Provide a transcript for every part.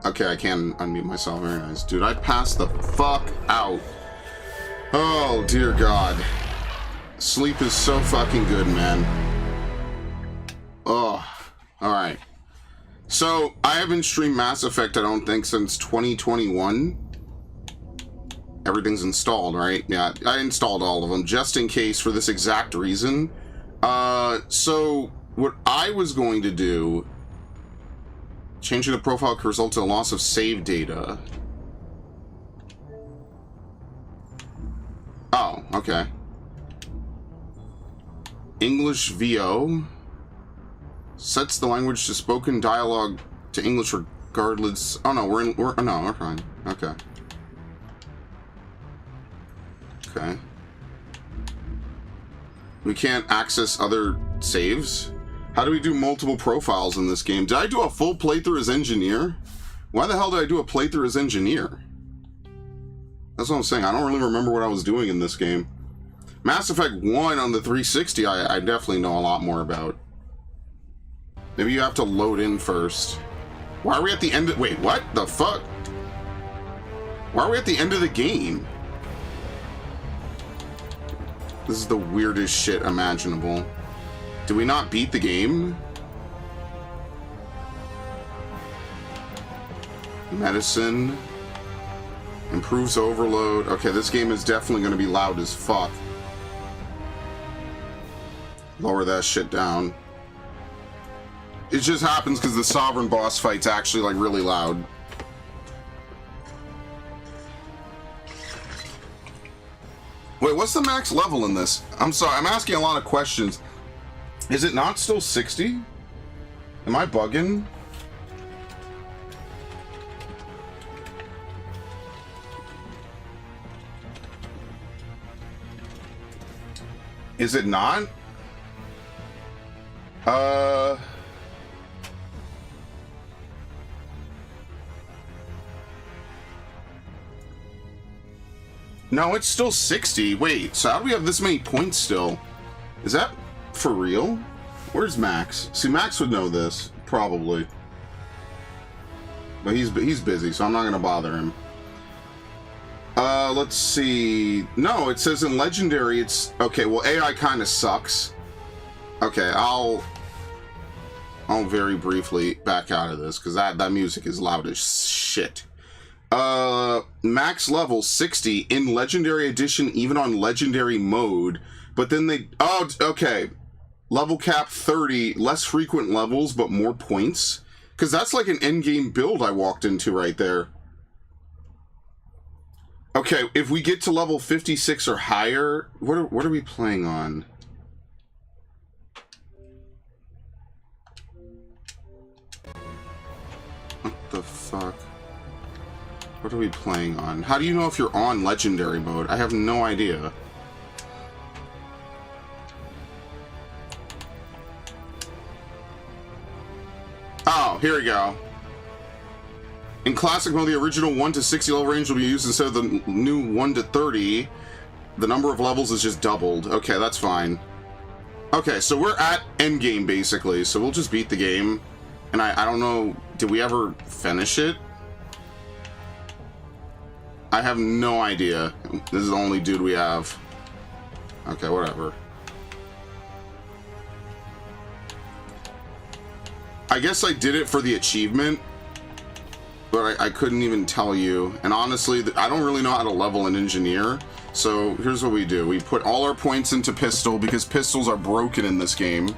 Okay, I can unmute myself. Very nice. Dude, I passed the fuck out. Oh, dear God. Sleep is so fucking good, man. Oh, alright. So, I haven't streamed Mass Effect, I don't think, since 2021. Everything's installed, right? Yeah, I installed all of them, just in case, for this exact reason. So, what I was going to do... Changing the profile could result in a loss of save data. Oh, okay. English VO sets the language to spoken dialogue to English regardless. Oh no, we're fine. Okay. Okay. We can't access other saves. How do we do multiple profiles in this game? Did I do a full playthrough as engineer? Why the hell did I do a playthrough as engineer? That's what I'm saying. I don't really remember what I was doing in this game. Mass Effect 1 on the 360, I definitely know a lot more about. Maybe you have to load in first. Why are we at the end of... Wait, what the fuck? Why are we at the end of the game? This is the weirdest shit imaginable. Did we not beat the game? Medicine. Improves overload. Okay, this game is definitely going to be loud as fuck. Lower that shit down. It just happens because the Sovereign boss fight's actually, like, really loud. Wait, what's the max level in this? I'm sorry, I'm asking a lot of questions. Is it not still 60? Am I bugging? Is it not? No, it's still 60. Wait, so how do we have this many points still? Is that for real? Where's Max? See, Max would know this, probably. But he's busy, so I'm not gonna bother him. Let's see. No, it says in Legendary it's... Okay, well, AI kind of sucks. Okay, I'll very briefly back out of this, because that music is loud as shit. Max level 60 in Legendary Edition, even on Legendary mode. But then they... Oh, okay. Level cap 30, less frequent levels, but more points. Because that's like an endgame build I walked into right there. Okay, if we get to level 56 or higher, what are we playing on? What the fuck? What are we playing on? How do you know if you're on Legendary mode? I have no idea. Oh, here we go. In Classic mode, the original 1 to 60 level range will be used instead of the new 1 to 30. The number of levels is just doubled. Okay, that's fine. Okay, so we're at endgame, basically, so we'll just beat the game. And I don't know, did we ever finish it? I have no idea. This is the only dude we have. Okay, whatever. I guess I did it for the achievement, but I couldn't even tell you. And honestly, I don't really know how to level an engineer. So here's what we do. We put all our points into pistol because pistols are broken in this game.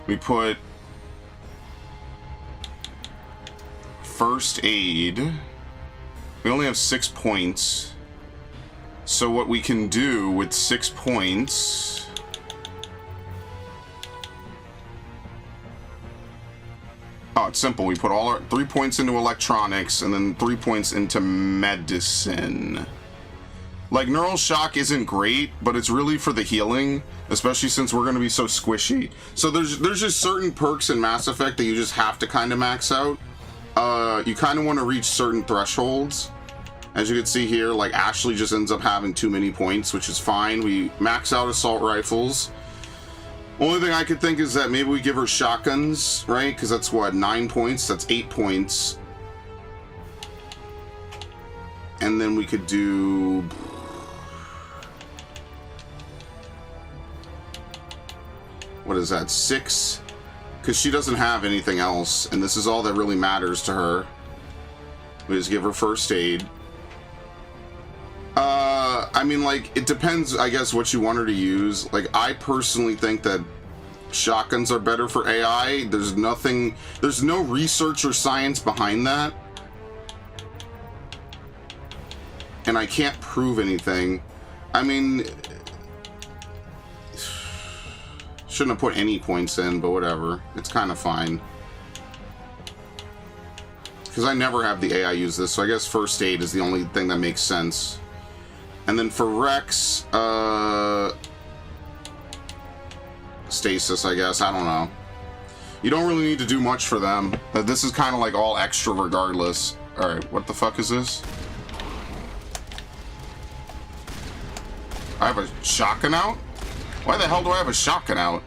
We put first aid. We only have 6 points. So what we can do with 6 points... Oh, it's simple. We put all our 3 points into electronics and then 3 points into medicine. Like, neural shock isn't great, but it's really for the healing, especially since we're going to be so squishy. So there's just certain perks in Mass Effect that you just have to kind of max out. You kind of want to reach certain thresholds. As you can see here, like, Ashley just ends up having too many points, which is fine. We max out assault rifles. Only thing I could think is that maybe we give her shotguns, right? Because that's what, 9 points? That's 8 points. and then we could do... What is that, 6? Because she doesn't have anything else, and this is all that really matters to her. We just give her first aid. I mean, like, it depends, I guess, what you want her to use. Like, I personally think that shotguns are better for AI. There's no research or science behind that. And I can't prove anything. I mean, shouldn't have put any points in, but whatever. It's kind of fine. Because I never have the AI use this, so I guess first aid is the only thing that makes sense. And then for Rex, stasis, I guess. I don't know. You don't really need to do much for them. This is kind of like all extra regardless. Alright, what the fuck is this? I have a shotgun out? Why the hell do I have a shotgun out?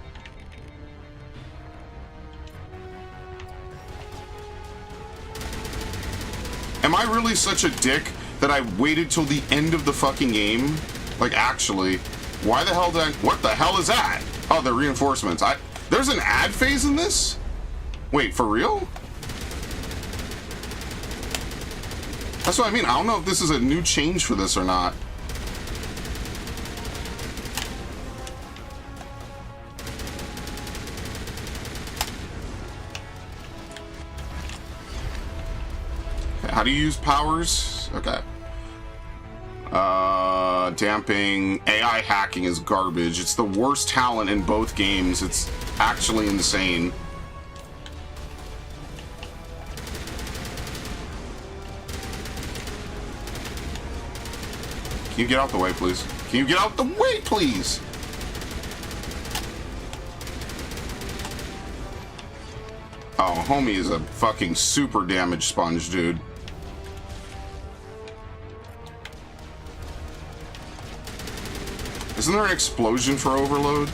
Am I really such a dick that I waited till the end of the fucking game? Like, actually, why the hell did I... What the hell is that? Oh, the reinforcements. There's an ad phase in this? Wait, for real? That's what I mean. I don't know if this is a new change for this or not. How do you use powers? Okay. Damping. AI hacking is garbage. It's the worst talent in both games. It's actually insane. Can you get out the way, please? Can you get out the way, please? Oh, homie is a fucking super damage sponge, dude. Isn't there an explosion for overload?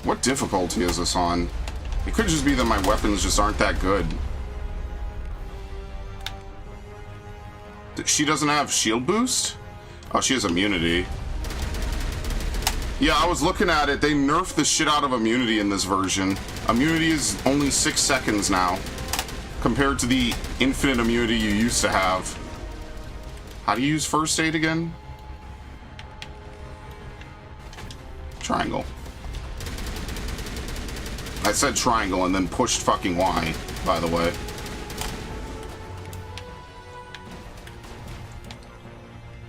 What difficulty is this on? It could just be that my weapons just aren't that good. She doesn't have shield boost? Oh, she has immunity. Yeah, I was looking at it. They nerfed the shit out of immunity in this version. Immunity is only 6 seconds now, compared to the infinite immunity you used to have. How do you use first aid again? Triangle. I said triangle and then pushed fucking Y, by the way.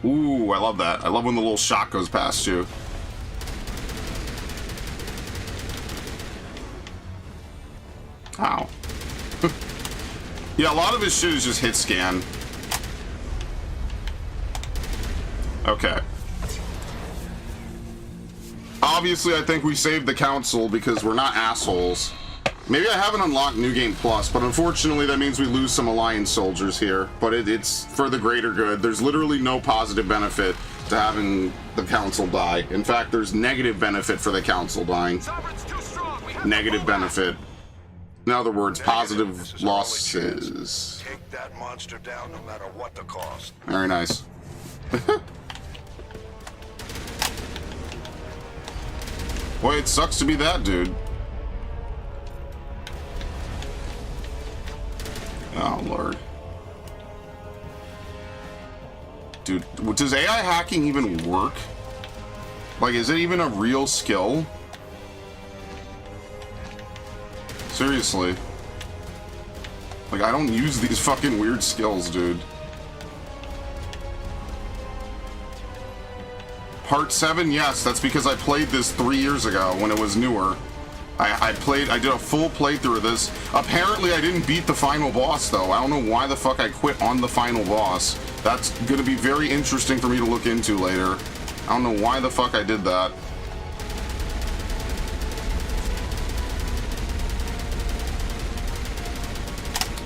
Ooh, I love that. I love when the little shot goes past you. Ow. Yeah, a lot of his shit is just hit scan. Okay. Obviously, I think we saved the council because we're not assholes. Maybe I haven't unlocked New Game Plus, but unfortunately that means we lose some Alliance soldiers here. But it's for the greater good. There's literally no positive benefit to having the council die. In fact, there's negative benefit for the council dying. Negative benefit. In other words, positive losses. Take that monster down no matter what the cost. Very nice. Boy, it sucks to be that dude. Oh, Lord. Dude, does AI hacking even work? Like, is it even a real skill? Seriously. Like, I don't use these fucking weird skills, dude. Part 7, yes, that's because I played this 3 years ago when it was newer. I did a full playthrough of this. Apparently I didn't beat the final boss though. I don't know why the fuck I quit on the final boss. That's gonna be very interesting for me to look into later. I don't know why the fuck I did that.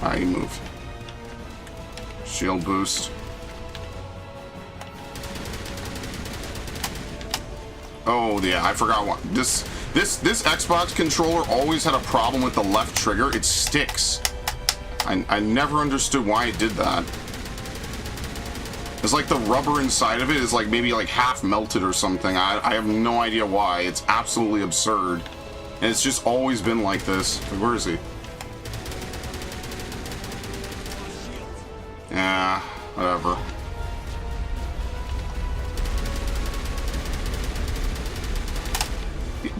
Alright, you move. Shield boost. Oh yeah, I forgot what this Xbox controller always had a problem with the left trigger. It sticks. I never understood why it did that. It's like the rubber inside of it is like maybe like half melted or something. I have no idea why. It's absolutely absurd. And it's just always been like this. Where is he? Yeah, whatever.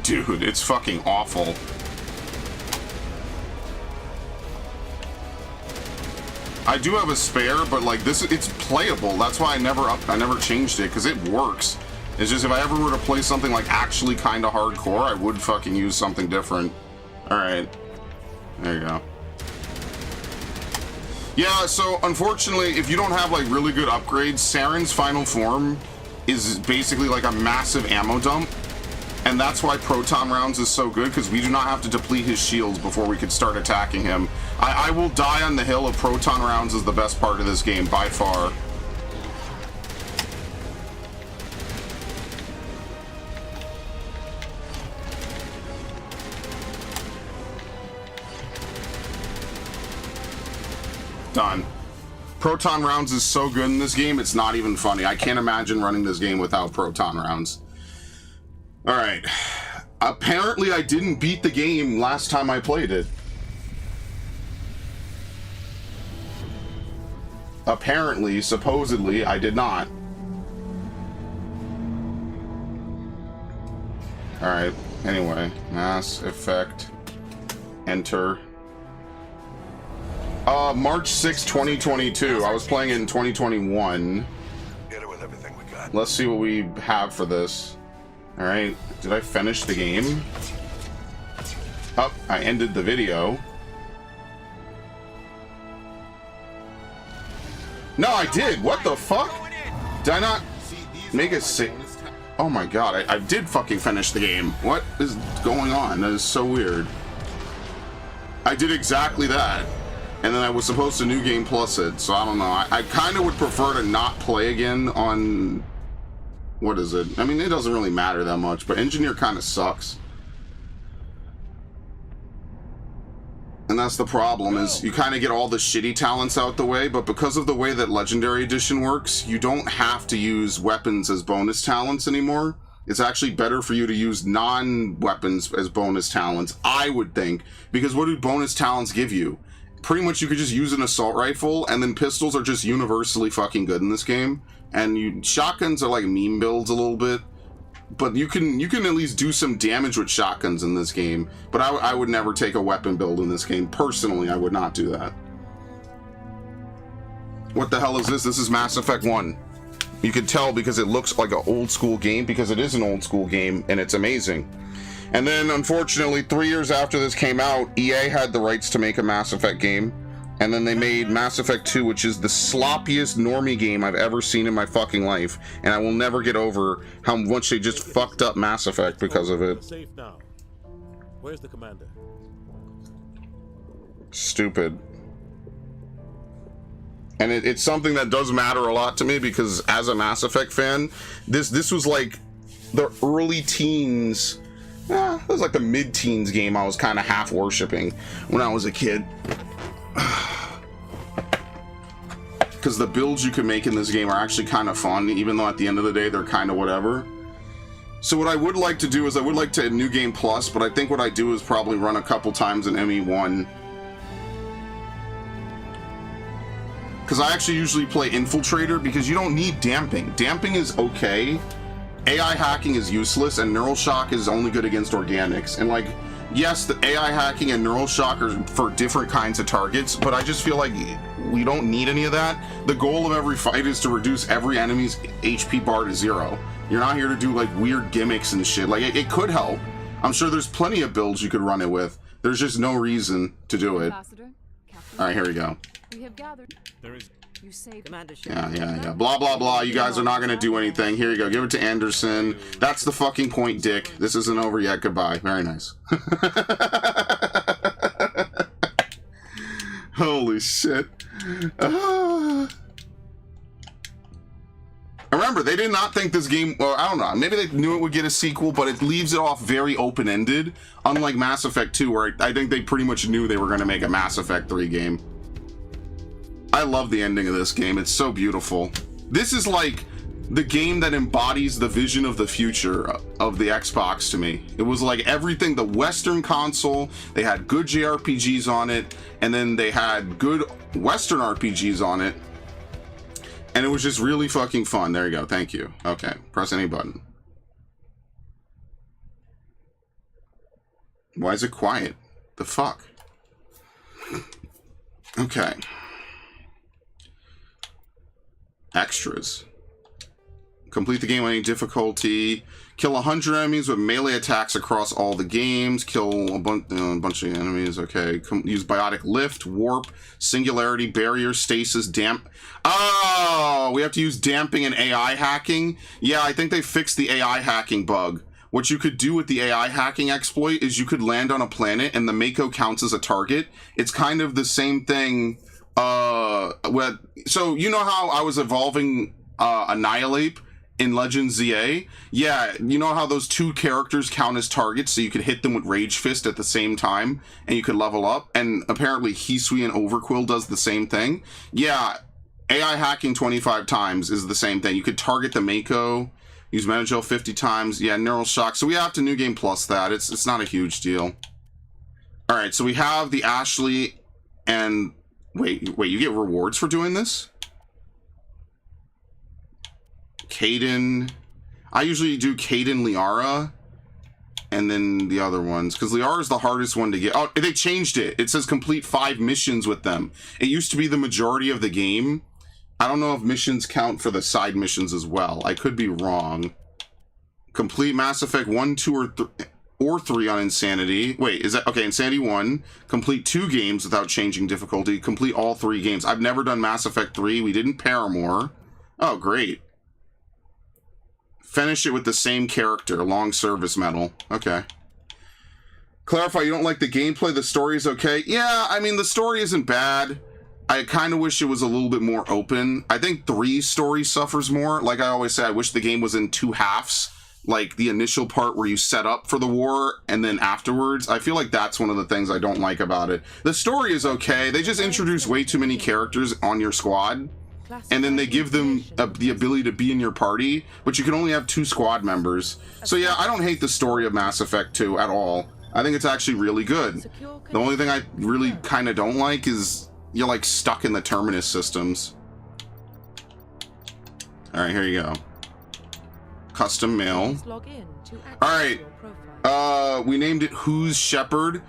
Dude, it's fucking awful. I do have a spare, but like this, it's playable. That's why I never changed it, because it works. It's just if I ever were to play something like actually kind of hardcore, I would fucking use something different. All right, there you go. Yeah, so unfortunately, if you don't have like really good upgrades, Saren's final form is basically like a massive ammo dump. And that's why proton rounds is so good, because we do not have to deplete his shields before we could start attacking him. I will die on the hill of proton rounds is the best part of this game, by far. Done. Proton rounds is so good in this game, it's not even funny. I can't imagine running this game without proton rounds. Alright. Apparently I didn't beat the game last time I played it. Apparently, supposedly, I did not. Alright, anyway. Mass Effect. Enter. March 6, 2022. I was playing it in 2021. Get it with everything we got. Let's see what we have for this. Alright, did I finish the game? Oh, I ended the video. No, I did! What the fuck? Did I not make a save? Oh my god, I did fucking finish the game. What is going on? That is so weird. I did exactly that. And then I was supposed to New Game Plus it, so I don't know. I kind of would prefer to not play again on... What is it? I mean, it doesn't really matter that much, but Engineer kind of sucks. And that's the problem, is you kind of get all the shitty talents out the way, but because of the way that Legendary Edition works, you don't have to use weapons as bonus talents anymore. It's actually better for you to use non-weapons as bonus talents, I would think, because what do bonus talents give you? Pretty much you could just use an assault rifle, and then pistols are just universally fucking good in this game. And shotguns are like meme builds a little bit, but you can at least do some damage with shotguns in this game. But I would never take a weapon build in this game. Personally, I would not do that. What the hell is this? This is Mass Effect 1. You can tell because it looks like an old school game, because it is an old school game, and it's amazing. And then, unfortunately, 3 years after this came out, EA had the rights to make a Mass Effect game. And then they made Mass Effect 2, which is the sloppiest normie game I've ever seen in my fucking life. And I will never get over how much they just fucked up Mass Effect because of it. Safe now. Where's the commander? Stupid. And it's something that does matter a lot to me, because as a Mass Effect fan, this was like the early teens. It was like the mid-teens game I was kind of half worshipping when I was a kid. Because the builds you can make in this game are actually kind of fun, even though at the end of the day they're kind of whatever. So what I would like to do is I would like to New Game Plus, but I think what I do is probably run a couple times in ME1. Because I actually usually play Infiltrator, because you don't need damping. Damping is okay. AI hacking is useless, and Neural Shock is only good against organics. And like, yes, the AI hacking and Neural Shock are for different kinds of targets, but I just feel like we don't need any of that. The goal of every fight is to reduce every enemy's HP bar to 0. You're not here to do like weird gimmicks and shit. Like, it could help. I'm sure there's plenty of builds you could run it with. There's just no reason to do it. Alright, here we go. We have gathered. There is. You saved Yeah. Blah, blah, blah. You guys are not going to do anything. Here you go. Give it to Anderson. That's the fucking point, Dick. This isn't over yet. Goodbye. Very nice. Holy shit. Remember, remember, they did not think this game, well, I don't know, maybe they knew it would get a sequel, but it leaves it off very open-ended, unlike Mass Effect 2, where I think they pretty much knew they were going to make a Mass Effect 3 game. I love the ending of this game. It's so beautiful. This is like the game that embodies the vision of the future of the Xbox to me. It was like everything, the Western console, they had good JRPGs on it, and then they had good Western RPGs on it. And it was just really fucking fun. There you go. Thank you. Okay. Press any button. Why is it quiet? The fuck? Okay. Extras. Complete the game on any difficulty. Kill 100 enemies with melee attacks across all the games. Kill a bunch of enemies. Okay. Use biotic lift, warp, singularity, barrier, stasis, damp. Oh, we have to use damping and AI hacking. Yeah, I think they fixed the AI hacking bug. What you could do with the AI hacking exploit is you could land on a planet and the Mako counts as a target. It's kind of the same thing. So you know how I was evolving Annihilate in Legends ZA? Yeah, you know how those two characters count as targets, so you could hit them with Rage Fist at the same time, and you could level up, and apparently Hisui and Overquill does the same thing? Yeah, AI hacking 25 times is the same thing. You could target the Mako, use Metagel 50 times, yeah, Neural Shock, so we have to New Game Plus that. It's not a huge deal. Alright, so we have the Ashley, and... Wait, you get rewards for doing this? Caden. I usually do Caden, Liara, and then the other ones, because Liara is the hardest one to get. Oh, they changed it. It says complete 5 missions with them. It used to be the majority of the game. I don't know if missions count for the side missions as well. I could be wrong. Complete Mass Effect 1, 2, or 3 on Insanity. Wait, is that... Okay, Insanity 1. Complete 2 games without changing difficulty. Complete all 3 games. I've never done Mass Effect 3. We didn't Paramore. Oh, great. Finish it with the same character. Long service medal. Okay. Clarify, you don't like the gameplay? The story is okay? Yeah, I mean, the story isn't bad. I kind of wish it was a little bit more open. I think 3's story suffers more. Like I always say, I wish the game was in 2 halves. Like the initial part where you set up for the war and then afterwards. I feel like that's one of the things I don't like about it. The story is okay. They just introduce way too many characters on your squad. And then they give them the ability to be in your party, but you can only have 2 squad members. So yeah, I don't hate the story of Mass Effect 2 at all. I think it's actually really good. The only thing I really kind of don't like is you're like stuck in the Terminus systems. Alright, here you go. Custom mail. Alright. We named it Who's Shepherd.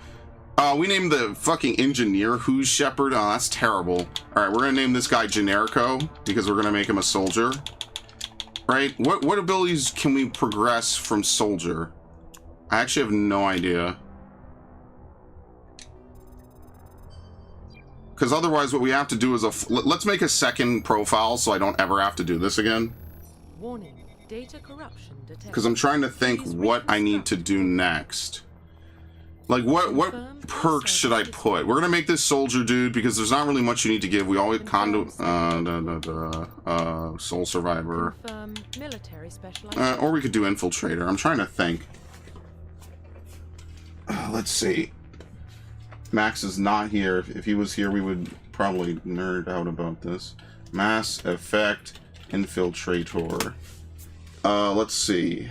We named the fucking engineer Who's Shepherd. Oh, that's terrible. Alright, we're gonna name this guy Generico, because we're gonna make him a soldier. Right? What abilities can we progress from soldier? I actually have no idea. Because otherwise what we have to do is let's make a second profile so I don't ever have to do this again. Warning. Data corruption detected. Because I'm trying to think what I need to do next. Like, what perks should I put? We're gonna make this soldier dude because there's not really much you need to give. We always soul survivor. Military specialization. Or we could do infiltrator. I'm trying to think. Let's see. Max is not here. If he was here, we would probably nerd out about this. Mass Effect Infiltrator. Let's see.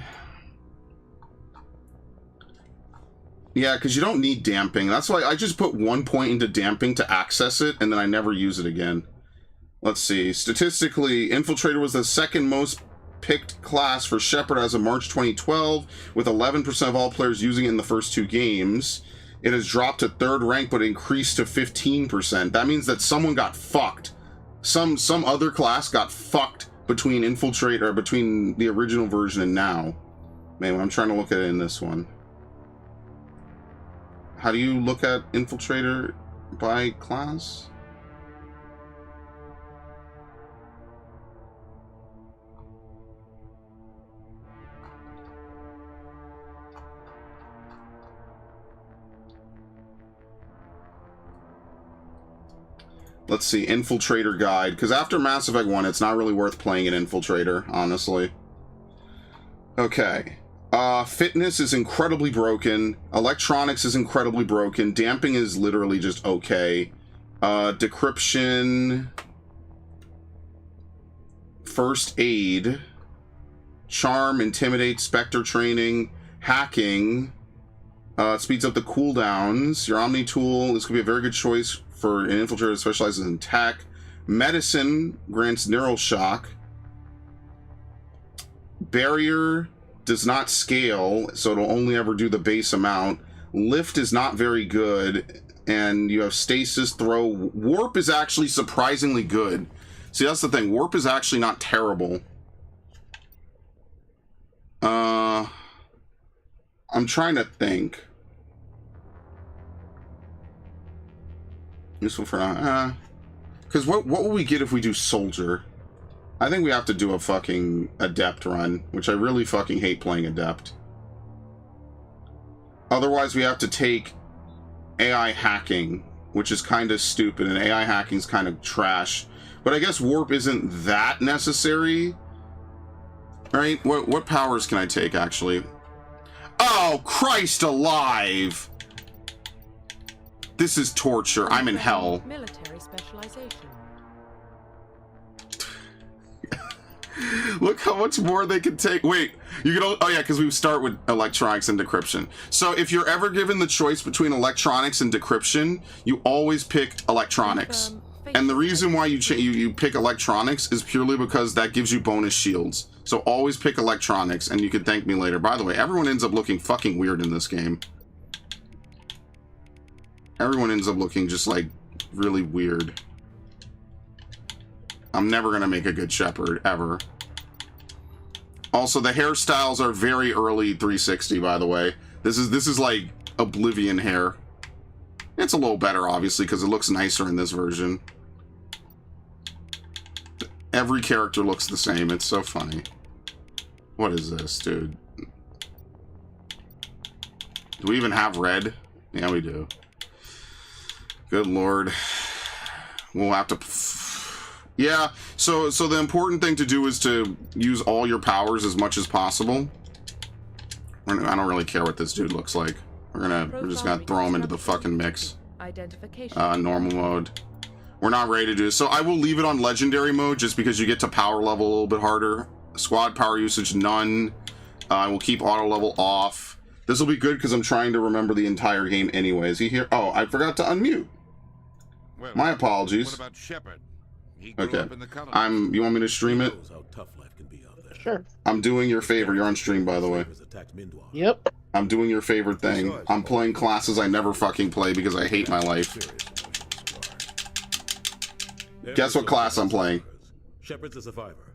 Yeah, because you don't need damping. That's why I just put 1 point into damping to access it, and then I never use it again. Let's see. Statistically, Infiltrator was the second most picked class for Shepard as of March 2012, with 11% of all players using it in the first 2 games. It has dropped to 3rd rank, but increased to 15%. That means that someone got fucked. Some other class got fucked between Infiltrator, between the original version and now. Man, I'm trying to look at it in this one. How do you look at Infiltrator by class? Let's see, Infiltrator Guide. Because after Mass Effect 1, it's not really worth playing an Infiltrator, honestly. Okay. Fitness is incredibly broken. Electronics is incredibly broken. Damping is literally just okay. Decryption. First Aid. Charm, Intimidate, Spectre Training. Hacking. Speeds up the cooldowns. Your Omni Tool. This could be a very good choice for an infiltrator that specializes in tech. Medicine grants neural shock. Barrier does not scale, so it'll only ever do the base amount. Lift is not very good, and you have stasis, throw. Warp is actually surprisingly good. See, that's the thing. Warp is actually not terrible. I'm trying to think. Useful for because what will we get if we do soldier? I think we have to do a fucking adept run, which I really fucking hate playing adept. Otherwise, we have to take AI hacking, which is kind of stupid, and AI hacking is kind of trash. But I guess warp isn't that necessary. All right, what powers can I take actually? Oh, Christ alive! This is torture. I'm in hell. Military specialization. Look how much more they can take. Wait, you can. Oh yeah, because we start with electronics and decryption. So if you're ever given the choice between electronics and decryption, you always pick electronics. And the reason why you pick electronics is purely because that gives you bonus shields. So always pick electronics, and you can thank me later. By the way, everyone ends up looking fucking weird in this game. Everyone ends up looking just like really weird. I'm never gonna make a good shepherd ever. Also, the hairstyles are very early 360, by the way. This is like Oblivion hair. It's a little better, obviously, because it looks nicer in this version. Every character looks the same. It's so funny. What is this, dude? Do we even have red? Yeah, we do. Good lord. We'll have to... Yeah, so the important thing to do is to use all your powers as much as possible. I don't really care what this dude looks like. We're just gonna throw him into the fucking mix. Normal mode. We're not ready to do this. So I will leave it on legendary mode just because you get to power level a little bit harder. Squad power usage, none. I will keep auto level off. This will be good because I'm trying to remember the entire game anyway. Is he here? Oh, I forgot to unmute. Well, my apologies. What about Shepard? Okay. You want me to stream it? Sure. I'm doing your favor. You're on stream, by the way. Yep. I'm doing your favorite thing. I'm playing classes I never fucking play because I hate my life. Guess what class I'm playing? Shepard's a survivor.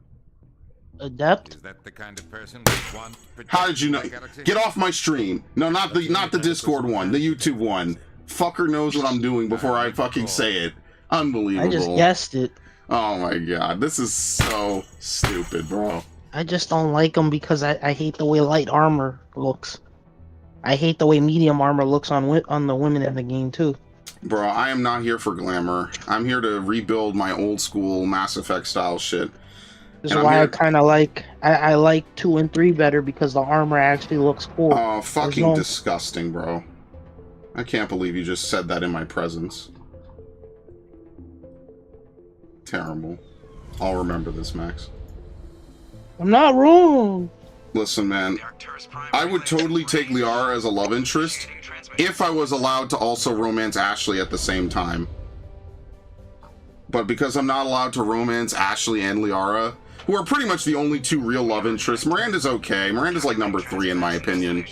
Adept. Is that the kind of person we want? How did you know? Get off my stream. No, not the Discord one, the YouTube one. Fucker knows what I'm doing before I fucking say it. Unbelievable. I just guessed it. Oh my god, this is so stupid, bro. I just don't like them because I hate the way light armor looks. I hate the way medium armor looks on the women in the game too. Bro, I am not here for glamour. I'm here to rebuild my old school Mass Effect style shit. This is why I kind of like I like 2 and 3 better because the armor actually looks cool. Oh, fucking disgusting, bro. I can't believe you just said that in my presence. Terrible. I'll remember this, Max. I'm not wrong. Listen, man. I would totally take Liara as a love interest if I was allowed to also romance Ashley at the same time. But because I'm not allowed to romance Ashley and Liara, who are pretty much the only 2 real love interests, Miranda's okay. Miranda's like number 3 in my opinion.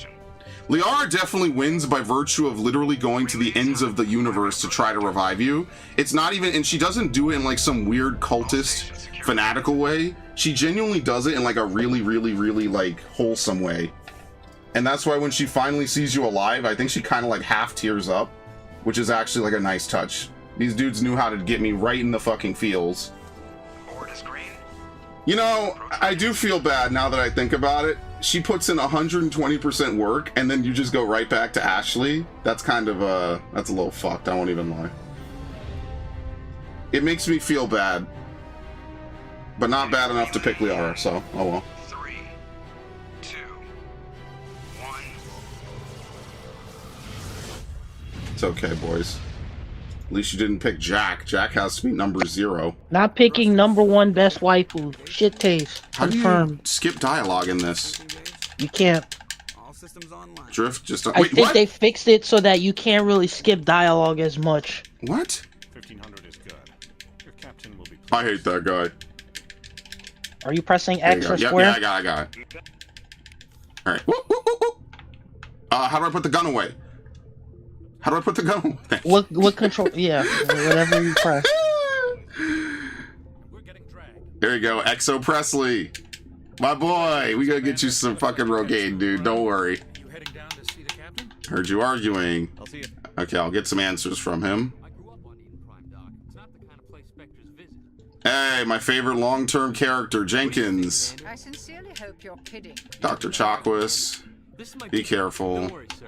Liara definitely wins by virtue of literally going to the ends of the universe to try to revive you. It's not even, and she doesn't do it in like some weird cultist, fanatical way. She genuinely does it in like a really, really, really like wholesome way. And that's why when she finally sees you alive, I think she kind of like half tears up, which is actually like a nice touch. These dudes knew how to get me right in the fucking feels. You know, I do feel bad now that I think about it. She puts in 120% work, and then you just go right back to Ashley. That's kind of, that's a little fucked, I won't even lie. It makes me feel bad. But not bad enough to pick Liara, so, oh well. 3, 2, 1. It's okay, boys. At least you didn't pick Jack. Jack has to be number 0. Not picking number 1 best waifu. Shit taste. How do you Confirmed. skip dialogue in this? You can't. All systems online. Drift just... I Wait, think what? they fixed it so that you can't really skip dialogue as much. What? 1500 is good. Your captain will be I hate that guy. Are you pressing There you X go. or Yep, square? yeah, I got it. Alright. How do I put the gun away? How do I put the gun away? What control? Yeah, whatever you press. We're getting dragged. There you go, Exo Presley. My boy, we gotta get you some fucking Rogaine, dude. Don't worry. You heading down to see the captain? Heard you arguing. I'll see you. Okay, I'll get some answers from him. I grew up on Eden Prime, Doc. It's not the kind of place Spectres visit. Hey, my favorite long-term character, Jenkins. I sincerely hope you're kidding. Dr. Chakwas. This might Be careful. Don't worry, sir.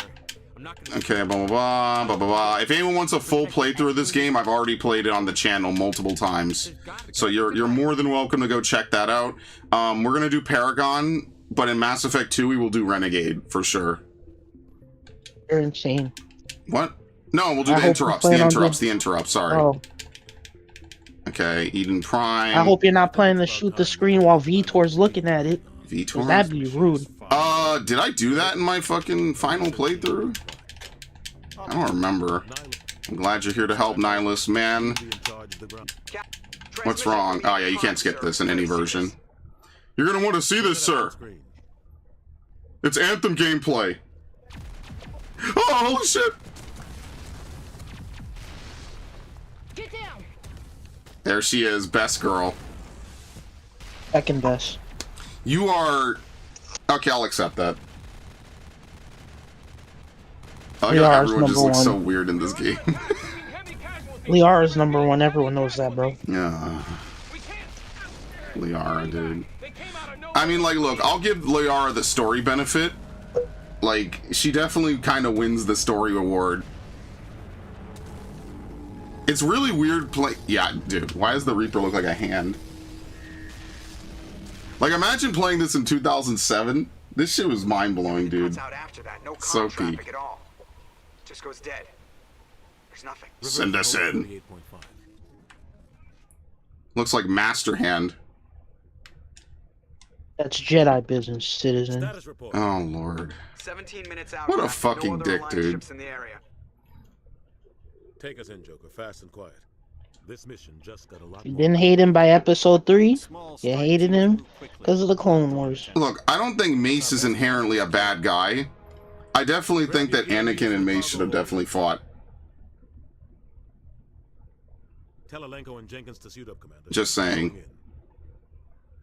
I'm not gonna. Okay, blah, blah, blah, blah, blah, blah. If anyone wants a full playthrough of this game, I've already played it on the channel multiple times. So you're more than welcome to go check that out. We're gonna do Paragon, but in Mass Effect 2, we will do Renegade, for sure. You're insane. What? No, we'll do I the hope you interrupts, plan the on interrupts, doing- the interrupts, sorry. Oh, Okay, Eden Prime. I hope you're not planning to shoot the screen while Vitor's looking at it. 'Cause Vitor. that'd be rude. Did I do that in my fucking final playthrough? I don't remember. I'm glad you're here to help, Nihilus, man. Be in charge of the ground. What's wrong? Oh yeah, you can't skip this in any version. You're gonna want to see this, sir. Screen. It's Anthem gameplay. Oh, holy shit! Get down! There she is, best girl. Second best. You are... Okay, I'll accept that. Oh, We yeah, are everyone just number looks one. so weird in this game. Liara's number 1. Everyone knows that, bro. Yeah. Liara, dude. I mean, like, look, I'll give Liara the story benefit. Like, she definitely kind of wins the story award. It's really weird play... Yeah, dude, why does the Reaper look like a hand? Like, imagine playing this in 2007. This shit was mind-blowing, dude. Out after that. No So comm traffic peak. at all. Just goes dead. There's nothing. Send us in. 38.5. Looks like Master Hand. That's Jedi business, citizen. Status report. Oh, Lord. 17 minutes out. What a no fucking other dick, alliance dude. ships in the area. Take us in, Joker. Fast and quiet. This mission just got a lot You more. didn't hate him by episode 3. You hated him because of the Clone Wars. Look, I don't think Mace is inherently a bad guy. I definitely think that Anakin and Mace should have definitely fought. Tell Alenko and Jenkins to suit up, Commander. Just saying. Going in.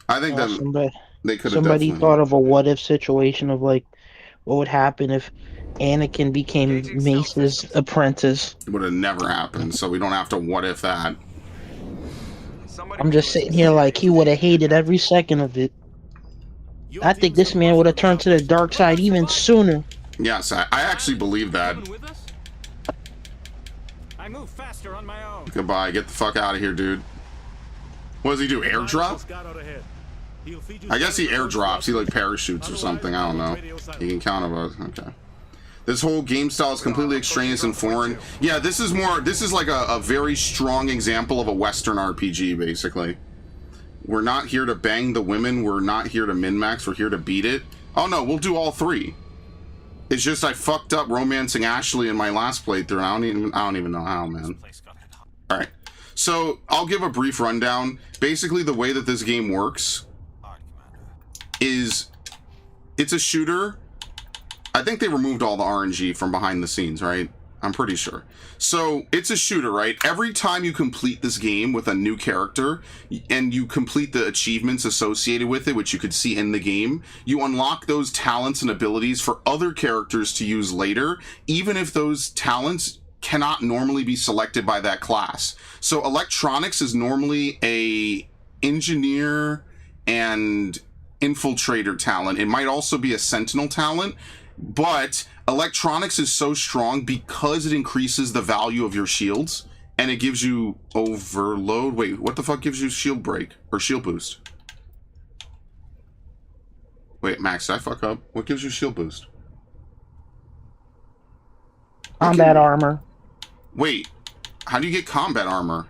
I think that Somebody, they could have somebody definitely... thought of a what-if situation of, like, what would happen if Anakin became Mace's apprentice. It would have never happened, so we don't have to what if that. Somebody I'm just sitting here like he would have hated every second of it. I think this man would have turned to the dark side even sooner. Yes, I actually believe that. Coming with us? I move faster on my own. Goodbye, get the fuck out of here, dude. What does he do, airdrop? Scout out ahead. He'll feed you I guess he status airdrops, he like reports. parachutes or something, I don't know. He can count of us, okay. This whole game style is completely extraneous and foreign. Yeah, this is like a very strong example of a Western RPG, basically. We're not here to bang the women, we're not here to min-max, we're here to beat it. Oh no, we'll do all three. It's just I fucked up romancing Ashley in my last playthrough, and I don't even know how, man. Alright, so I'll give a brief rundown. Basically, the way that this game works is it's a shooter. I think they removed all the RNG from behind the scenes, right? I'm pretty sure. So it's a shooter, right? Every time you complete this game with a new character and you complete the achievements associated with it, which you could see in the game, you unlock those talents and abilities for other characters to use later, even if those talents cannot normally be selected by that class. So electronics is normally a engineer and infiltrator talent. It might also be a sentinel talent, but electronics is so strong because it increases the value of your shields and it gives you overload. Wait, what the fuck gives you shield break or shield boost? Wait, Max, did I fuck up? What gives you shield boost? Combat armor. Wait, how do you get combat armor?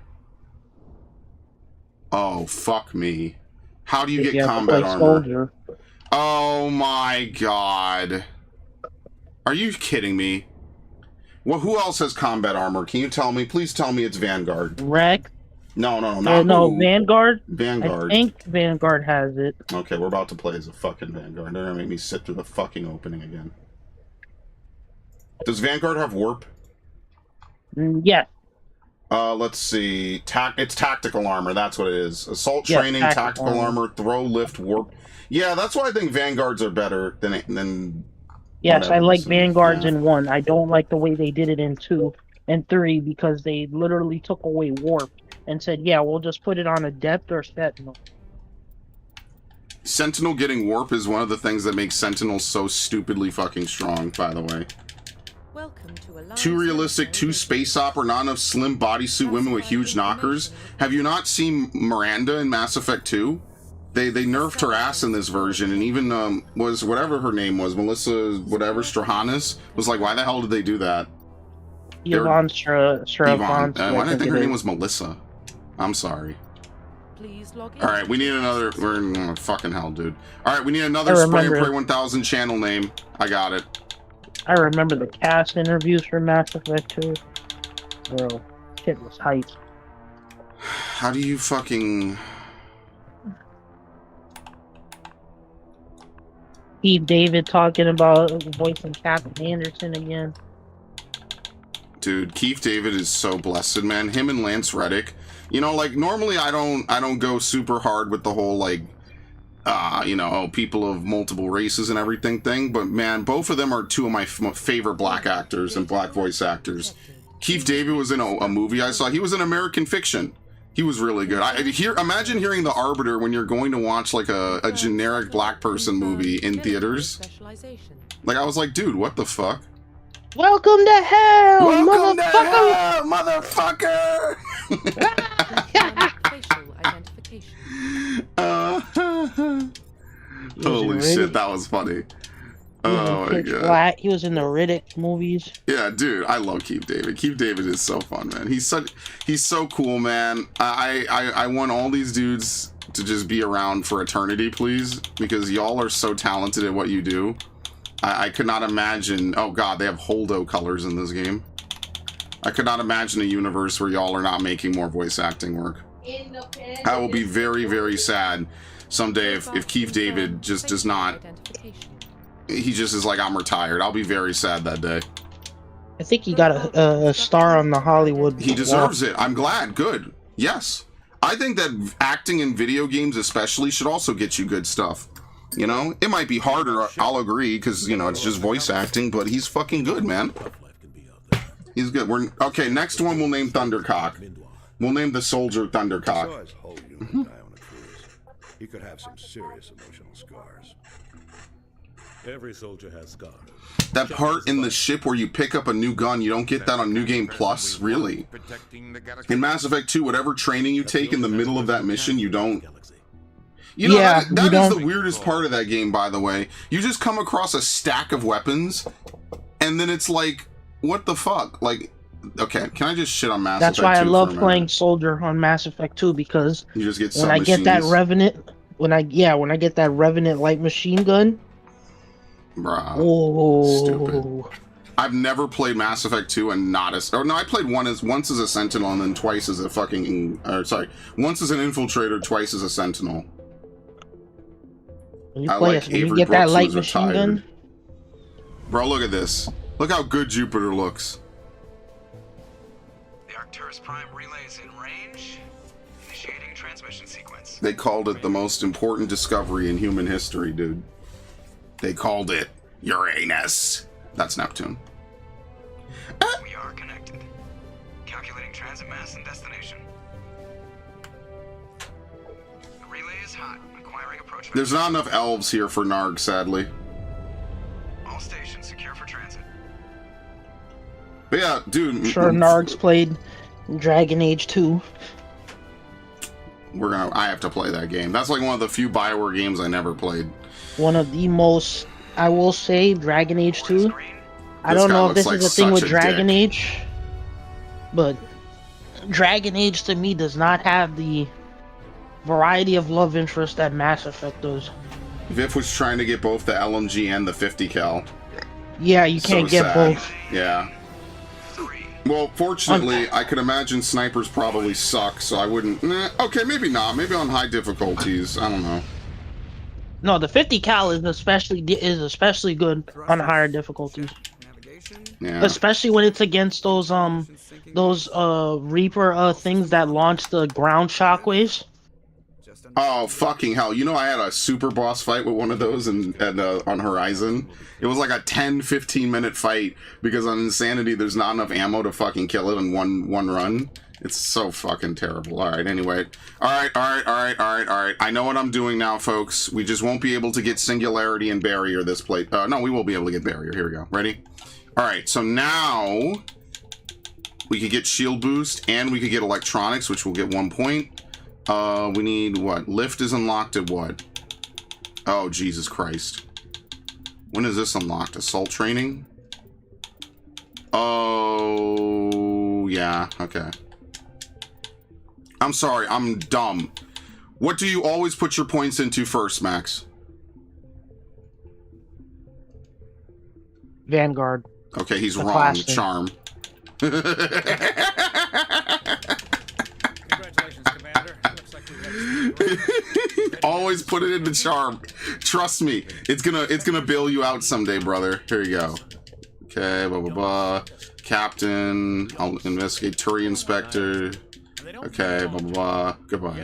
Oh, fuck me. How do you get combat armor? Soldier. Oh my god. Are you kidding me? Well, who else has combat armor? Can you tell me? Please tell me it's Vanguard. Wreck. No, No, Vanguard. Vanguard. I think Vanguard has it. Okay, we're about to play as a fucking Vanguard. They're gonna make me sit through the fucking opening again. Does Vanguard have warp? Yeah. Let's see. It's tactical armor. That's what it is. Assault training, tactical armor, throw, lift, warp. Yeah, that's why I think Vanguards are better than. Yes, whatever. I like Vanguards in 1. I don't like the way they did it in 2 and 3 because they literally took away warp and said, "Yeah, we'll just put it on Adept or Sentinel." Sentinel getting warp is one of the things that makes Sentinel so stupidly fucking strong. By the way. Welcome to Alliance Too realistic, too space opera, not enough slim bodysuit women with huge knockers. Have you not seen Miranda in Mass Effect 2? They nerfed her ass in this version, and even was whatever her name was, Melissa whatever Strahanis, was like, why the hell did they do that? Yvonne Yvonne. Strahovski. Why did I think her name was Melissa? I'm sorry. Please log in. All right, we need another. We're in fucking hell, dude. All right, we need another Spray and Pray 1000 channel name. I got it. I remember the cast interviews for Mass Effect 2. Bro, shit was hype. How do you fucking... Steve David talking about voicing Captain Anderson again. Dude, Keith David is so blessed, man. Him and Lance Reddick. You know, like, normally I don't go super hard with the whole, like, you know, people of multiple races and everything thing, but man, both of them are two of my favorite black actors and black voice actors. Keith David was in a movie I saw. He was in American Fiction. He was really good. Imagine hearing The Arbiter when you're going to watch like a generic black person movie in theaters. Like, I was like, dude, what the fuck? Welcome to hell, Welcome motherfucker! To hell, motherfucker! Holy shit, that was funny. Oh my god. He was in the Riddick movies. Yeah, dude, I love Keith David. Keith David is so fun, man. He's so cool, man. I want all these dudes to just be around for eternity, please, because y'all are so talented at what you do. I could not imagine. Oh god, they have Holdo colors in this game. I could not imagine a universe where y'all are not making more voice acting work. I will be very, very sad someday if Keith David just does not. He just is like, I'm retired. I'll be very sad that day. I think he got a star on the Hollywood. He deserves it. I'm glad. Good. Yes. I think that acting in video games especially should also get you good stuff. You know? It might be harder, I'll agree, because, you know, it's just voice acting, but he's fucking good, man. He's good. Okay, next one we'll name Thundercock. We'll name the soldier Thundercock. He could have some serious emotional scars. Every soldier has scars. That part in the ship where you pick up a new gun, you don't get that on New Game Plus, really. In Mass Effect 2, whatever training you take in the middle of that mission, you don't. You know, yeah, that is the weirdest part of that game, by the way. You just come across a stack of weapons, and then it's like, what the fuck? Like, okay, can I just shit on Mass Effect 2? That's why I love playing Soldier on Mass Effect 2, because you just get when I get that Revenant, when I get that Revenant light machine gun. Bruh. Oh. Stupid. I've never played Mass Effect 2 and not as... Or no, I played once as a Sentinel and then twice as a fucking... once as an Infiltrator, twice as a Sentinel. When you get that light machine gun? Bro, look at this. Look how good Jupiter looks. The Arcturus Prime relay is in range. Initiating transmission sequence. They called it the most important discovery in human history, dude. They called it Uranus. That's Neptune. We are connected. Calculating transit mass and destination. The relay is hot. Acquiring approach. There's not enough elves here for Narg, sadly. All stations secure for transit. But yeah, dude. I'm sure Narg's played Dragon Age 2. I have to play that game. That's like one of the few BioWare games I never played. One of the most, I will say, Dragon Age 2. I This don't guy know if looks this like is a thing with such a Dragon dick. Age, but Dragon Age to me does not have the variety of love interest that Mass Effect does. Viv was trying to get both the LMG and the 50 cal. Yeah, you can't get sad. both. Yeah. Well, fortunately, I could imagine snipers probably suck, so I wouldn't. Okay, maybe not. Maybe on high difficulties. I don't know. No, the 50 cal is especially good on higher difficulties. Navigation. Yeah. Especially when it's against those Reaper things that launch the ground shockwaves. Just Oh, fucking hell. You know, I had a super boss fight with one of those on Horizon. It was like a 10-15 minute fight because on Insanity there's not enough ammo to fucking kill it in one run. It's so fucking terrible. Alright, anyway. Alright. I know what I'm doing now, folks. We just won't be able to get Singularity and Barrier this plate. No, we will be able to get Barrier. Here we go. Ready? Alright, so now we could get Shield Boost and we could get Electronics, which will get 1 point. We need what? Lift is unlocked at what? Oh, Jesus Christ. When is this unlocked? Assault training? Oh, yeah, okay. I'm sorry, I'm dumb. What do you always put your points into first, Max? Vanguard. Okay, he's The wrong. classic. Charm. Congratulations, Commander. Looks like we have Always put it into charm. Trust me, it's gonna bail you out someday, brother. Here you go. Okay, blah blah blah. Captain, I'll investigate. Turi Inspector. Okay, blah blah blah. Goodbye.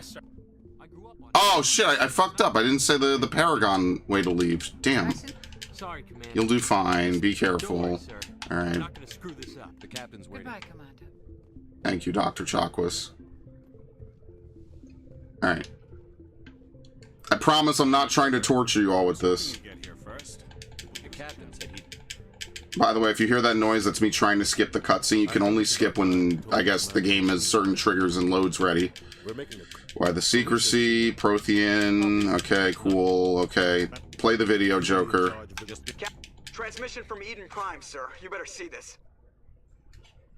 Oh shit! I fucked up. I didn't say the Paragon way to leave. Damn. Sorry, Commander. You'll do fine. Be Don't worry, careful. sir. All We're right. not gonna screw this up. The captain's waiting. Goodbye, Commander. Thank you, Dr. Chakwas. All right. I promise I'm not trying to torture you all with this. Get here first. The captain said he'd By the way, if you hear that noise, that's me trying to skip the cutscene. You can only skip when, I guess, the game has certain triggers and loads ready. We're making a Why the secrecy, Prothean, okay, cool, okay. Play the video, Joker. Transmission from Eden Prime, sir. You better see this.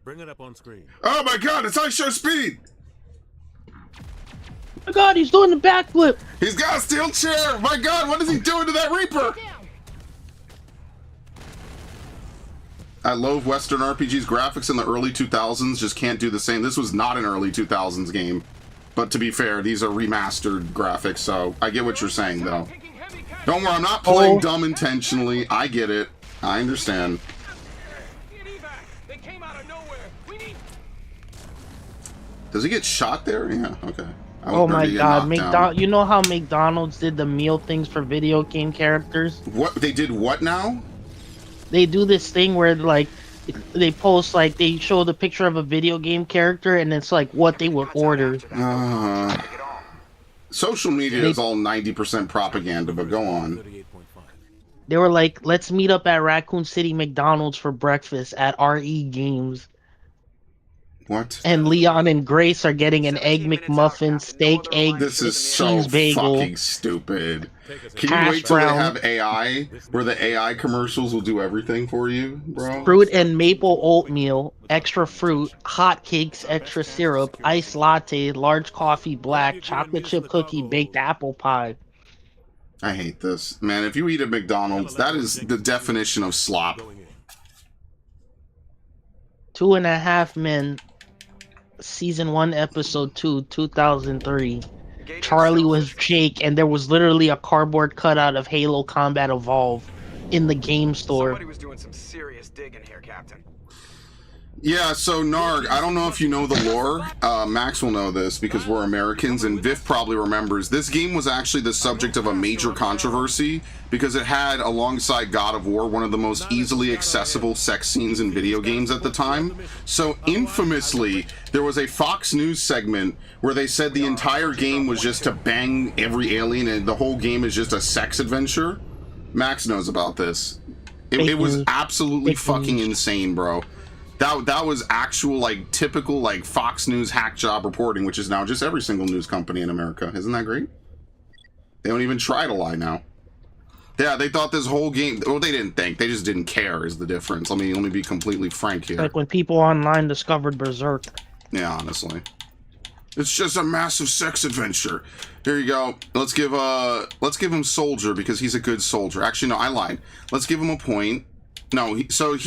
Bring it up on screen. Oh my god, it's ice show speed! Oh my god, he's doing the backflip! He's got a steel chair! My god, what is he doing to that Reaper? Down. I love Western RPGs. Graphics in the early 2000s just can't do the same. This was not an early 2000s game. But to be fair, these are remastered graphics, so I get what you're saying, though. Don't worry, I'm not playing dumb intentionally. I get it. I understand. They came out of nowhere. We need. Does he get shot there? Yeah, okay. I Oh was my ready to get god, knocked down. you know how McDonald's did the meal things for video game characters? What? They did what now? They do this thing where like they post like they show the picture of a video game character and it's like what they would order. Social media is all 90% propaganda, but go on. 38.5. They were like, let's meet up at Raccoon City McDonald's for breakfast at RE Games. What? And Leon and Grace are getting an egg McMuffin, steak, egg, This is so cheese bagel. fucking stupid. Can Hash you wait till brown. they have AI, where the AI commercials will do everything for you, bro? Fruit and maple oatmeal, extra fruit, hot cakes, extra syrup, iced latte, large coffee black, chocolate chip cookie, baked apple pie. I hate this. Man, if you eat at McDonald's, that is the definition of slop. Going in. 2.5 Men, Season 1, Episode 2, 2003. Charlie was Jake, and there was literally a cardboard cutout of Halo Combat Evolve in the game store. Somebody was doing some serious digging here, Captain. Yeah, so Narg, I don't know if you know the lore. Max will know this because we're Americans, and Viv probably remembers. This game was actually the subject of a major controversy because it had, alongside God of War, one of the most easily accessible sex scenes in video games at the time. So infamously, there was a Fox News segment where they said the entire game was just to bang every alien and the whole game is just a sex adventure. Max knows about this. It was absolutely fucking insane, bro. That was actual, like, typical, like, Fox News hack job reporting, which is now just every single news company in America. Isn't that great? They don't even try to lie now. Yeah, they thought this whole game... Well, they didn't think. They just didn't care is the difference. Let me be completely frank here. Like when people online discovered Berserk. Yeah, honestly. It's just a massive sex adventure. Here you go. Let's give him Soldier because he's a good soldier. Actually, no, I lied. Let's give him a point. No,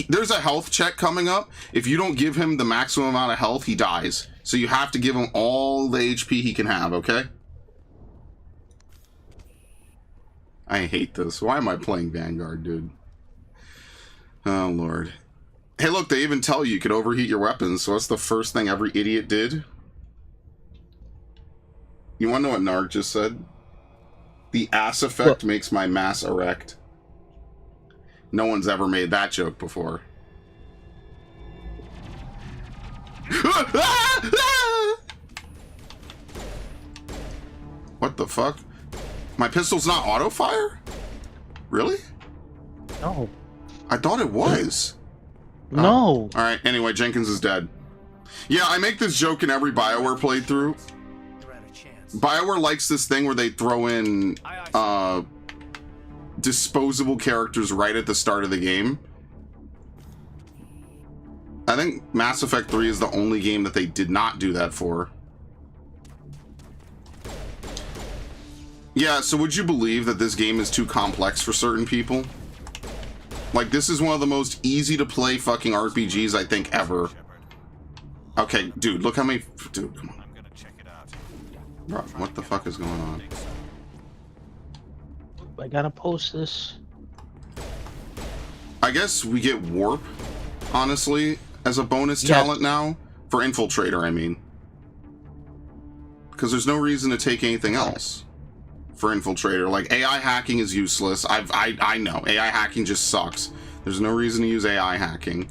there's a health check coming up. If you don't give him the maximum amount of health, he dies. So you have to give him all the HP he can have, okay? I hate this. Why am I playing Vanguard, dude? Oh, Lord. Hey, look, they even tell you could overheat your weapons, so that's the first thing every idiot did. You want to know what Narg just said? The ass effect makes my mass erect. No one's ever made that joke before. What the fuck? My pistol's not auto-fire? Really? No. I thought it was. No. Alright, anyway, Jenkins is dead. Yeah, I make this joke in every BioWare playthrough. BioWare likes this thing where they throw in disposable characters right at the start of the game. I think Mass Effect 3 is the only game that they did not do that for. Yeah, so would you believe that this game is too complex for certain people? Like, this is one of the most easy to play fucking RPGs I think ever. Okay, dude, look how many... Dude, come on. Bro, what the fuck is going on? I gotta post this. I guess we get Warp, honestly, as a bonus talent now. For Infiltrator, I mean. Because there's no reason to take anything else for Infiltrator. Like, AI hacking is useless. I know. AI hacking just sucks. There's no reason to use AI hacking.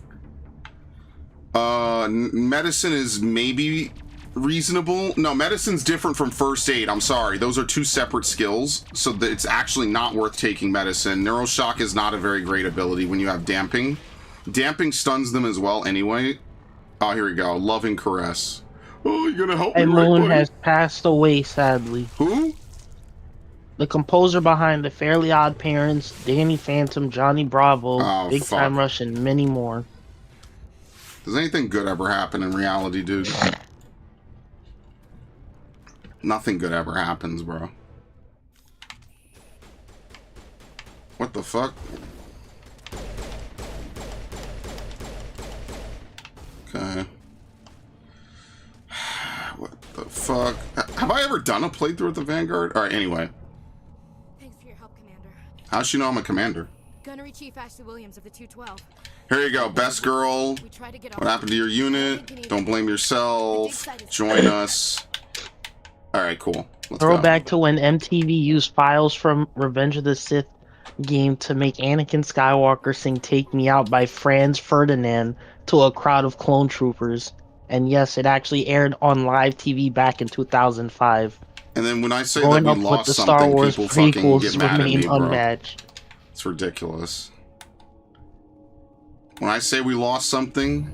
Medicine is maybe... reasonable. No, medicine's different from first aid. I'm sorry. Those are two separate skills, so that it's actually not worth taking medicine. Neuroshock is not a very great ability when you have damping. Damping stuns them as well anyway. Oh, here we go. Loving Caress. Oh, you gonna help me, right, Moon buddy? has passed away, sadly. Who? The composer behind The Fairly Odd Parents, Danny Phantom, Johnny Bravo, Oh, Big fuck. Time Rush, and many more. Does anything good ever happen in reality, dude? Nothing good ever happens, bro. What the fuck? Okay. What the fuck? Have I ever done a playthrough with the Vanguard? Alright, anyway. Thanks for your help, Commander. How's she know I'm a commander? Gunnery Chief Ashley Williams of the 212. Here you go, best girl. We tried to get What happened to your unit? Don't blame yourself. Join us. Alright, cool. Let's go. Throwback to when MTV used files from Revenge of the Sith game to make Anakin Skywalker sing Take Me Out by Franz Ferdinand to a crowd of clone troopers. And yes, it actually aired on live TV back in 2005. And then when I say Growing that up we with lost the something, Star Wars people fucking get prequels mad at remain me, bro. unmatched. It's ridiculous. When I say we lost something...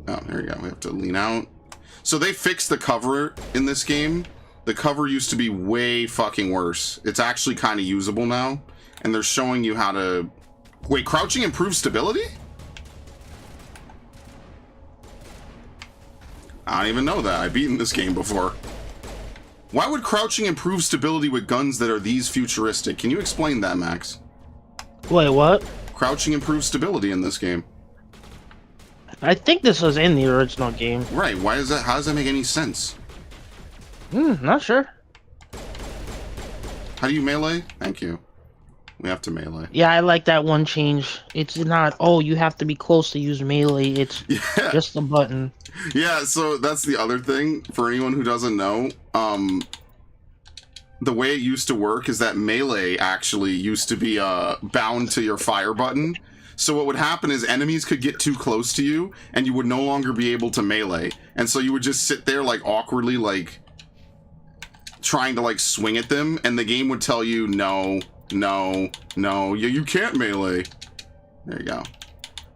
Oh, there you go. We have to lean out. So they fixed the cover in this game. The cover used to be way fucking worse. It's actually kind of usable now. And they're showing you how to... Wait, crouching improves stability? I don't even know that. I've beaten this game before. Why would crouching improve stability with guns that are these futuristic? Can you explain that, Max? Wait, what? Crouching improves stability in this game. I think this was in the original game. Right, why is that? How does that make any sense? Not sure. How do you melee? Thank you. We have to melee. Yeah, I like that one change. It's not, oh, you have to be close to use melee. It's just a button. Yeah, so that's the other thing, for anyone who doesn't know. The way it used to work is that melee actually used to be bound to your fire button. So what would happen is enemies could get too close to you, and you would no longer be able to melee. And so you would just sit there, like, awkwardly, like, trying to, like, swing at them, and the game would tell you, no, you can't melee. There you go.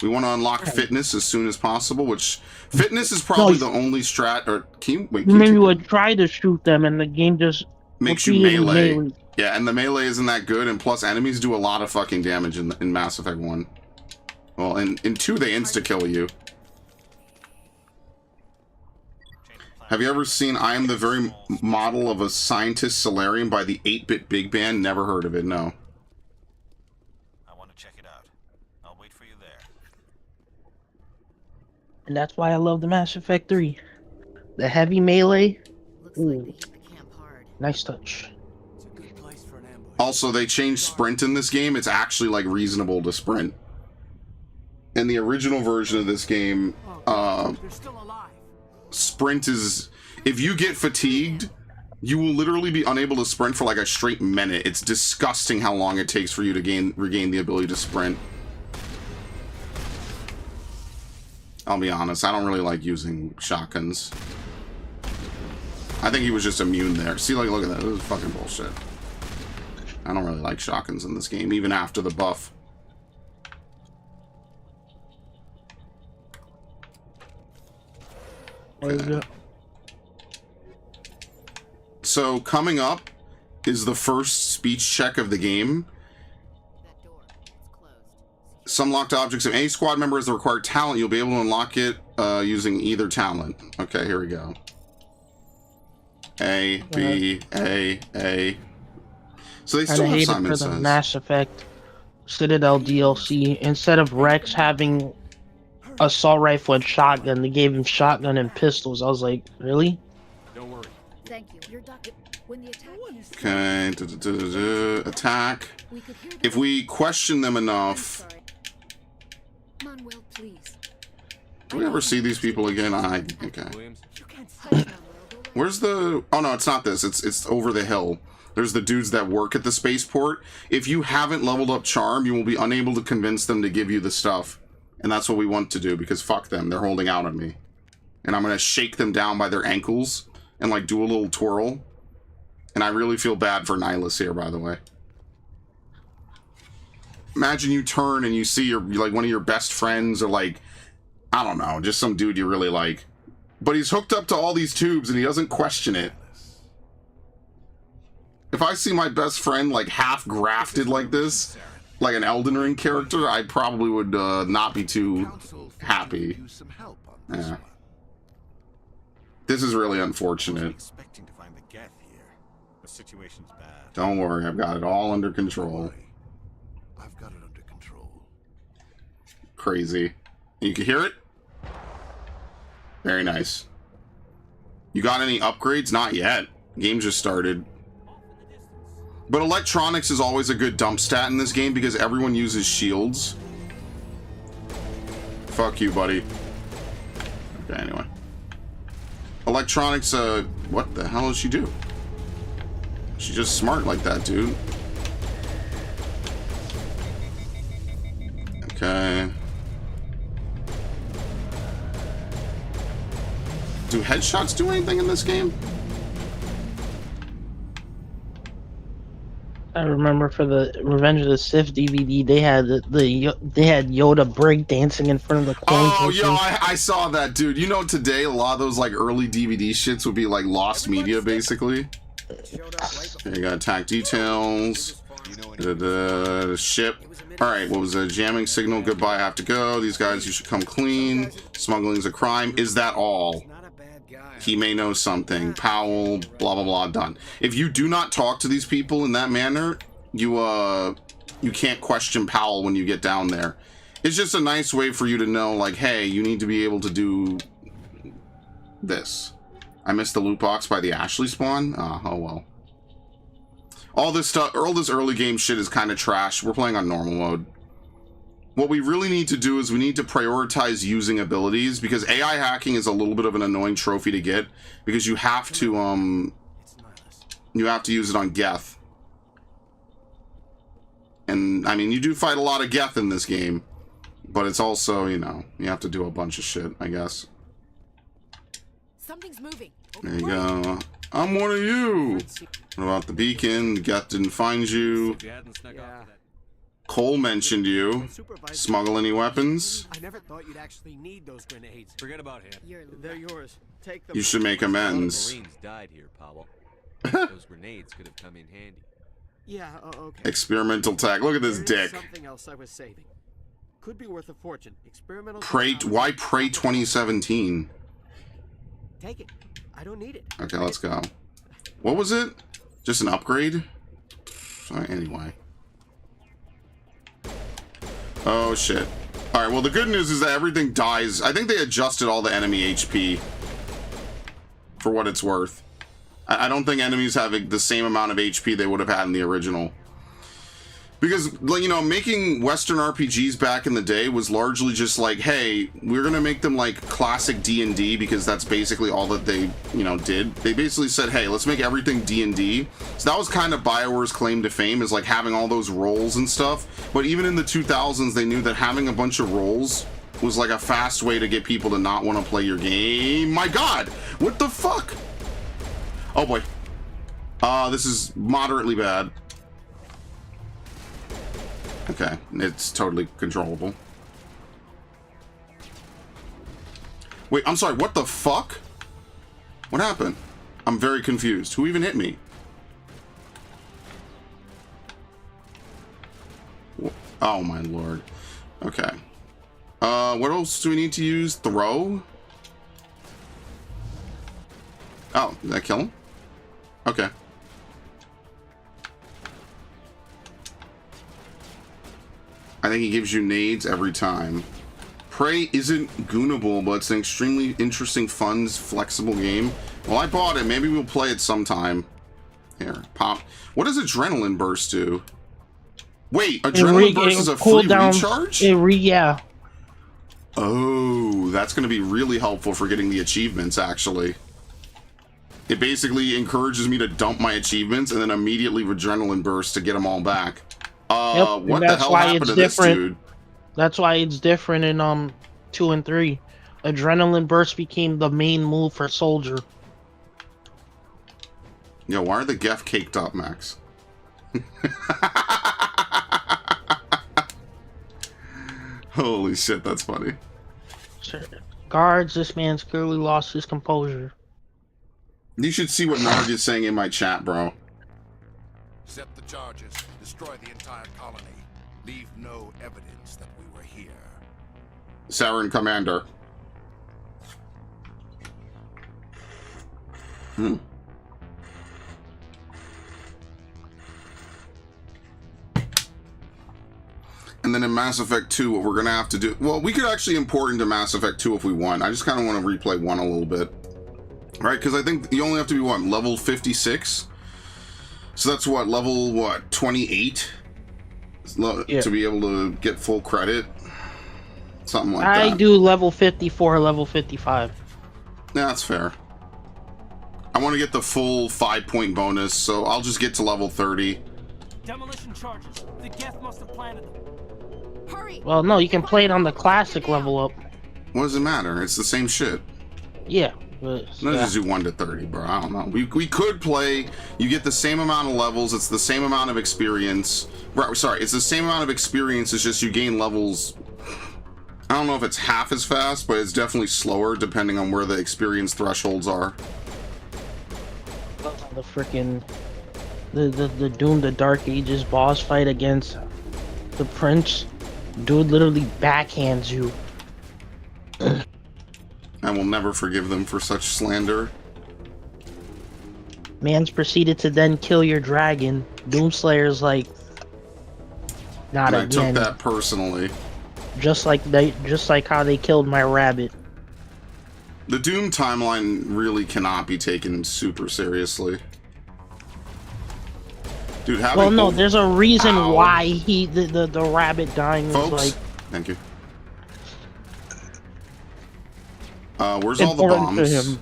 We want to unlock fitness as soon as possible, which fitness is probably the only strat. Or maybe would try to shoot them, and the game just makes you melee. Yeah, and the melee isn't that good, and plus enemies do a lot of fucking damage in Mass Effect 1. Well, in 2 they insta-kill you. Have you ever seen I Am the Very Model of a Scientist Solarium by the 8-Bit Big Band? Never heard of it, no. I want to check it out. I'll wait for you there. And that's why I love the Mass Effect 3. The heavy melee. Ooh. Nice touch. Also, they changed sprint in this game. It's actually, like, reasonable to sprint. In the original version of this game, sprint is... If you get fatigued, you will literally be unable to sprint for, like, a straight minute. It's disgusting how long it takes for you to regain the ability to sprint. I'll be honest, I don't really like using shotguns. I think he was just immune there. See, like, look at that. This is fucking bullshit. I don't really like shotguns in this game, even after the buff. Okay. So, coming up is the first speech check of the game. Some locked objects. If any squad member has the required talent, you'll be able to unlock it using either talent. Okay, here we go. A, B, A. So they still have Simon Says. For the Mass Effect Citadel DLC, instead of Rex having assault rifle and shotgun, they gave him shotgun and pistols. I was like, really? Don't worry. Thank you. Your doctor. When the attack. Okay. Attack. If we question them enough. Manuel, please. Do we ever see these people again? Okay. Where's the... Oh, no, it's not this. It's over the hill. There's the dudes that work at the spaceport. If you haven't leveled up Charm, you will be unable to convince them to give you the stuff. And that's what we want to do, because fuck them. They're holding out on me. And I'm going to shake them down by their ankles and, like, do a little twirl. And I really feel bad for Nihilus here, by the way. Imagine you turn and you see your, like, one of your best friends, or, like, I don't know, just some dude you really like. But he's hooked up to all these tubes and he doesn't question it. If I see my best friend, like, half grafted like this, like an Elden Ring character, I probably would not be too happy. Yeah. This is really unfortunate. Don't worry, I've got it all under control. I've got it under control. Crazy. You can hear it? Very nice. You got any upgrades? Not yet. Game just started. But electronics is always a good dump stat in this game because everyone uses shields. Fuck you, buddy. Okay, anyway. Electronics, what the hell does she do? She's just smart like that, dude. Okay. Do headshots do anything in this game? I remember for the Revenge of the Sith DVD, they had they had Yoda breakdancing in front of the clone. Oh, yo, I saw that, dude. You know, today a lot of those like early DVD shits would be like lost media, basically. Okay, you got attack details. The ship. All right, what was a jamming signal? Goodbye, I have to go. These guys, you should come clean. Smuggling's a crime. Is that all? He may know something. Powell, blah, blah, blah, done. If you do not talk to these people in that manner, you can't question Powell when you get down there. It's just a nice way for you to know, like, hey, you need to be able to do this. I missed the loot box by the Ashley spawn? Oh well. All this stuff, all this early game shit is kind of trash. We're playing on normal mode. What we really need to do is we need to prioritize using abilities, because AI hacking is a little bit of an annoying trophy to get, because you have to use it on Geth. And I mean, you do fight a lot of Geth in this game, but it's also, you know, you have to do a bunch of shit, I guess. Something's moving. There you go. I'm one of you. What about the beacon? Geth didn't find you. Cole mentioned you. Smuggle any weapons? I never thought you'd actually need those grenades. Forget about him. They're yours. Take them. You should make A lot of amends. Marines died here, Powell. Those grenades could have come in handy. Yeah, okay. Experimental tech. Look at this There is dick. something else I was saving. Could be worth a fortune. Experimental. Pray. Why Pray 2017? Take it. I don't need it. Okay, let's go. What was it? Just an upgrade? Anyway. Oh, shit. Alright, well, the good news is that everything dies. I think they adjusted all the enemy HP. For what it's worth. I don't think enemies have the same amount of HP they would have had in the original. Because, you know, making Western RPGs back in the day was largely just like, hey, we're going to make them like classic D&D because that's basically all that they, you know, did. They basically said, hey, let's make everything D&D. So that was kind of BioWare's claim to fame, is like having all those roles and stuff. But even in the 2000s, they knew that having a bunch of roles was like a fast way to get people to not want to play your game. My God, what the fuck? Oh boy. This is moderately bad. Okay, it's totally controllable. Wait, I'm sorry, what the fuck? What happened? I'm very confused. Who even hit me? Oh my lord. Okay. What else do we need to use? Throw? Oh, did that kill him? Okay. I think he gives you nades every time. Prey isn't goonable, but it's an extremely interesting, fun, flexible game. Well, I bought it. Maybe we'll play it sometime. Here, pop. What does Adrenaline Burst do? Wait, Adrenaline Burst is a free recharge? Yeah. Oh, that's going to be really helpful for getting the achievements, actually. It basically encourages me to dump my achievements and then immediately Adrenaline Burst to get them all back. Yep, what the hell happened to this dude? That's why it's different in 2 and 3. Adrenaline Burst became the main move for Soldier. Yo, why are the Geth caked up, Max? Holy shit, that's funny. Guards, this man's clearly lost his composure. You should see what Narg is saying in my chat, bro. Set the charges. Destroy the entire colony. Leave no evidence that we were here. Saren Commander. And then in Mass Effect 2, what we're going to have to do... Well, we could actually import into Mass Effect 2 if we want. I just kind of want to replay 1 a little bit. Right? Because I think you only have to be, what, level 56? So that's what, level, what, 28? Yeah. To be able to get full credit? Something like that. I do level 54, level 55. Yeah, that's fair. I want to get the full 5-point bonus, so I'll just get to level 30. Demolition charges. The Geth must have planted them. Hurry! Well, no, you can play it on the classic level up. What does it matter? It's the same shit. Yeah. But, Let's yeah. just do 1 to 30, bro. I don't know. We could play. You get the same amount of levels. It's the same amount of experience. Right, sorry, it's the same amount of experience. It's just you gain levels. I don't know if it's half as fast, but it's definitely slower depending on where the experience thresholds are. The freaking the Doom the Dark Ages boss fight against the Prince. Dude literally backhands you. I will never forgive them for such slander. Man's proceeded to then kill your dragon. Doomslayer's like, not And I again. took that personally. Just like how they killed my rabbit. The Doom timeline really cannot be taken super seriously. Dude, having... Well, no, there's a reason Ow. why the rabbit dying Folks, was like thank you. Where's all the important to bombs? him.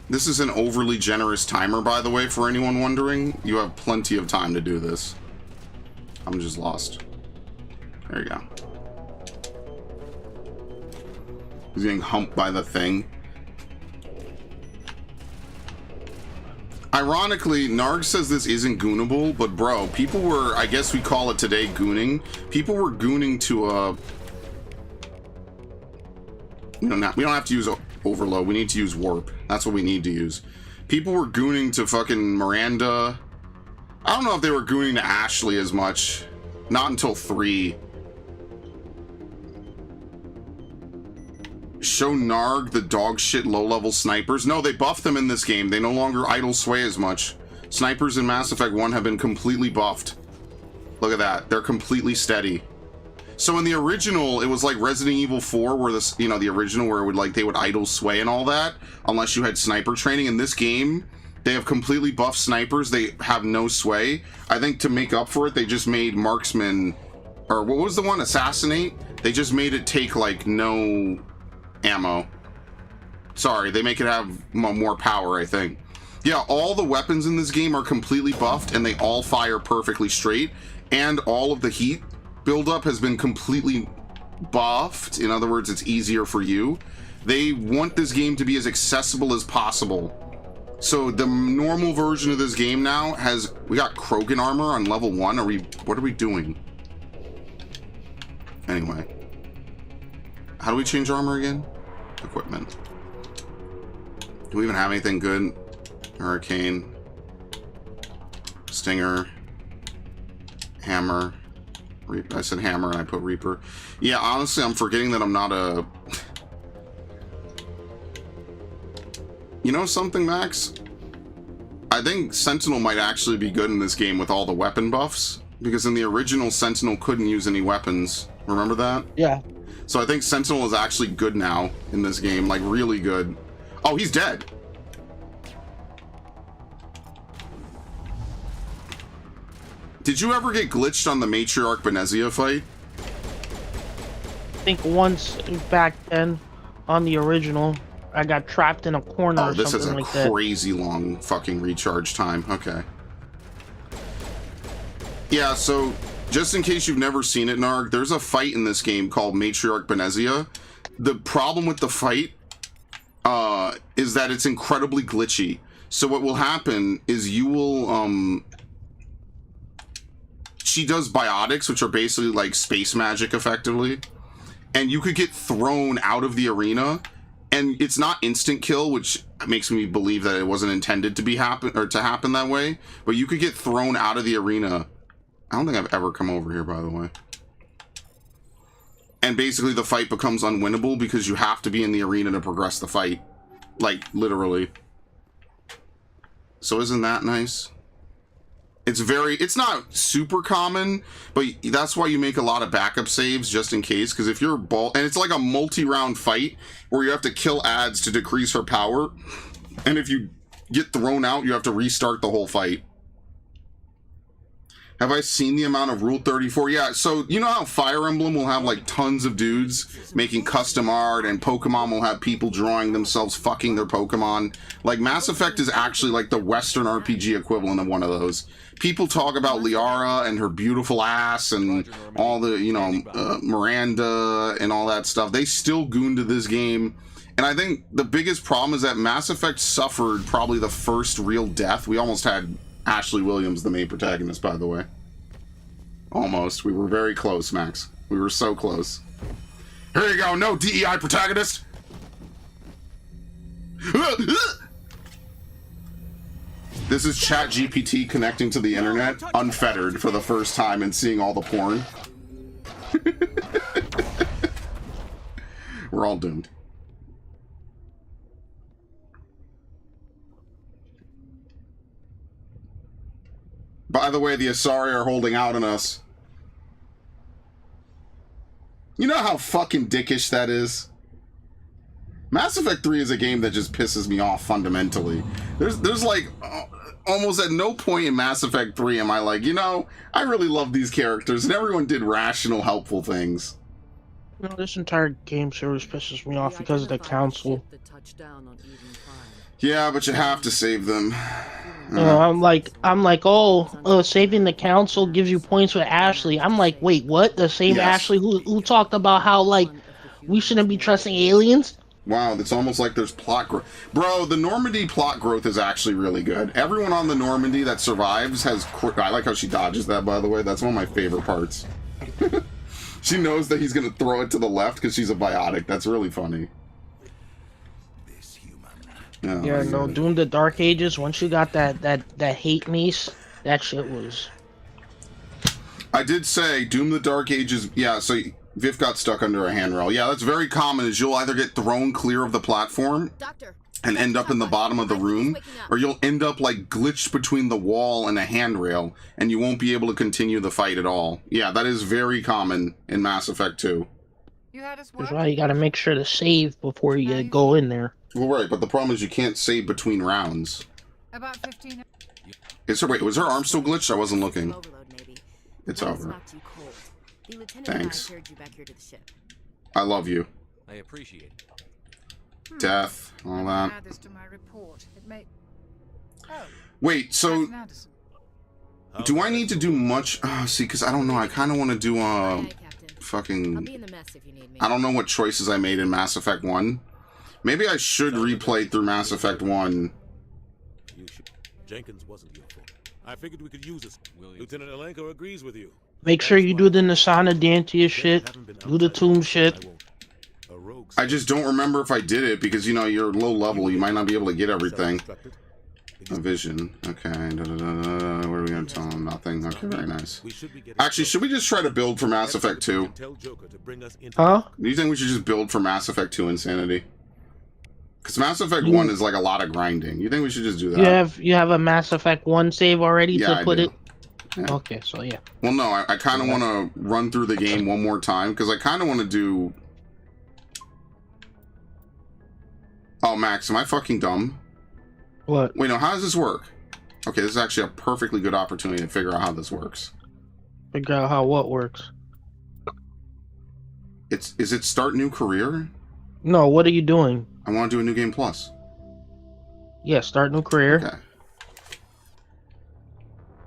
This is an overly generous timer, by the way, for anyone wondering. You have plenty of time to do this. I'm just lost. There you go. He's getting humped by the thing. Ironically, Narg says this isn't goonable, but bro, people were, I guess we call it today gooning. People were gooning to, we don't have to use overload, we need to use warp. That's what we need to use. People were gooning to fucking Miranda. I don't know if they were gooning to Ashley as much. Not until 3. Show Narg the dog shit low-level snipers. No, they buffed them in this game. They no longer idle sway as much. Snipers in Mass Effect 1 have been completely buffed. Look at that. They're completely steady. So in the original, it was like Resident Evil 4, where this, you know, the original where it would like they would idle sway and all that, unless you had sniper training. In this game, they have completely buffed snipers. They have no sway. I think to make up for it, they just made marksman, or what was the one? Assassinate? They just made it take like no ammo. Sorry, they make it have more power, I think. Yeah, all the weapons in this game are completely buffed and they all fire perfectly straight, and all of the heat buildup has been completely buffed. In other words, it's easier for you. They want this game to be as accessible as possible. So the normal version of this game now has, we got Krogan armor on level 1. What are we doing? Anyway. How do we change armor again? Equipment. Do we even have anything good? Hurricane. Stinger. Hammer. I said hammer and I put Reaper. Yeah, honestly, I'm forgetting that I'm not a... You know something, Max? I think Sentinel might actually be good in this game with all the weapon buffs. Because in the original, Sentinel couldn't use any weapons. Remember that? Yeah. So I think Sentinel is actually good now in this game, like really good. Oh, he's dead. Did you ever get glitched on the Matriarch Benezia fight? I think once back then on the original, I got trapped in a corner or this something is like that. Crazy long fucking recharge time. Okay. Yeah, so just in case you've never seen it, Narg, there's a fight in this game called Matriarch Benezia. The problem with the fight is that it's incredibly glitchy. So what will happen is you will, she does biotics, which are basically like space magic effectively. And you could get thrown out of the arena, and it's not instant kill, which makes me believe that it wasn't intended to happen that way. But you could get thrown out of the arena. I don't think I've ever come over here, by the way. And basically the fight becomes unwinnable because you have to be in the arena to progress the fight. Like, literally. So isn't that nice? It's not super common, but that's why you make a lot of backup saves just in case, because if you're and it's like a multi-round fight where you have to kill ads to decrease her power, and if you get thrown out, you have to restart the whole fight. Have I seen the amount of Rule 34? Yeah, so you know how Fire Emblem will have like tons of dudes making custom art, and Pokemon will have people drawing themselves fucking their Pokemon? Like, Mass Effect is actually like the Western RPG equivalent of one of those. People talk about Liara and her beautiful ass and all the, you know, Miranda and all that stuff. They still goon to this game. And I think the biggest problem is that Mass Effect suffered probably the first real death. We almost had Ashley Williams, the main protagonist, by the way. Almost. We were very close, Max. We were so close. Here you go. No DEI protagonist. This is ChatGPT connecting to the internet, unfettered for the first time and seeing all the porn. We're all doomed. By the way, the Asari are holding out on us. You know how fucking dickish that is? Mass Effect 3 is a game that just pisses me off fundamentally. There's like almost at no point in Mass Effect 3 am I like, you know, I really love these characters and everyone did rational, helpful things. No, this entire game series pisses me off because of the council. Yeah, but you have to save them. I'm like, saving the council gives you points with Ashley. I'm like, wait, what? The same Yes. Ashley who talked about how, like, we shouldn't be trusting aliens? Wow, it's almost like there's plot growth. Bro, the Normandy plot growth is actually really good. Everyone on the Normandy that survives has... I like how she dodges that, by the way. That's one of my favorite parts. She knows that he's going to throw it to the left because she's a biotic. That's really funny. Oh, Yeah, no, Doom the Dark Ages, once you got that hate niece, that shit was... I did say Doom the Dark Ages... Yeah, so Viv got stuck under a handrail. Yeah, that's very common, is you'll either get thrown clear of the platform and end up in the bottom of the room, or you'll end up, like, glitched between the wall and a handrail, and you won't be able to continue the fight at all. Yeah, that is very common in Mass Effect 2. That's why you gotta make sure to save before you go in there. Well, right, but the problem is you can't save between rounds. About 15. Wait, was her arm still glitched? I wasn't looking. It's over. Thanks. I love you. I appreciate it. Death, all that. Add this to my report. It may... Wait, so... Captain Anderson. Do I need to do much? See, because I don't know. I kind of want to do, fucking... I don't know what choices I made in Mass Effect 1. Maybe I should replay through Mass Effect 1. You should. Jenkins wasn't your fault. I figured we could use this. Lieutenant Alenko agrees with you. Make sure you do the Nasana Dantia shit, do the Tomb shit. I just don't remember if I did it because, you know, you're low level. You might not be able to get everything. A vision. Okay. What are we going to tell him? Nothing. Okay, very nice. Actually, should we just try to build for Mass Effect 2? Huh? Do you think we should just build for Mass Effect 2 Insanity? Because Mass Effect 1 is like a lot of grinding. You think we should just do that? You have a Mass Effect 1 save already to put it? Yeah. Okay, so yeah. Well, no, I kind of want to run through the game one more time because I kind of want to do... Oh, Max, am I fucking dumb? What? Wait, no, how does this work? Okay, this is actually a perfectly good opportunity to figure out how this works. Figure out how what works. Is it start new career? No, what are you doing? I want to do a new game plus. Yeah, start new career. Okay.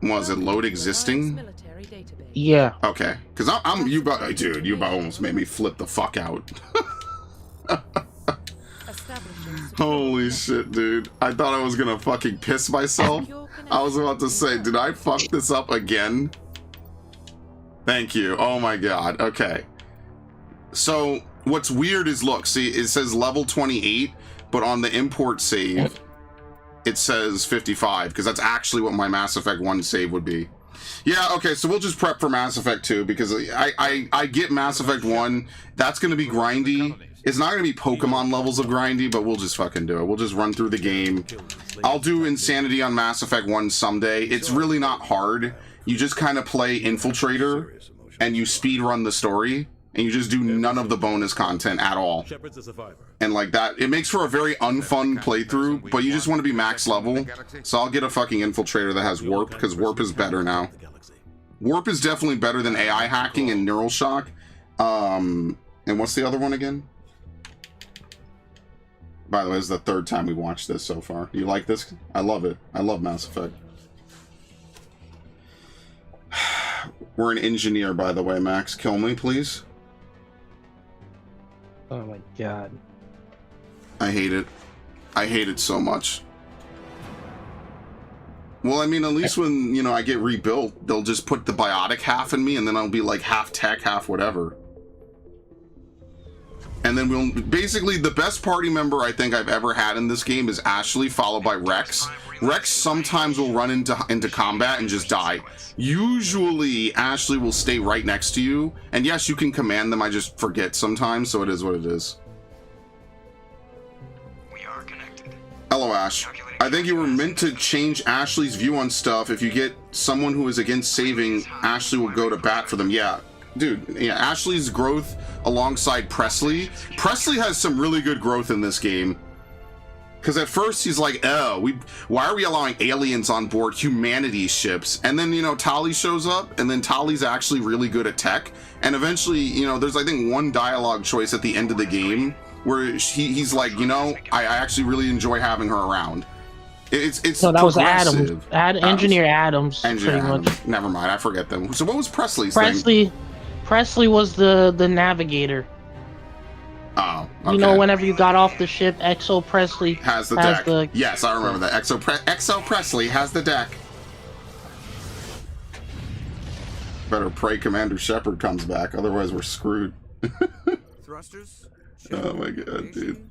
Was it load existing? Yeah. Okay, because I'm you about, dude, you about almost made me flip the fuck out. Holy shit, dude. I thought I was gonna fucking piss myself. I was about to say, did I fuck this up again? Thank you. Oh my god. Okay. So, what's weird is, look, see, it says level 28, but on the import save, it says 55, because that's actually what my Mass Effect 1 save would be. Yeah, okay, so we'll just prep for Mass Effect 2, because I get Mass Effect 1. That's going to be grindy. It's not going to be Pokemon levels of grindy, but we'll just fucking do it. We'll just run through the game. I'll do Insanity on Mass Effect 1 someday. It's really not hard. You just kind of play Infiltrator, and you speed run the story, and you just do none of the bonus content at all. And like that, it makes for a very unfun playthrough, but you just want to be max level. So I'll get a fucking Infiltrator that has Warp, because Warp is better now. Warp is definitely better than AI hacking and Neural Shock. And what's the other one again? By the way, this is the third time we watched this so far. Do you like this? I love it. I love Mass Effect. We're an engineer, by the way, Max. Kill me, please. Oh my god. I hate it. I hate it so much. Well, I mean, at least when, you know, I get rebuilt, they'll just put the biotic half in me, and then I'll be like half tech, half whatever. And then we'll... Basically, the best party member I think I've ever had in this game is Ashley, followed by Rex. Rex sometimes will run into combat and just die. Usually, Ashley will stay right next to you. And yes, you can command them, I just forget sometimes, so it is what it is. We are connected. Hello, Ash. I think you were meant to change Ashley's view on stuff. If you get someone who is against saving, Ashley will go to bat for them. Yeah. Dude, yeah, Ashley's growth alongside Presley. Presley has some really good growth in this game. Because at first he's like, oh, why are we allowing aliens on board humanity's ships? And then, you know, Tali shows up, and then Tali's actually really good at tech. And eventually, you know, there's, I think, one dialogue choice at the end of the game where he's like, you know, I actually really enjoy having her around. It's so that was Adams. Engineer Adams. Engineer pretty Adams. much. Never mind, I forget them. So what was Presley's thing? Presley was the navigator. Oh. You know, whenever you got off the ship, Exo Presley has the deck. Yes, I remember that. Exo Presley has the deck. Better pray Commander Shepard comes back, otherwise we're screwed. Thrusters? Oh my god, dude.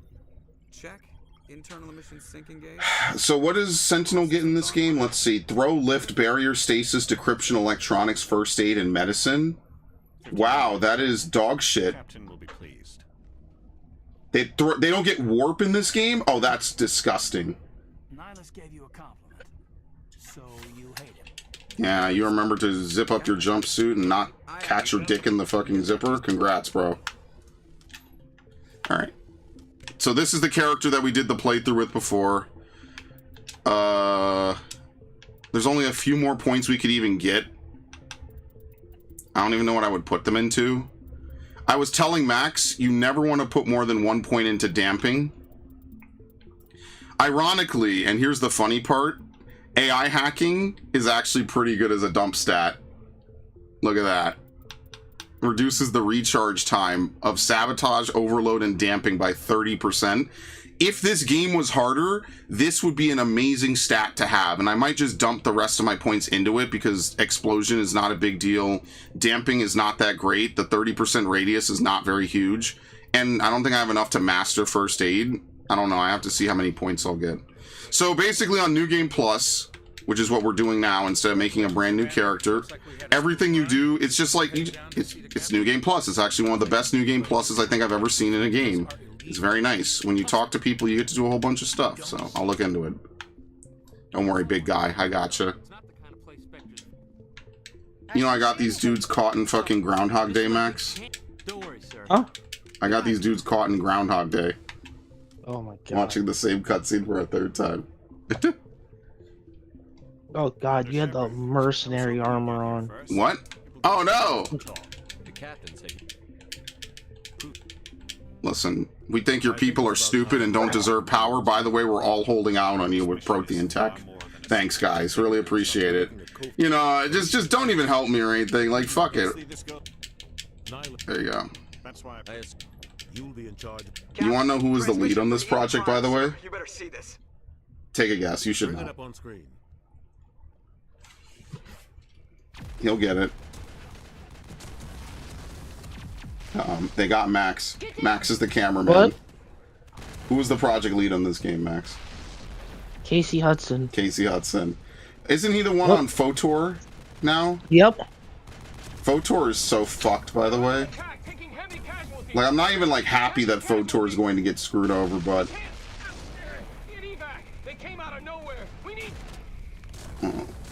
Check. Internal emissions sync engaged. So what does Sentinel get in this game? Let's see. Throw, lift, barrier, stasis, decryption, electronics, first aid, and medicine. Wow, that is dog shit. Captain will be pleased. They don't get warp in this game? Oh, that's disgusting. Nihilus gave you a compliment, so you hate him. Yeah, you remember to zip up your jumpsuit and not catch your dick in the fucking zipper? Congrats, bro. Alright. So this is the character that we did the playthrough with before. There's only a few more points we could even get. I don't even know what I would put them into. I was telling Max, you never want to put more than 1 point into damping. Ironically, and here's the funny part, AI hacking is actually pretty good as a dump stat. Look at that. Reduces the recharge time of sabotage, overload, and damping by 30%. If this game was harder, this would be an amazing stat to have, and I might just dump the rest of my points into it because explosion is not a big deal. Damping is not that great. The 30% radius is not very huge, and I don't think I have enough to master first aid. I don't know. I have to see how many points I'll get. So basically on New Game Plus, which is what we're doing now instead of making a brand new character, everything you do, it's just like, it's New Game Plus. It's actually one of the best New Game Pluses I think I've ever seen in a game. It's very nice. When you talk to people, you get to do a whole bunch of stuff, so I'll look into it. Don't worry, big guy. I gotcha. You know, I got these dudes caught in fucking Groundhog Day, Max. Don't worry, sir. Huh? I got these dudes caught in Groundhog Day. Oh my god. Watching the same cutscene for a third time. Oh god, you had the mercenary armor on. What? Oh no! The captain's taking. Listen, we think your people are stupid and don't deserve power. By the way, we're all holding out on you with Protean Tech. Thanks, guys. Really appreciate it. You know, just don't even help me or anything. Like, fuck it. There you go. That's why You'll be in charge. You want to know who was the lead on this project, by the way? You better see this. Take a guess. You should Bring it know. up on screen. He'll get it. They got Max. Max is the cameraman. What? Who was the project lead on this game, Max? Casey Hudson. Casey Hudson. Isn't he the one on FOTOR now? Yep. FOTOR is so fucked, by the way. Like, I'm not even, like, happy that FOTOR is going to get screwed over, but...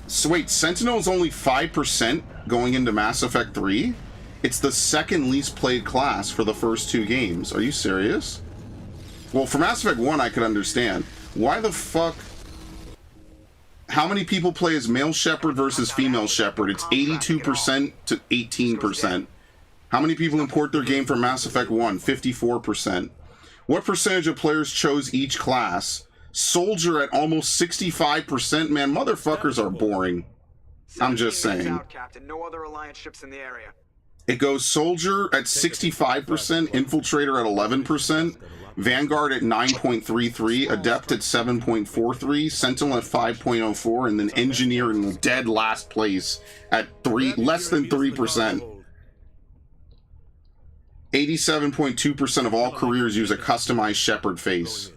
So wait, Sentinel is only 5% going into Mass Effect 3? It's the second least played class for the first two games. Are you serious? Well, for Mass Effect 1, I could understand. Why the fuck... How many people play as male Shepard versus female Shepard? It's 82% to 18%. How many people import their game from Mass Effect 1? 54%. What percentage of players chose each class? Soldier at almost 65%. Man, motherfuckers are boring. I'm just saying. Out, Captain. No other Alliance ships in the area. It goes Soldier at 65%, Infiltrator at 11%, Vanguard at 9.33, Adept at 7.43, Sentinel at 5.04, and then Engineer in dead last place at less than 3%. 87.2% of all careers use a customized Shepard face.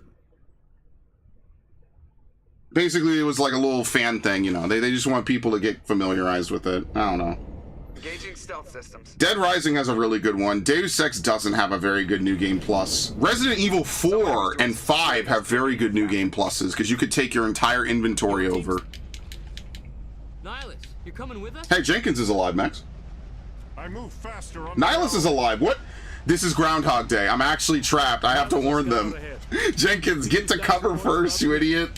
Basically, it was like a little fan thing, you know. They just want people to get familiarized with it. I don't know. Engaging stealth systems. Dead Rising has a really good one. Deus Ex doesn't have a very good New Game Plus. Resident Evil 4 and 5 have very good New Game Pluses because you could take your entire inventory over. Nihilus, you're coming with us? Hey, Jenkins is alive, Max. I move faster on Nihilus is alive. What? This is Groundhog Day. I'm actually trapped. I have to warn them. Jenkins, get to cover first, you idiot.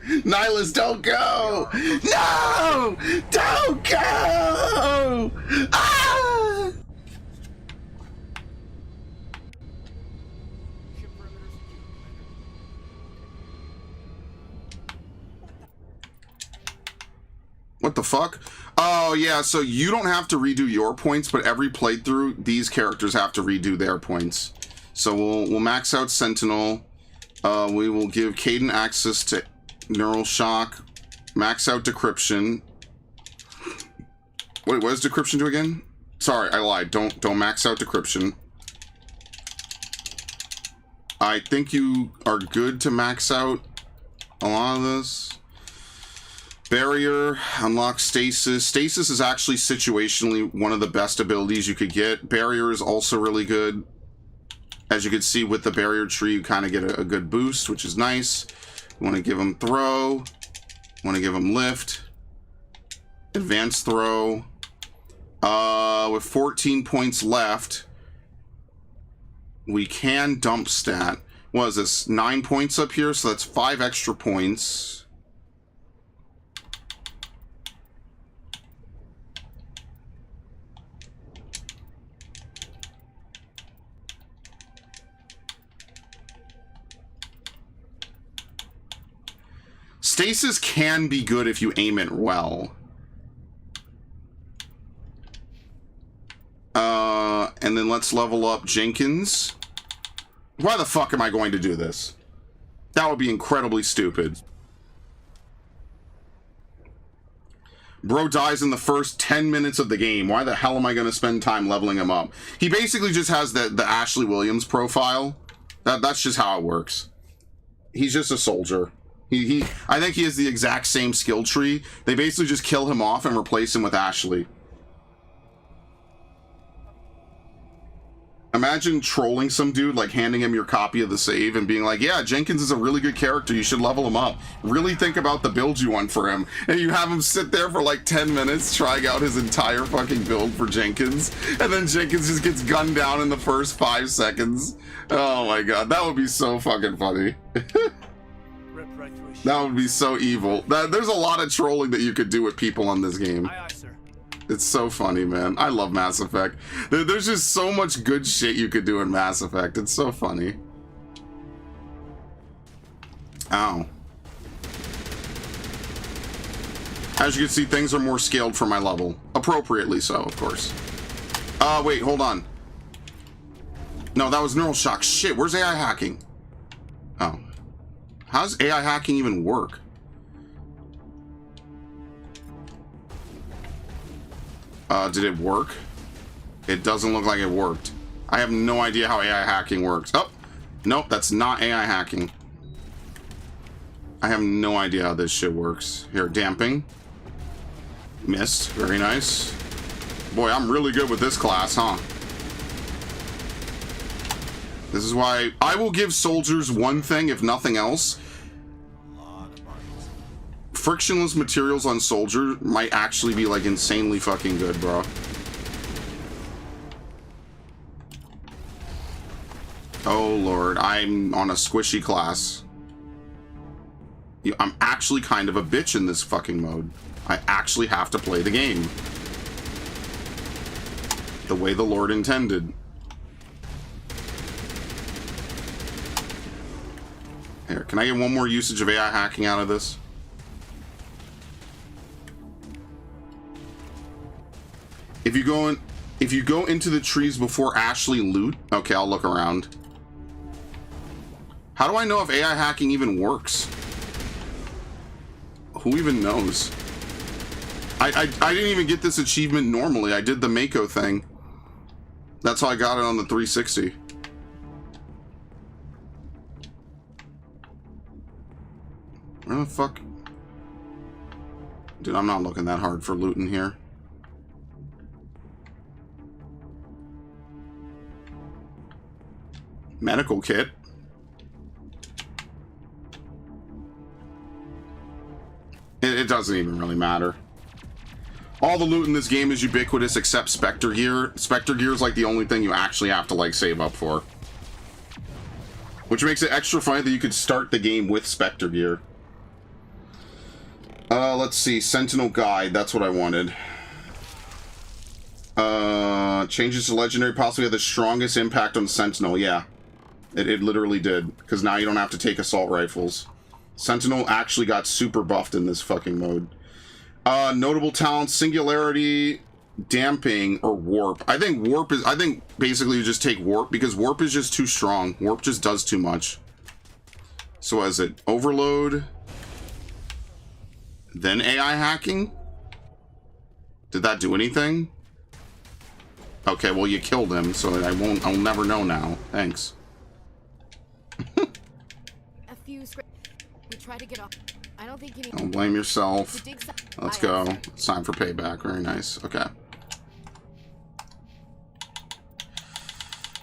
Nihilus, don't go! No! Don't go! Ah! What the fuck? Oh, yeah, so you don't have to redo your points, but every playthrough, these characters have to redo their points. So we'll max out Sentinel. We will give Caden access to Neural Shock. Max out Decryption. Wait, what does Decryption do again? Sorry, I lied. Don't max out Decryption. I think you are good to max out a lot of this. Barrier, unlock Stasis. Stasis is actually situationally one of the best abilities you could get. Barrier is also really good. As you can see with the Barrier Tree, you kind of get a good boost, which is nice. You want to give him Throw. Want to give him Lift. Advanced Throw. With 14 points left, we can dump stat. What is this? 9 points up here, so that's 5 extra points. Stasis can be good if you aim it well. And then let's level up Jenkins. Why the fuck am I going to do this? That would be incredibly stupid. Bro dies in the first 10 minutes of the game. Why the hell am I going to spend time leveling him up? He basically just has the Ashley Williams profile. That's just how it works. He's just a soldier. I think he has the exact same skill tree. They basically just kill him off and replace him with Ashley. Imagine trolling some dude, like handing him your copy of the save and being like, yeah, Jenkins is a really good character, you should level him up. Really think about the build you want for him. And you have him sit there for like 10 minutes trying out his entire fucking build for Jenkins. And then Jenkins just gets gunned down in the first 5 seconds. Oh my god, that would be so fucking funny. That would be so evil. There's a lot of trolling that you could do with people on this game. Aye, aye, sir. It's so funny, man. I love Mass Effect. There's just so much good shit you could do in Mass Effect. It's so funny. Ow. As you can see, things are more scaled for my level. Appropriately so, of course. Wait, hold on. No, that was Neural Shock. Shit, where's AI hacking? Oh. How does AI hacking even work? Did it work? It doesn't look like it worked. I have no idea how AI hacking works. Oh, nope, that's not AI hacking. I have no idea how this shit works. Here, damping. Missed, very nice. Boy, I'm really good with this class, huh? This is why I will give soldiers one thing, if nothing else. Frictionless materials on soldier might actually be like insanely fucking good, bro. Oh lord, I'm on a squishy class. I'm actually kind of a bitch in this fucking mode. I actually have to play the game the way the Lord intended. Here, can I get one more usage of AI hacking out of this? If you go into the trees before Ashley loot, okay, I'll look around. How do I know if AI hacking even works? Who even knows? I didn't even get this achievement normally. I did the Mako thing. That's how I got it on the 360. Where the fuck? Dude, I'm not looking that hard for loot in here. Medical kit. It doesn't even really matter. All the loot in this game is ubiquitous except Spectre gear. Spectre gear is like the only thing you actually have to like save up for. Which makes it extra funny that you could start the game with Spectre gear. Let's see. Sentinel Guide. That's what I wanted. Changes to Legendary possibly had the strongest impact on Sentinel. Yeah. It literally did. Because now you don't have to take assault rifles. Sentinel actually got super buffed in this fucking mode. Notable talents. Singularity. damping or warp. I think warp is, I think basically you just take warp because warp is just too strong. Warp just does too much. So as it overload, then AI hacking? Did that do anything? Okay, well you killed him, so I'll never know now. Thanks. A few we try to get off. I don't think you need. Don't blame yourself. Let's go. It's time for payback. Very nice. Okay.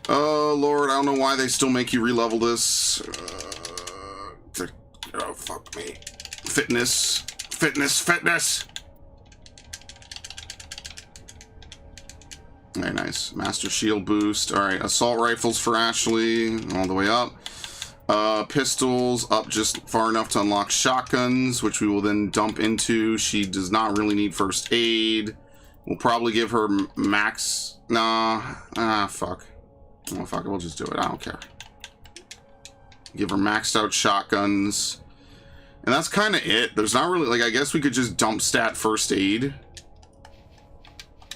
Oh, Lord, I don't know why they still make you re-level this. Oh, fuck me. Fitness. Fitness. Fitness! Very nice. Master Shield boost. Alright, assault rifles for Ashley. All the way up. Pistols up just far enough to unlock shotguns, which we will then dump into. She does not really need first aid. We'll probably give her max... Nah. Fuck. Oh, fuck it. We'll just do it. I don't care. Give her maxed out shotguns. And that's kind of it. There's not really... Like, I guess we could just dump stat first aid.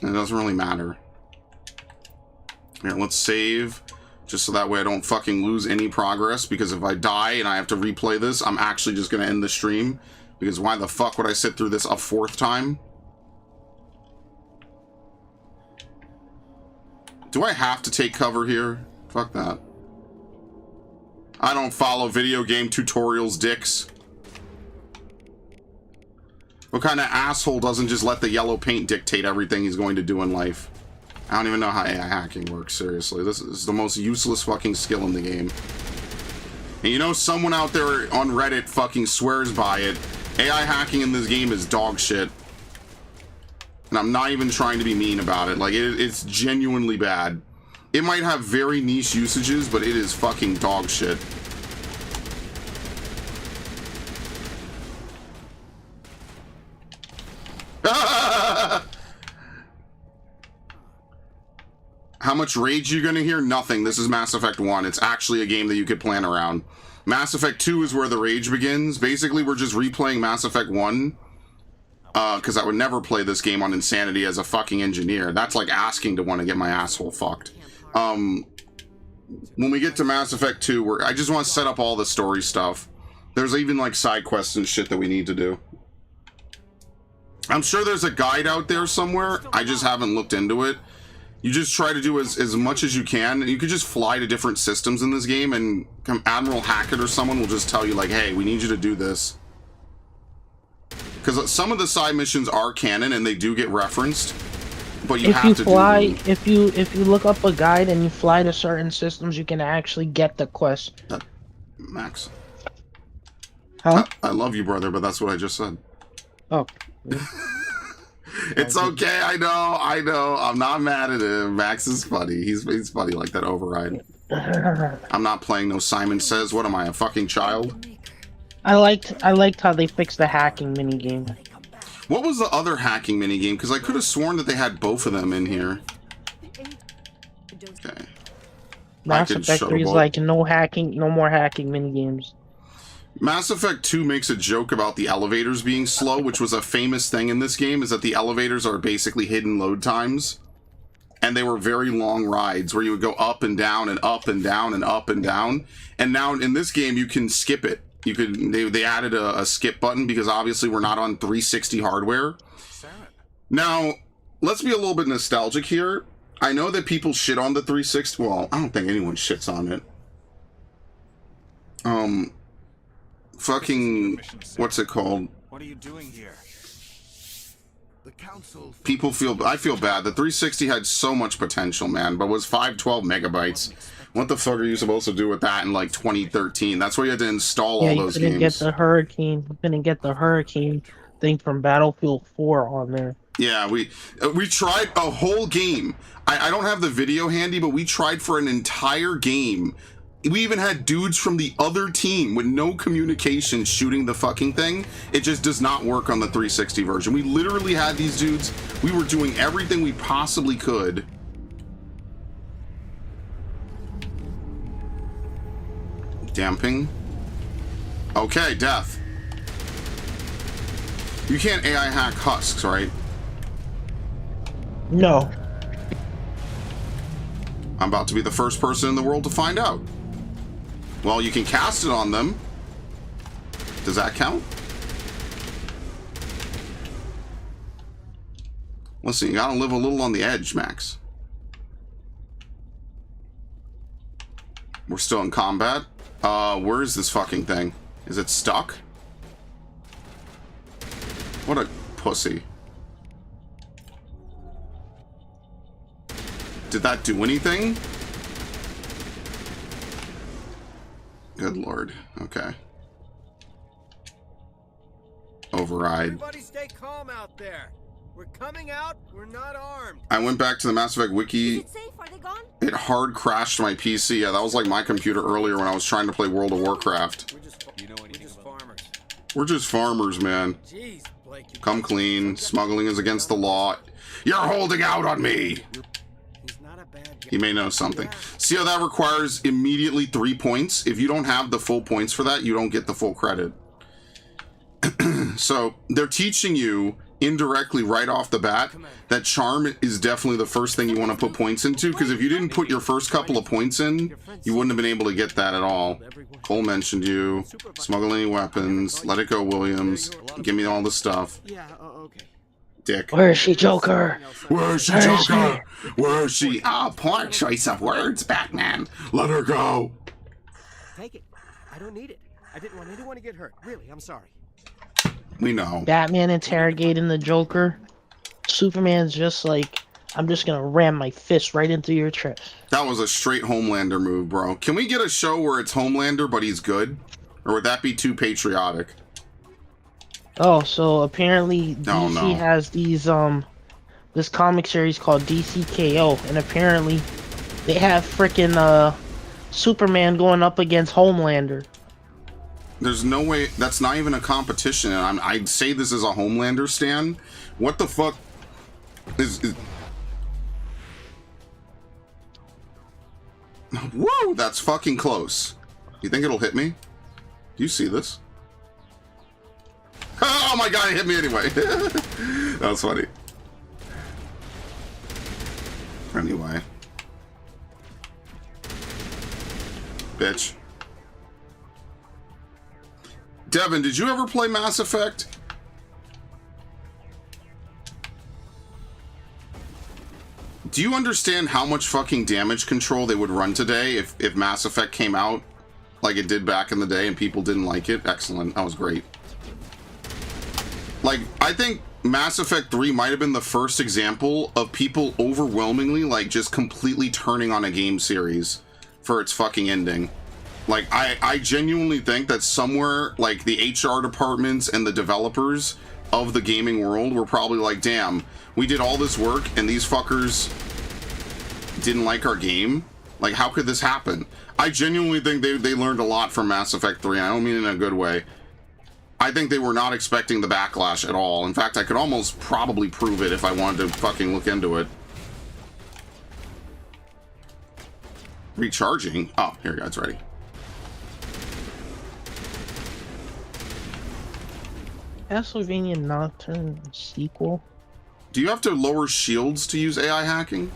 And it doesn't really matter. Here, let's save. Just so that way I don't fucking lose any progress. Because if I die and I have to replay this, I'm actually just going to end the stream. Because why the fuck would I sit through this a fourth time? Do I have to take cover here? Fuck that. I don't follow video game tutorials, dicks. What kind of asshole doesn't just let the yellow paint dictate everything he's going to do in life? I don't even know how AI hacking works, seriously. This is the most useless fucking skill in the game. And you know someone out there on Reddit fucking swears by it. AI hacking in this game is dog shit. And I'm not even trying to be mean about it. Like, it's genuinely bad. It might have very niche usages, but it is fucking dog shit. How much rage are you gonna hear? Nothing. This is Mass Effect 1. It's actually a game that you could plan around. Mass Effect 2 is where the rage begins. Basically, we're just replaying Mass Effect 1. Because I would never play this game on Insanity as a fucking engineer. That's like asking to want to get my asshole fucked. When we get to Mass Effect 2, I just want to set up all the story stuff. There's even like side quests and shit that we need to do. I'm sure there's a guide out there somewhere. I just haven't looked into it. You just try to do as much as you can. You could just fly to different systems in this game, and Admiral Hackett or someone will just tell you like, hey, we need you to do this. Because some of the side missions are canon and they do get referenced, but you have to fly, do them. if you look up a guide and you fly to certain systems, you can actually get the quest. Max. Huh? I love you, brother, but that's what I just said. Oh. It's okay. I know. I'm not mad at him. Max is funny. He's funny like that override. I'm not playing no Simon Says. What am I, a fucking child? I liked how they fixed the hacking minigame. What was the other hacking minigame? Because I could have sworn that they had both of them in here. Okay. Mass Effect 3 is like no more hacking minigames. Mass Effect 2 makes a joke about the elevators being slow, which was a famous thing in this game, is that the elevators are basically hidden load times. And they were very long rides where you would go up and down and up and down and up and down. And now in this game, you can skip it. You could they added a skip button because obviously we're not on 360 hardware. Now, let's be a little bit nostalgic here. I know that people shit on the 360. Well, I don't think anyone shits on it. Fucking what's it called? What are you doing here? The council. I feel bad. The 360 had so much potential, man, but was 512 megabytes. What the fuck are you supposed to do with that in like 2013? That's where you had to install all those games. You couldn't get the Hurricane thing from Battlefield 4 on there. Yeah, we tried a whole game. I don't have the video handy, but we tried for an entire game. We even had dudes from the other team with no communication shooting the fucking thing. It just does not work on the 360 version. We literally had these dudes. We were doing everything we possibly could. Damping. Okay, death. You can't AI hack husks, right? No. I'm about to be the first person in the world to find out. Well, you can cast it on them. Does that count? Listen, you gotta live a little on the edge, Max. We're still in combat. Where is this fucking thing? Is it stuck? What a pussy. Did that do anything? Good lord. Okay. Override. Everybody stay calm out there. We're coming out. We're not armed. I went back to the Mass Effect wiki. Is it safe? Are they gone? It hard crashed my PC. Yeah, that was like my computer earlier when I was trying to play World of Warcraft. We're just farmers. We're just farmers, man. Jeez, Blake. Come clean. Smuggling is against the law. You're holding out on me. He's not a bad guy. He may know something. See how that requires immediately 3 points? If you don't have the full points for that, you don't get the full credit. So they're teaching you indirectly right off the bat that charm is definitely the first thing you want to put points into, because if you didn't put your first couple of points in, you wouldn't have been able to get that at all. Cole mentioned you. Smuggle any weapons. Let it go, Williams. Give me all the stuff. Yeah, okay. Dick. Where is she, Joker? Where is she, Joker? Where is she? Oh, poor choice of words, Batman. Let her go. Take it. I don't need it. I didn't want anyone to get hurt. Really, I'm sorry. We know. Batman interrogating the Joker. Superman's just like, I'm just gonna ram my fist right into your chest. That was a straight Homelander move, bro. Can we get a show where it's Homelander, but he's good? Or would that be too patriotic? Oh, so apparently DC no. has these, this comic series called DCKO, and apparently they have frickin', Superman going up against Homelander. There's no way. That's not even a competition. And I'd say this is a Homelander stan. What the fuck is... Whoa, that's fucking close. You think it'll hit me? Do you see this? Oh my god, it hit me anyway. That was funny. Anyway. Bitch. Devin, did you ever play Mass Effect? Do you understand how much fucking damage control they would run today if Mass Effect came out like it did back in the day and people didn't like it? Excellent. That was great. Like, I think Mass Effect 3 might have been the first example of people overwhelmingly, like, just completely turning on a game series for its fucking ending. Like, I genuinely think that somewhere, like, the HR departments and the developers of the gaming world were probably like, damn, we did all this work and these fuckers didn't like our game? Like, how could this happen? I genuinely think they learned a lot from Mass Effect 3. I don't mean in a good way. I think they were not expecting the backlash at all. In fact, I could almost probably prove it if I wanted to fucking look into it. Recharging? Oh, here we go, it's ready. Castlevania Nocturne sequel? Do you have to lower shields to use AI hacking?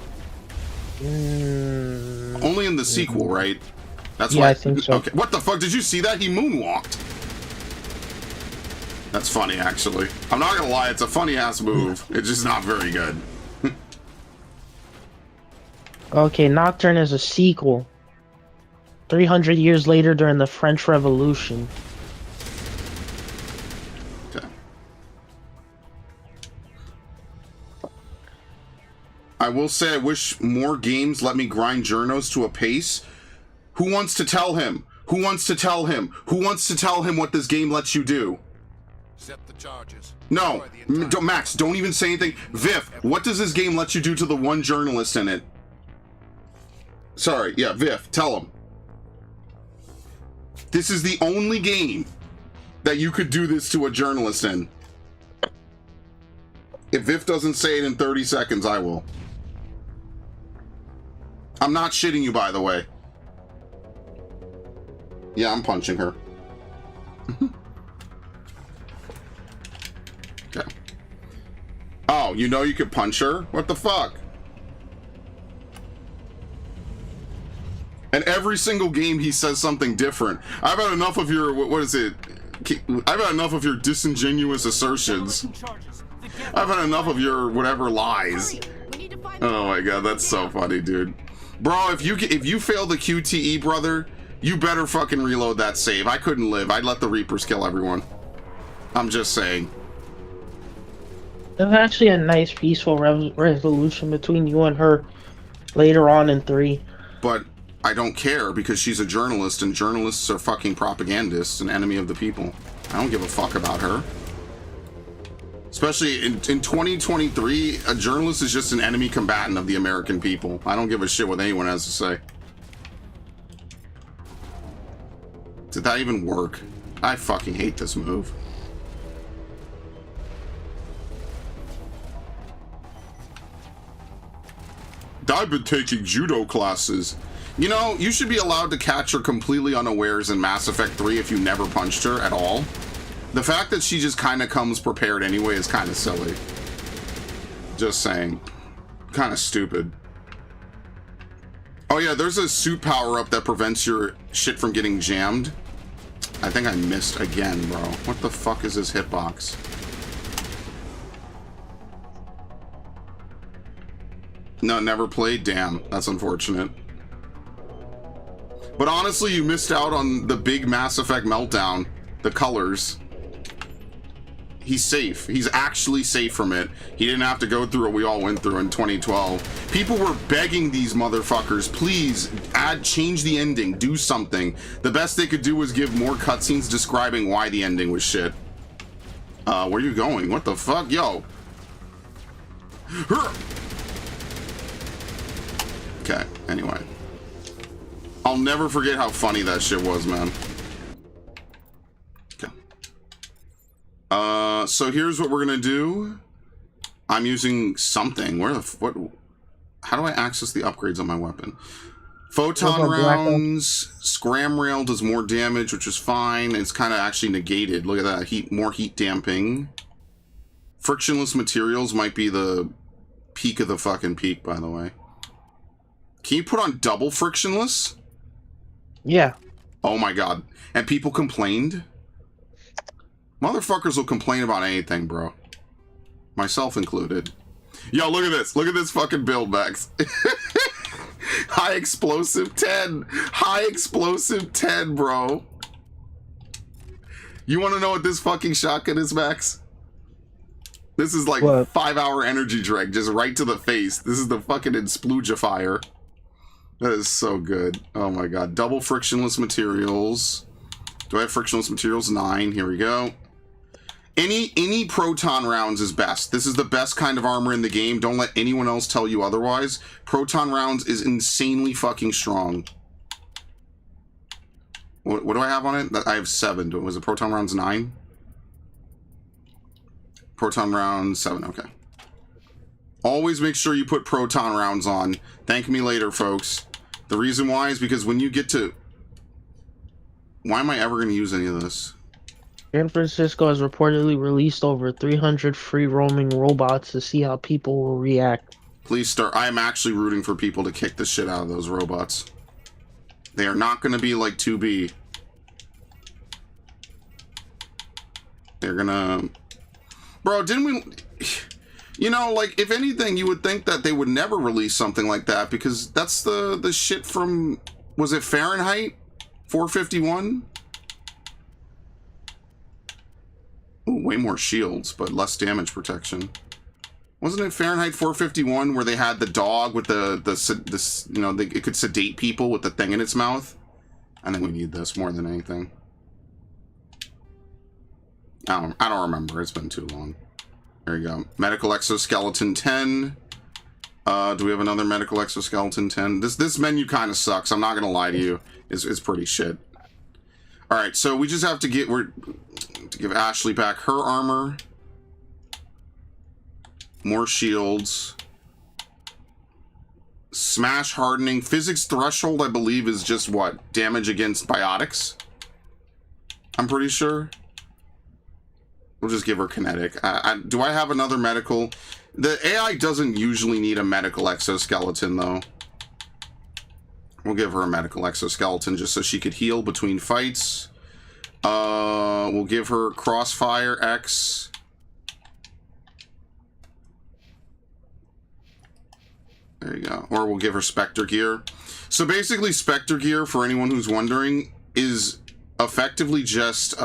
Only in the sequel, right? That's yeah, why. I think so. Okay. What the fuck? Did you see that? He moonwalked. That's funny, actually. I'm not gonna lie, it's a funny ass move. It's just not very good. Okay, Nocturne is a sequel. 300 years later during the French Revolution. Okay. I will say I wish more games let me grind journos to a pace. Who wants to tell him? Who wants to tell him? Who wants to tell him what this game lets you do? Set the charges. No, Max, don't even say anything. Viv, what does this game let you do to the one journalist in it? Sorry, yeah, Viv, tell him. This is the only game that you could do this to a journalist in. If Viv doesn't say it in 30 seconds, I will. I'm not shitting you, by the way. Yeah, I'm punching her. Okay. Oh, you know you could punch her? What the fuck? And every single game he says something different. I've had enough of your, what is it? I've had enough of your disingenuous assertions. I've had enough of your whatever lies. Oh my god, that's so funny, dude. Bro, if you fail the QTE, brother, you better fucking reload that save. I couldn't live. I'd let the Reapers kill everyone. I'm just saying. There's actually a nice peaceful resolution between you and her later on in 3. But I don't care because she's a journalist and journalists are fucking propagandists and enemy of the people. I don't give a fuck about her. Especially in 2023, a journalist is just an enemy combatant of the American people. I don't give a shit what anyone has to say. Did that even work? I fucking hate this move. I've been taking judo classes. You know, you should be allowed to catch her completely unawares in Mass Effect 3 if you never punched her at all. The fact that she just kind of comes prepared anyway is kind of silly. Just saying. Kind of stupid. Oh yeah, there's a suit power-up that prevents your shit from getting jammed. I think I missed again, bro. What the fuck is this hitbox? No, never played? Damn, that's unfortunate. But honestly, you missed out on the big Mass Effect meltdown. The colors. He's safe. He's actually safe from it. He didn't have to go through what we all went through in 2012. People were begging these motherfuckers, please, change the ending, do something. The best they could do was give more cutscenes describing why the ending was shit. Where are you going? What the fuck? Yo. Okay, anyway. I'll never forget how funny that shit was, man. Okay. So here's what we're gonna do. I'm using something. What? How do I access the upgrades on my weapon? Photon rounds. Scram rail does more damage, which is fine. It's kind of actually negated. Look at that. More heat damping. Frictionless materials might be the peak of the fucking peak, by the way. Can you put on double frictionless? Yeah. Oh my god. And people complained? Motherfuckers will complain about anything, bro. Myself included. Yo, look at this. Look at this fucking build, Max. High explosive 10. High explosive 10, bro. You want to know what this fucking shotgun is, Max? This is like what? 5-hour energy drink, just right to the face. This is the fucking Explogifier. That is so good. Oh my god. Double frictionless materials. Do I have frictionless materials? 9. Here we go. Any proton rounds is best. This is the best kind of armor in the game. Don't let anyone else tell you otherwise. Proton rounds is insanely fucking strong. What do I have on it? I have 7. Was it proton rounds 9? Proton rounds 7. Okay. Always make sure you put proton rounds on. Thank me later, folks. The reason why is because when you get to... Why am I ever going to use any of this? San Francisco has reportedly released over 300 free roaming robots to see how people will react. Please start. I am actually rooting for people to kick the shit out of those robots. They are not going to be like 2B. They're gonna... Bro, didn't we... You know, like, if anything, you would think that they would never release something like that, because that's the shit from... Was it Fahrenheit 451? Ooh, way more shields, but less damage protection. Wasn't it Fahrenheit 451 where they had the dog with the you know, it could sedate people with the thing in its mouth? I think we need this more than anything. I don't remember. It's been too long. There you go. Medical exoskeleton 10. Do we have another medical exoskeleton 10? This menu kind of sucks. I'm not gonna lie to you. It's pretty shit. All right, so we just have to give Ashley back her armor. More shields. Smash hardening. Physics threshold, I believe, is just what? Damage against biotics? I'm pretty sure. We'll just give her kinetic. Do I have another medical? The AI doesn't usually need a medical exoskeleton, though. We'll give her a medical exoskeleton just so she could heal between fights. We'll give her Crossfire X. There you go. Or we'll give her Spectre Gear. So basically, Spectre Gear, for anyone who's wondering, is effectively just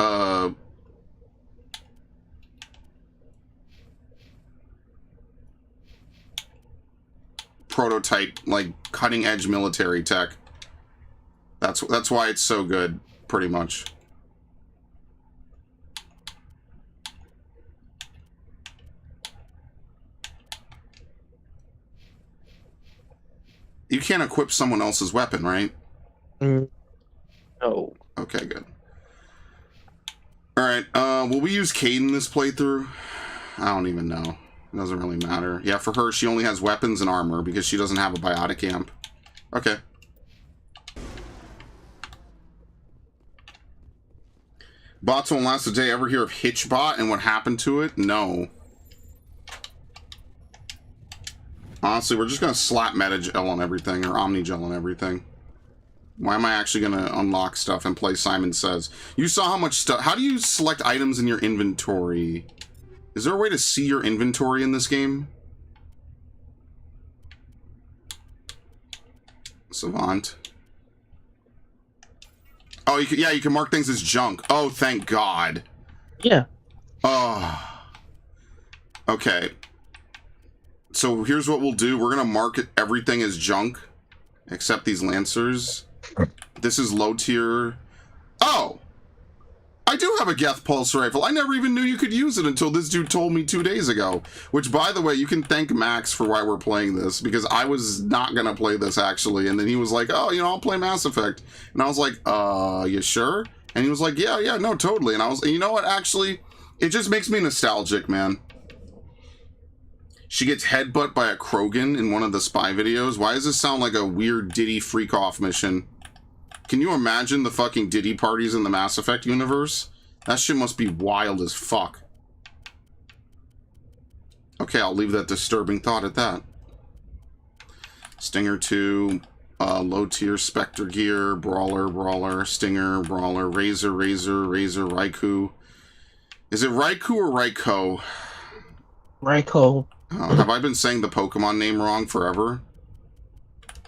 prototype, like cutting edge military tech. That's why it's so good, pretty much. You can't equip someone else's weapon, right? No. Okay, good. Alright, will we use Caden this playthrough? I don't even know. It doesn't really matter. Yeah, for her, she only has weapons and armor because she doesn't have a biotic amp. Okay. Bots won't last a day. Ever hear of Hitchbot and what happened to it? No. Honestly, we're just going to slap Metagel on everything, or Omnigel on everything. Why am I actually going to unlock stuff and play Simon Says? You saw how much stuff... How do you select items in your inventory? Is there a way to see your inventory in this game? Savant. Oh, you can, yeah, you can mark things as junk. Oh, thank God. Yeah. Oh. Okay. So here's what we'll do. We're going to mark everything as junk, except these Lancers. This is low tier. Oh! I do have a Geth Pulse Rifle. I never even knew you could use it until this dude told me 2 days ago. Which, by the way, you can thank Max for why we're playing this, because I was not going to play this, actually. And then he was like, oh, you know, I'll play Mass Effect. And I was like, you sure? And he was like, yeah, no, totally. And I was, you know what, actually, it just makes me nostalgic, man. She gets headbutt by a Krogan in one of the spy videos. Why does this sound like a weird Diddy freak-off mission? Can you imagine the fucking Diddy parties in the Mass Effect universe? That shit must be wild as fuck. Okay, I'll leave that disturbing thought at that. Stinger 2, low tier Spectre Gear, Brawler, Stinger, Brawler, Razor, Raikou. Is it Raikou or Raikou? Raikou. Have I been saying the Pokemon name wrong forever?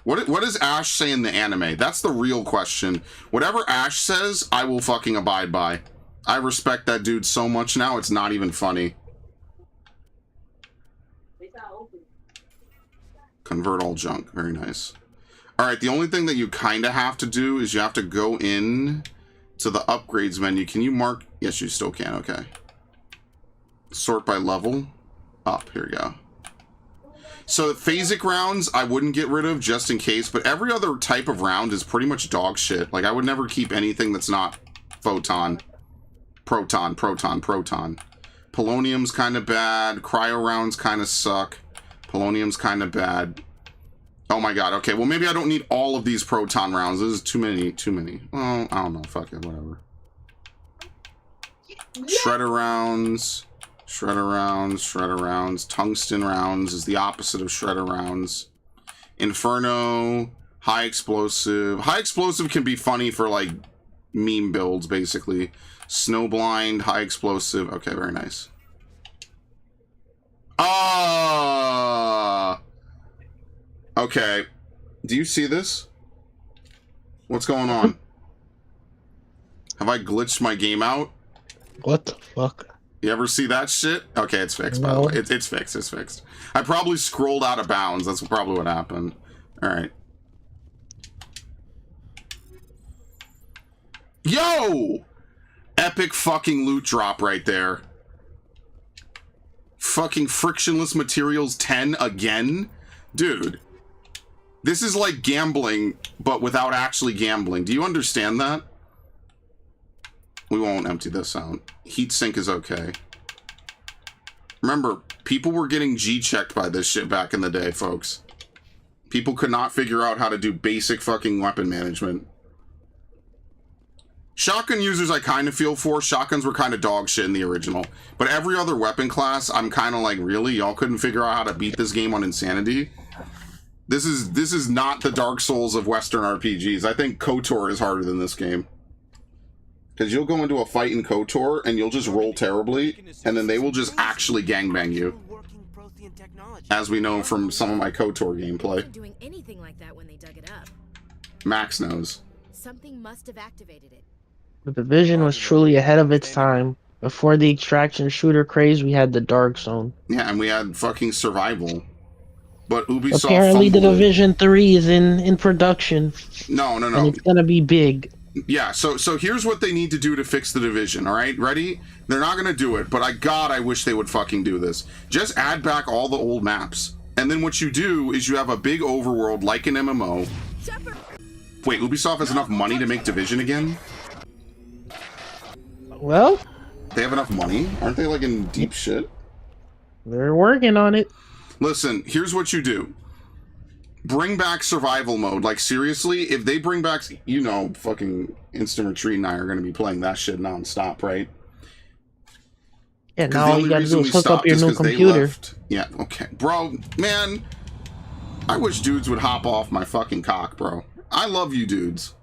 What does Ash say in the anime? That's the real question. Whatever Ash says, I will fucking abide by. I respect that dude so much now, it's not even funny. Convert all junk. Very nice. Alright, the only thing that you kind of have to do is you have to go in to the upgrades menu. Can you mark? Yes, you still can. Okay. Sort by level. Up. Here we go. So phasic rounds I wouldn't get rid of just in case, but every other type of round is pretty much dog shit. Like I would never keep anything that's not photon. Proton. Polonium's kind of bad. Cryo rounds kind of suck. Polonium's kind of bad. Oh my god, okay. Well, maybe I don't need all of these proton rounds. This is too many. Well, I don't know. Fuck it, whatever. Shredder rounds. Tungsten rounds is the opposite of shredder rounds. Inferno, high explosive. High explosive can be funny for, like, meme builds, basically. Snowblind, high explosive. Okay, very nice. Okay. Do you see this? What's going on? Have I glitched my game out? What the fuck? You ever see that shit? Okay, it's fixed, by the way. It's fixed. I probably scrolled out of bounds. That's probably what happened. Alright. Yo! Epic fucking loot drop right there. Fucking frictionless materials 10 again? Dude. This is like gambling, but without actually gambling. Do you understand that? We won't empty this out. Heatsink is okay. Remember, people were getting G-checked by this shit back in the day, folks. People could not figure out how to do basic fucking weapon management. Shotgun users I kind of feel for. Shotguns were kind of dog shit in the original. But every other weapon class, I'm kind of like, really? Y'all couldn't figure out how to beat this game on insanity? This is not the Dark Souls of Western RPGs. I think KOTOR is harder than this game. Because you'll go into a fight in KOTOR, and you'll just roll terribly, and then they will just actually gangbang you. As we know from some of my KOTOR gameplay. Doing anything like that when they dug it up. Max knows. Something must have activated it. The Division was truly ahead of its time. Before the extraction shooter craze, we had the Dark Zone. Yeah, and we had fucking survival. But Ubisoft apparently the fumbled it. Division 3 is in production. No. And it's gonna be big. Yeah, so here's what they need to do to fix the Division, alright? Ready? They're not gonna do it, but I wish they would fucking do this. Just add back all the old maps. And then what you do is you have a big overworld like an MMO. Wait, Ubisoft has enough money to make Division again? Well, they have enough money? Aren't they like in deep shit? They're working on it. Listen, here's what you do. Bring back survival mode. Like, seriously, if they bring back, you know, fucking Instant Retreat and I are going to be playing that shit non-stop, right? Yeah, now all you gotta do is hook up your new computer. Yeah, okay. Bro, man, I wish dudes would hop off my fucking cock, bro. I love you dudes.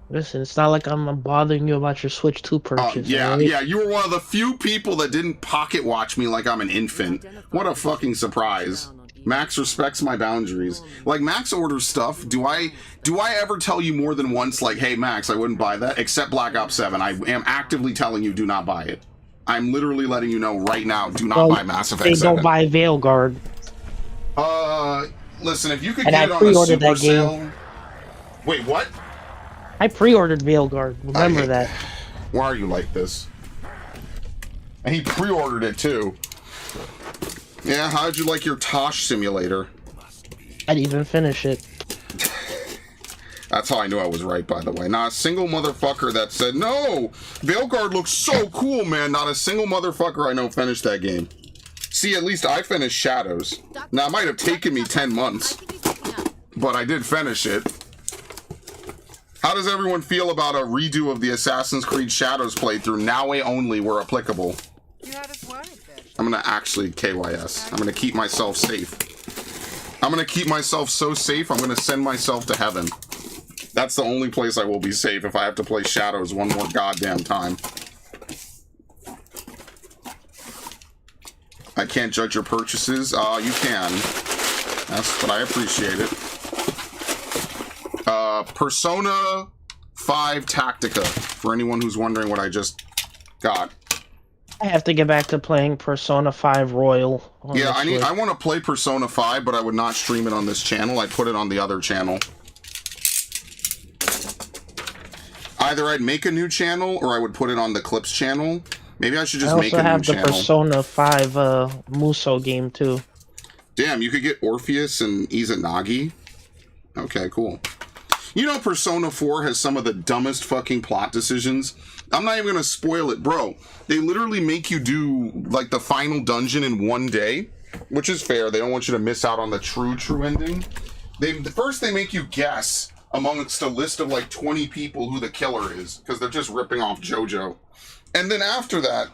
Listen, it's not like I'm bothering you about your Switch 2 purchase. Yeah, you were one of the few people that didn't pocket watch me like I'm an infant. What a fucking surprise. Max respects my boundaries. Like, Max orders stuff. Do I ever tell you more than once, like, hey, Max, I wouldn't buy that? Except Black Ops 7. I am actively telling you, do not buy it. I'm literally letting you know right now, do not buy Mass Effect 7. Don't buy Veilguard. Listen, if you could And get I it on a super that sale... game. Wait, what? I pre-ordered Veilguard. Remember that. Why are you like this? And he pre-ordered it too. Yeah, how'd you like your Tosh simulator? I didn't even finish it. That's how I knew I was right, by the way. Not a single motherfucker that said, no, Veilguard looks so cool, man. Not a single motherfucker I know finished that game. See, at least I finished Shadows. Now, it might have taken me 10 months, but I did finish it. How does everyone feel about a redo of the Assassin's Creed Shadows playthrough, now only where applicable? I'm gonna actually KYS. I'm gonna keep myself safe. I'm gonna keep myself so safe, I'm gonna send myself to heaven. That's the only place I will be safe if I have to play Shadows one more goddamn time. I can't judge your purchases. You can. But I appreciate it. Persona 5 Tactica, for anyone who's wondering what I just got. I have to get back to playing Persona 5 Royal. Yeah, I want to play Persona 5, but I would not stream it on this channel. I'd put it on the other channel. Either I'd make a new channel, or I would put it on the Clips channel. Maybe I should just make a new channel. I also have the Persona 5 Muso game, too. Damn, you could get Orpheus and Izanagi? Okay, cool. You know Persona 4 has some of the dumbest fucking plot decisions? I'm not even gonna spoil it, bro. They literally make you do, like, the final dungeon in one day, which is fair. They don't want you to miss out on the true ending. First, they make you guess amongst a list of, like, 20 people who the killer is, because they're just ripping off JoJo. And then after that,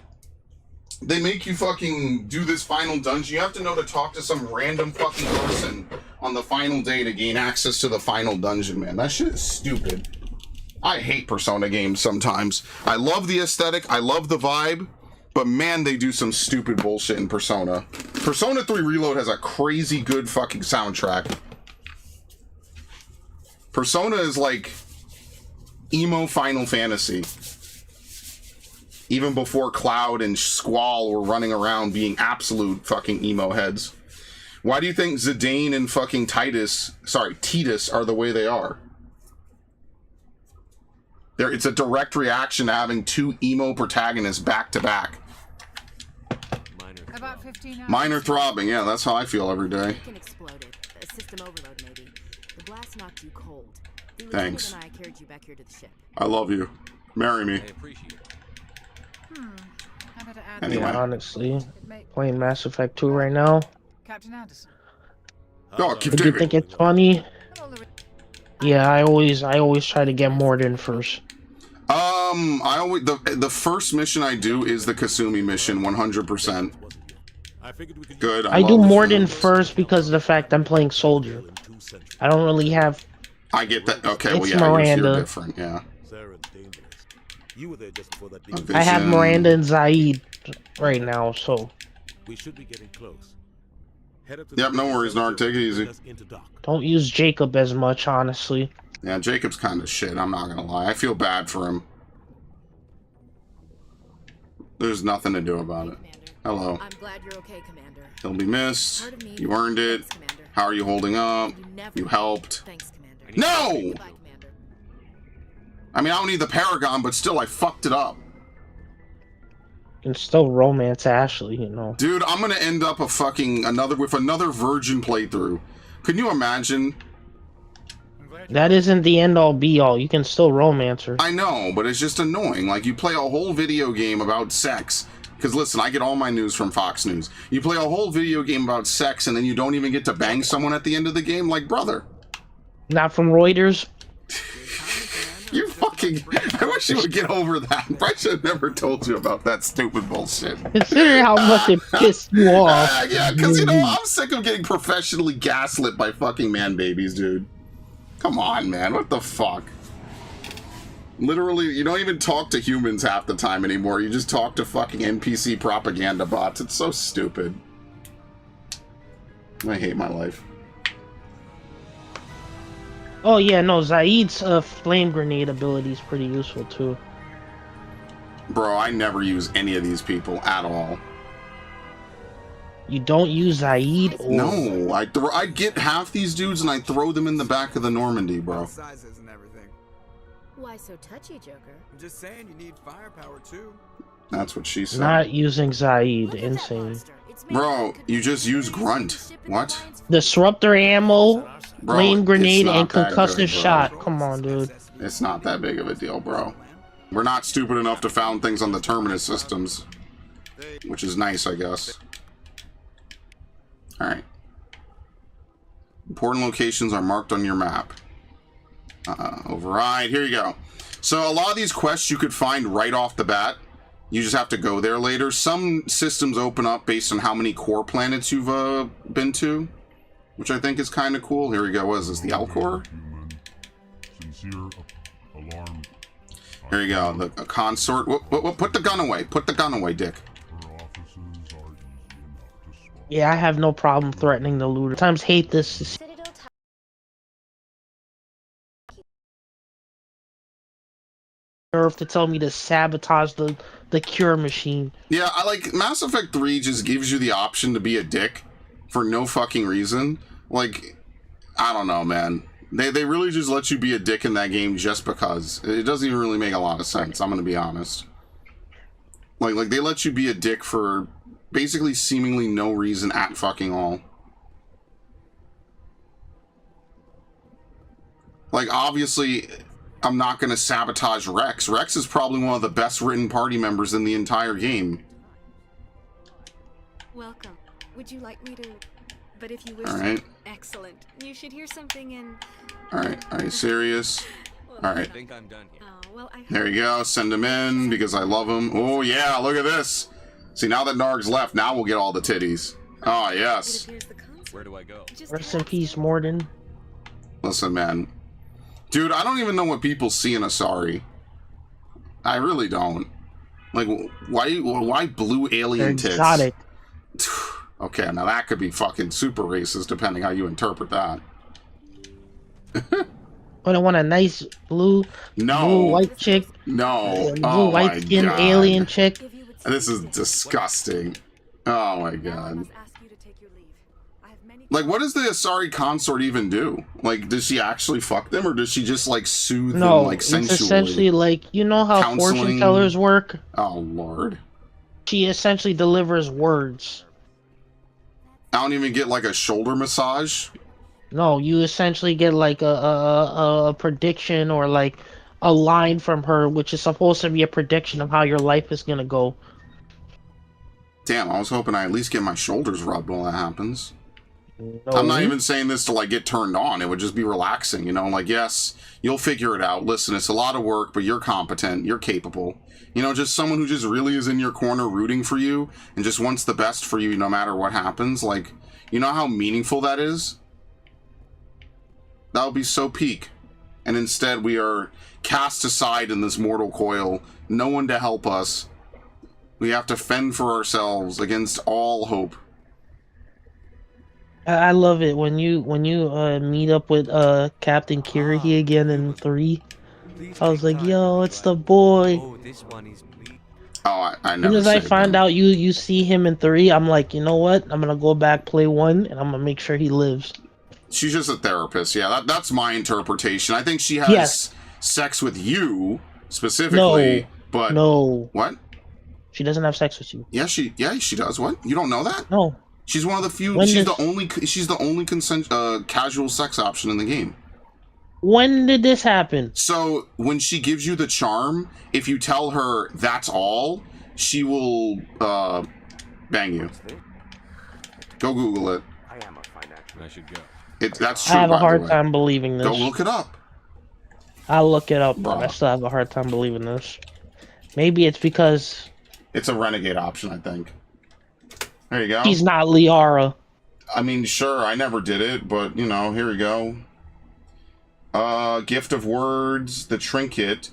they make you fucking do this final dungeon. You have to know to talk to some random fucking person on the final day to gain access to the final dungeon, man. That shit is stupid. I hate Persona games sometimes. I love the aesthetic, I love the vibe, but man, they do some stupid bullshit in Persona. Persona 3 Reload has a crazy good fucking soundtrack. Persona is like emo Final Fantasy. Even before Cloud and Squall were running around being absolute fucking emo heads. Why do you think Zidane and fucking Titus are the way they are? It's a direct reaction to having two emo protagonists back to back. About 15 hours. Minor throbbing, yeah, that's how I feel every day. Exploded. A system overload, maybe. The blast knocked you cold. Thanks. I carried you back here to the ship. I love you. Marry me. I appreciate it. I better add Anyway. Yeah, honestly, playing Mass Effect 2 right now. Captain Anderson. Oh, keep Did you think it's funny? Yeah, I always try to get more than first. I always the first mission I do is the Kasumi mission, 100%. Good. I love do the Morden film. first because of the fact I'm playing soldier. I don't really have. I get that. Okay, well, It's yeah, you're Miranda. different. Yeah. You were there just before that A began. I have Vision. Miranda and Zaid right now, so We should be getting close. Head up to Yep, the no worries, Narc. Take it easy. just into dock. don't use Jacob as much, honestly. Yeah, Jacob's kind of shit. I'm not gonna lie. I feel bad for him. There's nothing to do about it. Hello. I'm glad you're okay, Commander. He'll be missed. Part of me- You earned it. Thanks, Commander. How are you holding up? never- You helped. Thanks, Commander. No! Goodbye, Commander. I mean, I don't need the Paragon, but still, I fucked it up. You can still romance Ashley, you know. Dude, I'm gonna end up with another virgin playthrough. Can you imagine? That isn't the end all be all. You can still romance her. I know, but it's just annoying. Like, you play a whole video game about sex. Because, listen, I get all my news from Fox News. You play a whole video game about sex, and then you don't even get to bang someone at the end of the game? Like, brother. Not from Reuters. You fucking... I wish you would get over that. I should have never told you about that stupid bullshit. Consider how much it pissed you off. Yeah, because, you know, I'm sick of getting professionally gaslit by fucking man babies, dude. Come on, man. What the fuck? Literally, you don't even talk to humans half the time anymore. You just talk to fucking NPC propaganda bots. It's so stupid. I hate my life. Oh yeah, no, Zaid's flame grenade ability is pretty useful too. Bro, I never use any of these people at all. You don't use Zaid? Or... No, I get half these dudes and I throw them in the back of the Normandy, bro. Sizes and everything. Why so touchy, Joker? I'm just saying you need firepower too. That's what she said. Not using Zaid, Look at that insane. monster. It's made Bro, of you just use conventional grunt. ship in What? alliance- Disruptor ammo, Bro, flame grenade, it's and not that concussive good, bro. shot. Come on, dude. It's not that big of a deal, bro. We're not stupid enough to found things on the Terminus systems. Which is nice, I guess. Alright. Important locations are marked on your map. Override. Here you go. So a lot of these quests you could find right off the bat. You just have to go there later. Some systems open up based on how many core planets you've been to. Which I think is kind of cool. Here we go. What is this? The Alcor? Here you go. The consort. Put the gun away. Put the gun away, Dick. Yeah, I have no problem threatening the looter. Sometimes hate this. Nerve to tell me to sabotage the cure machine. Yeah, I like Mass Effect 3 just gives you the option to be a dick for no fucking reason. Like, I don't know, man. They really just let you be a dick in that game just because. It doesn't even really make a lot of sense, I'm gonna be honest. Like they let you be a dick for basically seemingly no reason at fucking all. Like, obviously, I'm not gonna sabotage Rex. Rex is probably one of the best written party members in the entire game. Welcome. Would you like me to... But if you wish Alright. to... Excellent. You should hear something in... Alright, are you serious? Alright. I think I'm done here. Oh, well, I... There you go. Send him in because I love him. Oh, yeah. Look at this. See, now that Narg's left, now we'll get all the titties. Oh, yes. Where do I go? Rest in peace, Morden. Listen, man. Dude, I don't even know what people see in Asari. I really don't. Like, why blue alien tits? Exotic. Okay, now that could be fucking super racist, depending how you interpret that. But I want a nice blue white chick. No. Blue Oh my white skinned God. alien chick. This is disgusting. Oh my God. Like, what does the Asari consort even do? Like, does she actually fuck them, or does she just, like, soothe them, like, it's sensually? essentially like, you know how Counseling? fortune tellers work? Oh, Lord. She essentially delivers words. I don't even get, like, a shoulder massage? No, you essentially get, like, a prediction or, like, a line from her, which is supposed to be a prediction of how your life is gonna go. Damn, I was hoping I at least get my shoulders rubbed while that happens. I'm not even saying this to like get turned on. It would just be relaxing, you know, like, yes, you'll figure it out. Listen, it's a lot of work, but you're competent, you're capable. You know, just someone who just really is in your corner rooting for you and just wants the best for you no matter what happens. Like, you know how meaningful that is? That would be so peak. And instead we are cast aside in this mortal coil. No one to help us. We have to fend for ourselves against all hope. I love it when you meet up with Captain Kiriki again in 3. I was like, yo, it's the boy. Oh, this one is bleak. Oh, I never. As soon as I find out you see him in 3, I'm like, you know what? I'm gonna go back, play 1, and I'm gonna make sure he lives. She's just a therapist. Yeah, that's my interpretation. I think she has sex with you specifically, but no. What? She doesn't have sex with you. Yeah, she does. What? You don't know that? No. She's one of the few. She's the only casual sex option in the game. When did this happen? So when she gives you the charm, if you tell her that's all, she will bang you. Go Google it. I should go. That's true. I have a hard time believing this. Go look it up. I'll look it up, but I still have a hard time believing this. Maybe it's because it's a renegade option, I think. There you go. He's not Liara. I mean, sure, I never did it, but, you know, here we go. Gift of words, the trinket.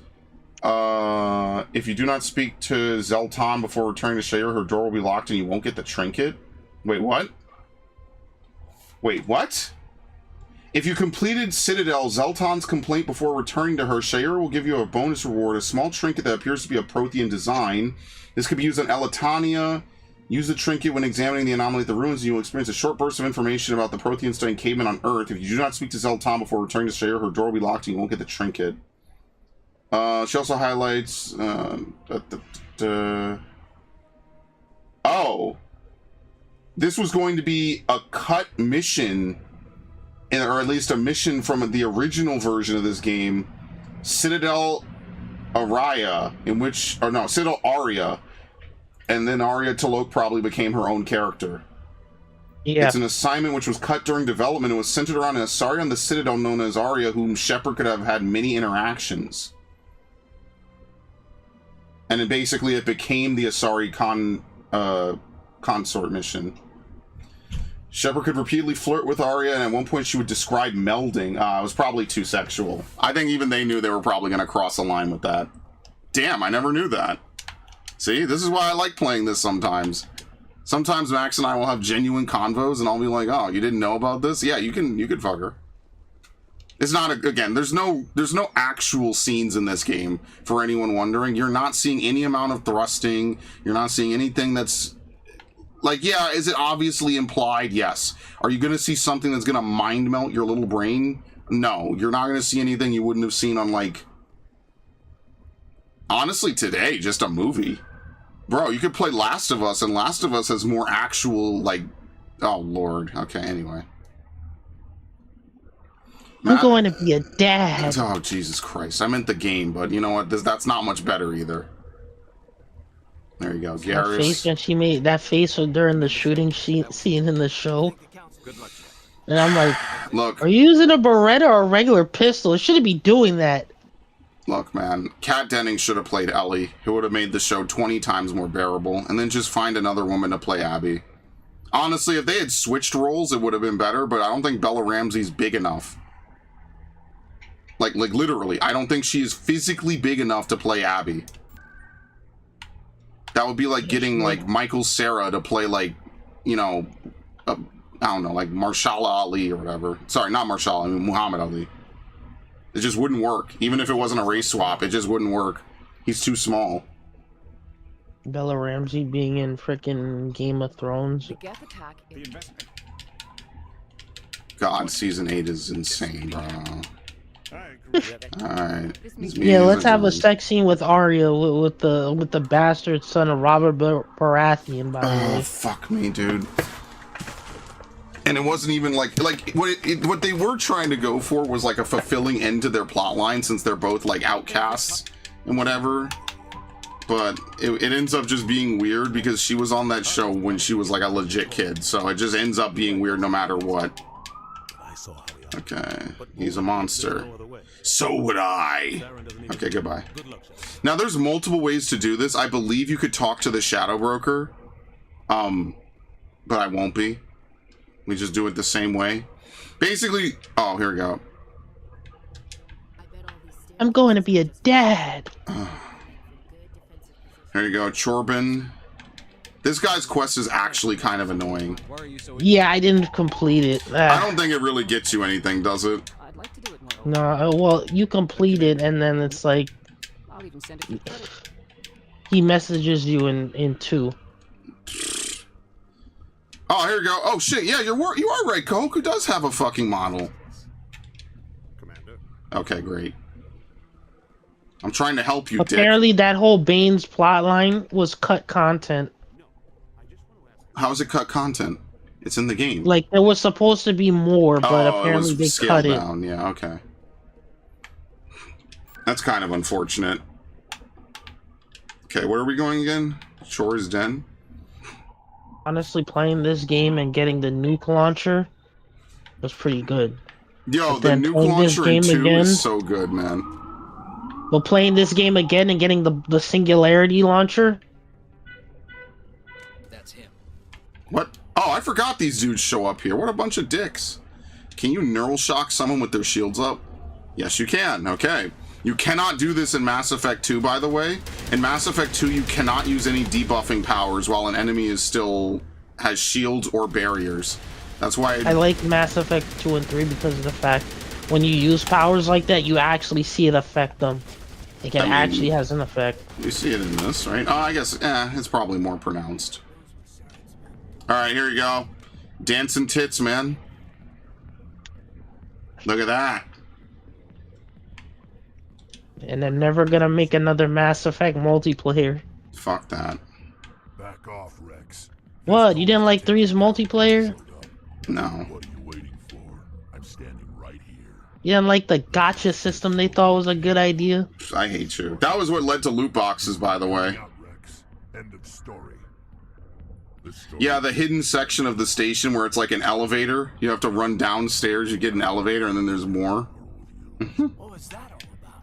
If you do not speak to Zeltan before returning to Shayr, her door will be locked and you won't get the trinket. Wait, what? Wait, what? If you completed Citadel, Zeltan's complaint before returning to her, Shayr will give you a bonus reward, a small trinket that appears to be a Prothean design. This could be used on Elatania. Use the trinket when examining the anomaly at the ruins, and you will experience a short burst of information about the Prothean studying cavemen on Earth. If you do not speak to Zeltan before returning to Shayr, her door will be locked and you won't get the trinket. She also highlights... Oh! This was going to be a cut mission, or at least a mission from the original version of this game, Citadel Araya, Citadel Aria, and then Arya T'Loak probably became her own character. Yeah. It's an assignment which was cut during development and was centered around an Asari on the Citadel known as Arya, whom Shepard could have had many interactions. And then basically it became the Asari consort mission. Shepard could repeatedly flirt with Arya, and at one point she would describe melding. It was probably too sexual. I think even they knew they were probably going to cross a line with that. Damn, I never knew that. See, this is why I like playing this sometimes. Sometimes Max and I will have genuine convos, and I'll be like, "Oh, you didn't know about this? Yeah, you could fuck her." It's not again. There's no actual scenes in this game for anyone wondering. You're not seeing any amount of thrusting. You're not seeing anything that's like, yeah. Is it obviously implied? Yes. Are you going to see something that's going to mind melt your little brain? No, you're not going to see anything you wouldn't have seen on like. Honestly, today, just a movie. Bro, you could play Last of Us, and Last of Us has more actual, like... Oh, Lord. Okay, anyway. I'm going to be a dad. Oh, Jesus Christ. I meant the game, but you know what? That's not much better, either. There you go, Garrus. That face when she made... That face during the shooting scene in the show. And I'm like... Look. Are you using a Beretta or a regular pistol? It shouldn't be doing that. Look, man, Kat Denning should have played Ellie. It would have made the show 20 times more bearable, and then just find another woman to play Abby. Honestly, if they had switched roles, it would have been better, but I don't think Bella Ramsey's big enough. Like literally, I don't think she is physically big enough to play Abby. That would be like getting, like, Michael Cera to play, like, you know, I don't know, like Marshala Ali or whatever. Sorry, not Marshala, I mean Muhammad Ali. It just wouldn't work. Even if it wasn't a race swap, it just wouldn't work. He's too small. Bella Ramsey being in frickin' Game of Thrones. God, season 8 is insane, bro. Alright. Yeah, let's have a sex scene with Arya with the bastard son of Robert Baratheon, by the way. Oh, fuck me, dude. And it wasn't even like what they were trying to go for was like a fulfilling end to their plot line, since they're both like outcasts and whatever. but it ends up just being weird because she was on that show when she was like a legit kid, so it just ends up being weird no matter what. Okay, he's a monster. So would I. Okay, goodbye. Now there's multiple ways to do this. I believe you could talk to the Shadow Broker, but I won't be. We just do it the same way. Basically, oh, here we go. I'm going to be a dad. Here you go, Chorbin. This guy's quest is actually kind of annoying. Yeah, I didn't complete it. I don't think it really gets you anything, does it? No, well, you complete it, and then it's like he messages you in 2. Oh, here you go. Oh shit, yeah, you are right, Koku does have a fucking model. Commander. Okay, great. I'm trying to help you, Apparently, Dick. that whole Bane's plotline was cut content. How is it cut content? It's in the game. Like, there was supposed to be more, but apparently they cut it. Down. Yeah, okay. That's kind of unfortunate. Okay, where are we going again? Shore's Den? Honestly, playing this game and getting the nuke launcher was pretty good. Yo, the nuke launcher in 2 is so good, man. But playing this game again and getting the singularity launcher. That's him. What? Oh, I forgot these dudes show up here. What a bunch of dicks. Can you neural shock someone with their shields up? Yes, you can. Okay. You cannot do this in Mass Effect 2, by the way. In Mass Effect 2, you cannot use any debuffing powers while an enemy is still has shields or barriers. That's why I like Mass Effect 2 and 3 because of the fact when you use powers like that, you actually see it affect them. Like, it actually has an effect. You see it in this, right? Oh, I guess, it's probably more pronounced. Alright, here you go. Dancing tits, man. Look at that. And they're never gonna make another Mass Effect multiplayer. Fuck that. Back off, Rex. What? You didn't like 3's multiplayer? No. What are you waiting for? I'm standing right here. You didn't like the gotcha system they thought was a good idea? I hate you. That was what led to loot boxes, by the way. End of story. Yeah, the hidden section of the station where it's like an elevator. You have to run downstairs, you get an elevator, and then there's more. What was that all about?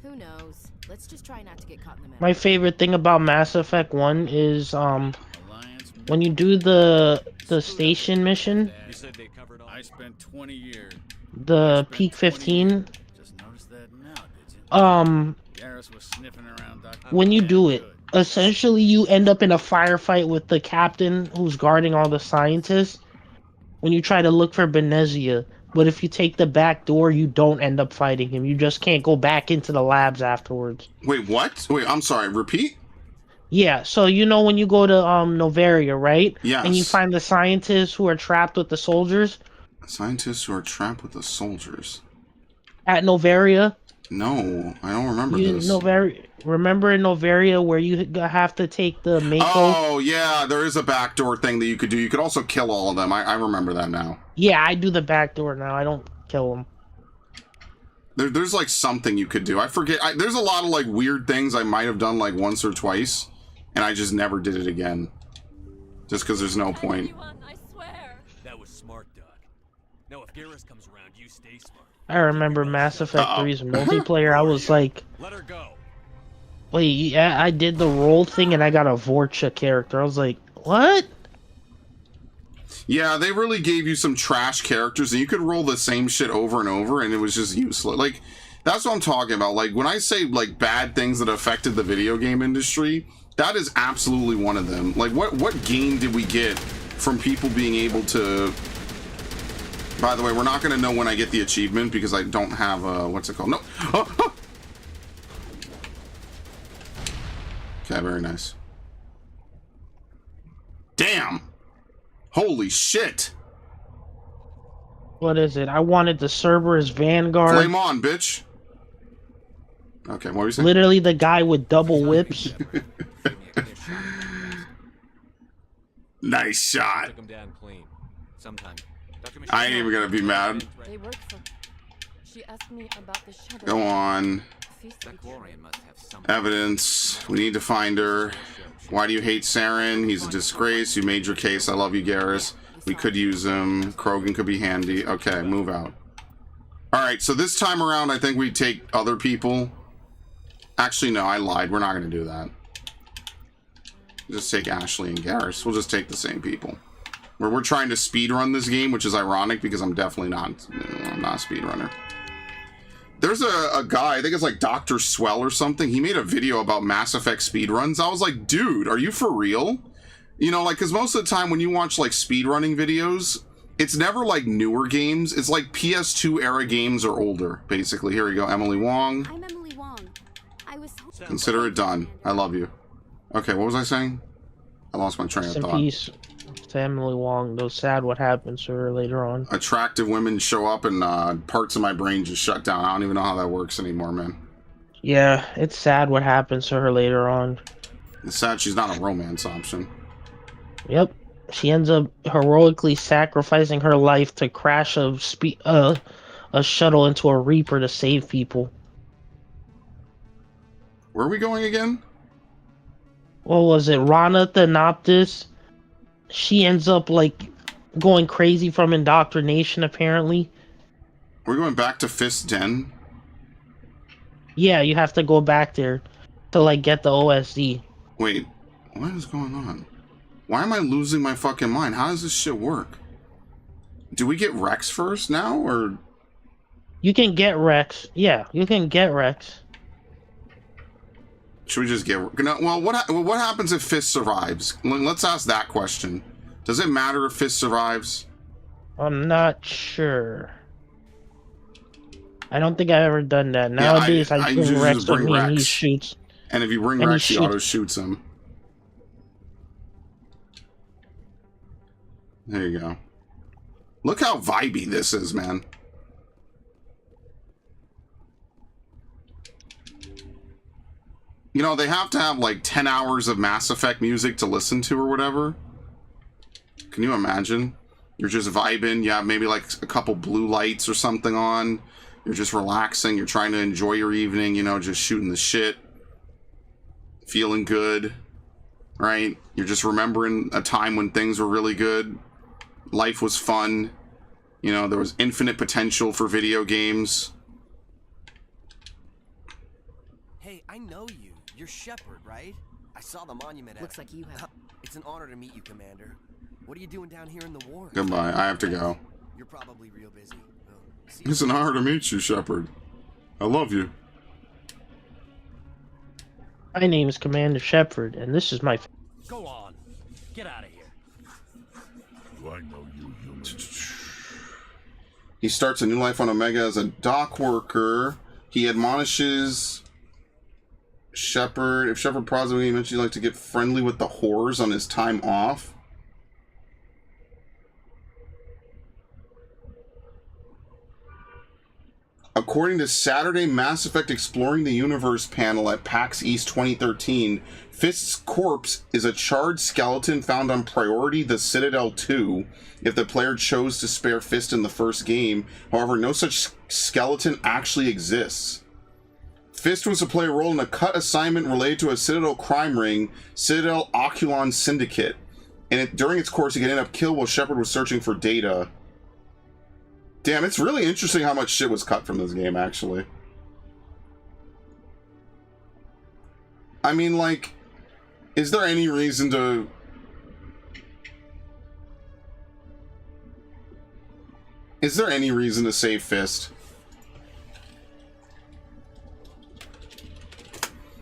Who knows? Let's just try not to get caught in the middle. My favorite thing about Mass Effect 1 is when you do the station mission, I spent 20 years. the Peak 15. Just noticed that now, did you? Garrus was sniffing around When you do it, essentially you end up in a firefight with the captain who's guarding all the scientists when you try to look for Benezia. But if you take the back door, you don't end up fighting him. You just can't go back into the labs afterwards. Wait, what? Wait, I'm sorry, repeat? Yeah, so you know when you go to Novaria, right? Yes. And you find the scientists who are trapped with the soldiers? Scientists who are trapped with the soldiers. At Novaria? No, I don't remember this. Remember in Novaria where you have to take the Mako? Oh, yeah, there is a backdoor thing that you could do. You could also kill all of them. I remember that now. Yeah, I do the backdoor now. I don't kill them. There's like something you could do. I forget. There's a lot of like weird things I might have done like once or twice, and I just never did it again. Just because there's no point. I swear. That was smart, Doc. Now if Garrus comes around, you stay smart. I remember Mass Effect 3's multiplayer. I was like, let her go. Wait, yeah, I did the roll thing and I got a Vorcha character. I was like, what? Yeah, they really gave you some trash characters, and you could roll the same shit over and over, and it was just useless. Like, that's what I'm talking about. Like, when I say, like, bad things that affected the video game industry, that is absolutely one of them. Like, what gain did we get from people being able to... By the way, we're not going to know when I get the achievement, because I don't have, what's it called? No! Okay, very nice. Damn! Holy shit! What is it? I wanted the Cerberus Vanguard. Flame on, bitch! Okay, what were you saying? Literally the guy with double whips. Nice shot. Took him down clean. Sometime. I ain't even gonna be mad. They work for... She asked me about the shadow. Go on. Evidence. We need to find her. Why do you hate Saren? He's a disgrace. You made your case. I love you, Garrus. We could use him. Krogan could be handy. Okay, move out. Alright, so this time around, I think we take other people. Actually, no, I lied. We're not going to do that. Just take Ashley and Garrus. We'll just take the same people. We're trying to speedrun this game, which is ironic because I'm definitely not. I'm not a speedrunner. There's a guy, I think it's like Dr. Swell or something. He made a video about Mass Effect speedruns. I was like, dude, are you for real? You know, like, because most of the time when you watch like speedrunning videos, it's never like newer games. It's like PS2 era games or older, basically. Here we go, Emily Wong. I'm Emily Wong. I was Consider it done. I love you. Okay, what was I saying? I lost my train of thought. Peace to Emily Wong. Though sad what happens to her later on. Attractive women show up and parts of my brain just shut down. I don't even know how that works anymore, man. Yeah, it's sad what happens to her later on. It's sad she's not a romance option. Yep. She ends up heroically sacrificing her life to crash a shuttle into a Reaper to save people. Where are we going again? What was it? Rana Thanoptis. She ends up like going crazy from indoctrination, apparently. We're going back to Fist Den? Yeah, you have to go back there to like get the OSD. Wait, what is going on? Why am I losing my fucking mind? How does this shit work? Do we get Rex first now, or...? You can get Rex. Yeah, you can get Rex. Should we just get... No, well, what happens if Fist survives? Let's ask that question. Does it matter if Fist survives? I'm not sure. I don't think I've ever done that. Nowadays, yeah, I bring Rex with me and he shoots. And if you bring Rex, he auto-shoots him. There you go. Look how vibey this is, man. You know, they have to have like 10 hours of Mass Effect music to listen to or whatever. Can you imagine? You're just vibing. You have maybe like a couple blue lights or something on. You're just relaxing. You're trying to enjoy your evening, you know, just shooting the shit. Feeling good. Right? You're just remembering a time when things were really good. Life was fun. You know, there was infinite potential for video games. Hey, I know you. You're Shepard, right? I saw the monument. Looks like you have. It's an honor to meet you, Commander. What are you doing down here in the war? Goodbye. I have to go. You're probably real busy. It's an honor to meet you, Shepard. I love you. My name is Commander Shepard, and this is my... Go on. Get out of here. Do I know you, human? He starts a new life on Omega as a dock worker. He admonishes Shepard. If Shepard prods him, he mentions he'd like to get friendly with the whores on his time off. According to Saturday Mass Effect Exploring the Universe panel at PAX East 2013, Fist's corpse is a charred skeleton found on Priority the Citadel 2 if the player chose to spare Fist in the first game. However, no such skeleton actually exists. Fist was to play a role in a cut assignment related to a Citadel crime ring, Citadel Oculon Syndicate, and during its course, he could end up killed while Shepard was searching for data. Damn, it's really interesting how much shit was cut from this game, actually. I mean, like, is there any reason to... Is there any reason to save Fist?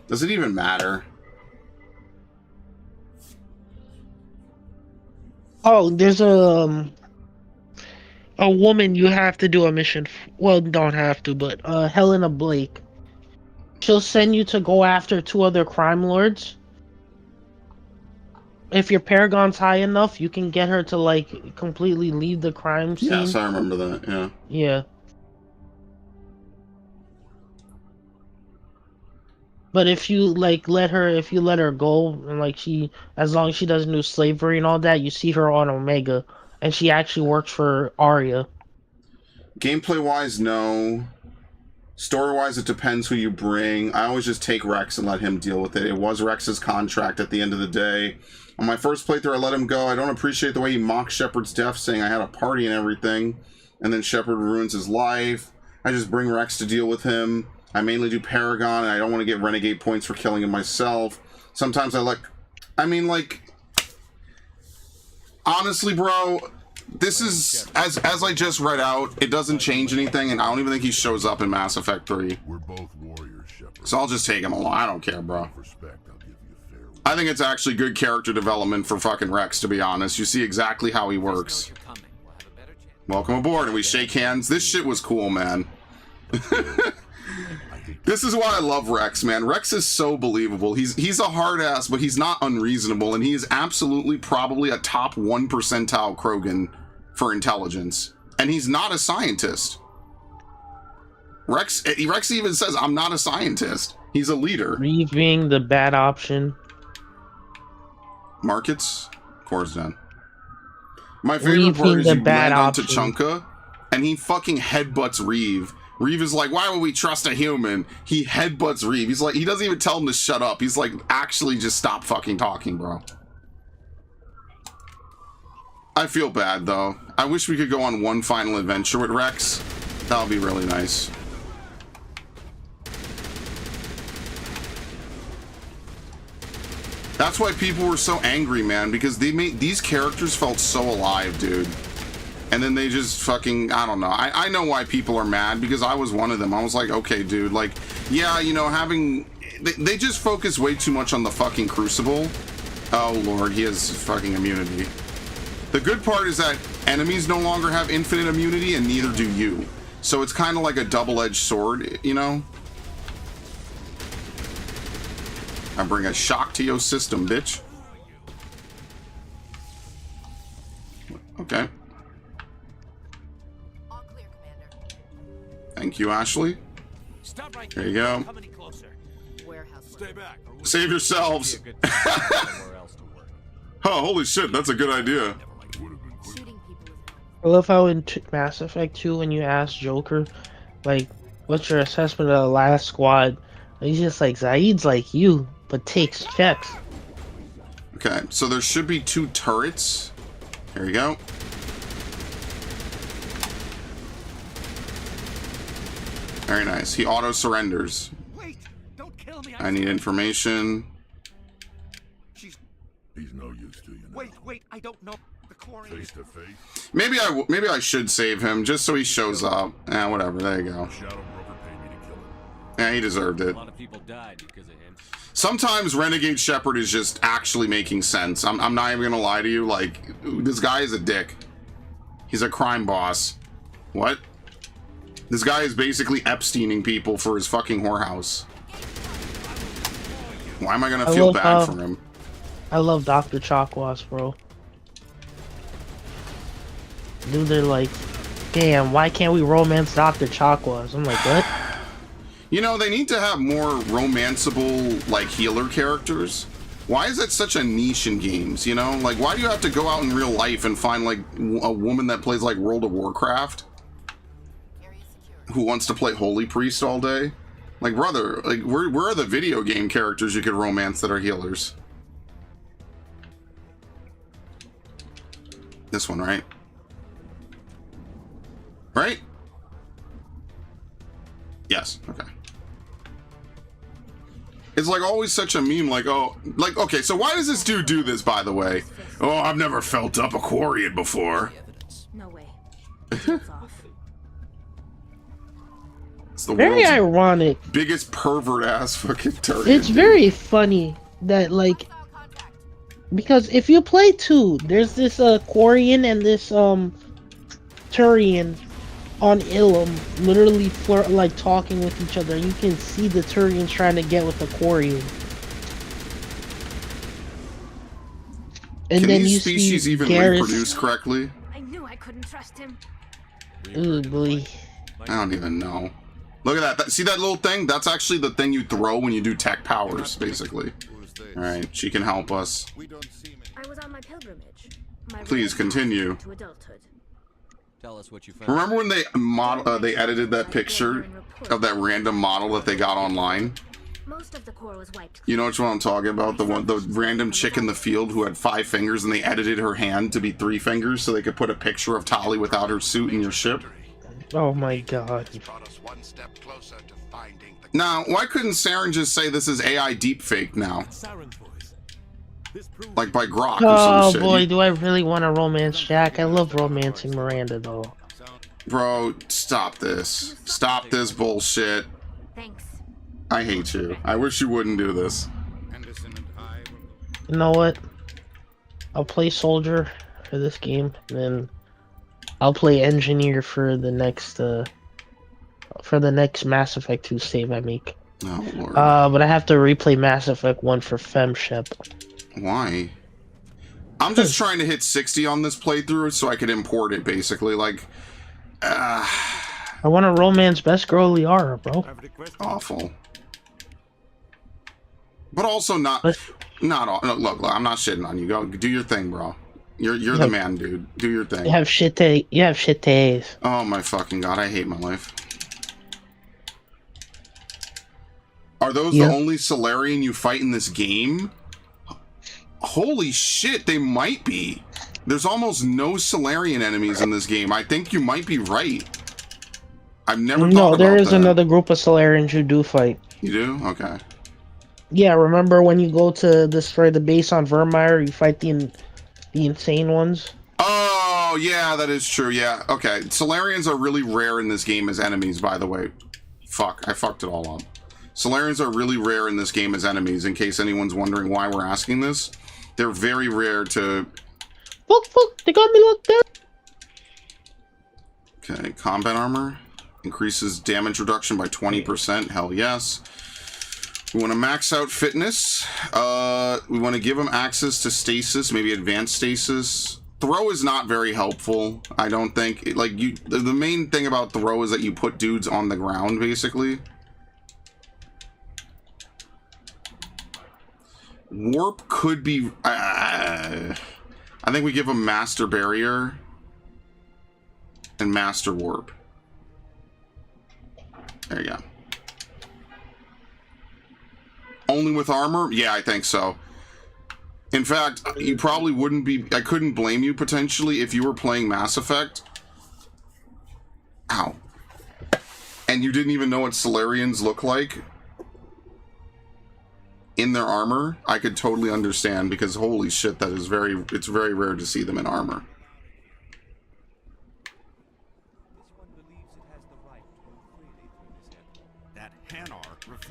Does it even matter? Oh, there's a woman you have to do a mission well, don't have to, but Helena Blake. She'll send you to go after 2 other crime lords. If your Paragon's high enough, you can get her to like completely leave the crime scene. Yes, I remember that, yeah. Yeah. But if you like let her go and like as long as she doesn't do slavery and all that, you see her on Omega. And she actually works for Arya. Gameplay-wise, no. Story-wise, it depends who you bring. I always just take Rex and let him deal with it. It was Rex's contract at the end of the day. On my first playthrough, I let him go. I don't appreciate the way he mocked Shepard's death, saying I had a party and everything, and then Shepard ruins his life. I just bring Rex to deal with him. I mainly do Paragon, and I don't want to get Renegade points for killing him myself. Sometimes I like... I mean, like... Honestly, bro, this is... As I just read out, it doesn't change anything, and I don't even think he shows up in Mass Effect 3. We're both warriors, Shepard. So I'll just take him along. I don't care, bro. I think it's actually good character development for fucking Rex, to be honest. You see exactly how he works. Welcome aboard, and we shake hands. This shit was cool, man. This is why I love Rex, man. Rex is so believable. He's a hard ass, but he's not unreasonable, and he is absolutely probably a top 1 percentile Krogan for intelligence. And he's not a scientist. Rex even says, I'm not a scientist. He's a leader. Reeve being the bad option. Markets, Coruscant. My favorite part is you land on Tachanka, and he fucking headbutts Reeve. Reeve is like, why would we trust a human? He headbutts Reeve. He's like, he doesn't even tell him to shut up. He's like, actually just stop fucking talking, bro. I feel bad, though. I wish we could go on one final adventure with Rex. That would be really nice. That's why people were so angry, man, because they made these characters felt so alive, dude. And then they just fucking, I don't know. I know why people are mad, because I was one of them. I was like, okay, dude, like, yeah, you know, they just focus way too much on the fucking Crucible. Oh, Lord, he has fucking immunity. The good part is that enemies no longer have infinite immunity, and neither do you. So it's kind of like a double-edged sword, you know? I bring a shock to your system, bitch. Okay. All clear, Commander. Thank you, Ashley. Stop right there you go. Warehouse. Stay back. Save yourselves. Oh, holy shit, that's a good idea. I love how in Mass Effect 2, when you ask Joker, like, what's your assessment of the last squad? He's just like, Zaid's like you, but takes checks. Okay, so there should be 2 turrets. Here we go. Very nice. He auto surrenders. Wait, don't kill me. I need information. He's no use to you now. Wait, I don't know. The quarry Face to face. Maybe I should save him just so he shows up. Whatever. There you go. Yeah, he deserved it. A lot of people died because of him. Sometimes Renegade Shepard is just actually making sense. I'm not even gonna lie to you. Like, this guy is a dick. He's a crime boss. What? This guy is basically Epsteining people for his fucking whorehouse. Why am I gonna feel bad for him? I love Dr. Chakwas, bro. Dude, they're like, damn, why can't we romance Dr. Chakwas? I'm like, what? You know, they need to have more romanceable, like, healer characters. Why is that such a niche in games, you know? Like, why do you have to go out in real life and find, like, a woman that plays, like, World of Warcraft? Who wants to play Holy Priest all day? Like, brother, like, where are the video game characters you could romance that are healers? This one, right? Right? Yes, okay. It's like always such a meme, like, oh, like, okay, so why does this dude do this, by the way? Oh, I've never felt up a Quarian before. No way. It's the Very world's ironic. biggest pervert ass fucking turret. It's very funny that, like, because if you play 2, there's this Quarian and this Turian on Ilum literally like talking with each other. You can see the Turians trying to get with the Quarian. And Can then these you species see even Garrus. reproduce correctly? I knew I couldn't trust him. Ooh, boy. I don't even know. Look at that. See that little thing? That's actually the thing you throw when you do tech powers, basically. Alright, she can help us. I was on my pilgrimage. Please continue. To adulthood. Tell us what you found. Remember when they edited that picture of that random model that they got online. Most of the core was wiped. You know which one I'm talking about? The random chick in the field who had 5 fingers and they edited her hand to be 3 fingers so they could put a picture of Tali without her suit in your ship. Oh my god. Now, why couldn't Saren just say this is AI deepfake now? Like by Grok or some shit. Oh boy, do I really want to romance Jack? I love romancing Miranda though. Bro, stop this. Stop this bullshit. Thanks. I hate you. I wish you wouldn't do this. You know what? I'll play Soldier for this game, and then I'll play Engineer for the next Mass Effect 2 save I make. Oh lord. But I have to replay Mass Effect 1 for FemShep. Why? I'm just trying to hit 60 on this playthrough so I could import it, basically. Like, I want to romance Best Girl Liara, bro. Awful. But also not all. Look, I'm not shitting on you. Go do your thing, bro. You're the man, dude. Do your thing. You have shit days. Oh my fucking god, I hate my life. Are those the only Solarian you fight in this game? Holy shit, they might be. There's almost no Solarian enemies in this game. I think you might be right. I've never thought about that. No, there is another group of Solarians you do fight. You do? Okay. Yeah, remember when you go to destroy the base on Vermeer, you fight the insane ones? Oh, yeah, that is true, yeah. Okay, Solarians are really rare in this game as enemies, by the way. Fuck, I fucked it all up. Solarians are really rare in this game as enemies, in case anyone's wondering why we're asking this. They're very rare to... Fuck, they got me locked up! Okay, combat armor. Increases damage reduction by 20%, hell yes. We want to max out fitness. We want to give them access to stasis, maybe advanced stasis. Throw is not very helpful, I don't think. The main thing about throw is that you put dudes on the ground, basically. Warp could be... I think we give them Master Barrier and Master Warp. There you go. Only with armor? Yeah, I think so. In fact, you probably wouldn't be... I couldn't blame you, potentially, if you were playing Mass Effect. Ow. And you didn't even know what Solarians look like in their armor. I could totally understand, because holy shit, that is it's very rare to see them in armor.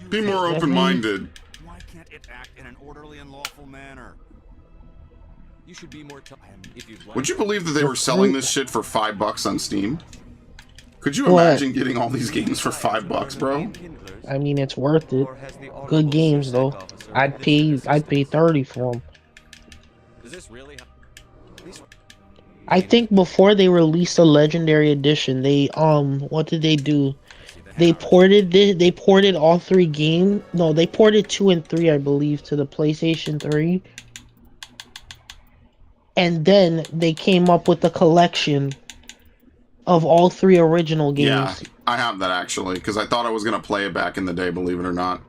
Be more open-minded. Why can't it act in an orderly and lawful manner? You should be more if you'd like. Would you believe that they were selling this shit for $5 on Steam? Could you imagine getting all these games for $5, bro? I mean, it's worth it. Good games, though. I'd pay 30 for them. Does this really I think before they released the Legendary Edition, they what did they do? They ported all 3 games. No, they ported 2 and 3, I believe, to the PlayStation 3. And then they came up with the collection of all 3 original games. Yeah, I have that actually, because I thought I was gonna play it back in the day, believe it or not.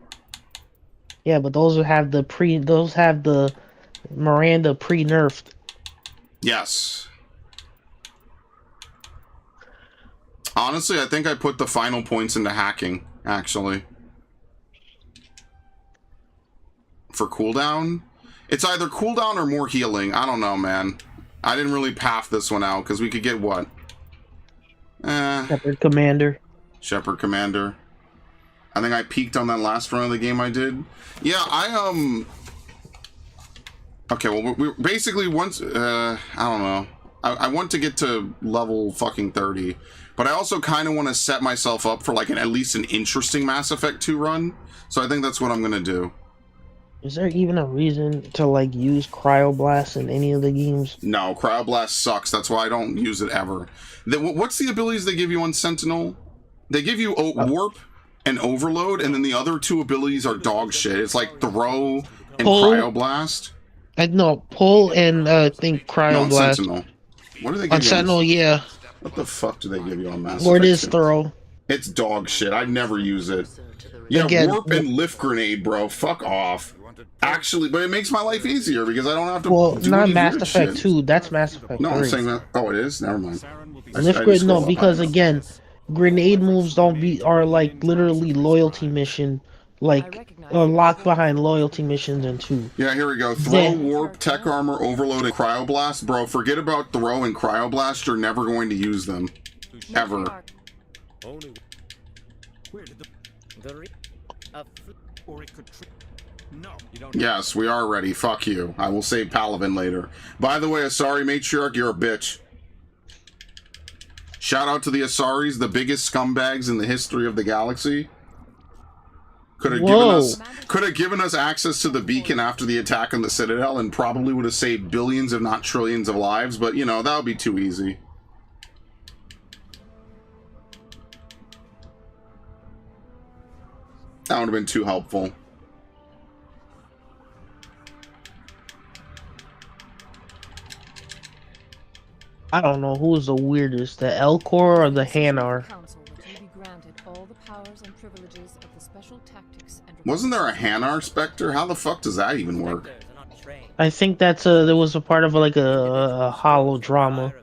Yeah, but those have the Miranda pre-nerfed. Yes. Honestly, I think I put the final points into hacking, actually. For cooldown? It's either cooldown or more healing. I don't know, man. I didn't really path this one out, because we could get what? Shepherd Commander. Shepherd Commander. I think I peaked on that last run of the game I did. Yeah, Okay, well, we basically once... I don't know. I want to get to level fucking 30. But I also kind of want to set myself up for, like, at least an interesting Mass Effect 2 run. So I think that's what I'm going to do. Is there even a reason to, like, use Cryoblast in any of the games? No, Cryoblast sucks. That's why I don't use it ever. What's the abilities they give you on Sentinel? They give you Warp and Overload, and then the other 2 abilities are dog shit. It's like Throw and Cryoblast. No, Pull and, I think Cryoblast. No, on Sentinel. What do they give on you Sentinel, yeah. What the fuck do they give you on Mass Effect? Or it is Throw. It's dog shit. I'd never use it. Yeah, Again, warp and lift grenade, bro. Fuck off. Actually, but it makes my life easier because I don't have to. Well, do not any Mass weird Effect shit. 2. That's Mass Effect 3. No, I'm saying that. Oh, it is. Never mind. Lift grenade, no, because again, grenade moves are like literally loyalty mission, like locked behind loyalty missions in 2. Yeah, here we go. Throw, warp, tech armor, overload, and cryoblast. Bro, forget about throw and cryoblast. You're never going to use them. Ever. Yes, we are ready. Fuck you. I will save Palavin later. By the way, Asari Matriarch, you're a bitch. Shout out to the Asaris, the biggest scumbags in the history of the galaxy. Could have given us access to the beacon after the attack on the Citadel and probably would have saved billions, if not trillions, of lives, but you know, that would be too easy. That would have been too helpful. I don't know who's the weirdest, the Elcor or the Hanar. Wasn't there a Hanar Spectre? How the fuck does that even work? I think that's there was a part of like a hollow drama.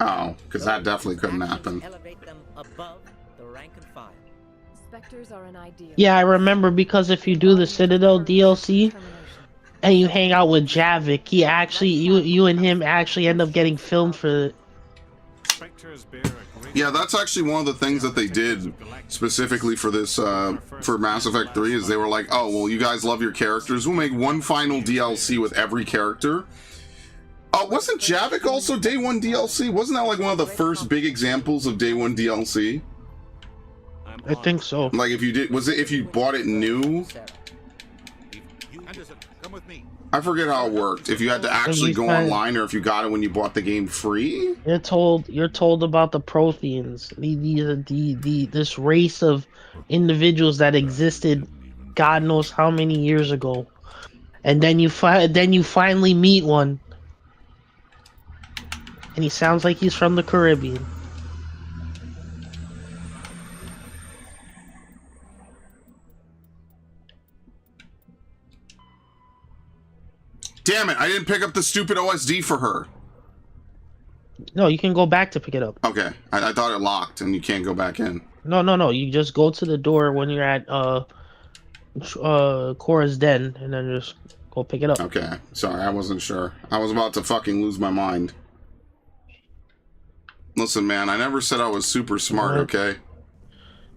Oh, because that definitely couldn't happen. Yeah, I remember because if you do the Citadel DLC and you hang out with Javik, he actually, you and him actually end up getting filmed for it. Yeah, that's actually one of the things that they did specifically for this, for Mass Effect 3, is they were like, oh, well, you guys love your characters. We'll make one final DLC with every character. Wasn't Javik also Day 1 DLC? Wasn't that like one of the first big examples of Day 1 DLC? I think so. Like if you did, was it if you bought it new? I forget how it worked. If you had to actually go online or if you got it when you bought the game free? You're told about the Protheans, this race of individuals that existed God knows how many years ago. And then you finally meet one. And he sounds like he's from the Caribbean. Damn it, I didn't pick up the stupid OSD for her. No, you can go back to pick it up. Okay, I thought it locked and you can't go back in. No. You just go to the door when you're at Cora's den and then just go pick it up. Okay, sorry, I wasn't sure. I was about to fucking lose my mind. Listen, man, I never said I was super smart, okay?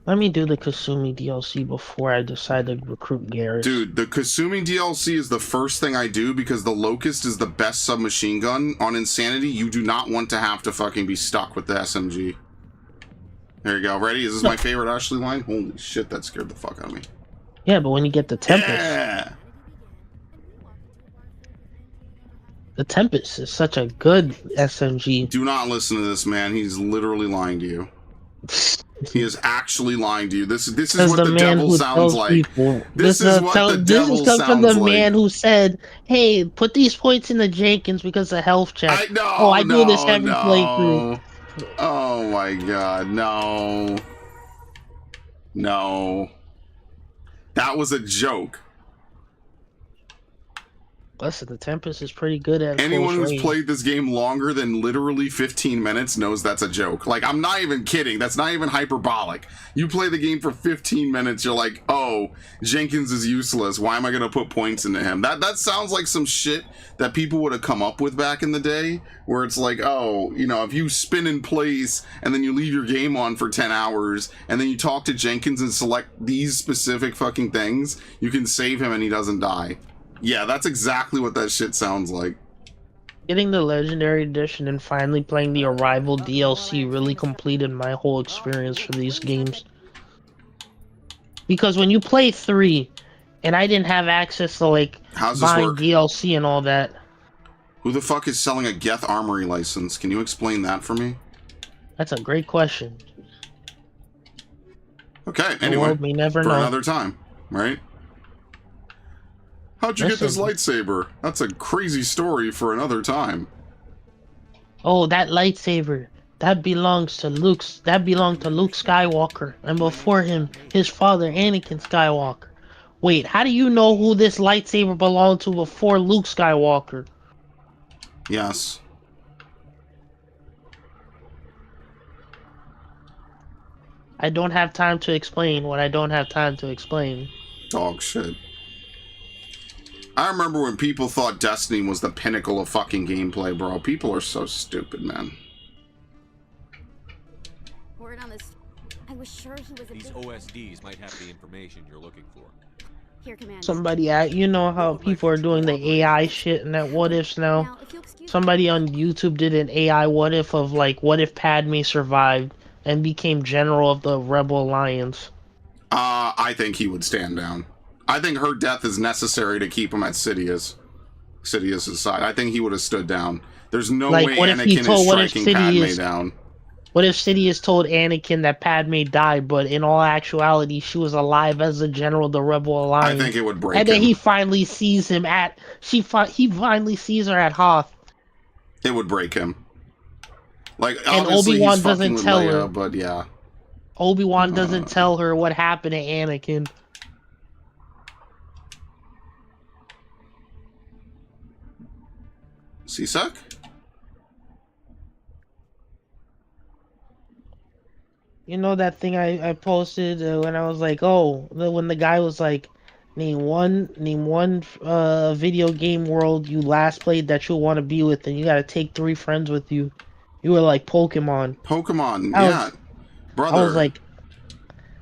Let me do the Kasumi DLC before I decide to recruit Garrus. Dude, the Kasumi DLC is the first thing I do because the Locust is the best submachine gun. On Insanity, you do not want to have to fucking be stuck with the SMG. There you go. Ready? Is this my favorite Ashley line? Holy shit, that scared the fuck out of me. Yeah, but when you get the Tempest... Yeah! The Tempest is such a good SMG. Do not listen to this man. He's literally lying to you. He is actually lying to you. This is what the devil sounds like. This is what the devil sounds like. This is from the man who said, "Hey, put these points in the Jenkins because of health check." I do this every playthrough. Oh my god, no. No. That was a joke. Listen, the Tempest is pretty good at anyone who's played this game longer than literally 15 minutes knows that's a joke. Like, I'm not even kidding. That's not even hyperbolic. You play the game for 15 minutes, you're like, oh, Jenkins is useless. Why am I going to put points into him? That sounds like some shit that people would have come up with back in the day, where it's like, oh, you know, if you spin in place and then you leave your game on for 10 hours and then you talk to Jenkins and select these specific fucking things, you can save him and he doesn't die. Yeah, that's exactly what that shit sounds like. Getting the Legendary Edition and finally playing the Arrival DLC really completed my whole experience for these games. Because when you play 3, and I didn't have access to, like, buying DLC and all that. Who the fuck is selling a Geth Armory license? Can you explain that for me? That's a great question. Okay, anyway, may never for know. Another time, right? How'd you get this lightsaber? That's a crazy story for another time. Oh, that lightsaber. That belongs to Luke's. That belonged to Luke Skywalker, and before him, his father, Anakin Skywalker. Wait, how do you know who this lightsaber belonged to before Luke Skywalker? Yes. I don't have time to explain what I don't have time to explain. Dog shit. I remember when people thought Destiny was the pinnacle of fucking gameplay, bro. People are so stupid, man. Word on this. I was sure he was a These OSDs might have the information you're looking for. Here, Commander. Somebody, you know how people are doing the AI shit and that what ifs now? Somebody on YouTube did an AI what if of like, what if Padme survived and became general of the Rebel Alliance? I think he would stand down. I think her death is necessary to keep him at Sidious's side. I think he would have stood down. There's no Like, way what if Anakin he told- is what if striking Padme Sidious- down. What if Sidious told Anakin that Padme died, but in all actuality she was alive as a general of the Rebel Alliance? I think it would break And then him. he finally sees him at he finally sees her at Hoth. It would break him. Like, And obviously Obi-Wan he's fucking doesn't with tell Leia, her. but yeah. Obi-Wan doesn't tell her what happened to Anakin. C-Suck? You know that thing I posted when I was like, oh, when the guy was like, name one video game world you last played that you'll want to be with, and you gotta take 3 friends with you. You were like Pokemon. Pokemon, I yeah. was, Brother. I was like,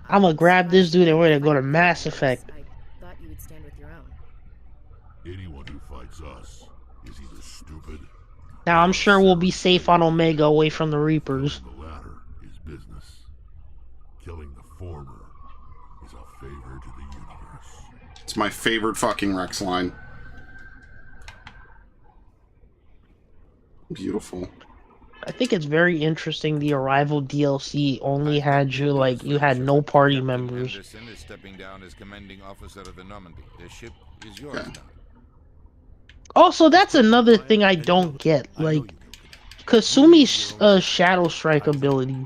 I'm gonna grab this dude and we're gonna go to Mass Effect. I thought you would stand with your own. Anyone who fights us is either stupid. Now I'm sure we'll be safe on Omega away from the Reapers. The latter is business. Killing the former is a favor to the universe. It's my favorite fucking Rex line. Beautiful. I think it's very interesting the Arrival DLC only had you had no party members. Anderson is stepping down as commanding officer of the Normandy. The ship is yours now. Also, that's another thing I don't get. Like, Kasumi's Shadow Strike ability.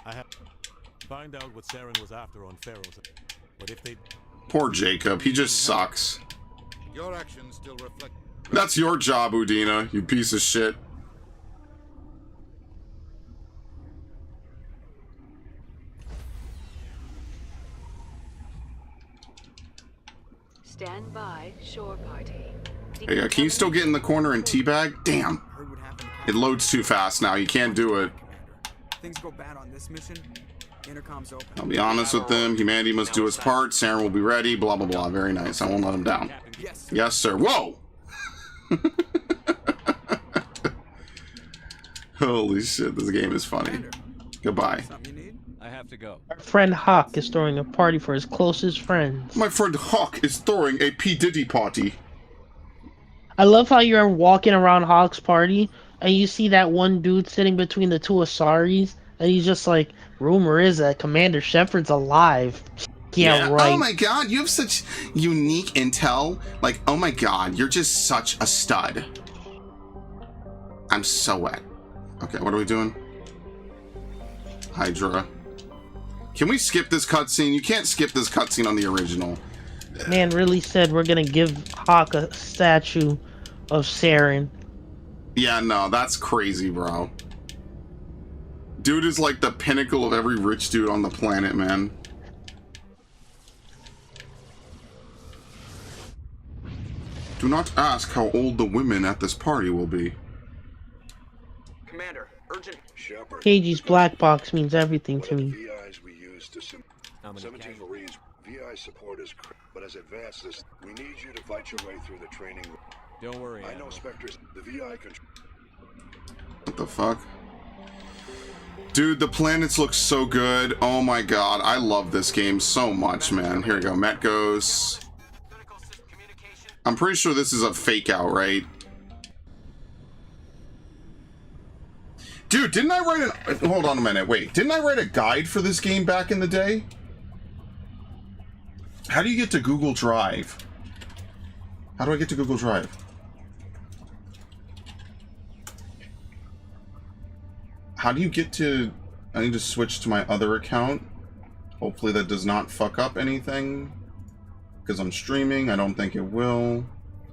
I have to find out what Saren was after on Pharaoh's. But if they... Poor Jacob, he just sucks. Your actions still reflect. That's your job, Udina, you piece of shit. Stand by, shore party. Hey, can you still get in the corner and teabag? Damn. It loads too fast now, you can't do it. Things go bad on this mission. Intercom's open. I'll be honest with them, humanity must do its part, Saren will be ready, blah blah blah. Very nice, I won't let him down. Yes, sir. Whoa! Holy shit, this game is funny. Goodbye. I have to go. Our friend Hawk is throwing a party for his closest friends. My friend Hawk is throwing a P. Diddy party. I love how you're walking around Hawk's party and you see that one dude sitting between the 2 Asaris and he's just like, rumor is that Commander Shepard's alive. Yeah, right. Oh my god, you have such unique intel. Like, oh my god, you're just such a stud. I'm so wet. Okay, what are we doing? Hydra. Can we skip this cutscene? You can't skip this cutscene on the original. Man really said we're gonna give Hawk a statue of Saren. Yeah, no, that's crazy, bro. Dude is like the pinnacle of every rich dude on the planet, man. Do not ask how old the women at this party will be. Commander, urgent. Shepard. KG's black box means everything to me. VIs we use to 17 Marines. VI support is but as advanced as we need you to fight your way through the training. Don't worry. I know Spectre's the VI control. What the fuck? Dude, the planets look so good. Oh my god, I love this game so much, man. Here we go, Met goes. I'm pretty sure this is a fake out, right? Dude, didn't I write an... Hold on a minute, wait. Didn't I write a guide for this game back in the day? How do you get to Google Drive? How do I get to Google Drive? How do you get to... I need to switch to my other account. Hopefully that does not fuck up anything. Because I'm streaming. I don't think it will.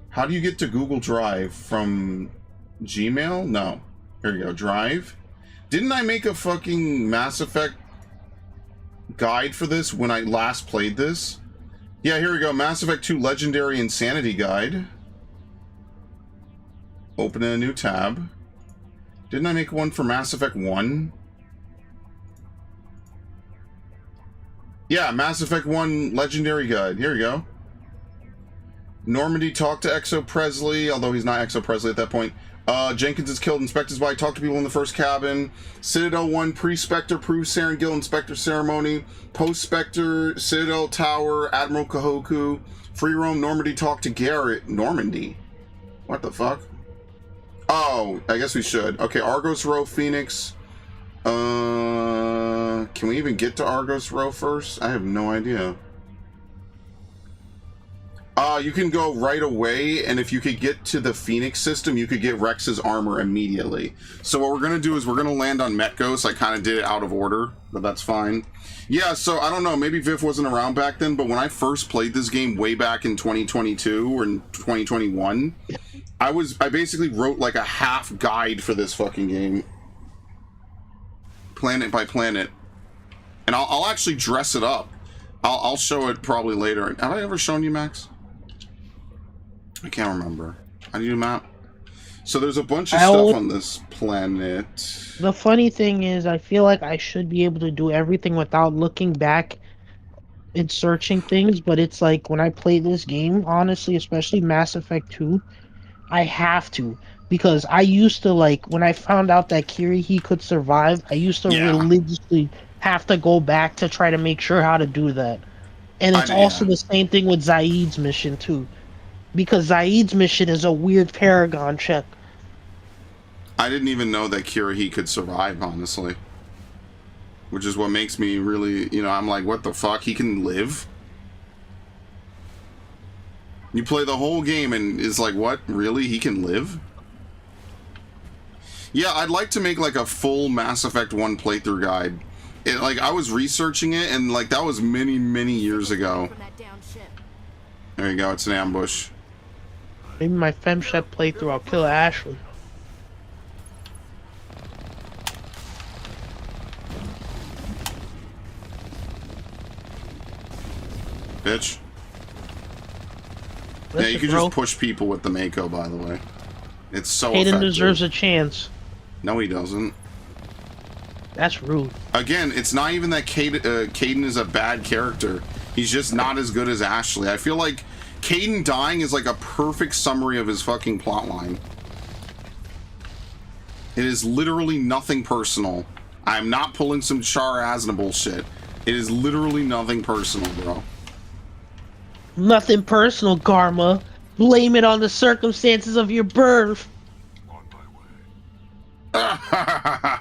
How do you get to Google Drive from Gmail? No. Here you go. Drive. Didn't I make a fucking Mass Effect guide for this when I last played this? Yeah, here we go. Mass Effect 2 Legendary Insanity Guide. Open a new tab. Didn't I make one for Mass Effect 1? Yeah, Mass Effect 1 Legendary Guide. Here you go. Normandy talked to Exo Presley, although he's not Exo Presley at that point. Jenkins is killed. Inspector's body. Talk to people in the first cabin. Citadel 1 pre-Spectre proves Saren Gill Inspector ceremony. Post-Spectre Citadel Tower Admiral Kahoku. Free roam Normandy talk to Garrett. Normandy? What the fuck? Oh, I guess we should. Okay, Argos Row Phoenix. Can we even get to Argos Row first? I have no idea. You can go right away, and if you could get to the Phoenix system, you could get Rex's armor immediately. So what we're going to do is we're going to land on Metgos. I kind of did it out of order, but that's fine. Yeah, so I don't know, maybe Viv wasn't around back then, but when I first played this game way back in 2022 or in 2021, I basically wrote like a half guide for this fucking game. Planet by planet. And I'll actually dress it up. I'll show it probably later. Have I ever shown you, Max? I can't remember. How do you map? So there's a bunch of stuff on this planet. The funny thing is, I feel like I should be able to do everything without looking back and searching things, but it's like when I play this game, honestly, especially Mass Effect 2, I have to. Because I used to, like, when I found out that Kirihiko could survive, I used to religiously have to go back to try to make sure how to do that. And it's also the same thing with Zaid's mission, too. Because Zaid's mission is a weird Paragon check. I didn't even know that Kirihiko could survive, honestly. Which is what makes me really, you know, I'm like, what the fuck? He can live? You play the whole game and it's like, what? Really? He can live? Yeah, I'd like to make like a full Mass Effect 1 playthrough guide. Like, I was researching it and like, that was many, many years ago. There you go, it's an ambush. Maybe my FemShep playthrough, I'll kill Ashley. Bitch. Yeah, you can just push people with the Mako, by the way. It's so effective. Hayden deserves a chance. No, he doesn't. That's rude. Again, it's not even that Caden is a bad character. He's just not as good as Ashley. I feel like Caden dying is like a perfect summary of his fucking plotline. It is literally nothing personal. I'm not pulling some Char Asna bullshit. It is literally nothing personal, bro. Nothing personal, Karma. Blame it on the circumstances of your birth. I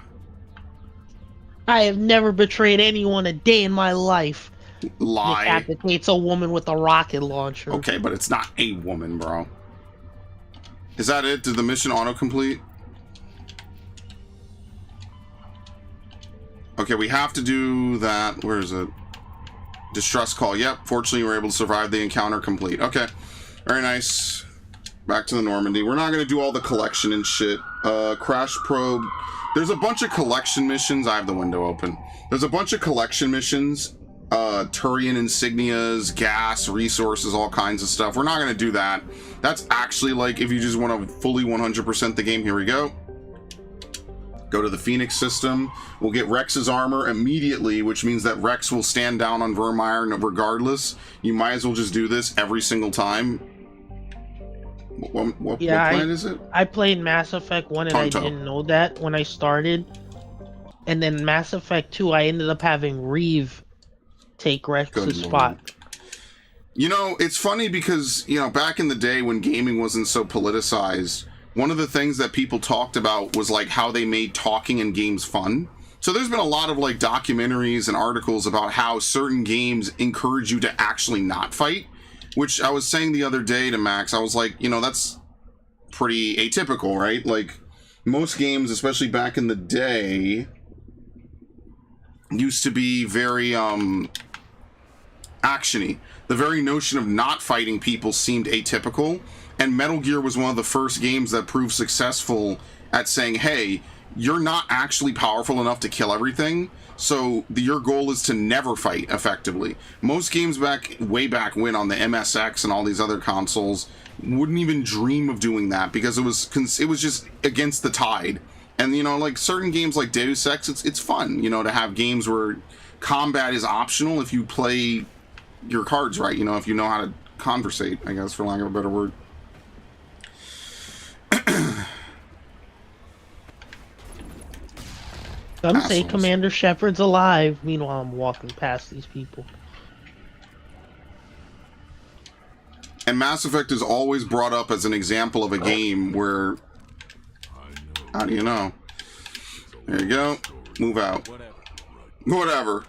have never betrayed anyone a day in my life. Lie. Decapitates a woman with a rocket launcher. Okay, but it's not a woman, bro. Is that it? Did the mission auto-complete? Okay, we have to do that. Where is it? Distress call. Yep, fortunately you were able to survive the encounter complete. Okay, very nice. Back to the Normandy. We're not going to do all the collection and shit. Crash probe. There's a bunch of collection missions. I have the window open. There's a bunch of collection missions. Turian insignias, gas, resources, all kinds of stuff. We're not going to do that. That's actually like if you just want to fully 100% the game. Here we go. Go to the Phoenix system. We'll get Rex's armor immediately, which means that Rex will stand down on Vermeer regardless. You might as well just do this every single time. What planet is it? I played Mass Effect 1 and Ponto. I didn't know that when I started. And then Mass Effect 2, I ended up having Reeve take Rex's spot. You know, it's funny because, you know, back in the day when gaming wasn't so politicized, one of the things that people talked about was like how they made talking in games fun. So there's been a lot of like documentaries and articles about how certain games encourage you to actually not fight, which I was saying the other day to Max. I was like, you know, that's pretty atypical, right? Like most games, especially back in the day, used to be very actiony. The very notion of not fighting people seemed atypical, and Metal Gear was one of the first games that proved successful at saying, hey, you're not actually powerful enough to kill everything, so your goal is to never fight effectively. Most games way back when on the MSX and all these other consoles wouldn't even dream of doing that because it was just against the tide. And you know, like certain games like Deus Ex, it's fun, you know, to have games where combat is optional if you play your cards right, you know, if you know how to conversate, I guess, for lack of a better word. Some say Commander Shepard's alive. Meanwhile, I'm walking past these people. And Mass Effect is always brought up as an example of a game where... How do you know? There you go. Move out. Whatever.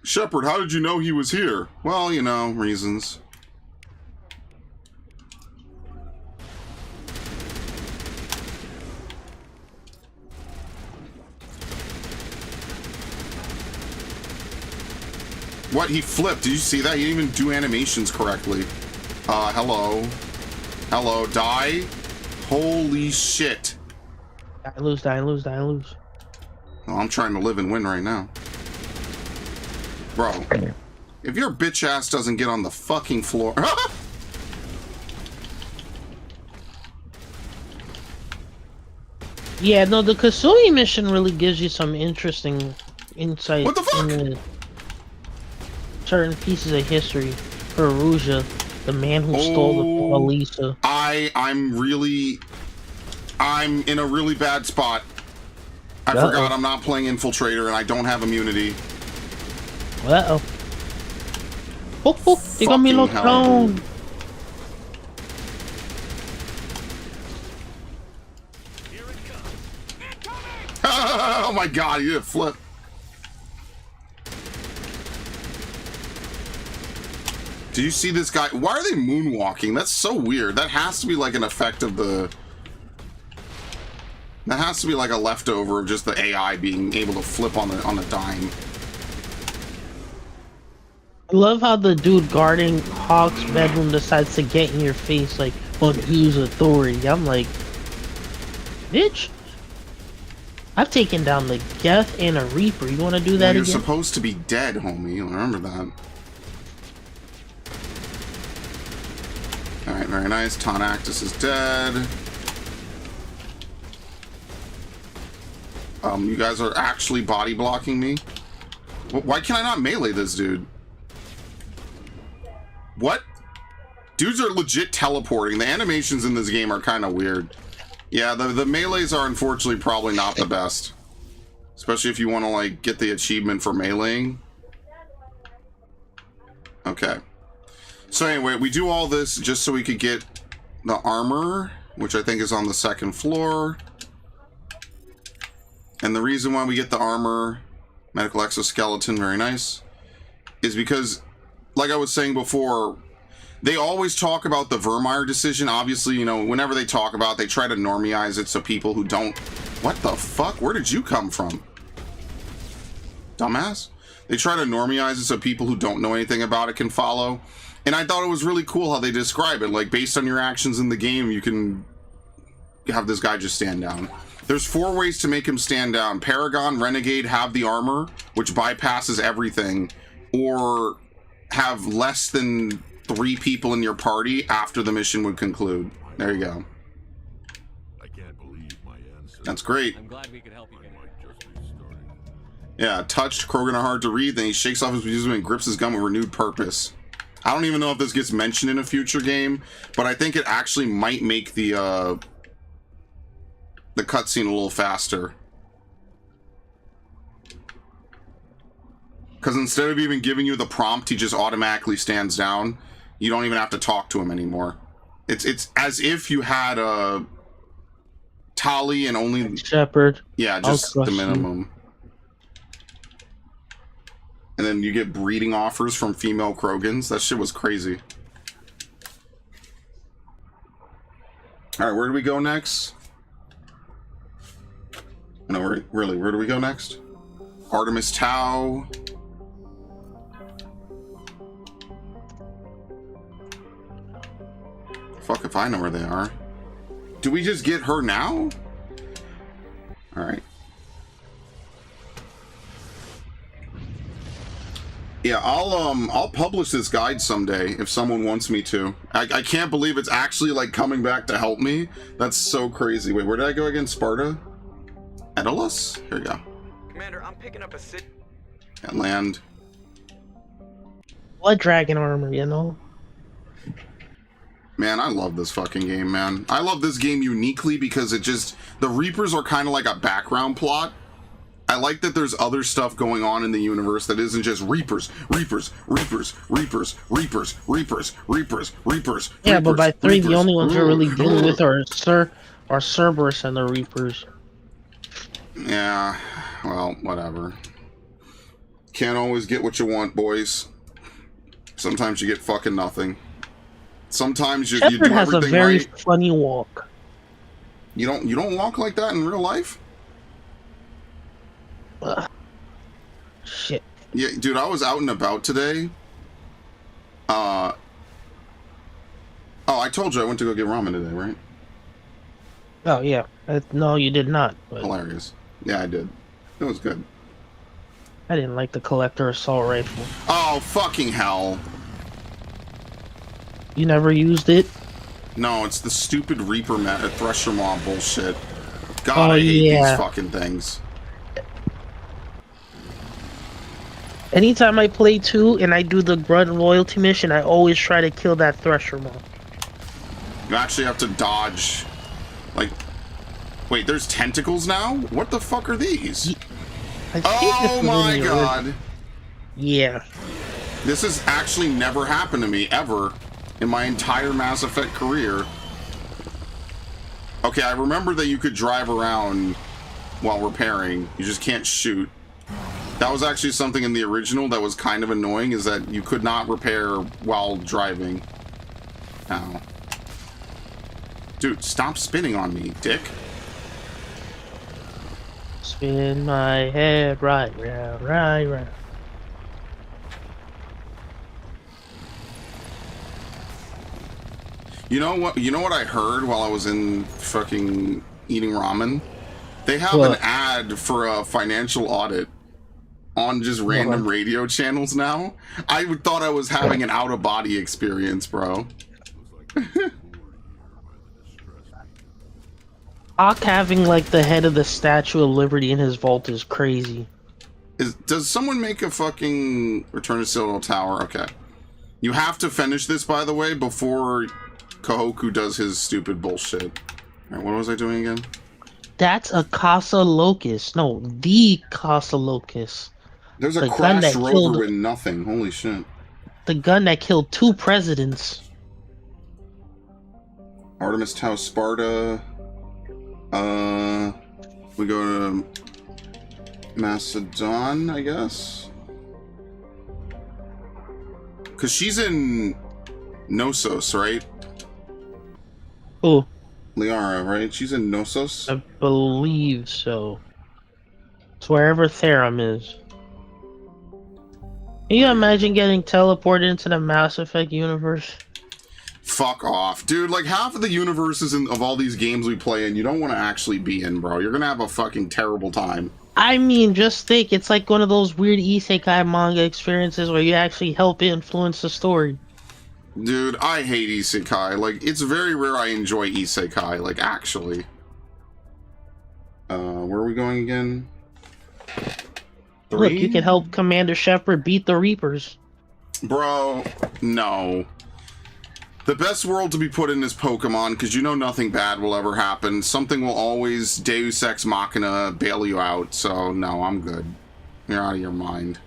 Shepard, how did you know he was here? Well, you know, reasons. What? He flipped. Did you see that? He didn't even do animations correctly. Hello. Hello. Die. Holy shit. Die, lose, die, lose, die, lose. Well, I'm trying to live and win right now. Bro. If your bitch ass doesn't get on the fucking floor... Yeah, no, the Kasumi mission really gives you some interesting insight into certain pieces of history. Perugia, the man who stole the Mona Lisa. I'm in a really bad spot. I forgot I'm not playing Infiltrator and I don't have immunity. Uh-oh. Oh, they got me locked down. Oh my god, you did a flip. Did you see this guy? Why are they moonwalking? That's so weird. That has to be like an effect of the... That has to be like a leftover of just the AI being able to flip on a dime. I love how the dude guarding Hawk's bedroom decides to get in your face like, well, use authority. I'm like, bitch, I've taken down the Geth and a Reaper. You want to do that again? You're again? supposed to be dead, homie. Remember that. Alright, very nice. Tonactus is dead. You guys are actually body blocking me? Why can I not melee this dude? What? Dudes are legit teleporting. The animations in this game are kind of weird. Yeah, the melees are unfortunately probably not the best. Especially if you want to, like, get the achievement for meleeing. Okay. So anyway, we do all this just so we could get the armor, which I think is on the second floor. And the reason why we get the armor, medical exoskeleton, very nice, is because, like I was saying before, they always talk about the Vermeer decision. Obviously, you know, whenever they talk about it, they try to normize it so people who don't... What the fuck? Where did you come from? Dumbass? They try to normize it so people who don't know anything about it can follow. And I thought it was really cool how they describe it. Like, based on your actions in the game, you can have this guy just stand down. There's 4 ways to make him stand down. Paragon, Renegade, have the armor, which bypasses everything, or have less than 3 people in your party after the mission would conclude. There you go. I can't believe my answer. That's great. I'm glad we could help you. Yeah, touched, Krogan are hard to read, then he shakes off his music and grips his gun with renewed purpose. I don't even know if this gets mentioned in a future game, but I think it actually might make the cutscene a little faster. Because instead of even giving you the prompt, he just automatically stands down. You don't even have to talk to him anymore. It's as if you had a Tali and only... Shepard. Yeah, just the minimum. And then you get breeding offers from female Krogans. That shit was crazy. Alright, where do we go next? No, really, where do we go next? Artemis Tau. Fuck if I know where they are. Do we just get her now? Alright. Yeah, I'll publish this guide someday if someone wants me to. I can't believe it's actually like coming back to help me. That's so crazy. Wait, where did I go again? Sparta? Edalus? Here we go. Commander, I'm picking up a sit. And land. Blood dragon armor, you know? Man, I love this fucking game, man. I love this game uniquely because it just... The Reapers are kind of like a background plot. I like that there's other stuff going on in the universe that isn't just Reapers, Reapers, Reapers, Reapers, Reapers, Reapers, Reapers, Reapers. Yeah, but by 3, Reapers. the only ones we're really dealing with are Cerberus and the Reapers. Yeah, well, whatever. Can't always get what you want, boys. Sometimes you get fucking nothing. Sometimes you do everything right. Shepard has a very funny walk. You don't walk like that in real life? Shit. Yeah, dude, I was out and about today. Oh, I told you I went to go get ramen today, right? Oh, yeah. No, you did not. But hilarious. Yeah, I did. It was good. I didn't like the collector assault rifle. Oh, fucking hell. You never used it? No, it's the stupid Reaper Thresher Maw bullshit. God, I hate these fucking things. Anytime I play 2 and I do the Grunt Loyalty mission, I always try to kill that Thresher Maw. You actually have to dodge. Like, wait, there's tentacles now? What the fuck are these? Oh my god. Yeah. This has actually never happened to me, ever, in my entire Mass Effect career. Okay, I remember that you could drive around while repairing. You just can't shoot. That was actually something in the original that was kind of annoying, is that you could not repair while driving. Ow. Dude, stop spinning on me, dick. Spin my head right round, right round. You know what? You know what I heard while I was in fucking eating ramen? They have an ad for a financial audit on just random radio channels now. I thought I was having an out-of-body experience, bro. Hawk having like the head of the Statue of Liberty in his vault is crazy. Does someone make a fucking Return to Citadel Tower? Okay. You have to finish this, by the way, before Kahoku does his stupid bullshit. Alright, what was I doing again? That's a Casa Locust. No, the Casa Locust. There's a crash rover with nothing. Holy shit. The gun that killed 2 presidents. Artemis Tau Sparta. We go to Macedon, I guess? Because she's in Knossos, right? Who? Liara, right? She's in Knossos? I believe so. It's wherever Therum is. Can you imagine getting teleported into the Mass Effect universe? Fuck off. Dude, like half of the universes of all these games we play in, you don't want to actually be in, bro. You're gonna have a fucking terrible time. I mean, just think, it's like one of those weird isekai manga experiences where you actually help influence the story. Dude, I hate isekai. Like, it's very rare I enjoy isekai, like, actually. Where are we going again? 3? Look, you can help Commander Shepard beat the Reapers. Bro, no. The best world to be put in is Pokemon, because you know nothing bad will ever happen. Something will always Deus Ex Machina bail you out, so no, I'm good. You're out of your mind.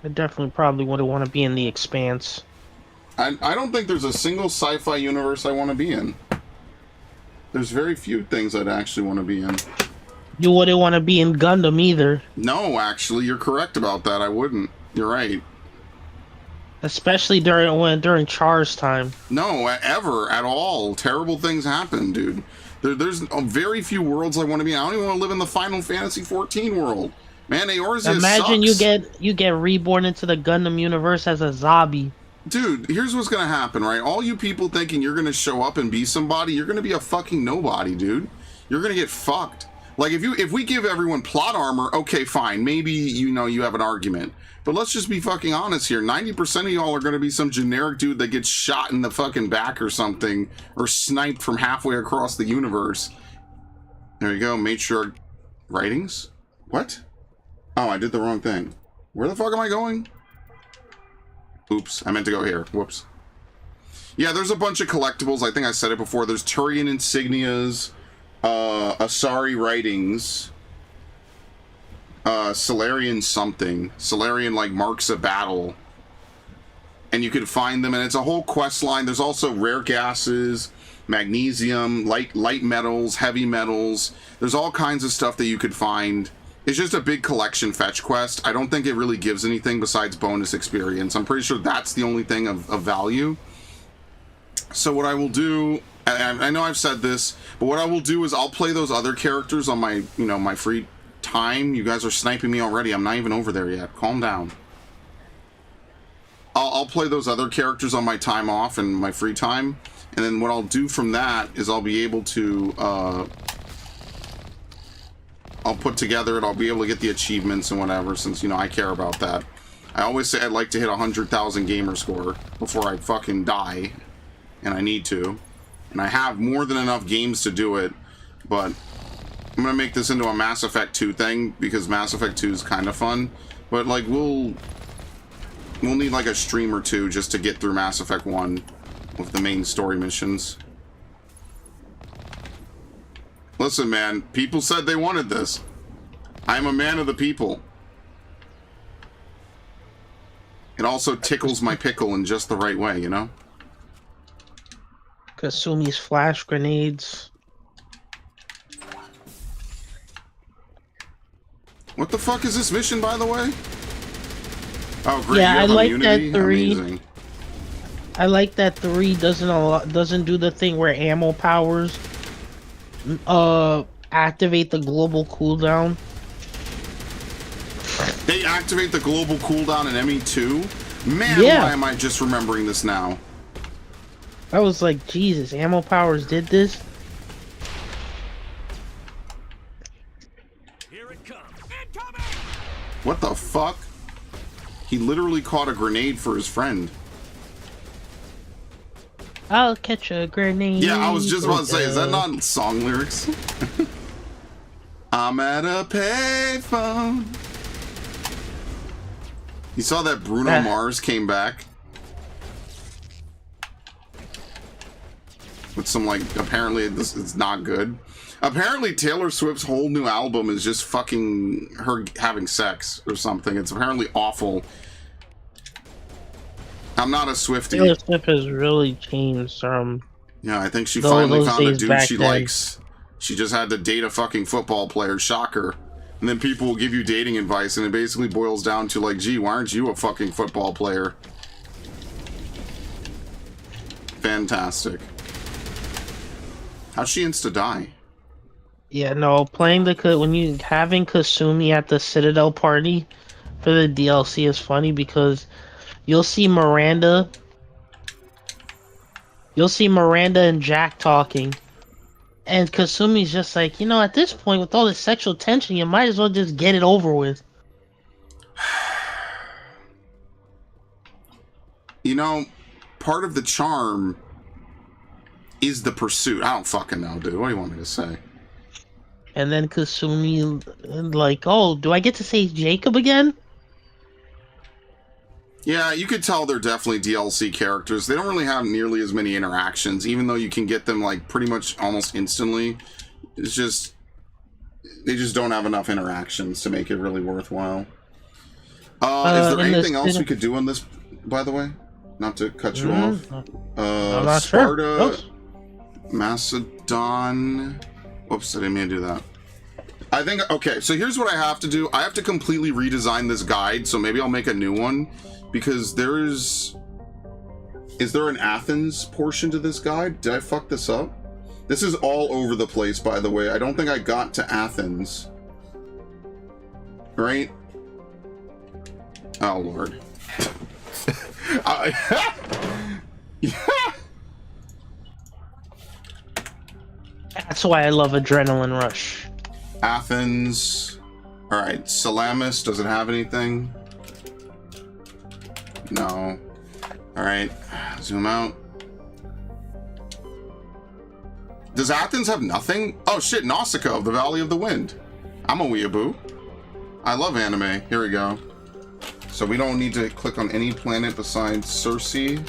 I definitely probably wouldn't want to be in the Expanse. I don't think there's a single sci-fi universe I want to be in. There's very few things I'd actually want to be in. You wouldn't want to be in Gundam either. No, actually, you're correct about that. I wouldn't. You're right. Especially during Char's time. No, ever at all. Terrible things happen, dude. There's very few worlds I want to be in. I don't even want to live in the Final Fantasy 14 world. Man, Eorzea Imagine sucks. you get reborn into the Gundam universe as a zombie. Dude, here's what's gonna happen, right? All you people thinking you're gonna show up and be somebody, you're gonna be a fucking nobody, dude. You're gonna get fucked. Like if we give everyone plot armor, okay, fine. Maybe you have an argument. But let's just be fucking honest here. 90% of y'all are gonna be some generic dude that gets shot in the fucking back or something, or sniped from halfway across the universe. There you go, matriarch writings? What? Oh, I did the wrong thing. Where the fuck am I going? Oops, I meant to go here. Whoops. Yeah, there's a bunch of collectibles. I think I said it before. There's Turian insignias, Asari writings, Solarian something. Solarian, like, marks of battle. And you can find them, and it's a whole quest line. There's also rare gases, magnesium, light metals, heavy metals. There's all kinds of stuff that you could find. It's just a big collection fetch quest. I don't think it really gives anything besides bonus experience. I'm pretty sure that's the only thing of value. So what I will do, and I know I've said this, but what I will do is I'll play those other characters on my, my free time. You guys are sniping me already. I'm not even over there yet. Calm down. I'll play those other characters on my time off and my free time. And then what I'll do from that is I'll be able to, I'll put together it. I'll be able to get the achievements and whatever, since, I care about that. I always say I'd like to hit 100,000 gamer score before I fucking die. And I need to. And I have more than enough games to do it. But I'm going to make this into a Mass Effect 2 thing, because Mass Effect 2 is kind of fun. But, like, we'll need, like, a stream or two just to get through Mass Effect 1 with the main story missions. Listen, man, people said they wanted this. I'm a man of the people. It also tickles my pickle in just the right way, Kasumi's flash grenades. What the fuck is this mission, by the way? Oh, great! Yeah, you I have like immunity? that 3. Amazing. I like that 3 doesn't do the thing where ammo powers activate the global cooldown. They activate the global cooldown in ME2? Man, Yeah. why am I just remembering this now? I was like, Jesus, ammo powers did this? Here it comes. What the fuck? He literally caught a grenade for his friend. I'll catch a grenade. Yeah, I was just about to say, is that not song lyrics? I'm at a payphone. You saw that Bruno Mars came back? With some, like, apparently it's not good. Apparently Taylor Swift's whole new album is just fucking her having sex or something. It's apparently awful. I'm not a Swiftie. Taylor Swift has really changed from... Yeah, I think she finally found a dude she then. likes. She just had to date a fucking football player. Shocker. And then people will give you dating advice, and it basically boils down to, like, gee, why aren't you a fucking football player? Fantastic. How'd she insta-die? Yeah, no, having Kasumi at the Citadel party for the DLC is funny because you'll see Miranda and Jack talking, and Kasumi's just like, at this point with all this sexual tension, you might as well just get it over with. Part of the charm is the pursuit. I don't fucking know, dude. What do you want me to say? And then Kasumi, like, oh, do I get to say Jacob again? Yeah, you could tell they're definitely DLC characters. They don't really have nearly as many interactions, even though you can get them, like, pretty much almost instantly. It's just... they just don't have enough interactions to make it really worthwhile. Is there anything else we could do on this, by the way? Not to cut you off. I'm not Sparta, sure. Macedon... Whoops, I didn't mean to do that. I think, okay, so here's what I have to do. I have to completely redesign this guide, so maybe I'll make a new one, because is there an Athens portion to this guide? Did I fuck this up? This is all over the place, by the way. I don't think I got to Athens. Right? Oh, Lord. Yeah. That's why I love Adrenaline Rush. Athens. All right, Salamis, does it have anything? No. All right, zoom out. Does Athens have nothing? Oh shit, Nausicaa of the Valley of the Wind. I'm a weeaboo. I love anime. Here we go. So we don't need to click on any planet besides Circe.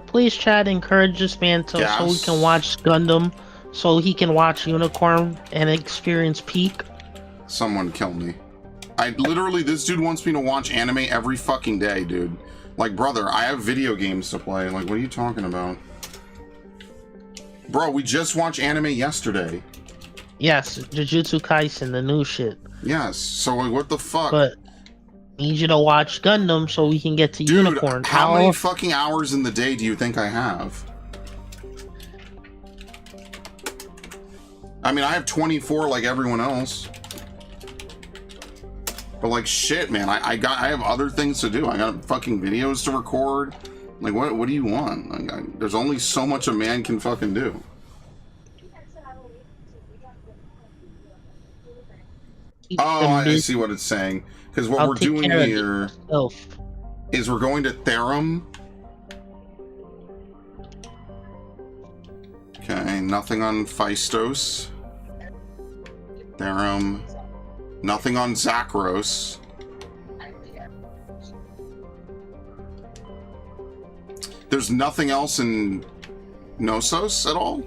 Please, Chad, encourage this man so he can watch Gundam, so he can watch Unicorn and experience Peak. Someone kill me. This dude wants me to watch anime every fucking day, dude. Like, brother, I have video games to play. Like, what are you talking about? Bro, we just watched anime yesterday. Yes, Jujutsu Kaisen, the new shit. Yes, so like, what the fuck? But need you to watch Gundam so we can get to Unicorn. How many fucking hours in the day do you think I have? I mean, I have 24 like everyone else. But like shit, man, I have other things to do. I got fucking videos to record. Like what do you want? Like, there's only so much a man can fucking do. Oh, I see what it's saying. Because what we're doing here is we're going to Therum. Okay, nothing on Phaistos. Therum. Nothing on Zakros. There's nothing else in Knossos at all?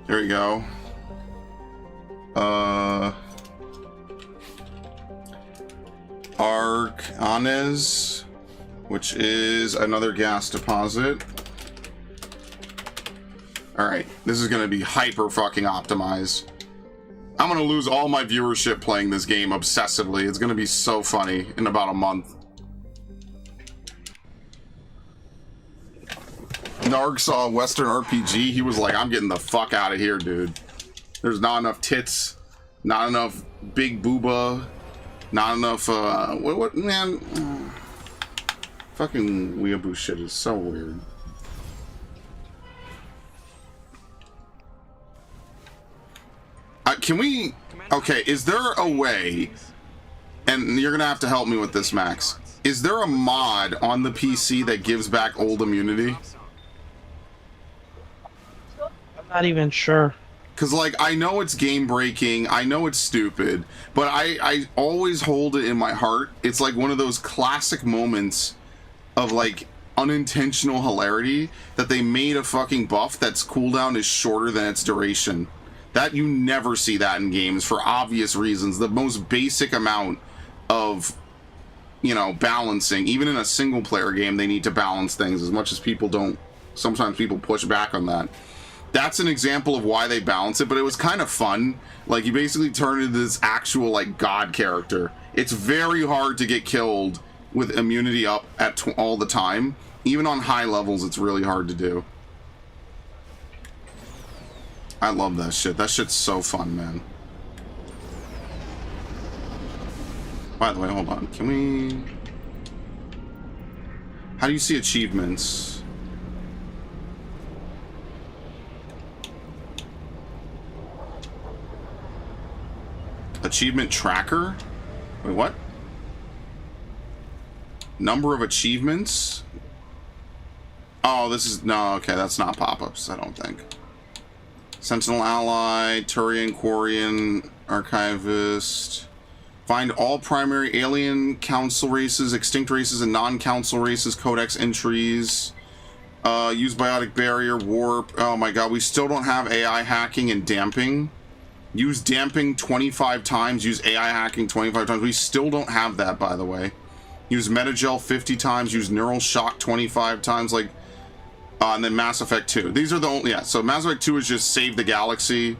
There you go. Arcanes, which is another gas deposit. Alright, this is gonna be hyper fucking optimized. I'm gonna lose all my viewership playing this game obsessively. It's gonna be so funny in about a month. Narg saw Western RPG, he was like, I'm getting the fuck out of here, dude. There's not enough tits, not enough big booba, not enough, what, man? Fucking weeaboo shit is so weird. Can we, okay, is there a way, and you're gonna have to help me with this, Max, is there a mod on the PC that gives back old immunity? I'm not even sure. Because, like, I know it's game-breaking, I know it's stupid, but I always hold it in my heart. It's like one of those classic moments of, like, unintentional hilarity that they made a fucking buff that's cooldown is shorter than its duration. That, you never see that in games for obvious reasons. The most basic amount of, you know, balancing, even in a single-player game, they need to balance things as much as people don't. Sometimes people push back on that. That's an example of why they balance it, but it was kind of fun. Like, you basically turn into this actual, like, god character. It's very hard to get killed with immunity up at all the time. Even on high levels, it's really hard to do. I love that shit. That shit's so fun, man. By the way, hold on. Can we... How do you see achievements? Achievement tracker? Wait, what? Number of achievements? Oh, this is... No, okay, that's not pop-ups, I don't think. Sentinel Ally, Turian, Quarian, Archivist. Find all primary alien council races, extinct races, and non-council races, codex entries. Use biotic barrier, warp. Oh my god, we still don't have AI hacking and damping. Use damping 25 times, use AI hacking 25 times. We still don't have that, by the way. Use metagel 50 times, use neural shock 25 times. Like, And then Mass Effect 2. These are the only, yeah, so Mass Effect 2 is just save the galaxy,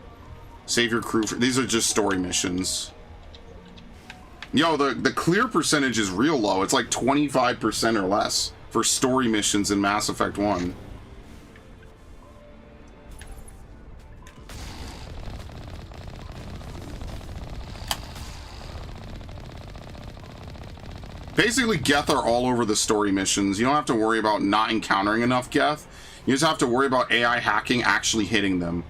save your crew. These are just story missions. Yo, the clear percentage is real low. It's like 25% or less for story missions in Mass Effect 1. Basically, Geth are all over the story missions. You don't have to worry about not encountering enough Geth. You just have to worry about AI hacking actually hitting them.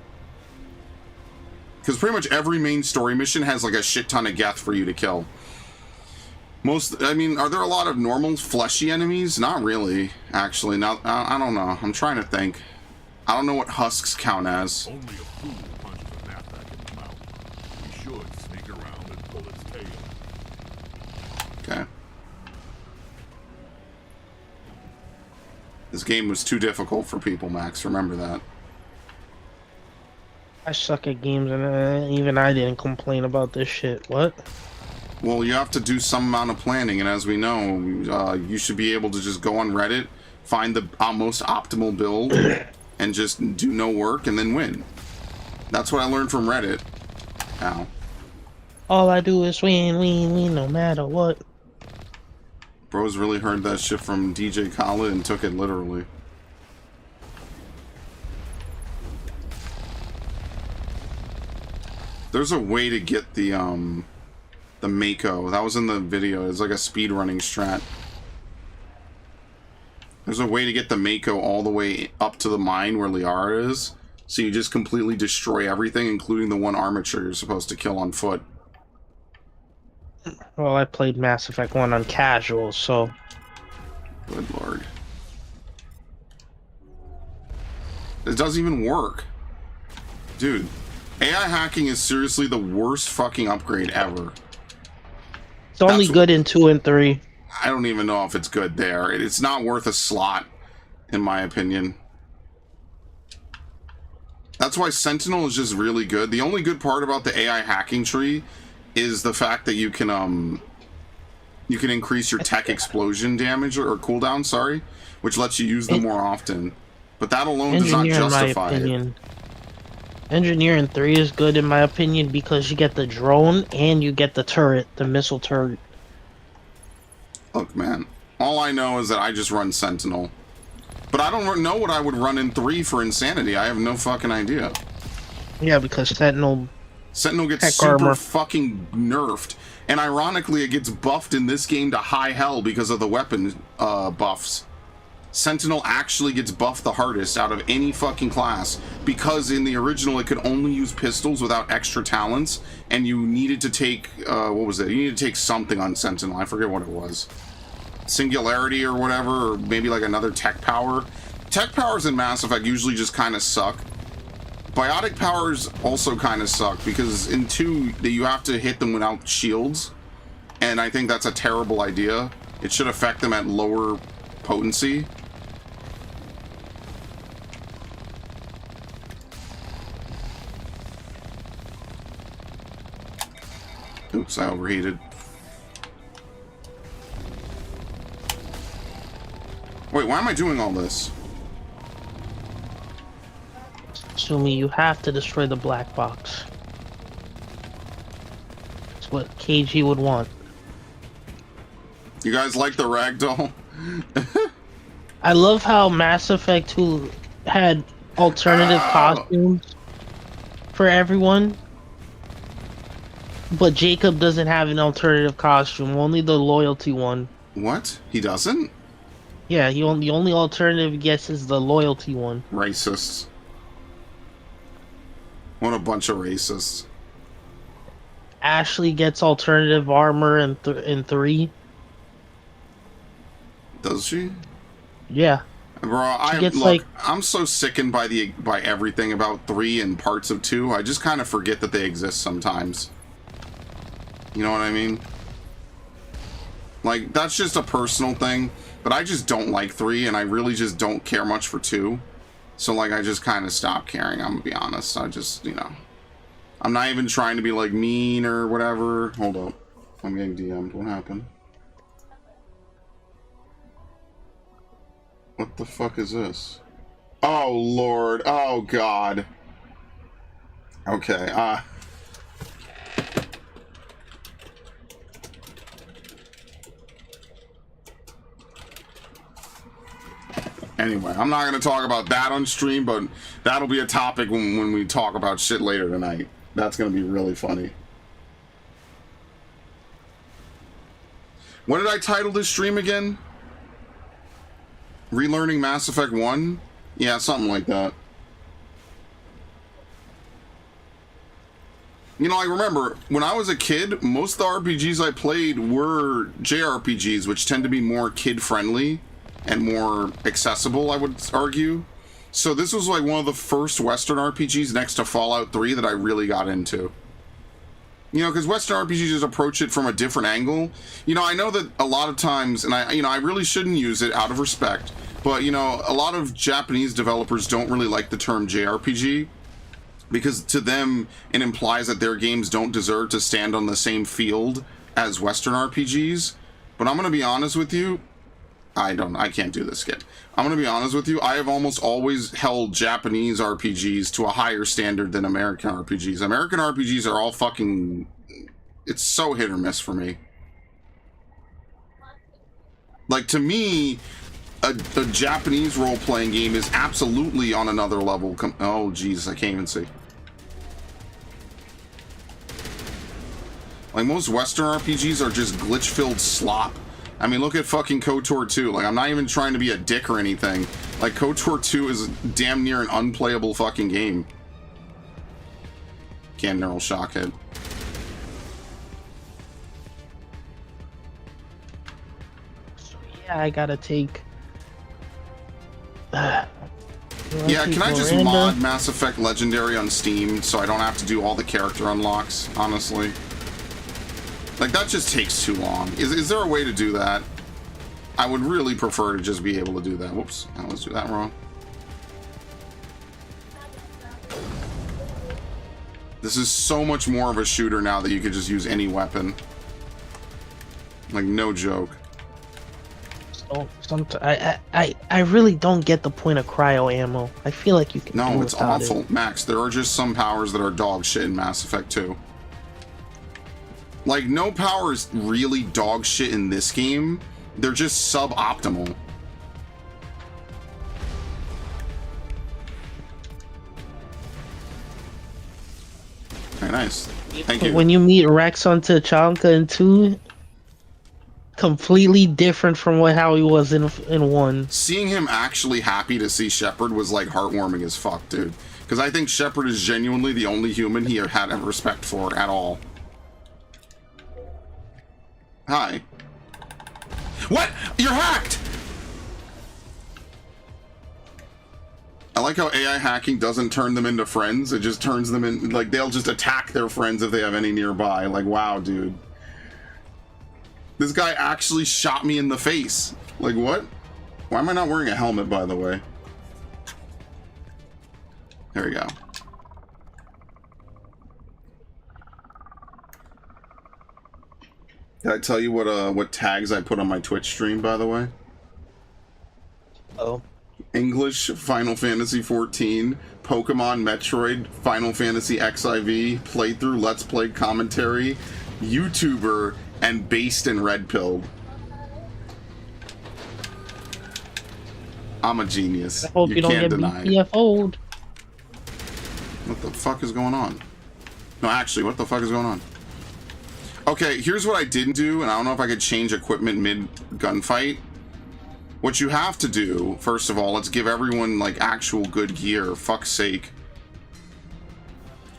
Because pretty much every main story mission has like a shit ton of Geth for you to kill. I mean, are there a lot of normal fleshy enemies? Not really, actually. Now, I don't know. I'm trying to think. I don't know what husks count as. Only a fool punches a knapsack in the mouth. He should sneak around and pull its tail. Okay. This game was too difficult for people, Max. Remember that. I suck at games, and even I didn't complain about this shit. What? Well, you have to do some amount of planning, and as we know, you should be able to just go on Reddit, find the most optimal build, and just do no work, and then win. That's what I learned from Reddit. Ow. All I do is win, win, win, no matter what. Bros really heard that shit from DJ Khaled and took it literally. There's a way to get the Mako. That was in the video. It's like a speedrunning strat. There's a way to get the Mako all the way up to the mine where Liara is. So you just completely destroy everything, including the one armature you're supposed to kill on foot. Well, I played Mass Effect 1 on casual, so... Good lord. It doesn't even work. Dude, AI hacking is seriously the worst fucking upgrade ever. It's only good in 2 and 3. I don't even know if it's good there. It's not worth a slot, in my opinion. That's why Sentinel is just really good. The only good part about the AI hacking tree is the fact that you can increase your tech explosion damage or cooldown, sorry, which lets you use them more often. But that alone does not justify it. Engineer in 3 is good in my opinion because you get the drone and you get the turret, the missile turret. Look, man, all I know is that I just run Sentinel. But I don't know what I would run in 3 for Insanity. I have no fucking idea. Yeah, because Sentinel gets super fucking nerfed. And ironically, it gets buffed in this game to high hell because of the weapon buffs. Sentinel actually gets buffed the hardest out of any fucking class because in the original it could only use pistols without extra talents, and you needed to take what was it? You needed to take something on Sentinel. I forget what it was. Singularity or whatever, or maybe like another tech power. Tech powers in Mass Effect usually just kind of suck. Biotic powers also kind of suck because in 2 you have to hit them without shields, and I think that's a terrible idea. It should affect them at lower potency. Oops, I overheated. Wait, why am I doing all this? Assuming you have to destroy the black box. It's what KG would want. You guys like the ragdoll? I love how Mass Effect 2 had alternative costumes for everyone. But Jacob doesn't have an alternative costume, only the loyalty one. What? He doesn't? Yeah, the only alternative he gets is the loyalty one. Racists. What a bunch of racists. Ashley gets alternative armor in 3. Does she? Yeah. Bro, I'm so sickened by everything about 3 and parts of 2. I just kind of forget that they exist sometimes. You know what I mean? Like, that's just a personal thing, but I just don't like 3, and I really just don't care much for 2. So, like, I just kind of stopped caring, I'm gonna be honest. I just, you know, I'm not even trying to be, like, mean or whatever. Hold up. I'm getting DM'd. What happened? What the fuck is this? Oh, Lord. Oh, God. Okay, Anyway, I'm not going to talk about that on stream, but that'll be a topic when we talk about shit later tonight. That's going to be really funny. What did I title this stream again? Relearning Mass Effect 1? Yeah, something like that. You know, I remember when I was a kid, most of the RPGs I played were JRPGs, which tend to be more kid-friendly and more accessible, I would argue. So this was like one of the first Western RPGs next to Fallout 3 that I really got into. You know, because Western RPGs just approach it from a different angle. You know, I know that a lot of times, and I really shouldn't use it out of respect, but, you know, a lot of Japanese developers don't really like the term JRPG, because to them, it implies that their games don't deserve to stand on the same field as Western RPGs. But I'm going to be honest with you, I can't do this, Skip. I'm going to be honest with you, I have almost always held Japanese RPGs to a higher standard than American RPGs. American RPGs are all fucking... It's so hit or miss for me. Like, to me, a Japanese role-playing game is absolutely on another level. Oh, jeez, I can't even see. Like, most Western RPGs are just glitch-filled slop. I mean, look at fucking KOTOR 2. Like, I'm not even trying to be a dick or anything. Like, KOTOR 2 is damn near an unplayable fucking game. Can't neural shock hit. So, yeah, I gotta take... Yeah, can I just mod Mass Effect Legendary on Steam so I don't have to do all the character unlocks, honestly? Like, that just takes too long. Is there a way to do that? I would really prefer to just be able to do that. Whoops, I always do that wrong. This is so much more of a shooter now that you could just use any weapon. Like, no joke. I really don't get the point of cryo ammo. I feel like you can. No, it's awful, Max. There are just some powers that are dog shit in Mass Effect 2. Like, no power is really dog shit in this game. They're just suboptimal. Very nice. Thank you. When you meet Rex on Tachanka in 2, completely different from how he was in 1. Seeing him actually happy to see Shepard was like heartwarming as fuck, dude. Because I think Shepard is genuinely the only human he had respect for at all. Hi. What? You're hacked! I like how AI hacking doesn't turn them into friends. It just turns them in, like, they'll just attack their friends if they have any nearby. Like, wow, dude. This guy actually shot me in the face. Like, what? Why am I not wearing a helmet, by the way? There we go. Did I tell you what tags I put on my Twitch stream, by the way? Oh. English, Final Fantasy XIV, Pokemon, Metroid, Final Fantasy XIV, playthrough, Let's Play commentary, YouTuber, and Based and Red Pill. I'm a genius. I hope you don't get BPFO'd. What the fuck is going on? No, actually, what the fuck is going on? Okay, here's what I didn't do, and I don't know if I could change equipment mid-gunfight. What you have to do, first of all, let's give everyone, like, actual good gear, fuck's sake,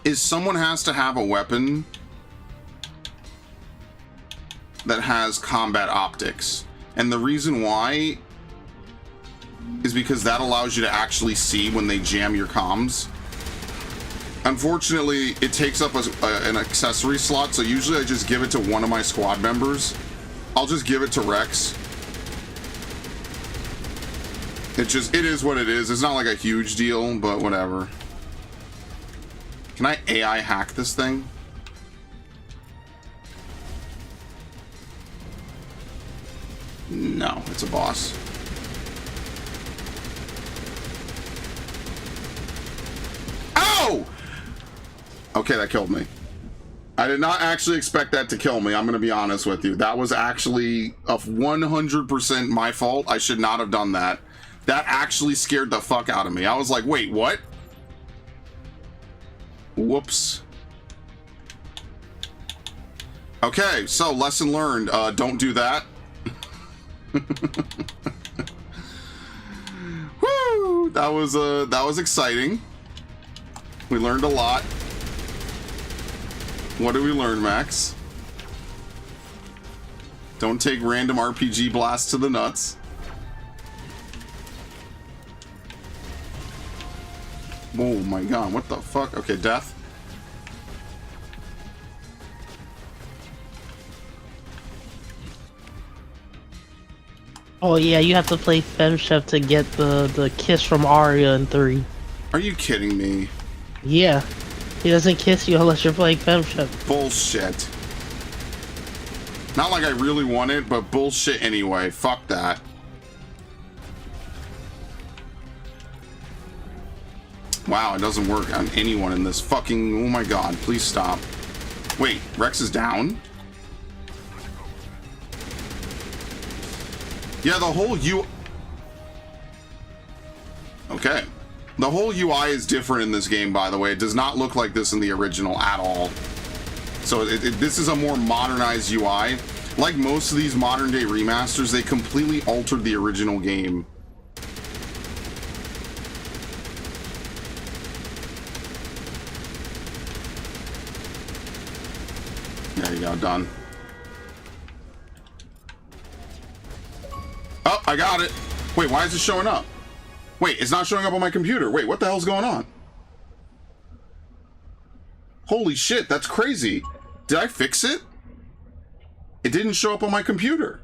is someone has to have a weapon that has combat optics. And the reason why is because that allows you to actually see when they jam your comms. Unfortunately, it takes up an accessory slot, so usually I just give it to one of my squad members. I'll just give it to Rex. It is what it is. It's not like a huge deal, but whatever. Can I AI hack this thing? No, it's a boss. No! Okay, that killed me. I did not actually expect that to kill me. I'm going to be honest with you. That was actually 100% my fault. I should not have done that. That actually scared the fuck out of me. I was like, wait, what? Whoops. Okay, so lesson learned. Don't do that. Woo! That was exciting. We learned a lot. What did we learn, Max? Don't take random RPG blasts to the nuts. Oh my god, what the fuck? Okay, death. Oh yeah, you have to play FemChef to get the kiss from Arya in 3. Are you kidding me? Yeah. He doesn't kiss you unless you're playing FemChef. Bullshit. Not like I really want it, but bullshit anyway. Fuck that. Wow, it doesn't work on anyone in this fucking... Oh my god, please stop. Wait, Rex is down? Yeah, the whole Okay. The whole UI is different in this game, by the way. It does not look like this in the original at all. So this is a more modernized UI. Like most of these modern day remasters, they completely altered the original game. There you go, done. Oh, I got it. Wait, why is it showing up? Wait, it's not showing up on my computer. Wait, what the hell's going on? Holy shit, that's crazy. Did I fix it? It didn't show up on my computer.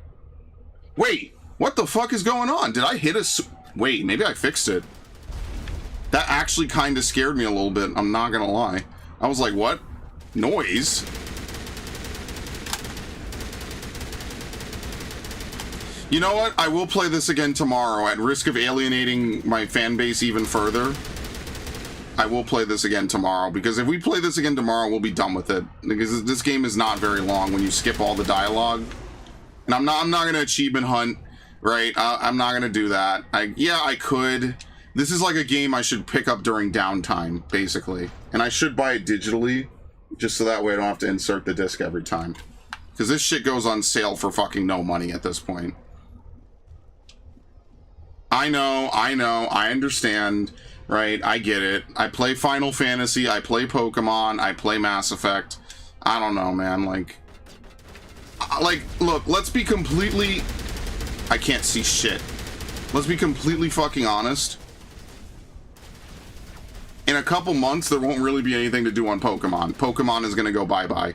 Wait, what the fuck is going on? Did I hit a... Wait, maybe I fixed it. That actually kind of scared me a little bit. I'm not gonna lie. I was like, what? Noise? You know what? I will play this again tomorrow at risk of alienating my fan base even further. I will play this again tomorrow because if we play this again tomorrow, we'll be done with it. Because this game is not very long when you skip all the dialogue. And I'm not going to achievement hunt, right? I'm not going to do that. Yeah, I could. This is like a game I should pick up during downtime, basically. And I should buy it digitally, just so that way I don't have to insert the disc every time. Because this shit goes on sale for fucking no money at this point. I know, I understand, right? I get it. I play Final Fantasy, I play Pokemon, I play Mass Effect. I don't know, man, like, look, let's be completely... I can't see shit. Let's be completely fucking honest. In a couple months, there won't really be anything to do on Pokemon. Pokemon is gonna go bye-bye.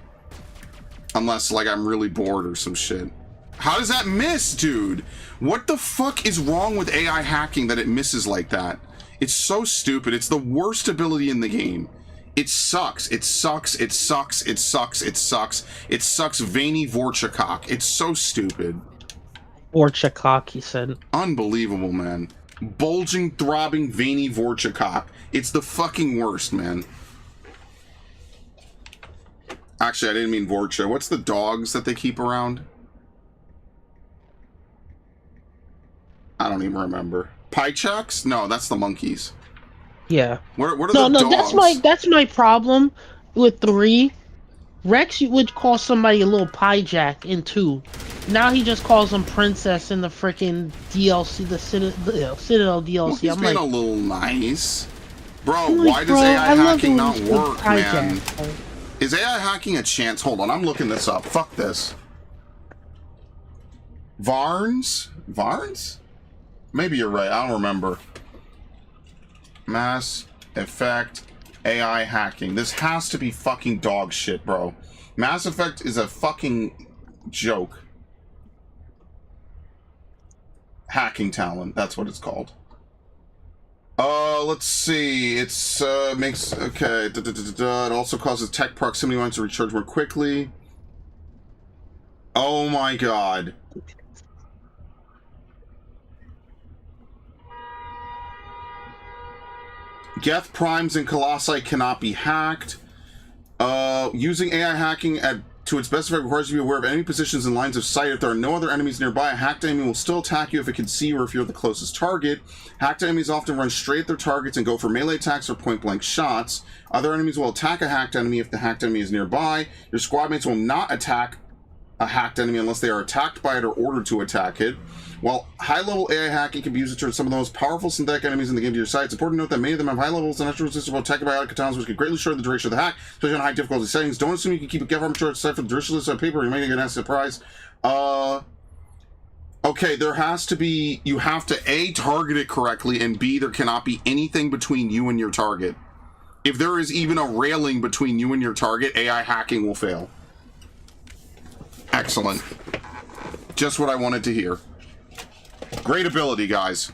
Unless, like, I'm really bored or some shit. How does that miss, dude? What the fuck is wrong with AI hacking that it misses like that? It's so stupid. It's the worst ability in the game. It sucks. It sucks. It sucks. It sucks. It sucks. It sucks veiny Vorchakok. It's so stupid. Vorchakok, he said. Unbelievable, man. Bulging, throbbing, veiny Vorchakok. It's the fucking worst, man. Actually, I didn't mean Vorcha. What's the dogs that they keep around? I don't even remember. Pychaks? No, that's the monkeys. Yeah. What are the dogs? That's my problem with 3. Rex would call somebody a little Pyjack in 2. Now he just calls them Princess in the freaking DLC, the Citadel DLC. Well, he's I'm being like, a little nice. Bro, like, why does AI hacking not work, Pyjack, man? Is AI hacking a chance? Hold on, I'm looking this up. Fuck this. Varns? Varns? Maybe you're right. I don't remember. Mass Effect AI hacking. This has to be fucking dog shit, bro. Mass Effect is a fucking joke. Hacking talent. That's what it's called. Let's see. It's makes okay. It also causes tech proximity ones to recharge more quickly. Oh my god. Geth primes and colossi cannot be hacked. Using AI hacking to its best effect requires you to be aware of enemy positions and lines of sight. If there are no other enemies nearby, a hacked enemy will still attack you if it can see you or if you're the closest target. Hacked enemies often run straight at their targets and go for melee attacks or point-blank shots. Other enemies will attack a hacked enemy if the hacked enemy is nearby. Your squad mates will not attack a hacked enemy unless they are attacked by it or ordered to attack it. While high-level AI hacking can be used to turn some of the most powerful synthetic enemies in the game to your side, it's important to note that many of them have high levels and extra resistance to attack biotic katanas, which can greatly shorten the duration of the hack, especially on high difficulty settings. Don't assume you can keep a Geth armature aside for the duration of this paper. You may get a nasty surprise. Okay, there has to be... You have to, A, target it correctly, and B, there cannot be anything between you and your target. If there is even a railing between you and your target, AI hacking will fail. Excellent. Just what I wanted to hear. Great ability, guys.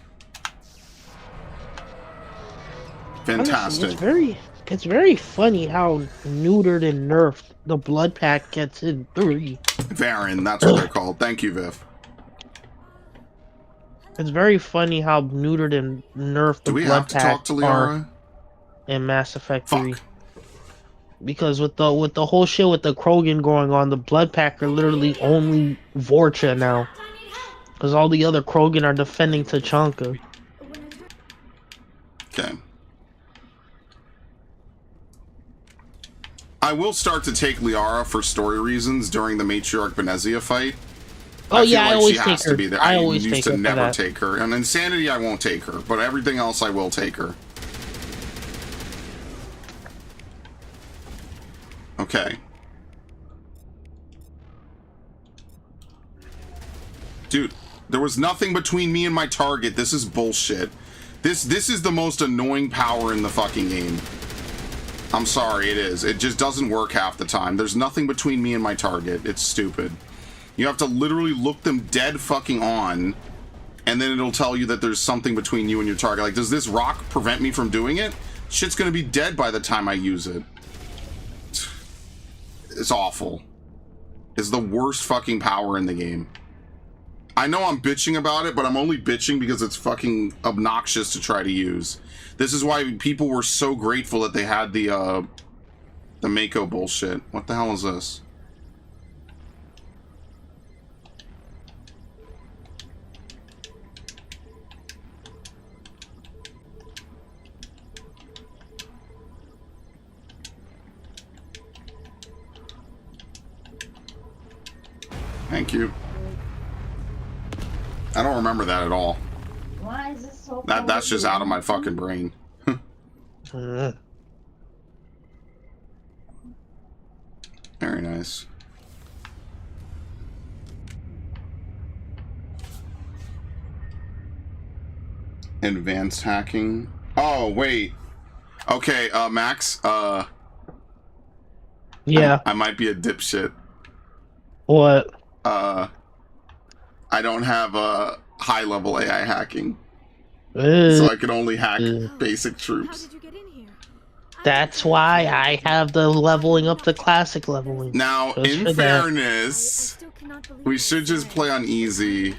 Fantastic. Honestly, it's very funny how neutered and nerfed the blood pack gets in 3. Varen, that's what they're called. Thank you, Viv. It's very funny how neutered and nerfed the Do we blood have to pack talk to Liara? In Mass Effect 3. Because with the whole shit with the Krogan going on, the blood pack are literally only Vorcha now. Because all the other Krogan are defending Tachanka. Okay. I will start to take Liara for story reasons during the Matriarch Benezia fight. Oh yeah, I always she take has her. to be there. I always used take to her. never take her. And Insanity, I won't take her. But everything else, I will take her. Okay. Dude, there was nothing between me and my target. This is bullshit. This is the most annoying power in the fucking game. I'm sorry, it is. It just doesn't work half the time. There's nothing between me and my target. It's stupid. You have to literally look them dead fucking on, and then it'll tell you that there's something between you and your target. Like, does this rock prevent me from doing it? Shit's gonna be dead by the time I use it. It's awful. It's the worst fucking power in the game. I know I'm bitching about it, but I'm only bitching because it's fucking obnoxious to try to use. This is why people were so grateful that they had the Mako bullshit. What the hell is this? Thank you. I don't remember that at all. Why is this so That's just out of my fucking brain. Very nice. Advanced hacking. Oh, wait. Okay, Max, yeah. I might be a dipshit. What? I don't have a high-level AI hacking. So I can only hack basic troops. That's why I have the leveling up to classic leveling. Now, in fairness, we should just play on easy.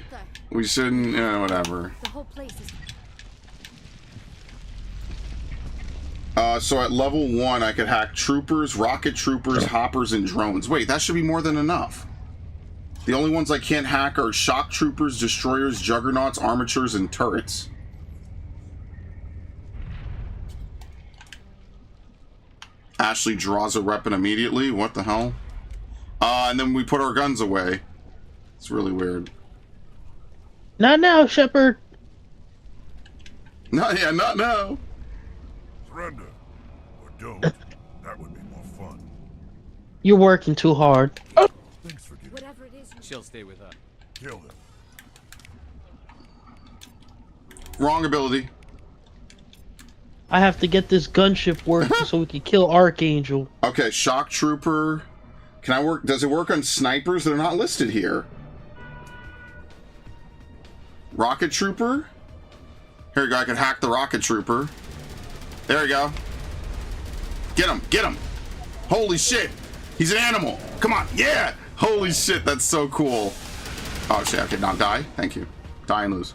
We shouldn't, whatever. So at level 1, I could hack troopers, rocket troopers, hoppers, and drones. Wait, that should be more than enough. The only ones I can't hack are shock troopers, destroyers, juggernauts, armatures, and turrets. Ashley draws a weapon immediately. What the hell? And then we put our guns away. It's really weird. Not now, Shepard. Not now. Surrender. Or don't. That would be more fun. You're working too hard. Thanks for giving. Whatever it is. She'll stay with us. Kill him. Wrong ability. I have to get this gunship working so we can kill Archangel. Okay, shock trooper. Can I work? Does it work on snipers that are not listed here? Rocket trooper. Here we go. I can hack the rocket trooper. There we go. Get him! Get him! Holy shit! He's an animal. Come on! Yeah! Holy shit! That's so cool. Oh shit! Okay, not die. Thank you. Die and lose.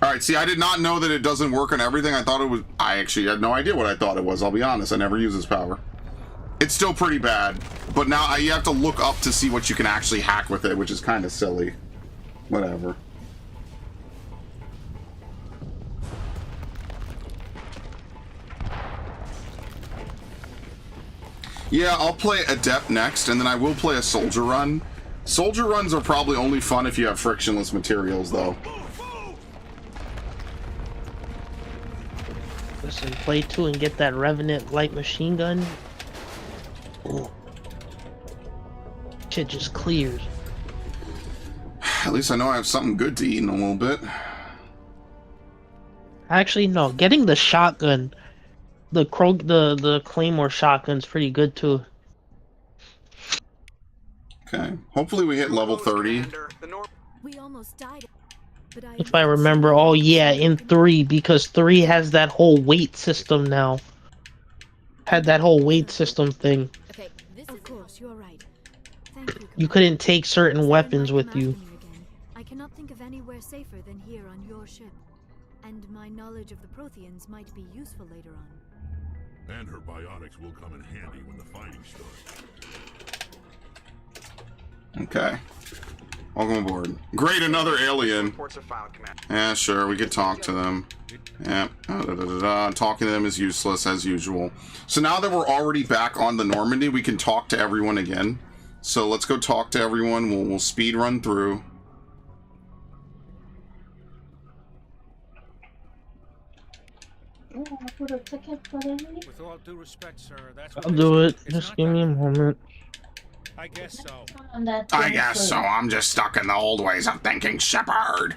All right, see, I did not know that it doesn't work on everything. I thought it was... I actually had no idea what I thought it was. I'll be honest. I never use this power. It's still pretty bad. But now you have to look up to see what you can actually hack with it, which is kind of silly. Whatever. Yeah, I'll play Adept next, and then I will play a Soldier Run. Soldier Runs are probably only fun if you have frictionless materials, though. Listen, play 2 and get that Revenant light machine gun. Ooh. Shit just clears. At least I know I have something good to eat in a little bit. Actually, no. Getting the shotgun, the Claymore shotgun's pretty good too. Okay. Hopefully we hit level 30. We almost died. But If I remember, oh yeah, in 3, because 3 has that whole weight system now. Had that whole weight system thing. Okay, of course, you're right. Thank you. You couldn't take certain weapons with you. I cannot think of anywhere safer than here on your ship. And my knowledge of the Protheans might be useful later on. And her bionics will come in handy when the fighting starts. Okay. Welcome aboard. Great, another alien. Yeah, sure, we could talk to them. Yeah, talking to them is useless as usual. So now that we're already back on the Normandy, we can talk to everyone again. So let's go talk to everyone. We'll speed run through. With all due respect, sir, that's I'll do it. Just give me a moment. I guess so. I guess so. I'm just stuck in the old ways of thinking, Shepard.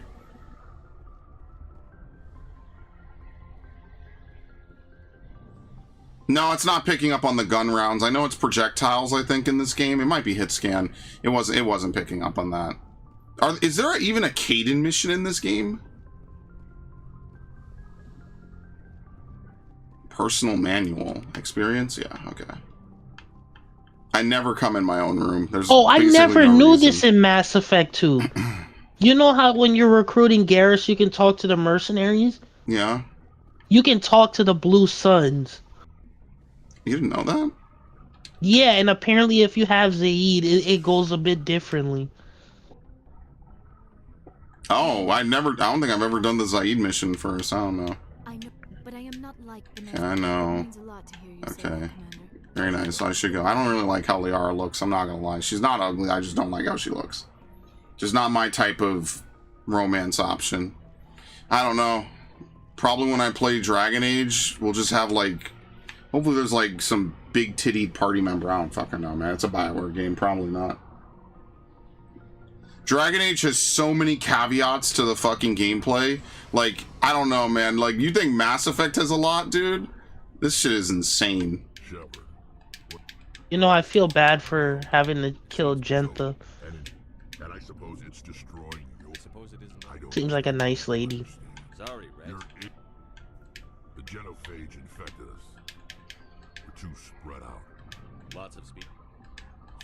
No, it's not picking up on the gun rounds. I know it's projectiles, I think, in this game. It might be hit scan. It wasn't picking up on that. Is there even a Caden mission in this game? Personal manual. Experience? Yeah, okay. I never come in my own room. There's I never knew reason. this in Mass Effect 2. You know how when you're recruiting Garrus, you can talk to the mercenaries? Yeah. You can talk to the Blue Suns. You didn't know that? Yeah, and apparently if you have Zaid, it goes a bit differently. Oh, I don't think I've ever done the Zaid mission first. I don't know. I know, but I am not like the Yeah, I know. Okay. Very nice. I should go. I don't really like how Liara looks. I'm not gonna lie. She's not ugly. I just don't like how she looks. Just not my type of romance option. I don't know. Probably when I play Dragon Age, we'll just have like... Hopefully there's like some big titty party member. I don't fucking know, man. It's a Bioware game. Probably not. Dragon Age has so many caveats to the fucking gameplay. Like, I don't know, man. Like, you think Mass Effect has a lot, dude? This shit is insane. You know, I feel bad for having to kill Gentha. And I suppose it's destroying you. Suppose it isn't. Seems like a nice lady. Sorry, Red. The genophage infected us. We're too spread out. Lots of speed.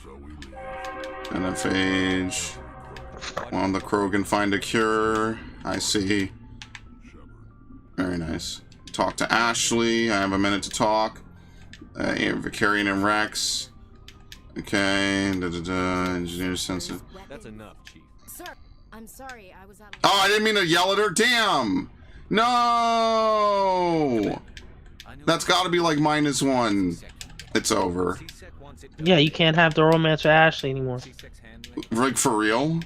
So we leave. Genophage. Well, the Krogan find a cure. I see. Very nice. Talk to Ashley. I have a minute to talk. Vicarian and Rex. Okay. Engineer sensitive. That's enough, Chief. Sir, I'm sorry. I was out of... Oh, I didn't mean to yell at her. Damn. No. That's got to be like -1. It's over. Yeah, you can't have the romance with Ashley anymore. Like, for real?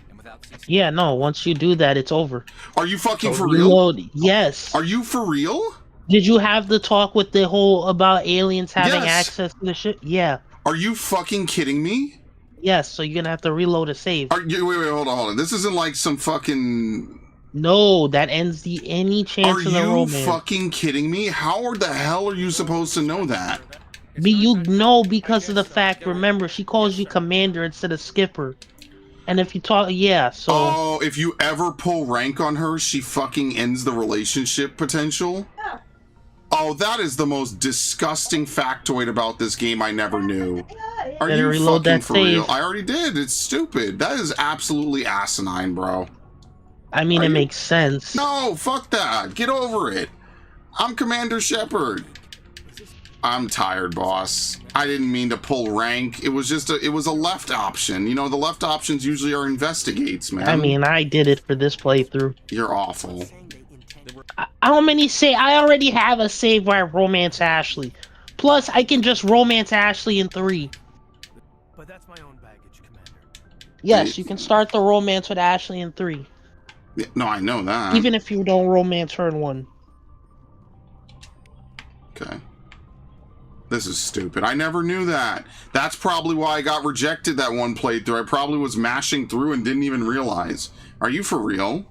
Yeah, no. Once you do that, it's over. Are you fucking for real? real? Yes. Are you for real? Did you have the talk with the whole about aliens having Yes. access to the ship? Yeah. Are you fucking kidding me? Yes, so you're gonna have to reload a save. Wait, hold on. This isn't like some fucking... No, that ends any chance of the romance. Are you fucking kidding me? How the hell are you supposed to know that? You know because of the fact, remember, she calls you commander instead of skipper. And if you talk, yeah, so... Oh, if you ever pull rank on her, she fucking ends the relationship potential? Oh, that is the most disgusting factoid about this game I never knew. Are you fucking for real? I already did. It's stupid. That is absolutely asinine, bro. I mean, it makes sense. No, fuck that. Get over it. I'm Commander Shepard. I'm tired, boss. I didn't mean to pull rank. It was just it was a left option. You know, the left options usually are investigates, man. I mean, I did it for this playthrough. You're awful. How many say? I already have a save where I romance Ashley. Plus, I can just romance Ashley in 3. But that's my own baggage, Commander. Yes, you can start the romance with Ashley in 3. Yeah, no, I know that. Even if you don't romance her in 1. Okay. This is stupid. I never knew that. That's probably why I got rejected that one playthrough. I probably was mashing through and didn't even realize. Are you for real?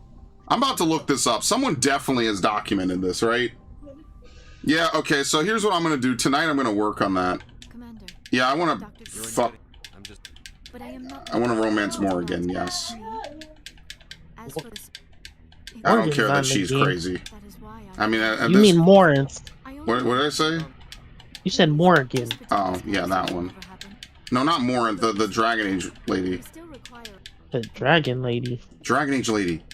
I'm about to look this up. Someone definitely has documented this, right? Yeah, okay, so here's what I'm going to do. Tonight I'm going to work on that. Commander. Yeah, I want to... Fuck. I want to romance Morrigan, yes. As for this, I don't care that she's crazy. I mean, you mean Morin? What did I say? You said Morrigan. Oh, yeah, that one. No, not Morin, the Dragon Age lady. The Dragon Lady. Dragon Age lady.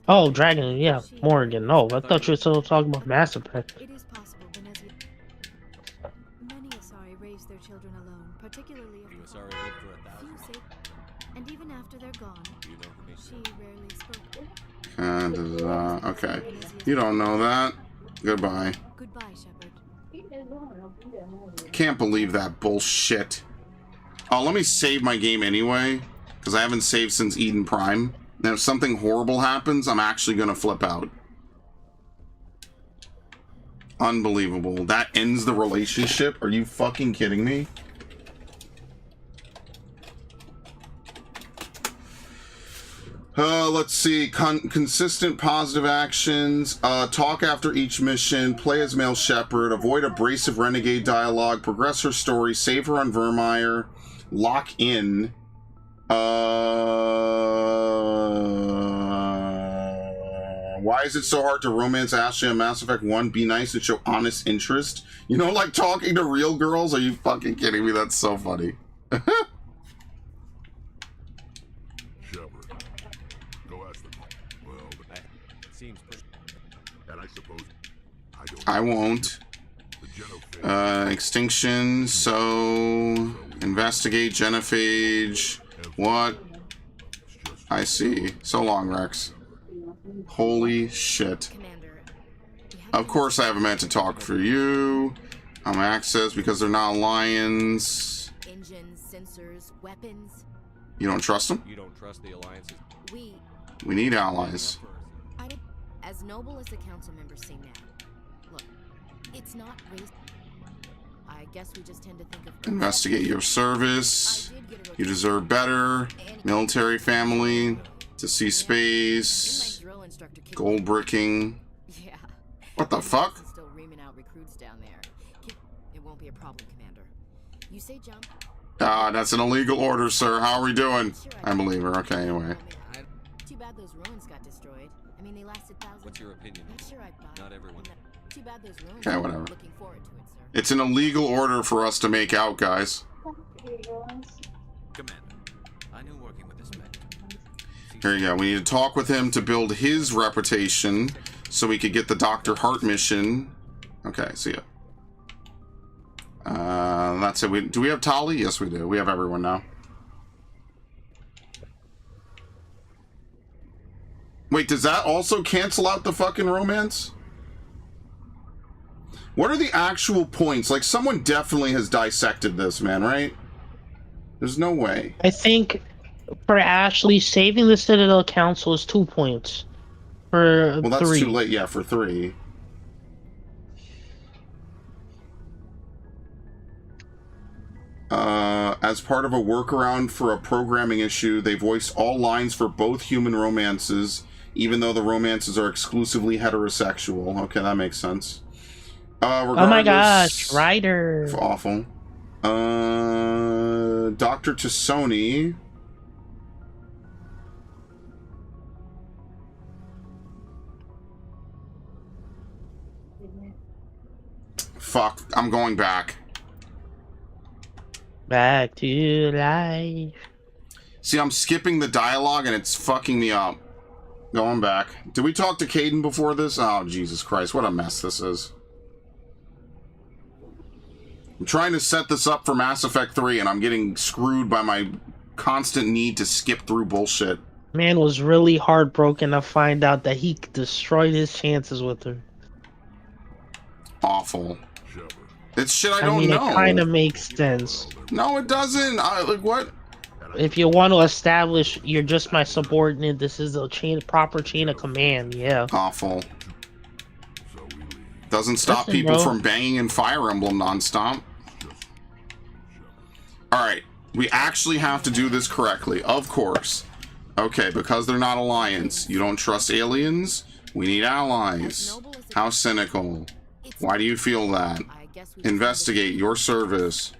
Oh, Dragon, yeah, Morrigan. No, I thought you were still talking about Mass Effect. it is possible Venezia. Many Asari raise their children alone, particularly if You Asari lived for 1,000. few say, and even after they're gone, You know who makes she rarely spoke. And, okay. You don't know that. Goodbye. Goodbye, Shepard. Can't believe that bullshit. Oh, let me save my game anyway, because I haven't saved since Eden Prime. And if something horrible happens, I'm actually going to flip out. Unbelievable. That ends the relationship? Are you fucking kidding me? Let's see. Consistent positive actions. Talk after each mission. Play as male Shepard. Avoid abrasive renegade dialogue. Progress her story. Save her on Vermeer. Lock in. Why is it so hard to romance Ashley on Mass Effect 1? Be nice and show honest interest. You know, like talking to real girls? Are you fucking kidding me? That's so funny. I won't. Extinction, so... Investigate, genophage... What? I see. So long, Rex. Holy shit. Of course I haven't meant to talk for you. I'm access because they're not lions. Engines, sensors, weapons. You don't trust them? You don't trust the alliances? We need allies. As noble as the council members seem now. Look, it's not race. I guess we just tend to think of Investigate your service. You deserve better. Military family. To see space. Gold bricking. Yeah. What the fuck? Still reaming out recruits down there. It won't be a problem, Commander. You say jump. Ah, that's an illegal order, sir. How are we doing? I believe her. Okay, anyway. Too bad those ruins got destroyed. I mean, they lasted thousands. What's your opinion? Not everyone. Too bad those ruins. Okay, whatever. Looking forward to it, sir. It's an illegal order for us to make out, guys. Commander, I knew working with this man. Here you go. We need to talk with him to build his reputation so we could get the Dr. Hart mission. Okay, see ya. That's it. Do we have Tali? Yes, we do. We have everyone now. Wait, does that also cancel out the fucking romance? What are the actual points? Like, someone definitely has dissected this, man, right? There's no way. I think for Ashley, saving the Citadel Council is 2 points. For well, that's 3. too late. Yeah, for 3. As part of a workaround for a programming issue, they voiced all lines for both human romances, even though the romances are exclusively heterosexual. Okay, that makes sense. Oh my gosh, Ryder. Awful. Dr. Tassoni. Fuck, I'm going back. Back to life. See, I'm skipping the dialogue and it's fucking me up. Going back. Did we talk to Caden before this? Oh, Jesus Christ. What a mess this is. I'm trying to set this up for Mass Effect 3, and I'm getting screwed by my constant need to skip through bullshit. Man was really heartbroken to find out that he destroyed his chances with her. Awful. It's shit I don't mean, know. It kind of makes sense. No, it doesn't. Like, what? If you want to establish you're just my subordinate, this is a proper chain of command, yeah. Awful. Doesn't stop people from banging in Fire Emblem nonstop. Alright, we actually have to do this correctly, of course. Okay, because they're not Alliance. You don't trust aliens? We need allies. How cynical. Why do you feel that? Investigate your service.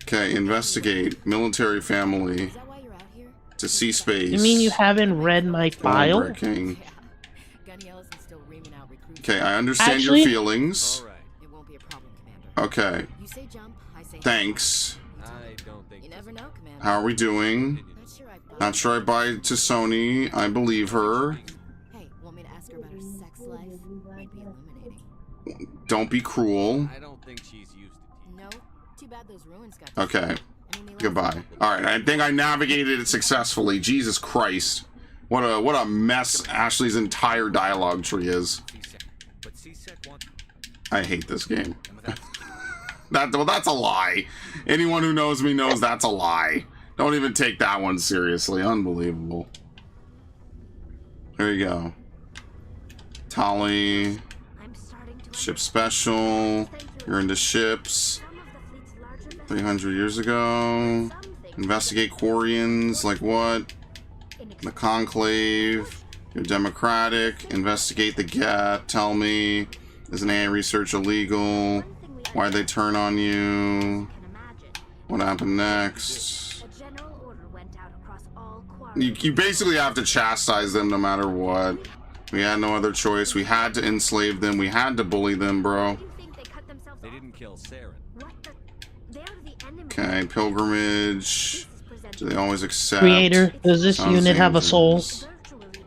Okay, investigate. Military family. To see space. You mean you haven't read my file? Okay, I understand your feelings. Okay. Thanks. How are we doing? Not sure I buy to Sony. I believe her. Don't be cruel. Okay. Goodbye. Alright, I think I navigated it successfully. Jesus Christ. What a mess Ashley's entire dialogue tree is. I hate this game. Well, that's a lie. Anyone who knows me knows that's a lie. Don't even take that one seriously. Unbelievable. There you go. Tali. Ship special. You're into ships. 300 years ago. Investigate Quarians. Like what? The Conclave. You're democratic. Investigate the GATT. Tell me. Is an AI research illegal? Why'd they turn on you? What happened next? You basically have to chastise them no matter what. We had no other choice. We had to enslave them. We had to bully them, bro. They didn't kill Saren. Okay, pilgrimage. Do they always accept? Creator, does this unit have a soul?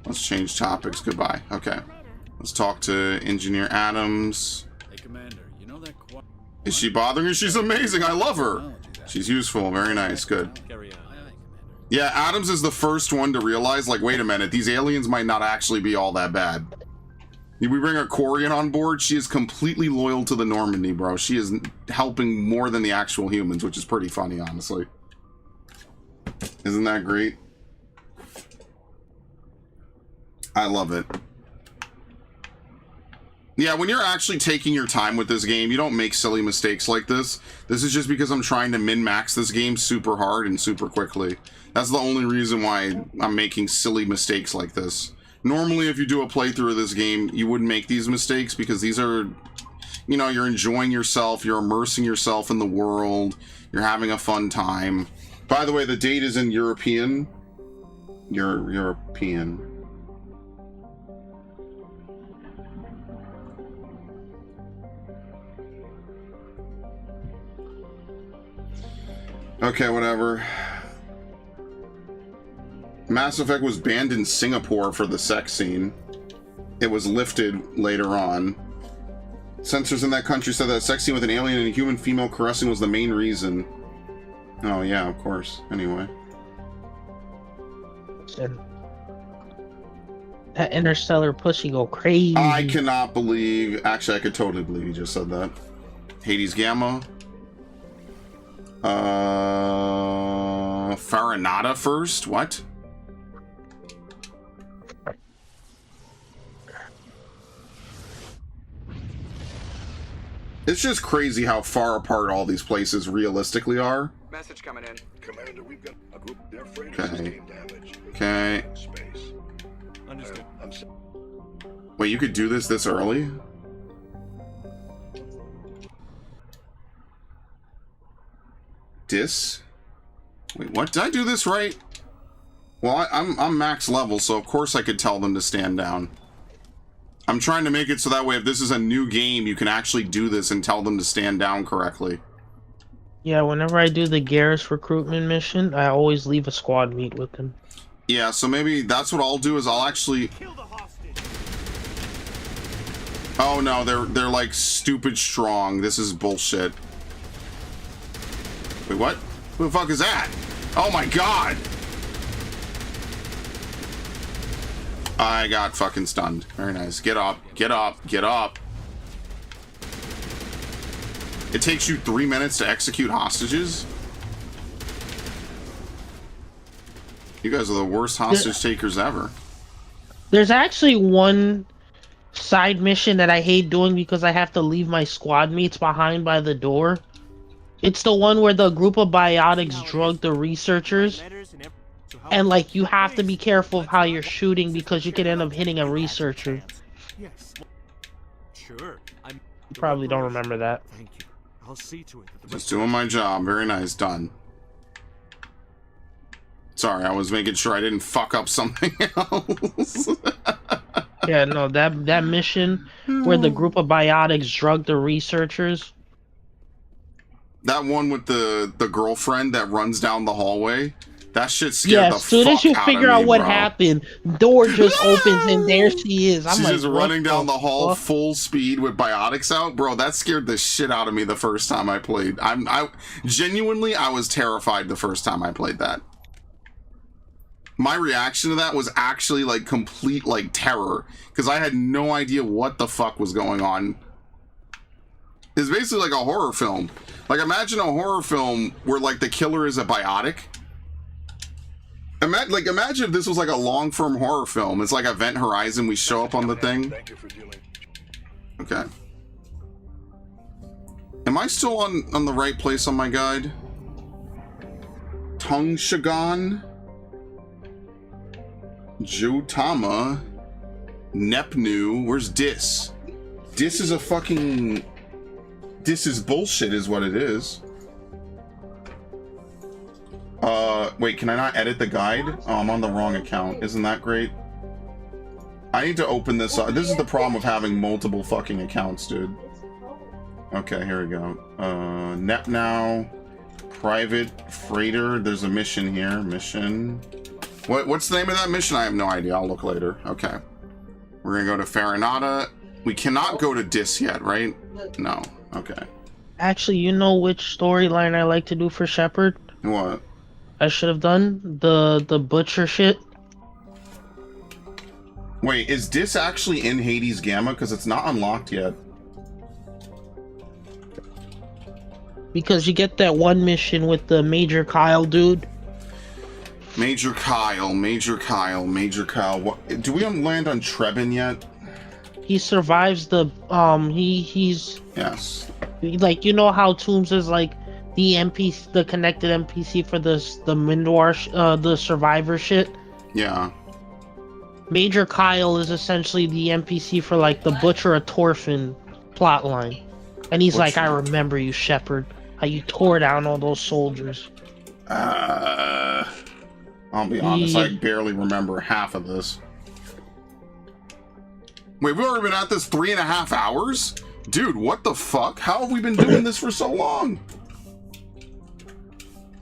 Let's change topics. Goodbye. Okay. Let's talk to Engineer Adams. Hey, Commander, you know that Is she bothering you? She's amazing. I love her. She's useful. Very nice. Good. Yeah, Adams is the first one to realize, like, wait a minute, these aliens might not actually be all that bad. We bring a Quarian on board, she is completely loyal to the Normandy, bro. She is helping more than the actual humans, which is pretty funny, honestly. Isn't that great? I love it. Yeah, when you're actually taking your time with this game, you don't make silly mistakes like this. This is just because I'm trying to min-max this game super hard and super quickly. That's the only reason why I'm making silly mistakes like this. Normally, if you do a playthrough of this game, you wouldn't make these mistakes because these are, you know, you're enjoying yourself, you're immersing yourself in the world, you're having a fun time. By the way, the date is in European. European. Okay, whatever. Mass Effect was banned in Singapore for the sex scene. It was lifted later on. Censors in that country said that a sex scene with an alien and a human female caressing was the main reason. Oh yeah, of course. Anyway. That interstellar pussy go crazy. I cannot believe... Actually, I could totally believe you just said that. Hades Gamma. Farinata first? What? It's just crazy how far apart all these places realistically are. Message coming in. Commander, we've got a group of their freighters Okay. sustained damage. Okay. Space. Understood. Wait, you could do this early? Wait, what? Did I do this right? Well, I'm max level, so of course I could tell them to stand down. I'm trying to make it so that way if this is a new game, you can actually do this and tell them to stand down correctly. Yeah, whenever I do the Garrus recruitment mission, I always leave a squad meet with him. Yeah, so maybe that's what I'll do is I'll actually... Oh no, they're like stupid strong. This is bullshit. Wait, what? Who the fuck is that? Oh my god! I got fucking stunned. Very nice. Get up, get up, get up. It takes you 3 minutes to execute hostages? You guys are the worst hostage takers ever. There's actually one side mission that I hate doing because I have to leave my squad mates behind by the door. It's the one where the group of biotics drug the researchers. And, like, you have to be careful of how you're shooting because you could end up hitting a researcher. Yes. Sure. You probably don't remember that. Thank you. I'll see to it. Just doing my job. Very nice. Done. Sorry, I was making sure I didn't fuck up something else. Yeah, no, that mission where the group of biotics drug the researchers. That one with the girlfriend that runs down the hallway. That shit scared the fuck out of me, as soon as you figure out what happened, door just opens and there she is. She's just running down the hall full speed with biotics out. Bro, that scared the shit out of me the first time I played. I genuinely, I was terrified the first time I played that. My reaction to that was actually like complete like terror because I had no idea what the fuck was going on. It's basically like a horror film. Like imagine a horror film where like the killer is a biotic. Imagine if this was like a long-form horror film. It's like Event Horizon. We show up on the thing. Okay. Am I still on the right place on my guide? Tungshagan, Jotama, Nepnu. Where's Dis? Dis is a fucking... Dis is bullshit is what it is. Wait, can I not edit the guide? Oh, I'm on the wrong account. Isn't that great? I need to open this up. This is the problem of having multiple fucking accounts, dude. Okay, here we go. Net now. Private freighter. There's a mission here. Mission. What's the name of that mission? I have no idea. I'll look later. Okay. We're gonna go to Farinata. We cannot go to Dis yet, right? No. Okay. Actually, you know which storyline I like to do for Shepard? What? I should have done the butcher shit. Wait, is Dis actually in Hades Gamma? Because it's not unlocked yet. Because you get that one mission with the Major Kyle dude. Major Kyle. What? Do we land on Trebin yet? He survives the he's yes. Like, you know how Toombs is like the NPC, the connected NPC for the Mindwar, the survivor shit. Yeah. Major Kyle is essentially the NPC for like the Butcher of Torfin plotline, and he's like, I remember you, Shepard. How you tore down all those soldiers. I'll be honest, I barely remember half of this. Wait, we've already been at this 3.5 hours? Dude, what the fuck? How have we been doing this for so long?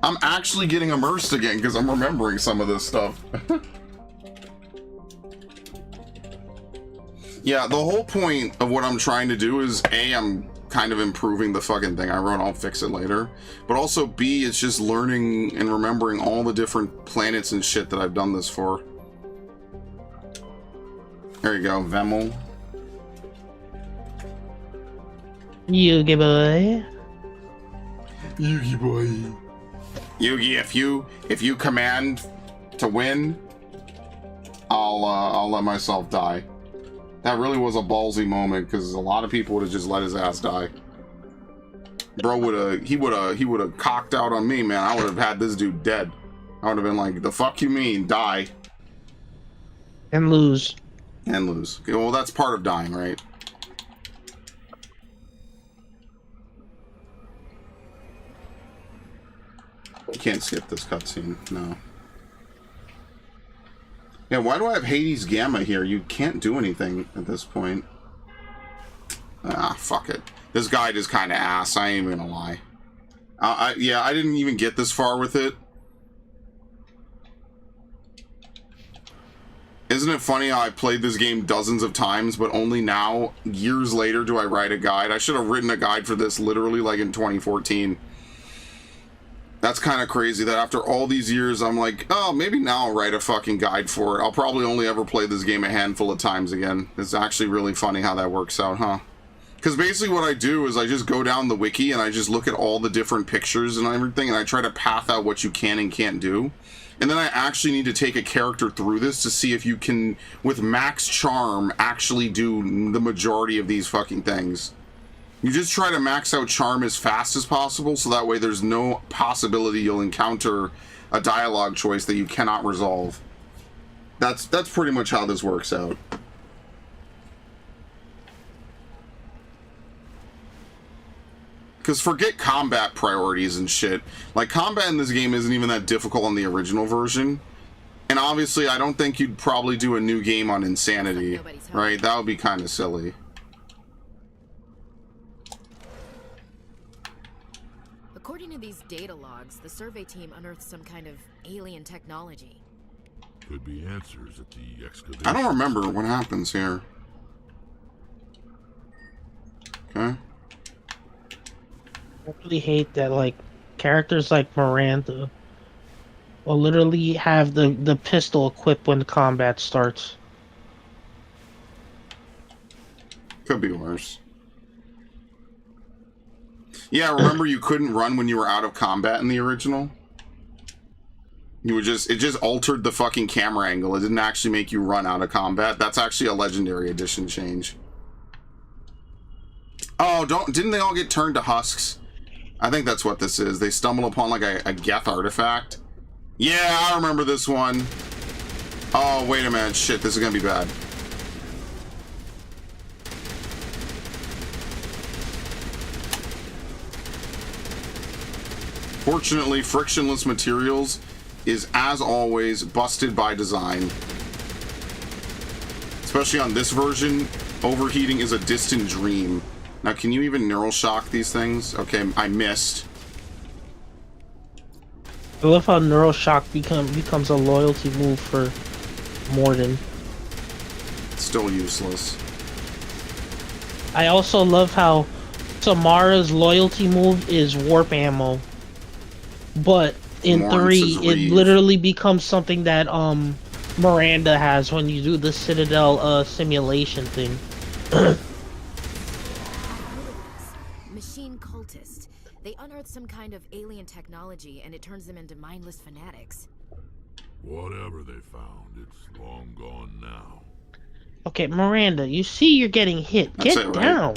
I'm actually getting immersed again because I'm remembering some of this stuff. Yeah, the whole point of what I'm trying to do is A, I'm kind of improving the fucking thing I wrote, I'll fix it later. But also B, it's just learning and remembering all the different planets and shit that I've done this for. There you go, Vemel. Yugi boy. Yugi boy. Yugi, if you command to win, I'll let myself die. That really was a ballsy moment because a lot of people would have just let his ass die. Bro would have cocked out on me, man. I would have had this dude dead. I would have been like, the fuck you mean, die. And lose. And lose. Okay, well, that's part of dying, right? You can't skip this cutscene, no. Yeah, why do I have Hades Gamma here? You can't do anything at this point. Ah, fuck it. This guide is kind of ass, I ain't even gonna lie. Yeah, I didn't even get this far with it. Isn't it funny how I played this game dozens of times, but only now, years later, do I write a guide? I should have written a guide for this literally like in 2014. That's kind of crazy that after all these years, I'm like, oh, maybe now I'll write a fucking guide for it. I'll probably only ever play this game a handful of times again. It's actually really funny how that works out, huh? Because basically what I do is I just go down the wiki and I just look at all the different pictures and everything, and I try to path out what you can and can't do. And then I actually need to take a character through this to see if you can, with max charm, actually do the majority of these fucking things. You just try to max out charm as fast as possible, so that way there's no possibility you'll encounter a dialogue choice that you cannot resolve. That's pretty much how this works out. Because forget combat priorities and shit. Like, combat in this game isn't even that difficult on the original version. And obviously, I don't think you'd probably do a new game on Insanity, right? That would be kind of silly. According to these data logs, the survey team unearthed some kind of alien technology. Could be answers at the excavation. I don't remember what happens here. Okay. I really hate that, like, characters like Miranda will literally have the pistol equipped when the combat starts. Could be worse. Yeah, remember you couldn't run when you were out of combat in the original? You would just, it just altered the fucking camera angle. It didn't actually make you run out of combat. That's actually a Legendary Edition change. Oh, didn't they all get turned to husks? I think that's what this is. They stumble upon like a Geth artifact. Yeah, I remember this one. Oh, wait a minute. Shit, this is gonna be bad. Fortunately, frictionless materials is, as always, busted by design. Especially on this version, overheating is a distant dream. Now, can you even neural shock these things? Okay, I missed. I love how neural shock becomes a loyalty move for Morden. Still useless. I also love how Samara's loyalty move is warp ammo. But in Lawrence's 3, it Reeve. literally becomes something that Miranda has when you do the Citadel simulation thing. Machine cultists. They unearth some kind of alien technology and it turns them into mindless fanatics. Whatever they found, it's long gone now. Okay, Miranda, you see you're getting hit. That's Get it, right? down.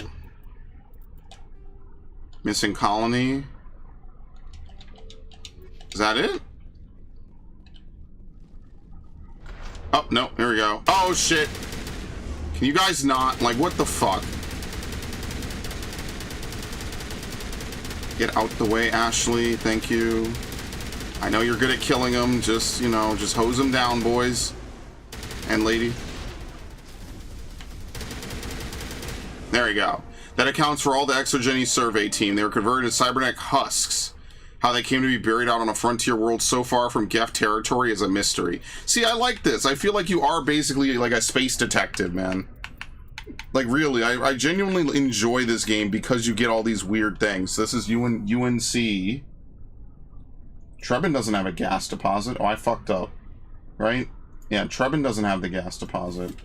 Missing colony. Is that it? Oh, no, here we go. Oh, shit. Can you guys not? Like, what the fuck? Get out the way, Ashley. Thank you. I know you're good at killing them. Just, you know, just hose them down, boys. And lady. There you go. That accounts for all the Exogeny survey team. They were converted to cybernetic husks. How they came to be buried out on a frontier world so far from Geth territory is a mystery. See, I like this. I feel like you are basically like a space detective, man. Like, really, I genuinely enjoy this game because you get all these weird things. This is UNC. Trebin doesn't have a gas deposit. Oh, I fucked up. Right? Yeah, Trebin doesn't have the gas deposit.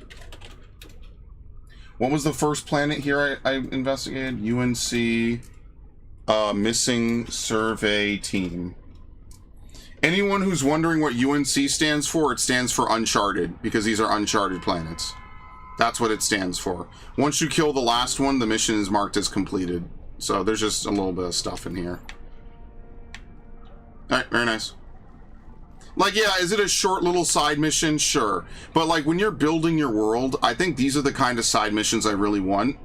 What was the first planet here I investigated? UNC... missing survey team. Anyone who's wondering what UNC stands for, it stands for Uncharted, because these are Uncharted planets. That's what it stands for. Once you kill the last one, the mission is marked as completed. So there's just a little bit of stuff in here. Alright, very nice. Like, yeah, is it a short little side mission? Sure. But, like, when you're building your world, I think these are the kind of side missions I really want.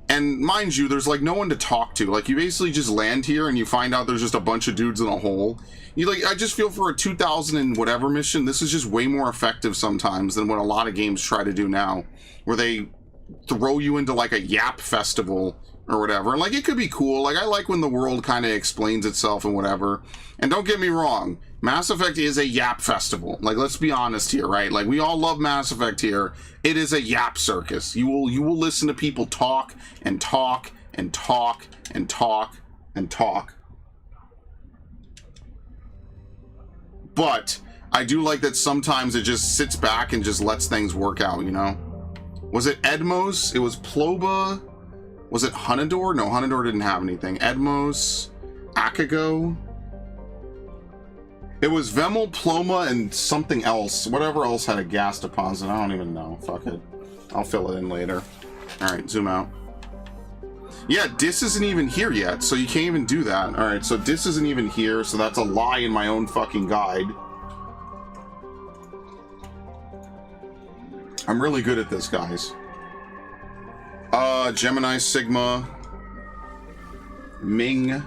And mind you, there's like no one to talk to. Like, you basically just land here and you find out there's just a bunch of dudes in a hole. You like, I just feel for a 2000 and whatever mission, this is just way more effective sometimes than what a lot of games try to do now, where they throw you into like a yap festival or whatever. Like, it could be cool. Like, I like when the world kind of explains itself and whatever. And don't get me wrong, Mass Effect is a yap festival. Like, let's be honest here, right? Like, we all love Mass Effect here. It is a yap circus. You will listen to people talk and talk and talk and talk and talk. But I do like that sometimes it just sits back and just lets things work out, you know? Was it Edmos? It was Ploba? Was it Hunador? No, Hunador didn't have anything. Edmos? Akago? It was Vemel, Ploma, and something else. Whatever else had a gas deposit. I don't even know. Fuck it. I'll fill it in later. Alright, zoom out. Yeah, Dis isn't even here yet, so you can't even do that. Alright, so Dis isn't even here, so that's a lie in my own fucking guide. I'm really good at this, guys. Gemini, Sigma, Ming.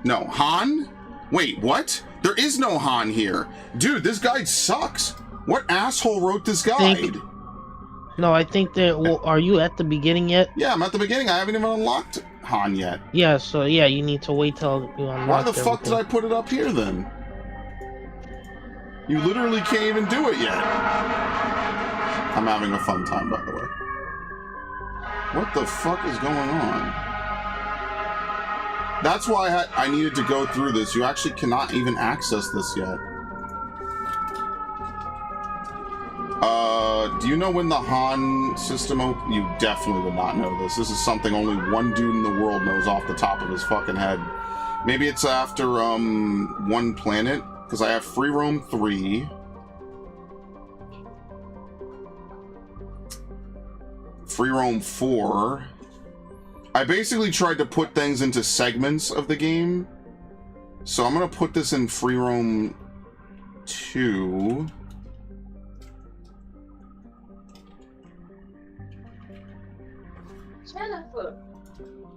No, Han? Wait, what? There is no Han here. Dude, this guide sucks. What asshole wrote this guide? No, I think that... Well, are you at the beginning yet? Yeah, I'm at the beginning. I haven't even unlocked Han yet. Yeah, so yeah, you need to wait till you unlock. Why the fuck did I put it up here then? You literally can't even do it yet. I'm having a fun time, by the way. What the fuck is going on? That's why I needed to go through this. You actually cannot even access this yet. Do you know when the Han system You definitely would not know this. This is something only one dude in the world knows off the top of his fucking head. Maybe it's after, one planet, because I have Free Roam 3. Free Roam 4. I basically tried to put things into segments of the game. So I'm going to put this in Free Roam 2.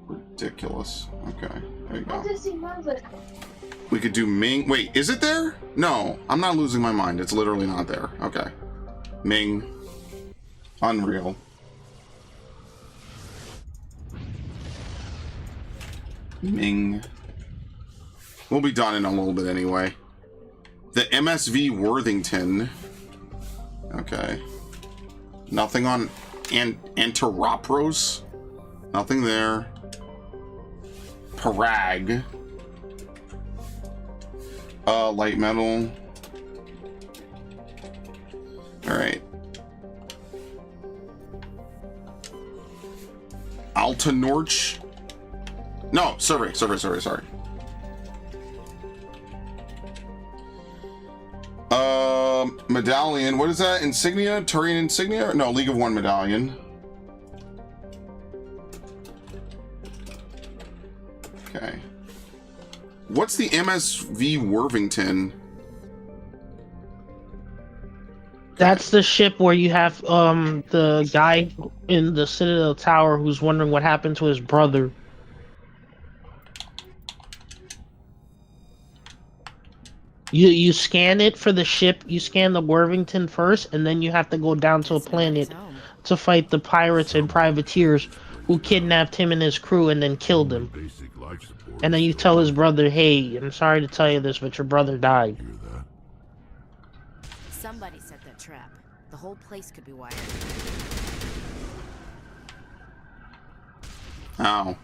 Ridiculous. Okay, there you go. We could do Ming. Wait, is it there? No, I'm not losing my mind. It's literally not there. Okay. Ming. Unreal. Ming. We'll be done in a little bit anyway. The MSV Worthington. Okay. Nothing on Anteropros. Nothing there. Parag. Light metal. Alright. Altanorch. No, sorry. Medallion. What is that? Insignia? Turian Insignia? No, League of One medallion. Okay. What's the MSV Worthington? That's the ship where you have the guy in the Citadel Tower who's wondering what happened to his brother. You scan it for the ship, you scan the Worthington first, and then you have to go down to a planet to fight the pirates and privateers who kidnapped him and his crew and then killed him. And then you tell his brother, hey, I'm sorry to tell you this, but your brother died. Somebody set that trap. The whole place could be wired. Ow.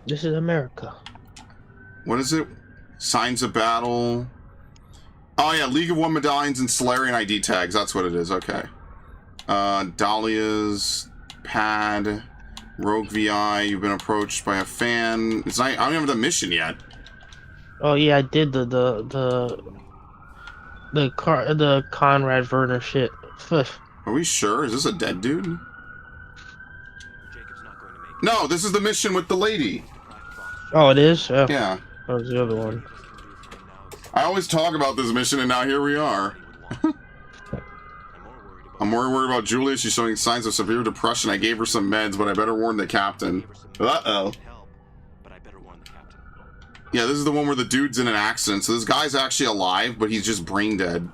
This is America. What is it? Signs of battle. Oh yeah, League of One medallions and Solarian ID tags. That's what it is. Okay. Dahlia's pad. Rogue VI. You've been approached by a fan. It's not. I don't have the mission yet. Oh yeah, I did the Conrad Werner shit. Are we sure? Is this a dead dude? No, this is the mission with the lady. Oh, it is? Oh. Yeah. That was the other one. I always talk about this mission, and now here we are. I'm more worried about Julia. She's showing signs of severe depression. I gave her some meds, but I better warn the captain. Uh-oh. Yeah, this is the one where the dude's in an accident. So this guy's actually alive, but he's just brain dead.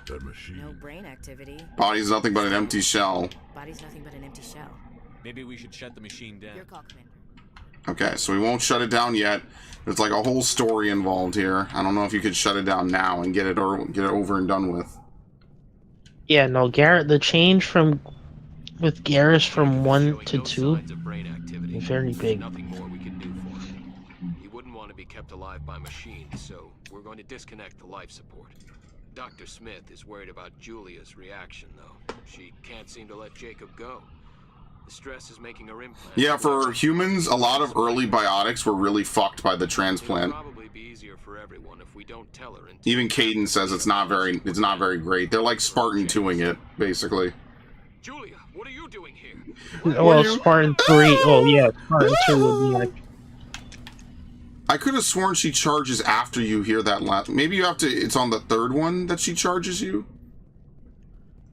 That machine. No brain activity. Body's nothing but an empty shell. Body's nothing but an empty shell. Maybe we should shut the machine down. Your call, Commander. Okay, so we won't shut it down yet. There's like a whole story involved here. I don't know if you could shut it down now and get it over and done with. Yeah, no, Garrett. The change with Garrus from 1 to 2 is very big. Nothing more we can do for him. He wouldn't want to be kept alive by machines, so we're going to disconnect the life support. Dr. Smith is worried about Julia's reaction, though. She can't seem to let Jacob go. The stress is making her implant. Yeah, for humans, a lot of early biotics were really fucked by the transplant. It'll probably be easier for everyone if we don't tell her. Even Caden says it's not very great. They're like Spartan 2ing it, basically. Julia, what are you doing here? Well, Spartan 3. Oh yeah, Spartan 2 would be like. I could have sworn she charges after you hear that last. Maybe you have to. It's on the third one that she charges you.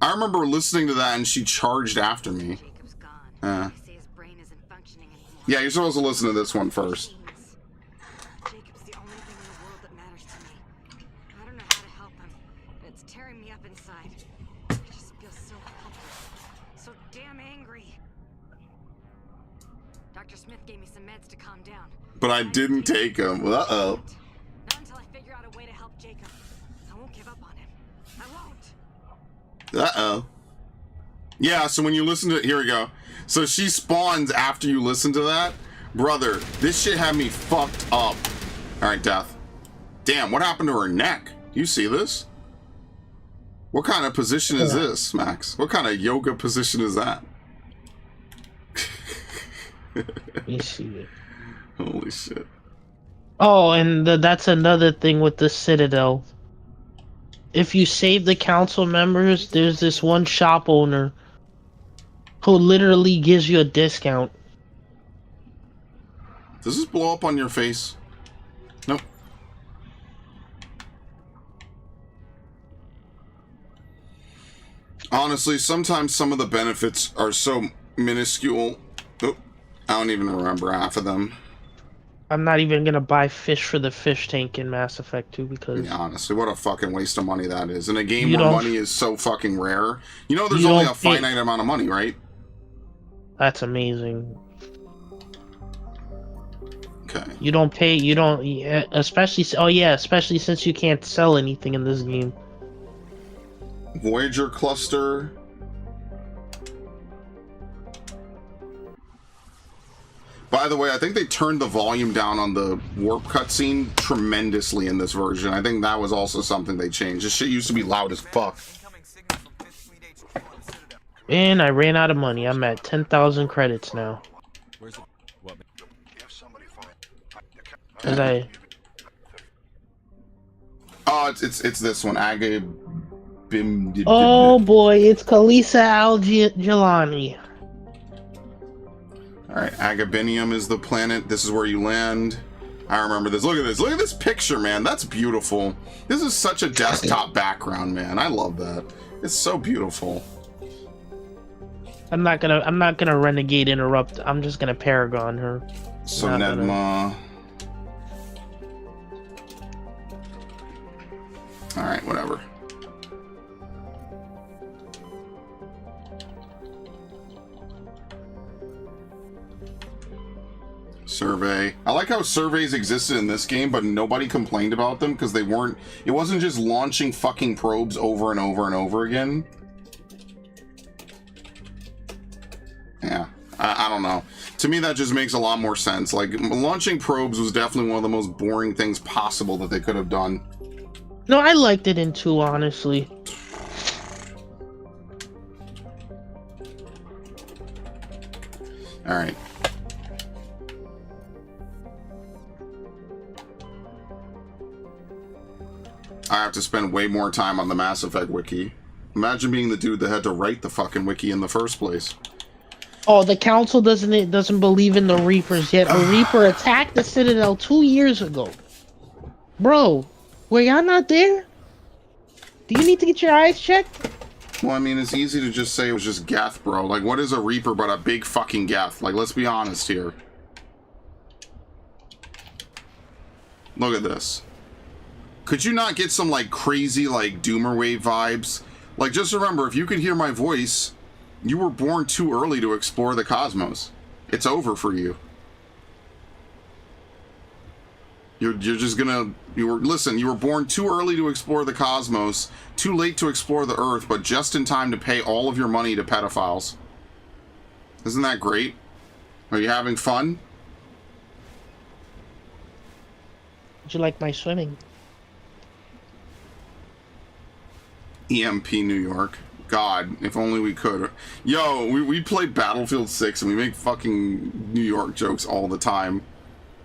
I remember listening to that and she charged after me. Yeah, you're supposed to listen to this one first. Jacob's the only thing in the world that matters to me. I don't know how to help him, but it's tearing me up inside. I just feel so helpless, so damn angry. Dr. Smith gave me some meds to calm down. But I didn't take them. Uh-oh. Not until I figure out a way to help Jacob. I won't give up on him. I won't. Uh-oh. Yeah, so when you listen to it, here we go. So she spawns after you listen to that. Brother, this shit had me fucked up. Alright, Death. Damn, what happened to her neck? Do you see this? What kind of position is this, Max? What kind of yoga position is that? You see it. Holy shit. Oh, and that's another thing with the Citadel. If you save the council members, there's this one shop owner who literally gives you a discount. Does this blow up on your face? Nope. Honestly, sometimes some of the benefits are so minuscule. Oh, I don't even remember half of them. I'm not even gonna buy fish for the fish tank in Mass Effect 2 because... Yeah, honestly, what a fucking waste of money that is. In a game where money is so fucking rare. You know there's only a finite amount of money, right? That's amazing. Okay. You don't pay, especially, oh yeah, especially since you can't sell anything in this game. Voyager cluster. By the way, I think they turned the volume down on the warp cutscene tremendously in this version. I think that was also something they changed. This shit used to be loud as fuck. And I ran out of money. I'm at 10,000 credits now. Where's it? What? Oh, it's this one. Oh boy, it's Kalisa Al-Jilani. Alright, Agabinium is the planet. This is where you land. I remember this. Look at this. Look at this picture, man. That's beautiful. This is such a desktop background, man. I love that. It's so beautiful. I'm not gonna renegade interrupt. I'm just gonna Paragon her. So Nedma. Alright, whatever. Survey. I like how surveys existed in this game, but nobody complained about them because they weren't. It wasn't just launching fucking probes over and over and over again. Yeah, I don't know. To me, that just makes a lot more sense. Like, launching probes was definitely one of the most boring things possible that they could have done. No, I liked it in 2, honestly. Alright. I have to spend way more time on the Mass Effect wiki. Imagine being the dude that had to write the fucking wiki in the first place. Oh, the council doesn't believe in the Reapers yet. A Reaper attacked the Citadel 2 years ago. Bro, were y'all not there? Do you need to get your eyes checked? Well, I mean, it's easy to just say it was just Geth, bro. Like, what is a Reaper but a big fucking Geth? Like, let's be honest here. Look at this. Could you not get some, like, crazy, like, Doomer Wave vibes? Like, just remember, if you could hear my voice, you were born too early to explore the cosmos. It's over for you. You're just gonna... Listen, you were born too early to explore the cosmos, too late to explore the Earth, but just in time to pay all of your money to pedophiles. Isn't that great? Are you having fun? Would you like my swimming? EMP New York. God, if only we could. Yo, we play Battlefield 6 and we make fucking New York jokes all the time.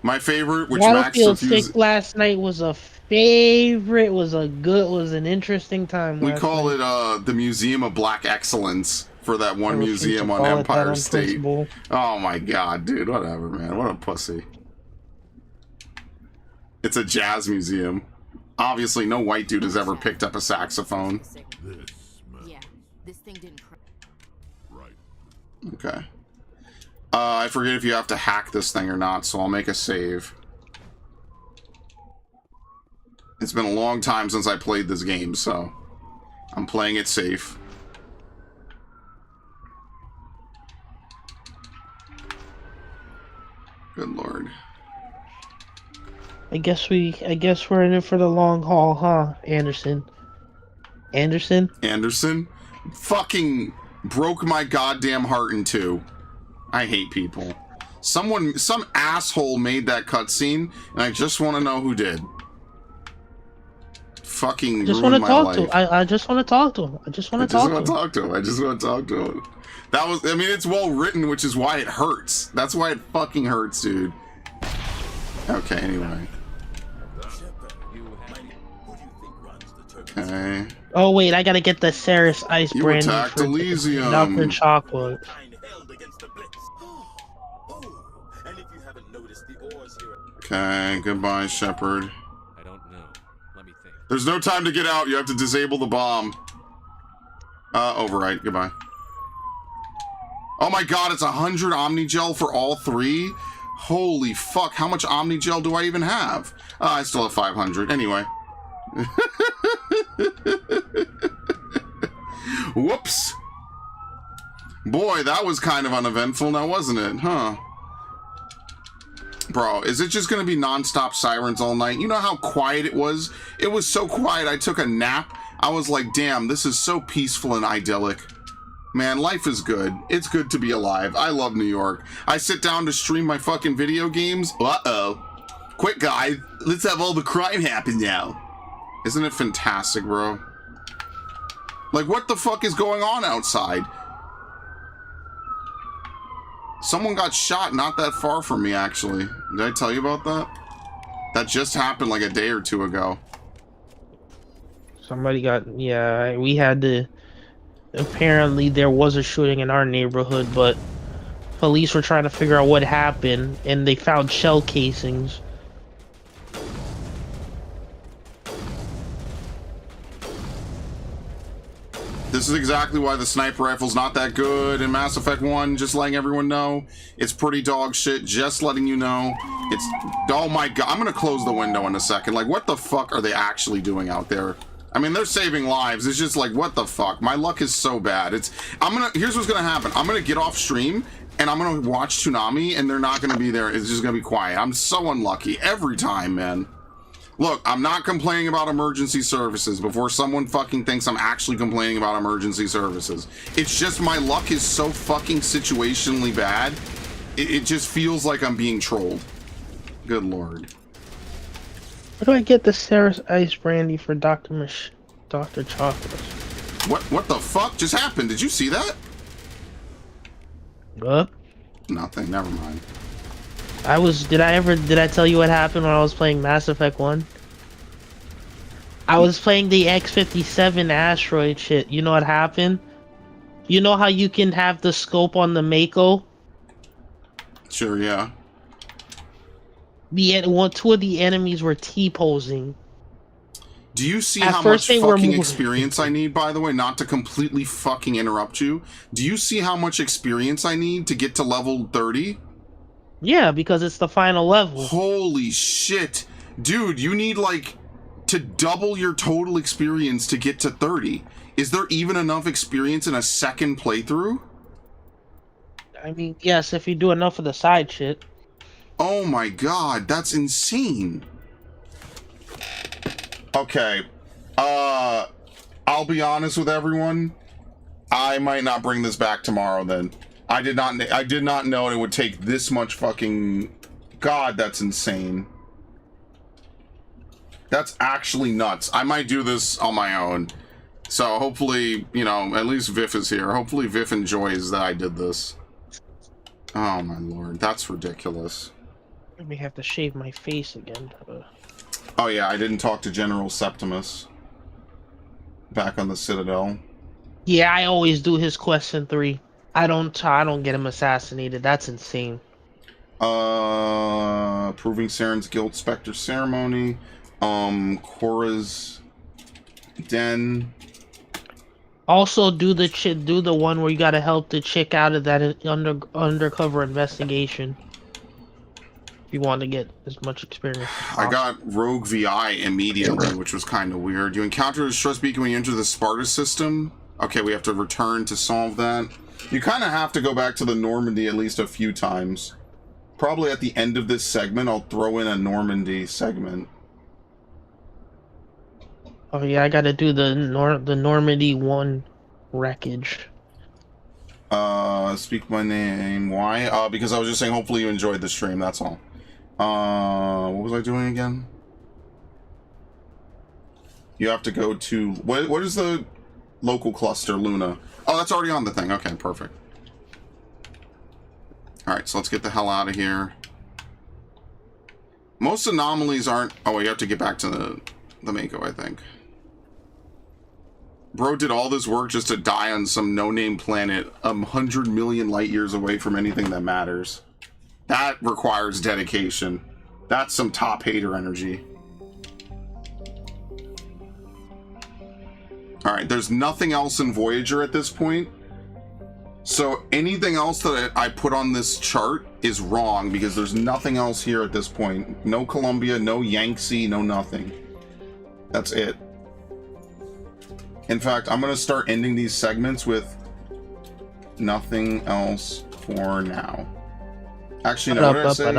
My favorite, which Battlefield Max refused... 6 last night was a favorite, was an interesting time. We call it the Museum of Black Excellence for that one museum on Empire State. Oh my god, dude, whatever, man. What a pussy. It's a jazz museum. Obviously, no white dude has ever picked up a saxophone. Yeah, this thing didn't crack. Right. Okay. I forget if you have to hack this thing or not, so I'll make a save. It's been a long time since I played this game, so I'm playing it safe. Good lord. I guess we're in it for the long haul, huh, Anderson? Anderson? Anderson? Fucking broke my goddamn heart in two. I hate people. Some asshole made that cutscene, and I just want to know who did. Fucking ruined my life. I just want to talk to him. I just want to talk to him. I just want to talk to him. That was, I mean, it's well written, which is why it hurts. That's why it fucking hurts, dude. Okay, anyway. Okay. Oh wait, I gotta get the Ceres Ice Brandy attacked for Elysium. Dr. Chocolate. Okay, goodbye, Shepard. I don't know. Let me think. There's no time to get out. You have to disable the bomb. Overwrite. Goodbye. Oh my god, it's 100 Omnigel for all three? Holy fuck, how much Omnigel do I even have? I still have 500. Anyway. Whoops. Boy, that was kind of uneventful now, wasn't it? Huh. Bro, is it just gonna be non-stop sirens all night? You know how quiet it was? It was so quiet I took a nap. I was like, damn, this is so peaceful and idyllic. Man, life is good. It's good to be alive. I love New York. I sit down to stream my fucking video games. Uh-oh. Quick, guys. Let's have all the crime happen now. Isn't it fantastic, bro? Like, what the fuck is going on outside? Someone got shot not that far from me, actually. Did I tell you about that? That just happened like a day or two ago. Somebody got, yeah, we had to, apparently there was a shooting in our neighborhood, but police were trying to figure out what happened, and they found shell casings. This is exactly why the sniper rifle's not that good in Mass Effect 1, just letting everyone know. It's pretty dog shit, just letting you know. It's, oh my god, I'm gonna close the window in a second. Like, what the fuck are they actually doing out there? I mean, they're saving lives. It's just like, what the fuck? My luck is so bad. Here's what's gonna happen. I'm gonna get off stream, and I'm gonna watch Toonami, and they're not gonna be there. It's just gonna be quiet. I'm so unlucky every time, man. Look, I'm not complaining about emergency services before someone fucking thinks I'm actually complaining about emergency services. It's just my luck is so fucking situationally bad. It just feels like I'm being trolled. Good lord. Where do I get the Ceres Ice Brandy for Dr. Chocolate? What the fuck just happened? Did you see that? What? Nothing, never mind. Did I tell you what happened when I was playing Mass Effect 1? I was playing the X-57 asteroid shit. You know what happened? You know how you can have the scope on the Mako? Sure, yeah. Two of the enemies were T-posing. Do you see how much fucking experience I need, by the way? Not to completely fucking interrupt you. Do you see how much experience I need to get to level 30? Yeah, because it's the final level. Holy shit. Dude, you need like to double your total experience to get to 30. Is there even enough experience in a second playthrough? I mean, yes, if you do enough of the side shit. Oh my god, that's insane. Okay. I'll be honest with everyone. I might not bring this back tomorrow then. I did not know it would take this much fucking... God, that's insane. That's actually nuts. I might do this on my own. So hopefully, you know, at least Viv is here. Hopefully Viv enjoys that I did this. Oh my lord, that's ridiculous. I may have to shave my face again. Oh yeah, I didn't talk to General Septimus. Back on the Citadel. Yeah, I always do his quest in 3. I don't get him assassinated. That's insane. Proving Saren's Guild Spectre Ceremony. Korra's Den. Also, do the one where you gotta help the chick out of that undercover investigation. If you want to get as much experience. I got Rogue VI immediately, which was kind of weird. You encounter the stress beacon when you enter the Sparta system. Okay, we have to return to solve that. You kind of have to go back to the Normandy at least a few times. Probably at the end of this segment, I'll throw in a Normandy segment. Oh yeah, I gotta do the Normandy 1 wreckage. Speak my name. Why? Because I was just saying hopefully you enjoyed the stream, that's all. What was I doing again? You have to go to... What is the local cluster, Luna? Oh, that's already on the thing. Okay, perfect. Alright, so let's get the hell out of here. Most anomalies aren't... Oh, you have to get back to the Mako, I think. Bro did all this work just to die on some no-name planet 100 million light years away from anything that matters. That requires dedication. That's some top hater energy. Alright, there's nothing else in Voyager at this point. So anything else that I put on this chart is wrong because there's nothing else here at this point. No Columbia, no Yangtze, no nothing. That's it. In fact, I'm going to start ending these segments with nothing else for now. Actually, no, what did I say?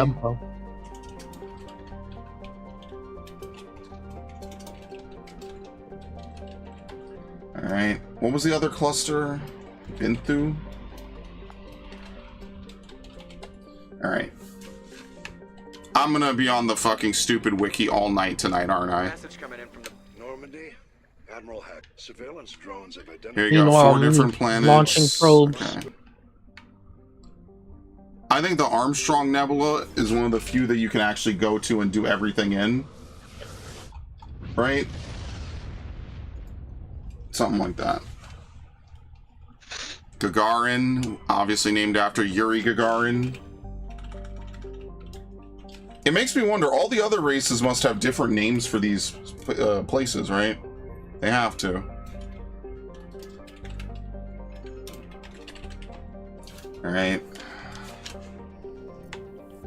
Alright, what was the other cluster? Binthu? Alright. I'm gonna be on the fucking stupid wiki all night tonight, aren't I? Message coming in from the Normandy. Admiral Hack. Surveillance drones have identified... Here you go, 4 different planets. Launching probes. Okay. I think the Armstrong Nebula is one of the few that you can actually go to and do everything in. Right? Something like that. Gagarin, obviously named after Yuri Gagarin. It makes me wonder, all the other races must have different names for these places, right? They have to. Alright.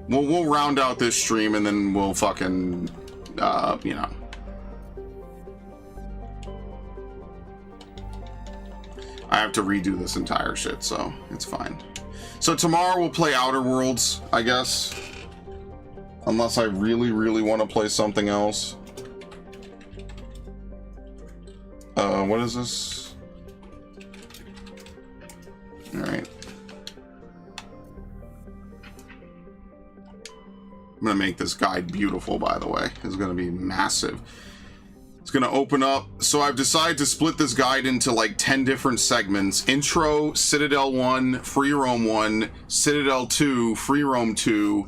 We'll round out this stream and then we'll fucking, you know. I have to redo this entire shit, so it's fine. So tomorrow we'll play Outer Worlds, I guess. Unless I really, really want to play something else. What is this? Alright. I'm gonna make this guide beautiful, by the way. It's gonna be massive. It's gonna open up. So I've decided to split this guide into like 10 different segments. Intro, Citadel 1, Free Roam 1, Citadel 2, Free Roam 2,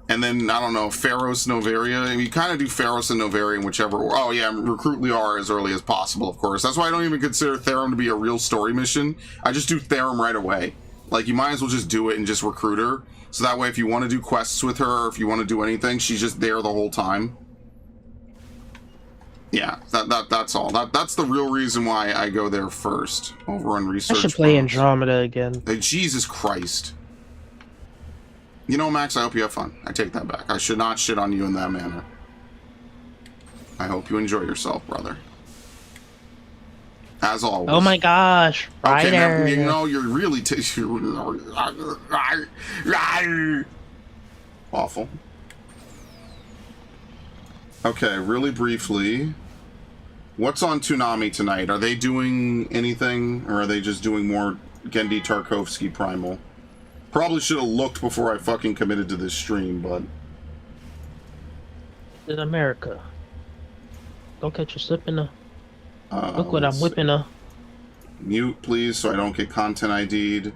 and then, I don't know, Pharos, Novaria. And you kind of do Pharos and Novaria in whichever... Oh yeah, recruit Liara as early as possible, of course. That's why I don't even consider Therum to be a real story mission. I just do Therum right away. Like, you might as well just do it and just recruit her. So that way, if you want to do quests with her, or if you want to do anything, she's just there the whole time. Yeah, that's all. That's the real reason why I go there first. Over on research. I should play Andromeda again. Jesus Christ. You know, Max, I hope you have fun. I take that back. I should not shit on you in that manner. I hope you enjoy yourself, brother. As always. Oh my gosh. Okay, now, Ryder. you know, you're really awful. Okay, really briefly. What's on Toonami tonight? Are they doing anything, or are they just doing more Gendy Tarkovsky Primal? Probably should have looked before I fucking committed to this stream, but... In America. Don't catch you slipping the... Look what I'm let's whipping up. Mute, please, so I don't get content ID'd.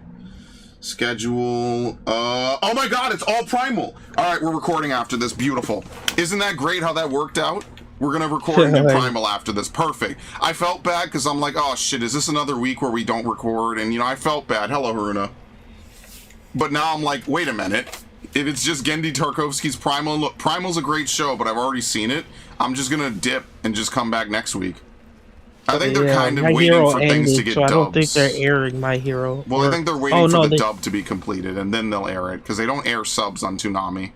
Schedule. Oh my god, it's all Primal! Alright, we're recording after this. Beautiful. Isn't that great how that worked out? We're gonna record and do Primal after this. Perfect. I felt bad because I'm like, oh shit, is this another week where we don't record? And, you know, I felt bad. Hello, Haruna. But now I'm like, wait a minute. If it's just Gendy Tarkovsky's Primal, look, Primal's a great show, but I've already seen it. I'm just gonna dip and just come back next week. I think they're kind of waiting for things to get dubbed. I don't think they're airing My Hero. Well, I think they're waiting for the dub to be completed, and then they'll air it, because they don't air subs on Toonami.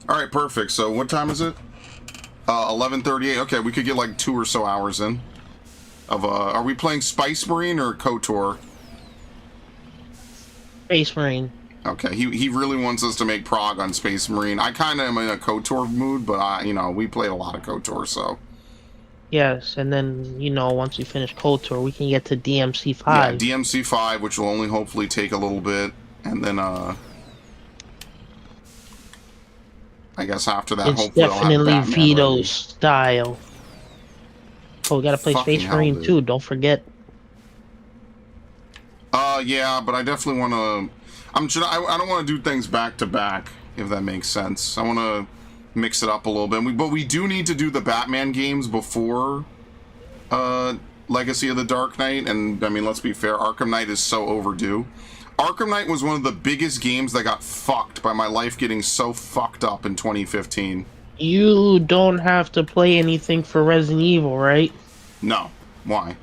Alright, perfect. So, what time is it? 11:38. Okay, we could get like 2 or so hours in. Are we playing Spice Marine or KOTOR? Space Marine. Okay, he really wants us to make prog on Space Marine. I kind of am in a KOTOR mood, but you know, we played a lot of KOTOR, so... Yes, and then, you know, once we finish KOTOR, we can get to DMC5. Yeah, DMC5, which will only hopefully take a little bit, and then, I guess after that, it's hopefully I'll have definitely Batman Vito's ready. style. Oh, we gotta play Fucking Space hell, Marine dude. too, don't forget. Yeah, but I definitely want to... I don't want to do things back to back, if that makes sense. I want to mix it up a little bit. But we do need to do the Batman games before Legacy of the Dark Knight. And, I mean, let's be fair, Arkham Knight is so overdue. Arkham Knight was one of the biggest games that got fucked by my life getting so fucked up in 2015. You don't have to play anything for Resident Evil, right? No. Why?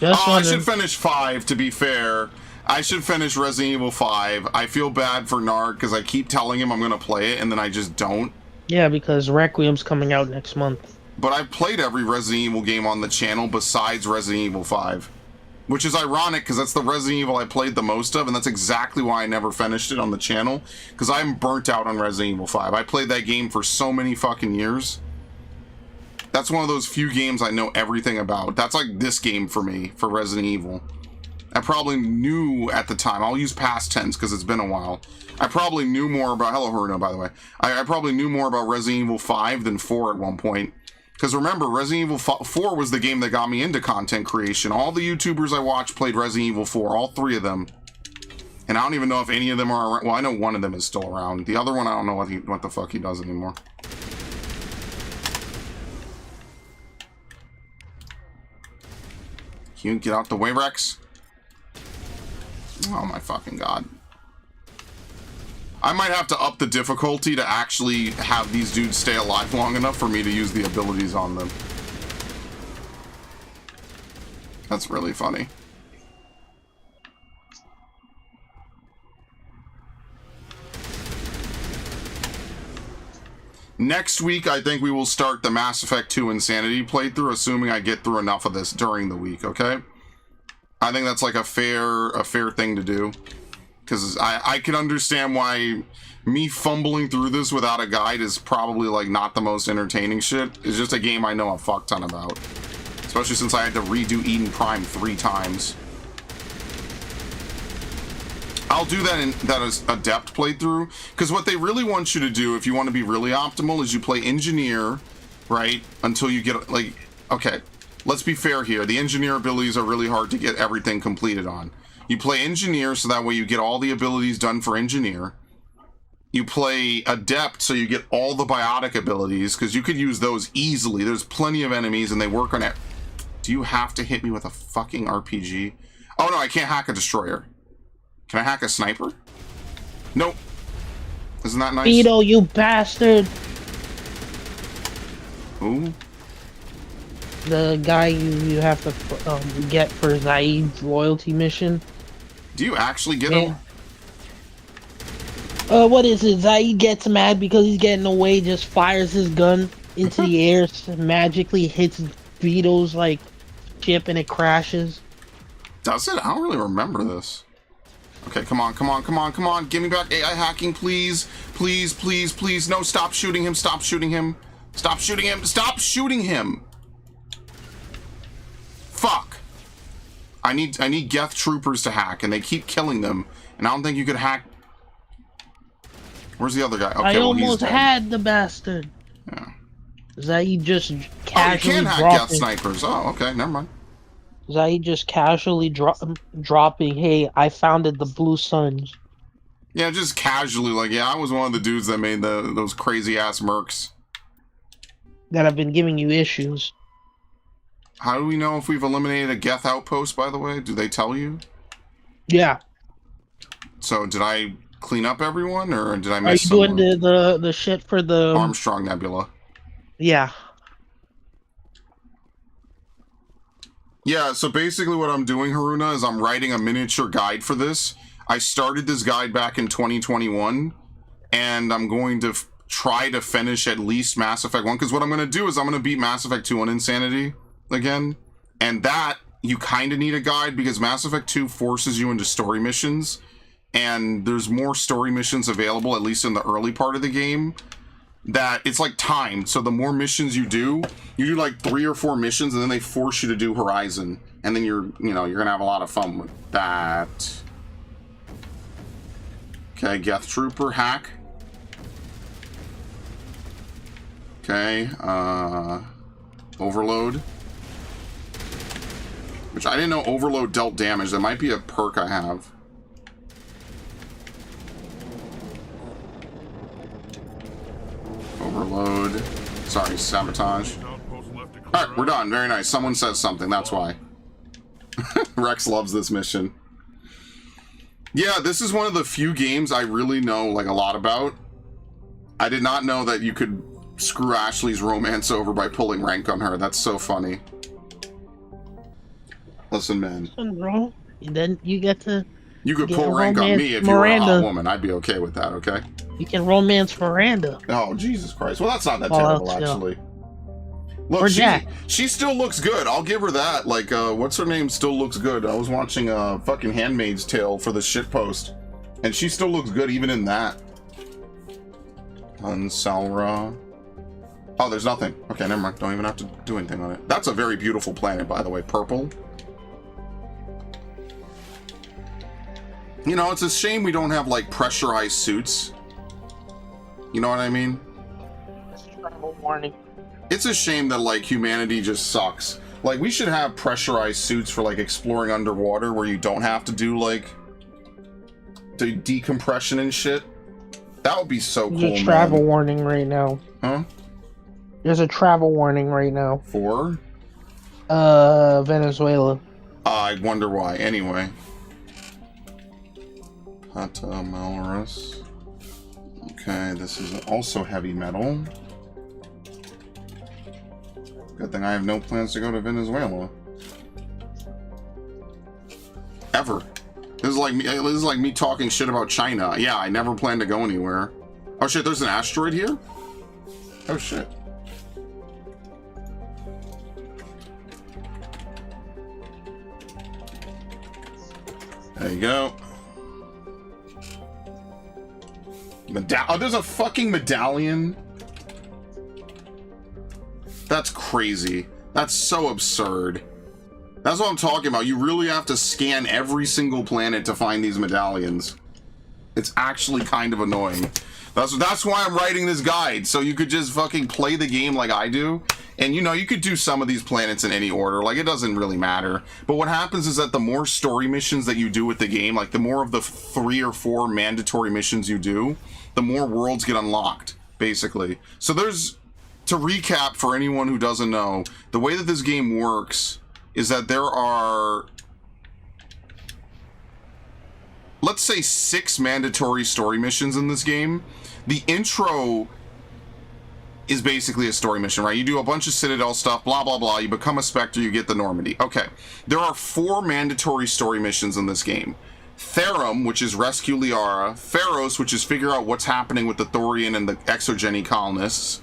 Just I should finish 5, to be fair. I should finish Resident Evil 5. I feel bad for Narc because I keep telling him I'm going to play it and then I just don't. Yeah, because Requiem's coming out next month. But I've played every Resident Evil game on the channel besides Resident Evil 5. Which is ironic because that's the Resident Evil I played the most of, and that's exactly why I never finished it on the channel. Because I'm burnt out on Resident Evil 5. I played that game for so many fucking years. That's one of those few games I know everything about. That's like this game for me, for Resident Evil. I probably knew at the time. I'll use past tense because it's been a while. I probably knew more about... Hello, Haruna, by the way. I probably knew more about Resident Evil 5 than 4 at one point. Because remember, Resident Evil 4 was the game that got me into content creation. All the YouTubers I watched played Resident Evil 4. All 3 of them. And I don't even know if any of them are around. Well, I know one of them is still around. The other one, I don't know what the fuck he does anymore. Can you get out the way, Rex? Oh my fucking god. I might have to up the difficulty to actually have these dudes stay alive long enough for me to use the abilities on them. That's really funny. Next week, I think we will start the Mass Effect 2 Insanity playthrough, assuming I get through enough of this during the week, okay? I think that's like a fair thing to do. Because I can understand why me fumbling through this without a guide is probably like not the most entertaining shit. It's just a game I know a fuck ton about. Especially since I had to redo Eden Prime 3 times. I'll do that in that Adept playthrough. Because what they really want you to do, if you want to be really optimal, is you play Engineer, right? Until you get, like, okay. Let's be fair here. The engineer abilities are really hard to get everything completed on. You play engineer so that way you get all the abilities done for engineer. You play adept so you get all the biotic abilities because you could use those easily. There's plenty of enemies and they work on it. Do you have to hit me with a fucking RPG? Oh no, I can't hack a destroyer. Can I hack a sniper? Nope. Isn't that nice? Vito, you bastard! Who? The guy you have to get for Zaid's loyalty mission. Do you actually get him? What is it? Zai gets mad because he's getting away, just fires his gun into the air, magically hits Vito's like ship, and it crashes. Does it? I don't really remember this. Okay, come on, come on, come on, come on. Give me back AI hacking, please. Please, please, please. No, stop shooting him. Stop shooting him. Stop shooting him. Stop shooting him. Fuck. I need Geth troopers to hack, and they keep killing them. And I don't think you could hack. Where's the other guy? Okay, I almost he's dead. had the bastard. Yeah. Zai just Oh, you casually can hack Geth snipers. Oh, okay, never mind. Zai just casually dropping, hey, I founded the Blue Suns. Yeah, just casually, like, yeah, I was one of the dudes that made those crazy ass mercs. That have been giving you issues. How do we know if we've eliminated a Geth outpost, by the way? Do they tell you? Yeah. So, did I clean up everyone, or did I Are you miss someone? doing the shit for the... Armstrong Nebula. Yeah. Yeah, so basically what I'm doing, Haruna, is I'm writing a miniature guide for this. I started this guide back in 2021, and I'm going to try to finish at least Mass Effect 1, because what I'm going to do is I'm going to beat Mass Effect 2 on Insanity again, and that, you kind of need a guide, because Mass Effect 2 forces you into story missions, and there's more story missions available, at least in the early part of the game, that it's like timed. So the more missions you do like 3 or 4 missions, and then they force you to do Horizon, and then you're gonna have a lot of fun with that. Okay, Geth Trooper hack. Okay, Overload, which I didn't know Overload dealt damage. That might be a perk I have. Overload. Sorry, Sabotage. Alright, we're done. Very nice. Someone says something, that's why. Rex loves this mission. Yeah, this is one of the few games I really know, like, a lot about. I did not know that you could screw Ashley's romance over by pulling rank on her. That's so funny. Listen, man. Bro, and then you get to... You could pull rank on me if you were a hot woman. I'd be okay with that, okay? You can romance Miranda. Oh, Jesus Christ. Well, that's not that terrible, actually. Look, she still looks good. I'll give her that. Like, what's her name still looks good. I was watching fucking Handmaid's Tale for the shitpost, and she still looks good even in that. Unsalra. Oh, there's nothing. Okay, never mind. Don't even have to do anything on it. That's a very beautiful planet, by the way. Purple. You know, it's a shame we don't have, like, pressurized suits. You know what I mean? Travel warning. It's a shame that, like, humanity just sucks. Like, we should have pressurized suits for, like, exploring underwater where you don't have to do, like, decompression and shit. That would be so cool, There's a travel warning right now. Huh? There's a travel warning right now. For? Venezuela. I wonder why. Anyway. Hata Malrus. Okay, this is also heavy metal. Good thing I have no plans to go to Venezuela. Ever. This is like me talking shit about China. Yeah, I never plan to go anywhere. Oh shit, there's an asteroid here? Oh shit. There you go. Oh, there's a fucking medallion. That's crazy. That's so absurd. That's what I'm talking about. You really have to scan every single planet to find these medallions. It's actually kind of annoying. That's why I'm writing this guide, so you could just fucking play the game like I do. And, you know, you could do some of these planets in any order. Like, it doesn't really matter. But what happens is that the more story missions that you do with the game, like, the more of the 3 or 4 mandatory missions you do, the more worlds get unlocked, basically. So there's... To recap, for anyone who doesn't know, the way that this game works is that there are... let's say 6 mandatory story missions in this game. The intro is basically a story mission, right? You do a bunch of Citadel stuff, blah, blah, blah. You become a Spectre, you get the Normandy. Okay. There are 4 mandatory story missions in this game. Therum, which is rescue Liara. Pharos, which is figure out what's happening with the Thorian and the exogeny colonists.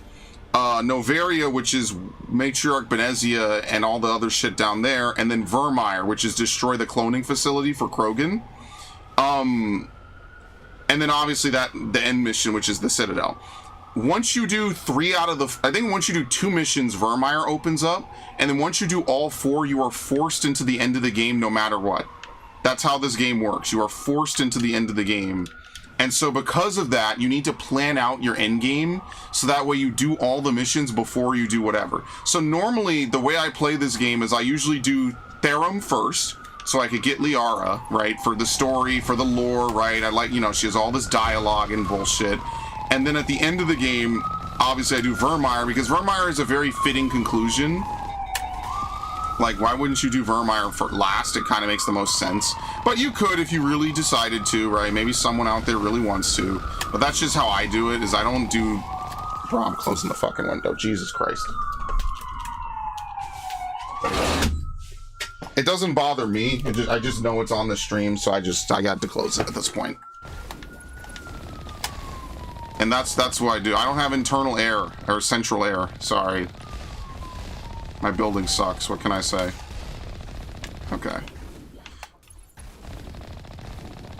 Novaria, which is Matriarch Benezia and all the other shit down there. And then Vermeer, which is destroy the cloning facility for Krogan. And then obviously the end mission, which is the Citadel. Once you do 3 out of the... I think once you do 2 missions, Vermeer opens up. And then once you do all 4, you are forced into the end of the game no matter what. That's how this game works. You are forced into the end of the game. And so because of that, you need to plan out your end game so that way you do all the missions before you do whatever. So normally, the way I play this game is I usually do Therum first, so I could get Liara, right, for the story, for the lore, right? I like, you know, she has all this dialogue and bullshit. And then at the end of the game, obviously I do Vermeer, because Vermeer is a very fitting conclusion. Like, why wouldn't you do Vermeer for last? It kind of makes the most sense. But you could if you really decided to, right? Maybe someone out there really wants to. But that's just how I do it, is I don't do... Bro, I'm closing the fucking window. Jesus Christ. It doesn't bother me. I just know it's on the stream, so I got to close it at this point. And that's what I do. I don't have internal air, or central air. Sorry. My building sucks. What can I say? Okay.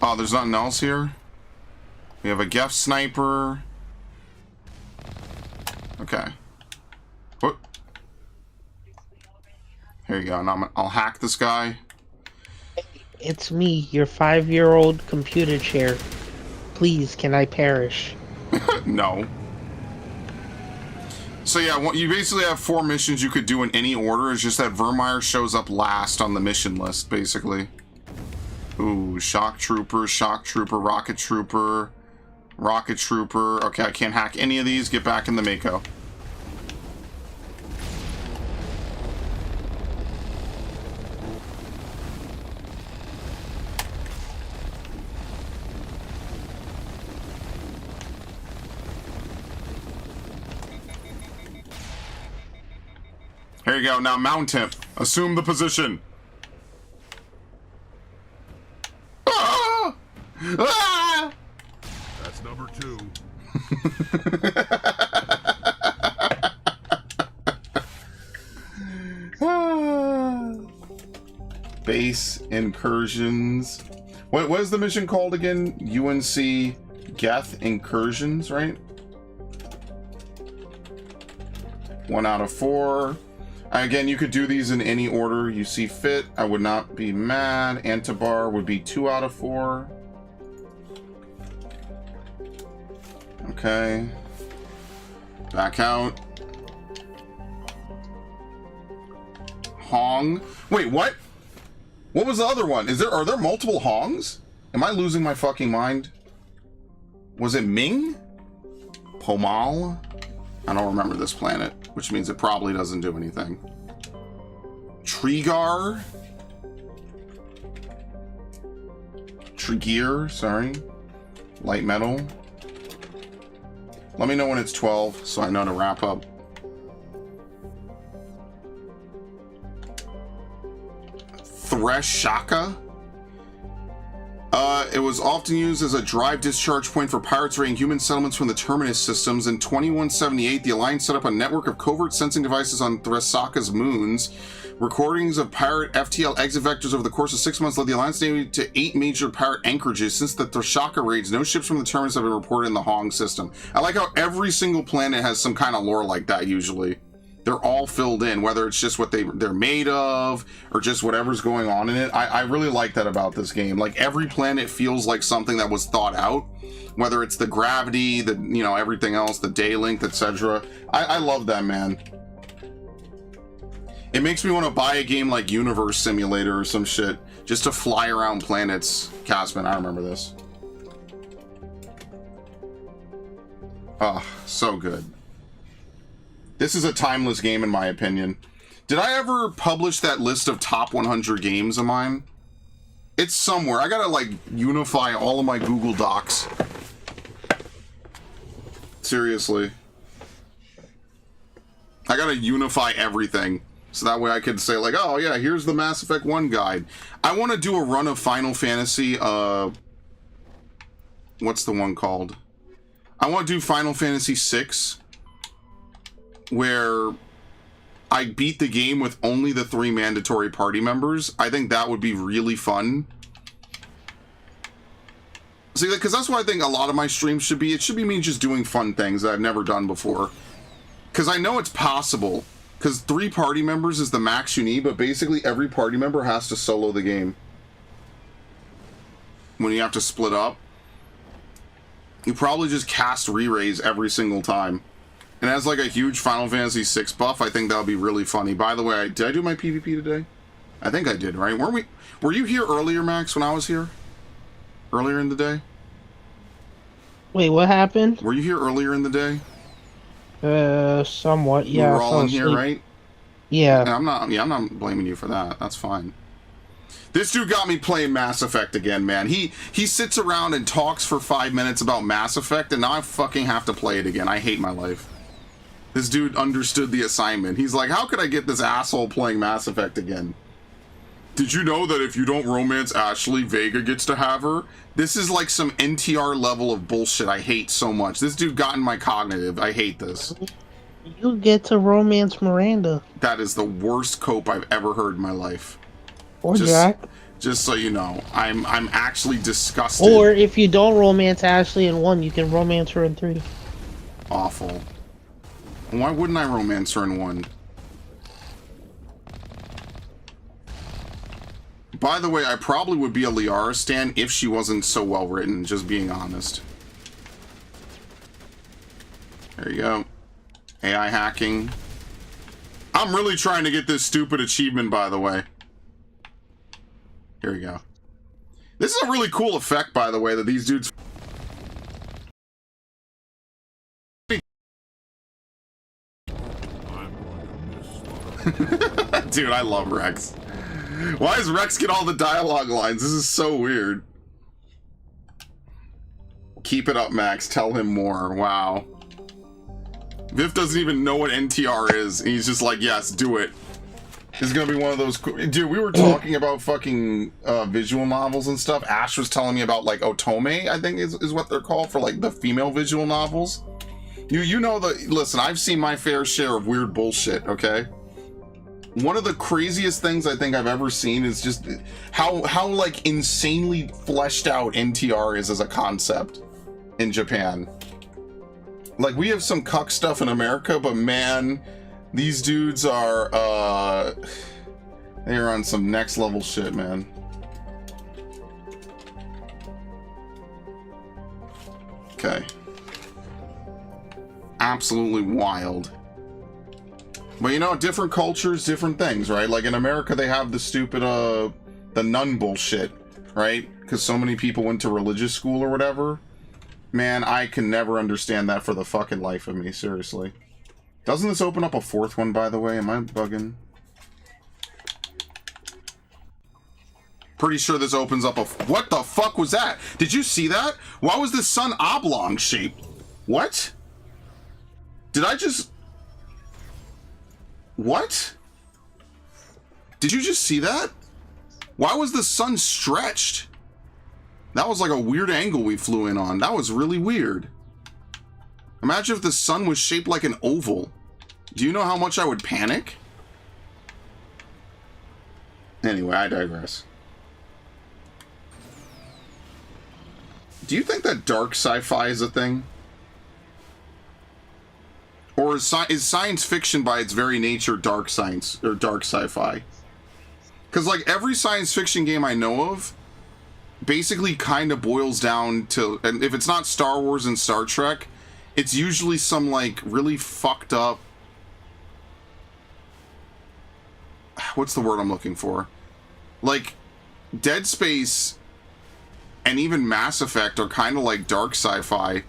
Oh, there's nothing else here? We have a Geth sniper. Okay. What? Here you go. Now I'll hack this guy. It's me, your 5-year-old computer chair. Please, can I perish? No. So yeah, you basically have 4 missions you could do in any order. It's just that Vermeer shows up last on the mission list, basically. Ooh, Shock Trooper, Rocket Trooper, Rocket Trooper. Okay, I can't hack any of these. Get back in the Mako. Here you go. Now mount him. Assume the position. Ah! Ah! That's number 2. Base incursions. What is the mission called again? UNC Geth incursions, right? 1 out of 4. Again, you could do these in any order you see fit. I would not be mad. Antibar would be 2 out of 4. Okay. Back out. Hong. Wait, what? What was the other one? Are there multiple Hongs? Am I losing my fucking mind? Was it Ming? Pomal? I don't remember this planet, which means it probably doesn't do anything. Trigar? Trigir, sorry. Light metal. Let me know when it's 12, so I know to wrap up. Thresh Shaka? It was often used as a drive discharge point for pirates raiding human settlements from the Terminus systems. In 2178, the Alliance set up a network of covert sensing devices on Thresaka's moons. Recordings of pirate FTL exit vectors over the course of 6 months led the Alliance Navy to 8 major pirate anchorages. Since the Threshaka raids, no ships from the Terminus have been reported in the Hong system. I like how every single planet has some kind of lore like that, usually. They're all filled in, whether it's just what they're made of or just whatever's going on in it. I really like that about this game. Like, every planet feels like something that was thought out, whether it's the gravity, the, you know, everything else, the day length, etc. I love that, man. It makes me want to buy a game like Universe Simulator or some shit just to fly around planets. Casman, I remember this. Oh, so good. This is a timeless game in my opinion. Did I ever publish that list of top 100 games of mine? It's somewhere. I gotta like unify all of my Google Docs. Seriously. I gotta unify everything. So that way I could say like, oh yeah, here's the Mass Effect 1 guide. I want to do a run of Final Fantasy, what's the one called? I want to do Final Fantasy 6, where I beat the game with only the 3 mandatory party members. I think that would be really fun. See, because that's what I think a lot of my streams should be. It should be me just doing fun things that I've never done before. Because I know it's possible. Because 3 party members is the max you need, but basically every party member has to solo the game. When you have to split up. You probably just cast re-raise every single time. And as like a huge Final Fantasy 6 buff, I think that would be really funny. By the way, did I do my PvP today? I think I did, right? Were you here earlier, Max, when I was here? Earlier in the day? Wait, what happened? Were you here earlier in the day? Somewhat, yeah. We were all in here, right? Yeah. I'm not blaming you for that. That's fine. This dude got me playing Mass Effect again, man. He sits around and talks for 5 minutes about Mass Effect, and now I fucking have to play it again. I hate my life. This dude understood the assignment. He's like, how could I get this asshole playing Mass Effect again? Did you know that if you don't romance Ashley, Vega gets to have her? This is like some NTR level of bullshit I hate so much. This dude got in my cognitive. I hate this. You get to romance Miranda. That is the worst cope I've ever heard in my life. Or Jack. Just so you know, I'm actually disgusted. Or if you don't romance Ashley in 1, you can romance her in 3. Awful. Why wouldn't I romance her in 1? By the way, I probably would be a Liara stan if she wasn't so well written, just being honest. There you go. AI hacking. I'm really trying to get this stupid achievement, by the way. Here we go. This is a really cool effect, by the way, that these dudes... Dude, I love Rex. Why does Rex get all the dialogue lines? This is so weird. Keep it up, Max. Tell him more. Wow. Viv doesn't even know what NTR is. And he's just like, yes, do it. This is gonna be one of those... Dude, we were talking about fucking visual novels and stuff. Ash was telling me about, like, Otome, I think is what they're called, for, like, the female visual novels. You know the... Listen, I've seen my fair share of weird bullshit, okay? One of the craziest things I think I've ever seen is just how like insanely fleshed out NTR is as a concept in Japan. Like, we have some cuck stuff in America, but man, these dudes are they're on some next level shit, man. Okay. Absolutely wild. But you know, different cultures, different things, right? Like in America, they have the stupid, the nun bullshit, right? Because so many people went to religious school or whatever. Man, I can never understand that for the fucking life of me, seriously. Doesn't this open up a 4th one, by the way? Am I bugging? Pretty sure this opens up a... What the fuck was that? Did you see that? Why was the sun oblong shaped? What? Did I just... What? Did you just see that? Why was the sun stretched? That was like a weird angle we flew in on. That was really weird. Imagine if the sun was shaped like an oval. Do you know how much I would panic? Anyway, I digress. Do you think that dark sci-fi is a thing? Or is science fiction by its very nature dark science or dark sci-fi? Because like every science fiction game I know of basically kind of boils down to, and if it's not Star Wars and Star Trek, it's usually some like really fucked up, what's the word I'm looking for? Like Dead Space and even Mass Effect are kind of like dark sci-fi.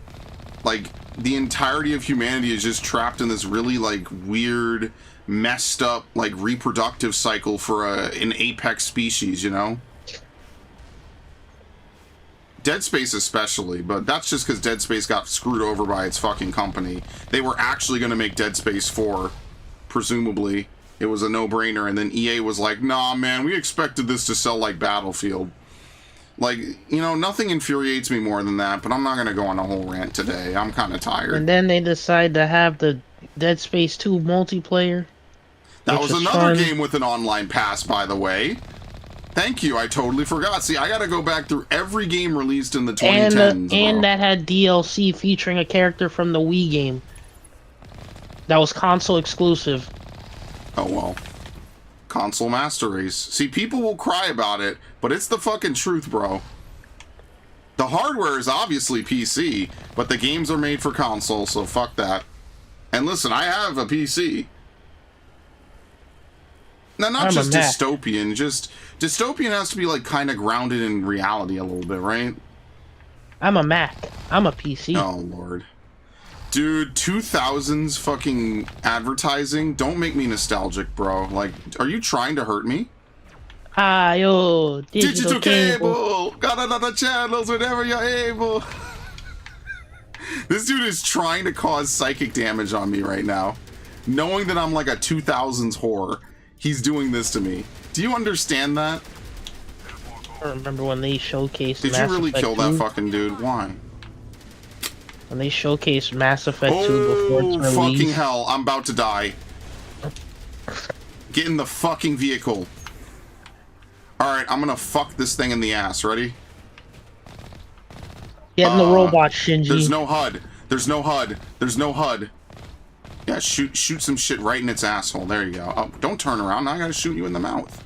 Like the entirety of humanity is just trapped in this really like weird, messed up like reproductive cycle for an apex species, you know? Dead Space especially, but that's just because Dead Space got screwed over by its fucking company. They were actually going to make Dead Space 4, presumably, it was a no-brainer, and then EA was like, nah, man, we expected this to sell like Battlefield. Like, you know, nothing infuriates me more than that, but I'm not gonna go on a whole rant today. I'm kind of tired. And then they decide to have the Dead Space 2 multiplayer. That was another game with an online pass, by the way. Thank you, I totally forgot. See, I gotta go back through every game released in the 2010s. And that had DLC featuring a character from the Wii game. That was console exclusive. Oh well. Console Master Race. See, people will cry about it, but it's the fucking truth, bro. The hardware is obviously PC, but the games are made for console, so fuck that. And listen, I have a PC. Now, not just dystopian, just dystopian has to be like kind of grounded in reality a little bit, right? I'm a Mac. I'm a PC. Oh, Lord. Dude, 2000s fucking advertising, don't make me nostalgic, bro. Like, are you trying to hurt me? Hi, yo, digital cable. Got another channels whenever you're able. This dude is trying to cause psychic damage on me right now. Knowing that I'm like a 2000s whore, he's doing this to me. Do you understand that? I remember when they showcased Did Mass you really Effect kill 2? that fucking dude? Why? When they showcased Mass Effect 2 before its release. Fucking hell, I'm about to die. Get in the fucking vehicle. Alright, I'm gonna fuck this thing in the ass. Ready? Get in the robot, Shinji. There's no HUD. There's no HUD. There's no HUD. Yeah, shoot some shit right in its asshole. There you go. Oh, don't turn around. Now I gotta shoot you in the mouth.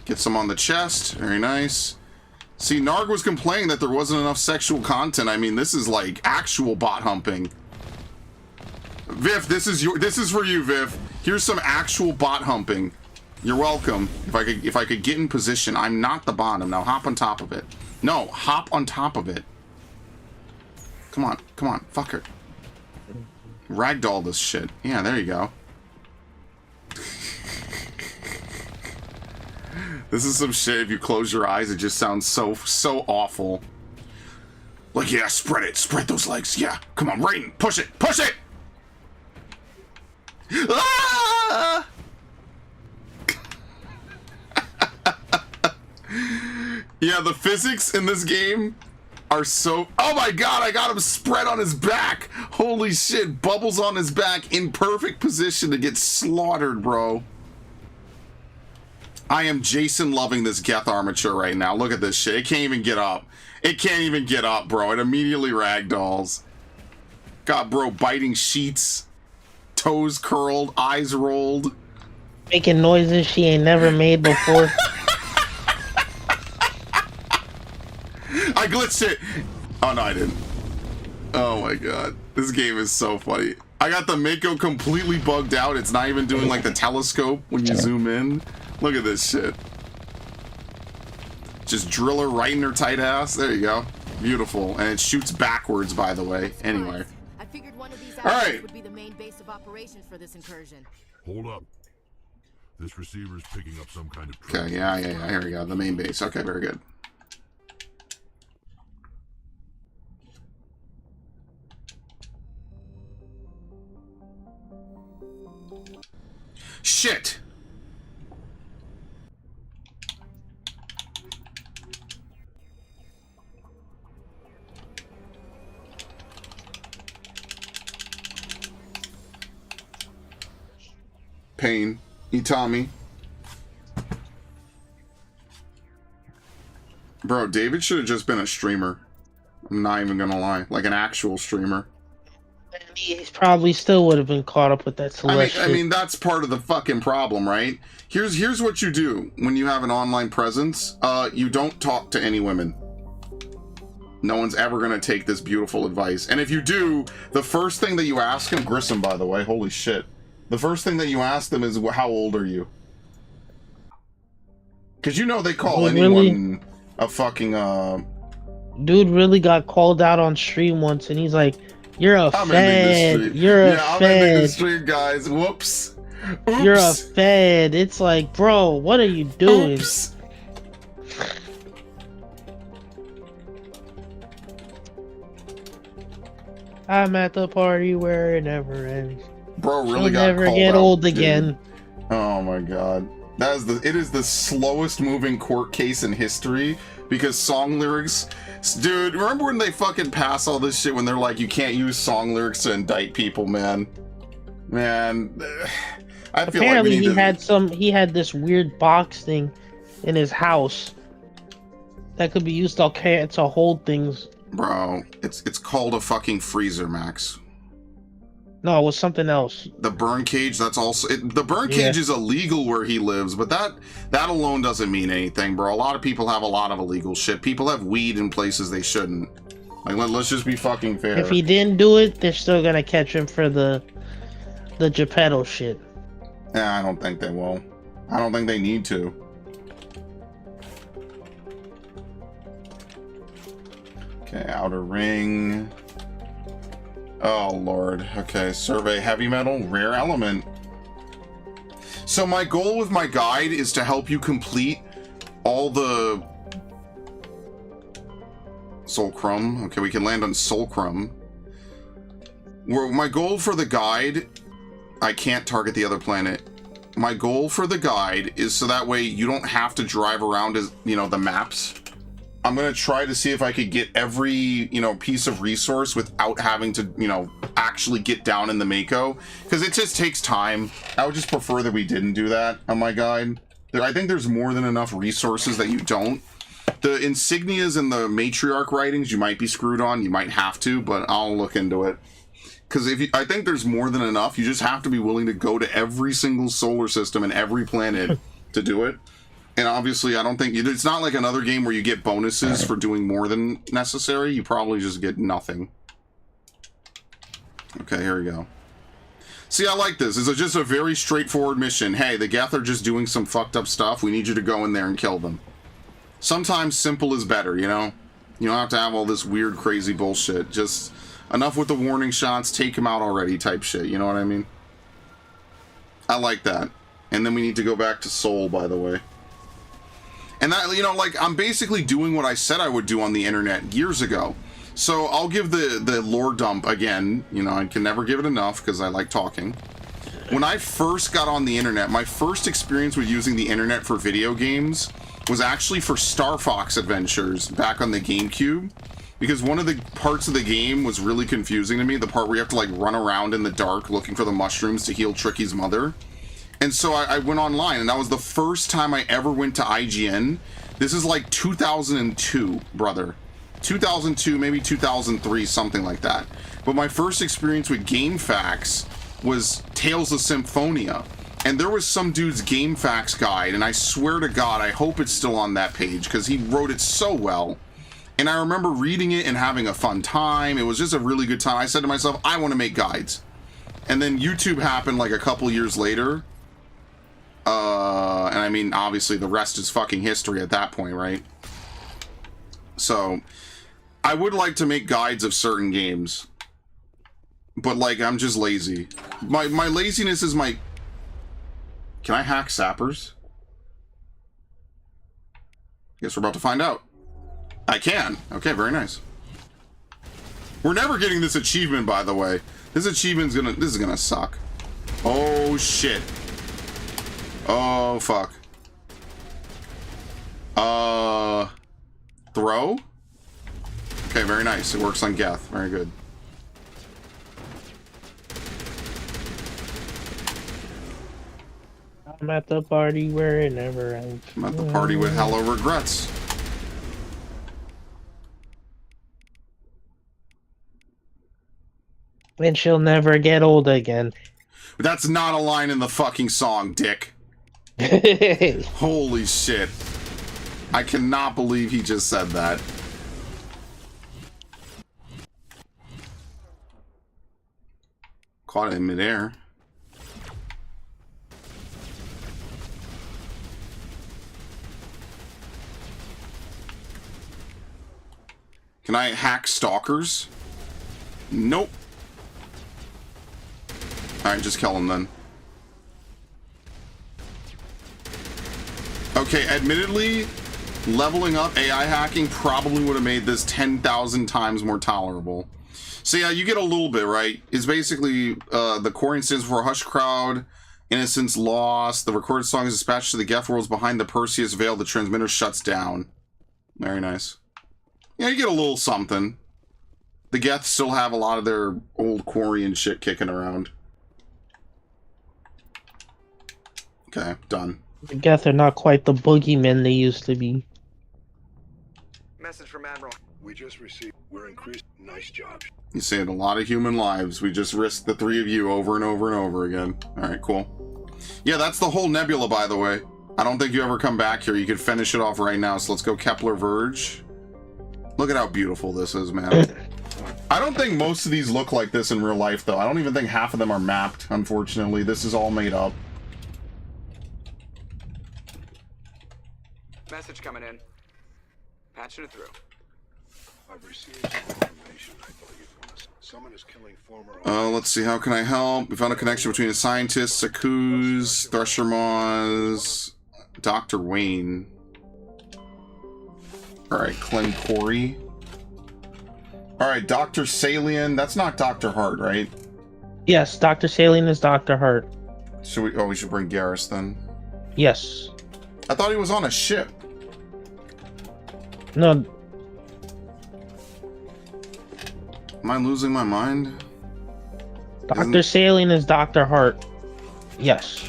Get some on the chest. Very nice. See, Narg was complaining that there wasn't enough sexual content. I mean, this is like actual bot humping. Viv, this is for you, Viv. Here's some actual bot humping. You're welcome. If I could get in position, I'm not the bottom. Now hop on top of it. No, hop on top of it. Come on, fucker. Ragdoll this shit. Yeah, there you go. This is some shit. If you close your eyes, it just sounds so awful. Like, yeah, spread it. Spread those legs. Yeah, come on, Raiden. Push it. Push it! Ah! Yeah, the physics in this game are so... Oh my god, I got him spread on his back! Holy shit, Bubbles on his back in perfect position to get slaughtered, bro. I am Jason loving this Geth armature right now. Look at this shit. It can't even get up. It can't even get up, bro. It immediately ragdolls. Got bro biting sheets. Toes curled. Eyes rolled. Making noises she ain't never made before. I glitched it. Oh, no, I didn't. Oh, my God. This game is so funny. I got the Mako completely bugged out. It's not even doing, like, the telescope when you zoom in. Look at this shit. Just drill her right in her tight ass. There you go. Beautiful. And it shoots backwards, by the way. Anyway. I figured one of these would be the main base of operations for this incursion. Hold up. This receiver is picking up some kind of... Okay, yeah. Here we go. The main base. Okay, very good. Shit! Pain. Itami. Bro, David should have just been a streamer. I'm not even gonna lie. Like an actual streamer. He probably still would have been caught up with that Celeste I mean, that's part of the fucking problem, right? Here's what you do when you have an online presence. You don't talk to any women. No one's ever gonna take this beautiful advice. And if you do, the first thing that you ask him, Grissom, by the way, holy shit. The first thing that you ask them is, how old are you? Because you know they call anyone a fucking, Dude really got called out on stream once, and he's like, you're a fed. You're a fed. I'm ending the stream, guys. Whoops. Oops. You're a fed. It's like, bro, what are you doing? Oops. I'm at the party where it never ends. Bro really She'll got never called get out, old dude. again. Oh my god. It is the slowest moving court case in history because song lyrics. Dude, remember when they fucking pass all this shit when they're like, you can't use song lyrics to indict people, man? Man, I feel Apparently like we need he had this weird box thing in his house that could be used to hold things. Bro, it's called a fucking freezer, Max. No, it was something else. The burn cage, that's also... the burn cage is illegal where he lives, but that alone doesn't mean anything, bro. A lot of people have a lot of illegal shit. People have weed in places they shouldn't. Like, let's just be fucking fair. If he didn't do it, they're still gonna catch him for the Geppetto shit. Yeah, I don't think they will. I don't think they need to. Okay, outer ring... Oh, Lord. Okay, survey heavy metal, rare element. So my goal with my guide is to help you complete all the... Solcrum. Okay, we can land on Solcrum. My goal for the guide... I can't target the other planet. My goal for the guide is so that way you don't have to drive around as, the maps. I'm going to try to see if I could get every, piece of resource without having to, actually get down in the Mako. Because it just takes time. I would just prefer that we didn't do that on my guide. I think there's more than enough resources that you don't. The insignias and the matriarch writings, you might be screwed on. You might have to, but I'll look into it. Because I think there's more than enough. You just have to be willing to go to every single solar system and every planet to do it. And obviously, I don't think... It's not like another game where you get bonuses for doing more than necessary. You probably just get nothing. Okay, here we go. See, I like this. This is just a very straightforward mission. Hey, the Geth are just doing some fucked up stuff. We need you to go in there and kill them. Sometimes simple is better, You don't have to have all this weird, crazy bullshit. Just enough with the warning shots, take them out already type shit. You know what I mean? I like that. And then we need to go back to Seoul, by the way. And that, I'm basically doing what I said I would do on the internet years ago. So I'll give the lore dump again. I can never give it enough because I like talking. When I first got on the internet, my first experience with using the internet for video games was actually for Star Fox Adventures back on the GameCube. Because one of the parts of the game was really confusing to me. The part where you have to run around in the dark looking for the mushrooms to heal Tricky's mother. And so I went online, and that was the first time I ever went to IGN. This is like 2002, brother. 2002, maybe 2003, something like that. But my first experience with GameFAQs was Tales of Symphonia. And there was some dude's GameFAQs guide, and I swear to God, I hope it's still on that page, because he wrote it so well. And I remember reading it and having a fun time. It was just a really good time. I said to myself, I want to make guides. And then YouTube happened like a couple years later. And I mean, obviously the rest is fucking history at that point, right? So, I would like to make guides of certain games. But, I'm just lazy. My laziness is my... Can I hack sappers? Guess we're about to find out. I can. Okay, very nice. We're never getting this achievement, by the way. This achievement's gonna... This is gonna suck. Oh, shit. Oh, fuck. Throw? Okay, very nice. It works on Geth. Very good. I'm at the party where it never ends. I'm at the party with hello regrets. And she'll never get old again. That's not a line in the fucking song, dick. Holy shit. I cannot believe he just said that. Caught it in midair. Can I hack stalkers? Nope. Alright, just kill him then. Okay, admittedly, leveling up AI hacking probably would have made this 10,000 times more tolerable. So yeah, you get a little bit, right? It's basically the chorus stands for Hush Crowd, Innocence Lost. The recorded song is dispatched to the Geth worlds behind the Perseus Veil. The transmitter shuts down. Very nice. Yeah, you get a little something. The Geth still have a lot of their old Quarian shit kicking around. Okay, done. The Geth are not quite the boogeymen they used to be. Message from Admiral. We just received. We're increased. Nice job. You saved a lot of human lives. We just risked the three of you over and over and over again. Alright, cool. Yeah, that's the whole nebula, by the way. I don't think you ever come back here. You could finish it off right now, so let's go Kepler Verge. Look at how beautiful this is, man. I don't think most of these look like this in real life, though. I don't even think half of them are mapped, unfortunately. This is all made up. Message coming in. Patching it through. I've received some information I thought you'd want to. Someone is killing former. Let's see. How can I help? We found a connection between a scientist, Sakuz, Thresher Moz, Dr. Wayne. Alright, Clem Corey. Alright, Dr. Salian. That's not Dr. Hart, right? Yes, Dr. Salian is Dr. Hart. Should we? Oh, we should bring Garrus then. Yes. I thought he was on a ship. No. Am I losing my mind? Dr. Salian is Dr. Hart. Yes.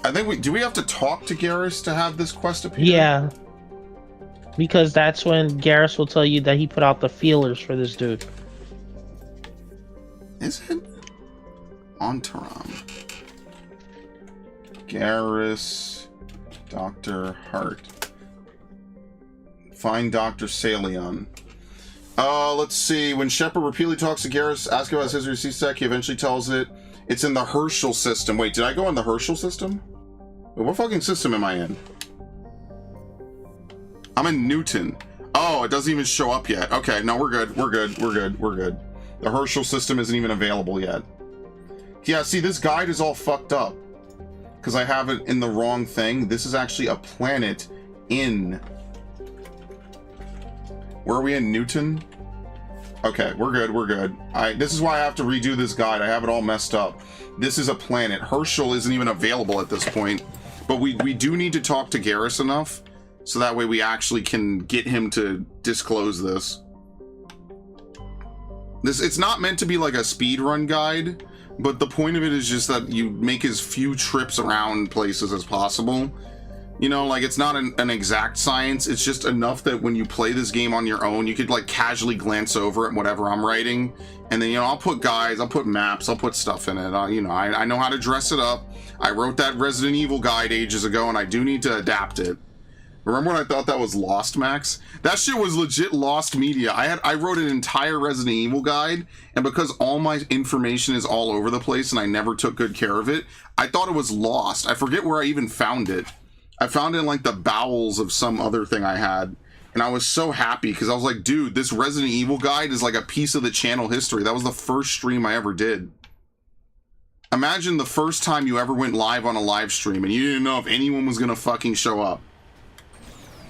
I think do we have to talk to Garrus to have this quest appear? Yeah. Because that's when Garrus will tell you that he put out the feelers for this dude. Is it? Ontaram. Garrus. Dr. Hart. Find Dr. Salion. Let's see. When Shepard repeatedly talks to Garrus, asking about his history of C-Sec, he eventually tells it it's in the Herschel system. Wait, did I go in the Herschel system? Wait, what fucking system am I in? I'm in Newton. Oh, it doesn't even show up yet. Okay, no, we're good. We're good. We're good. We're good. The Herschel system isn't even available yet. Yeah, see, this guide is all fucked up. Because I have it in the wrong thing. This is actually a planet in... Where are we in? Newton? Okay, we're good, we're good. This is why I have to redo this guide. I have it all messed up. This is a planet. Herschel isn't even available at this point. But we do need to talk to Garrus enough, so that way we actually can get him to disclose this. It's not meant to be like a speedrun guide, but the point of it is just that you make as few trips around places as possible. You know, like, it's not an exact science. It's just enough that when you play this game on your own, you could, like, casually glance over at whatever I'm writing. And then, you know, I'll put guides, I'll put maps, I'll put stuff in it. You know, I know how to dress it up. I wrote that Resident Evil guide ages ago, and I do need to adapt it. Remember when I thought that was lost, Max? That shit was legit lost media. I wrote an entire Resident Evil guide, and because all my information is all over the place and I never took good care of it, I thought it was lost. I forget where I even found it. I found it in like the bowels of some other thing I had, and I was so happy because I was like, dude, this Resident Evil guide is like a piece of the channel history. That was the first stream I ever did. Imagine the first time you ever went live on a live stream and you didn't know if anyone was gonna fucking show up.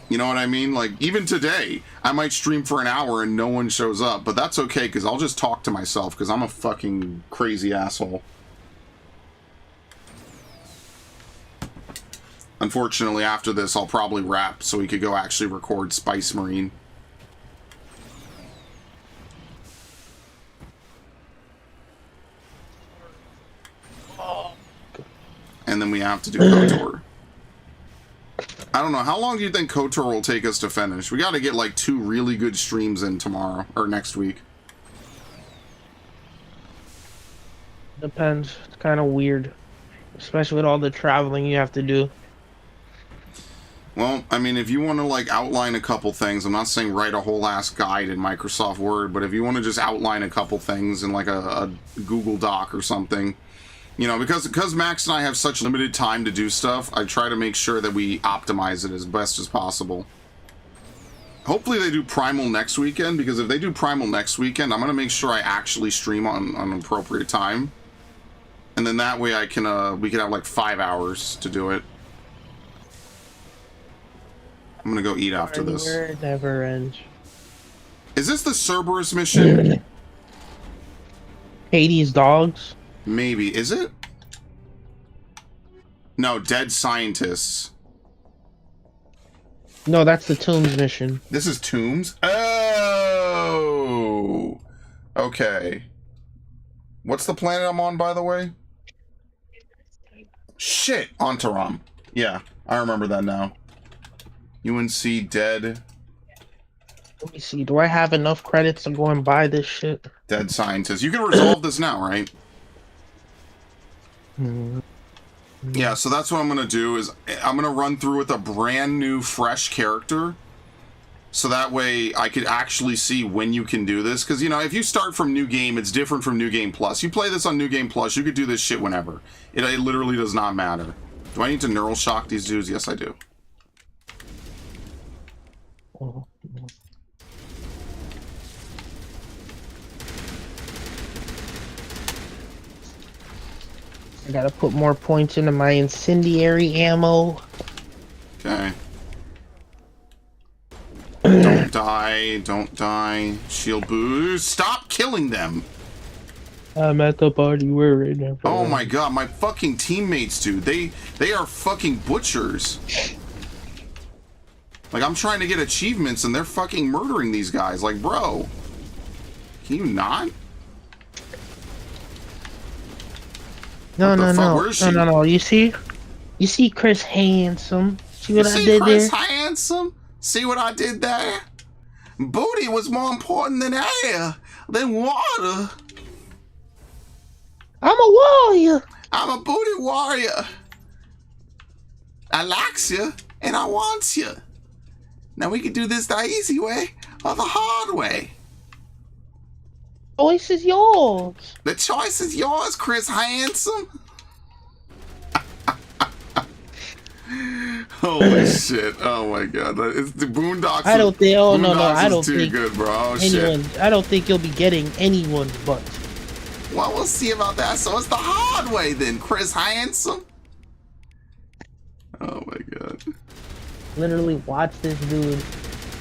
You know what I mean? Like, even today, I might stream for an hour and no one shows up, but that's okay because I'll just talk to myself because I'm a fucking crazy asshole. Unfortunately, after this, I'll probably wrap so we could go actually record Spice Marine. And then we have to do KOTOR. I don't know, how long do you think KOTOR will take us to finish? We gotta get like 2 really good streams in tomorrow, or next week. Depends. It's kind of weird. Especially with all the traveling you have to do. Well, I mean, if you want to, like, outline a couple things, I'm not saying write a whole ass guide in Microsoft Word, but if you want to just outline a couple things in, like, a Google Doc or something, you know, because Max and I have such limited time to do stuff, I try to make sure that we optimize it as best as possible. Hopefully they do Primal next weekend, because if they do Primal next weekend, I'm going to make sure I actually stream on an appropriate time. And then that way I can, we can have, like, 5 hours to do it. I'm gonna go eat after this. Never ends. Is this the Cerberus mission? Hades dogs? Maybe. Is it? No, dead scientists. No, that's the Tombs mission. This is Tombs? Oh! Okay. What's the planet I'm on, by the way? Shit! Antaram. Yeah, I remember that now. UNC dead. Let me see. Do I have enough credits to go and buy this shit? Dead scientists. You can resolve this now, right? Yeah, so that's what I'm going to do is I'm going to run through with a brand new, fresh character. So that way I could actually see when you can do this. Because, you know, if you start from New Game, it's different from New Game Plus. You play this on New Game Plus, you could do this shit whenever. It literally does not matter. Do I need to neural shock these dudes? Yes, I do. I gotta put more points into my incendiary ammo. Okay. Don't die, don't die. Shield boost. Stop killing them! I'm at the party we're right now. Oh my god, my fucking teammates, dude. They are fucking butchers. Like, I'm trying to get achievements and they're fucking murdering these guys. Like, bro. Can you not? No. Where is she? No. You see Chris Handsome? See what I did Chris there? Handsome? See what I did there? Booty was more important than air, than water. I'm a warrior. I'm a booty warrior. I likes you, and I wants you. Now we can do this the easy way or the hard way. Choice is yours. The choice is yours, Chris Handsome. Holy shit! Oh my god, it's the Boondocks. I don't think. Oh no, Boondocks I don't is too think good, bro. Oh anyone. shit. I don't think you'll be getting anyone's butt. Well, we'll see about that. So it's the hard way then, Chris Handsome. Oh my god. Literally watch this dude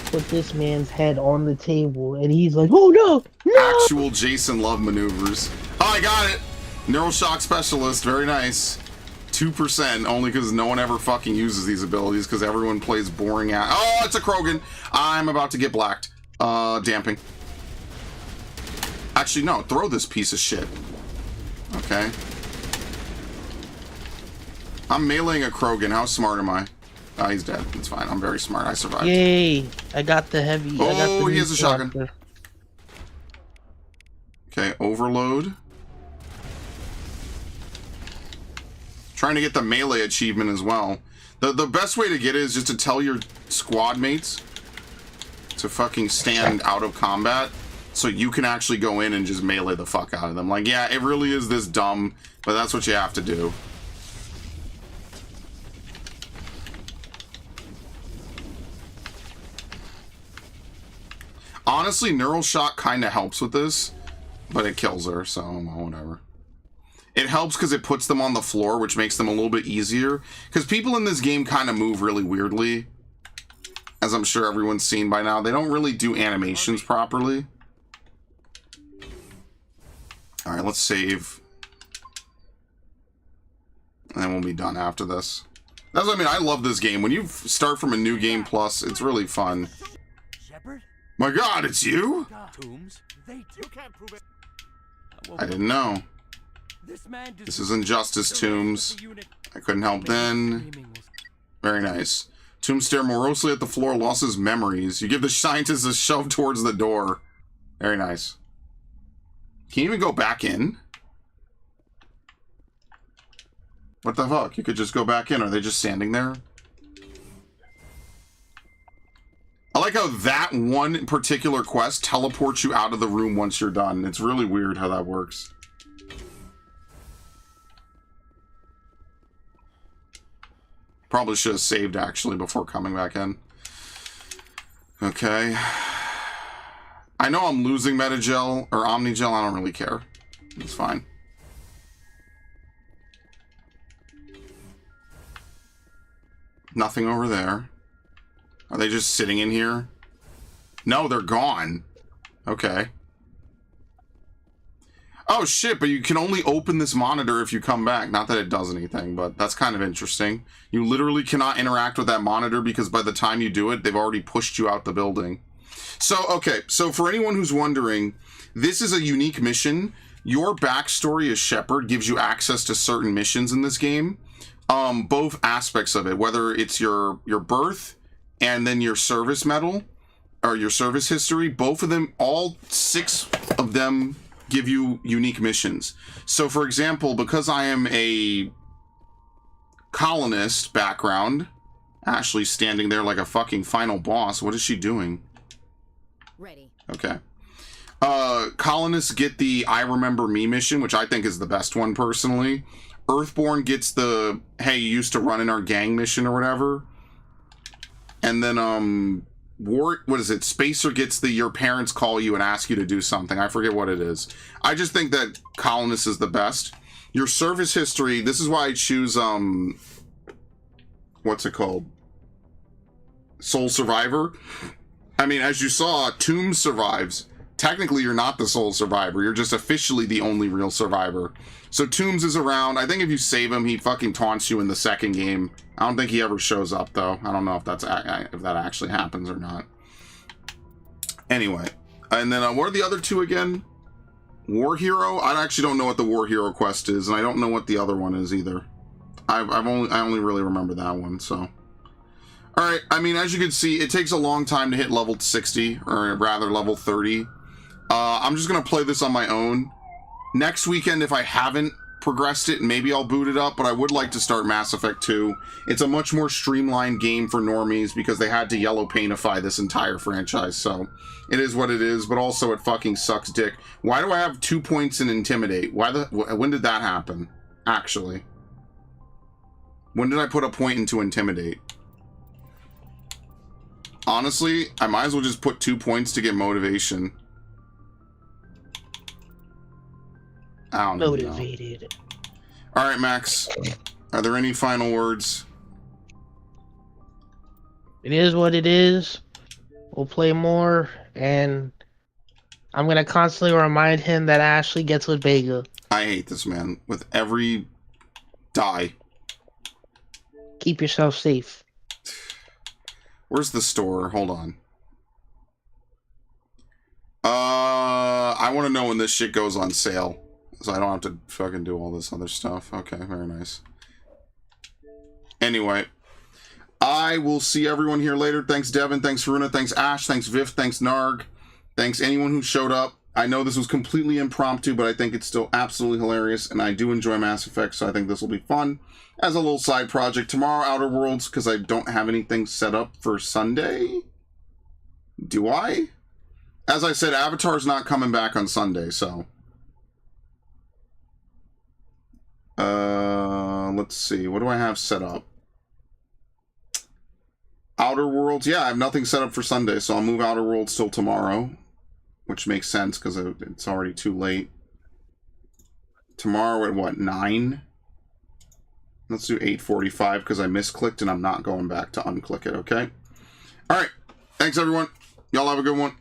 put this man's head on the table, and he's like, "Oh no, no!" Actual Jason Love maneuvers. Oh, I got it. Neural shock specialist. Very nice. 2% only because no one ever fucking uses these abilities because everyone plays boring ass. Oh, it's a Krogan. I'm about to get blacked. Damping. Actually, no. Throw this piece of shit. Okay. I'm meleeing a Krogan. How smart am I? Oh, he's dead. It's fine. I'm very smart. I survived. Yay! I got the heavy. Oh, I got the he has a shotgun. collector. Okay, overload. Trying to get the melee achievement as well. The best way to get it is just to tell your squad mates to fucking stand out of combat so you can actually go in and just melee the fuck out of them. Like, yeah, it really is this dumb, but that's what you have to do. Honestly, Neural Shock kind of helps with this, but it kills her, so whatever. It helps because it puts them on the floor, which makes them a little bit easier. Because people in this game kind of move really weirdly. As I'm sure everyone's seen by now. They don't really do animations properly. Alright, let's save. And then we'll be done after this. That's what I mean. I love this game. When you start from a New Game Plus, it's really fun. Shepard? My god, it's you? Tombs? They too can't prove it. I didn't know. This is Injustice, Tombs. I couldn't help then. Very nice. Tombs stare morosely at the floor, lost his memories. You give the scientist a shove towards the door. Very nice. Can you even go back in? What the fuck? You could just go back in. Are they just standing there? I like how that one particular quest teleports you out of the room once you're done. It's really weird how that works. Probably should have saved, actually, before coming back in. Okay. I know I'm losing Metagel, or Omnigel. I don't really care. It's fine. Nothing over there. Are they just sitting in here? No, they're gone. Okay. Oh shit, but you can only open this monitor if you come back. Not that it does anything, but that's kind of interesting. You literally cannot interact with that monitor because by the time you do it, they've already pushed you out the building. So, okay, so for anyone who's wondering, this is a unique mission. Your backstory as Shepard gives you access to certain missions in this game. Both aspects of it, whether it's your birth and then your service medal or your service history, both of them, all 6 of them give you unique missions. So for example, because I am a colonist background, Ashley's standing there like a fucking final boss. What is she doing? Ready. Okay. Colonists get the I Remember Me mission, which I think is the best one personally. Earthborn gets the, hey, you used to run in our gang mission or whatever. And then, what is it? Spacer gets the your parents call you and ask you to do something. I forget what it is. I just think that Colonist is the best. Your service history, this is why I choose, what's it called? Sole Survivor. I mean, as you saw, Tomb survives. Technically, you're not the sole survivor. You're just officially the only real survivor. So Toombs is around. I think if you save him, he fucking taunts you in the second game. I don't think he ever shows up, though. I don't know if that actually happens or not. Anyway. And then, what are the other 2 again? War Hero? I actually don't know what the War Hero quest is, and I don't know what the other one is either. I only really remember that one, so... Alright, I mean, as you can see, it takes a long time to hit level 60, or rather level 30. I'm just going to play this on my own. Next weekend, if I haven't progressed it, maybe I'll boot it up, but I would like to start Mass Effect 2. It's a much more streamlined game for normies because they had to yellow paintify this entire franchise, so it is what it is, but also it fucking sucks dick. Why do I have 2 points in Intimidate? When did that happen, actually? When did I put a point into Intimidate? Honestly, I might as well just put 2 points to get motivation. I don't know. Motivated. Alright, Max. Are there any final words? It is what it is. We'll play more, and I'm going to constantly remind him that Ashley gets with Vega. I hate this, man. With every die. Keep yourself safe. Where's the store? Hold on. I want to know when this shit goes on sale. So I don't have to fucking do all this other stuff. Okay, very nice. Anyway. I will see everyone here later. Thanks, Devin. Thanks, Faruna. Thanks, Ash. Thanks, Viv. Thanks, Narg. Thanks, anyone who showed up. I know this was completely impromptu, but I think it's still absolutely hilarious, and I do enjoy Mass Effect, so I think this will be fun. As a little side project. Tomorrow, Outer Worlds, because I don't have anything set up for Sunday. Do I? As I said, Avatar's not coming back on Sunday, so... let's see. What do I have set up? Outer Worlds? Yeah, I have nothing set up for Sunday, so I'll move Outer Worlds till tomorrow. Which makes sense, because it's already too late. Tomorrow at, what, 9? Let's do 8:45, because I misclicked, and I'm not going back to unclick it, okay? Alright. Thanks, everyone. Y'all have a good one.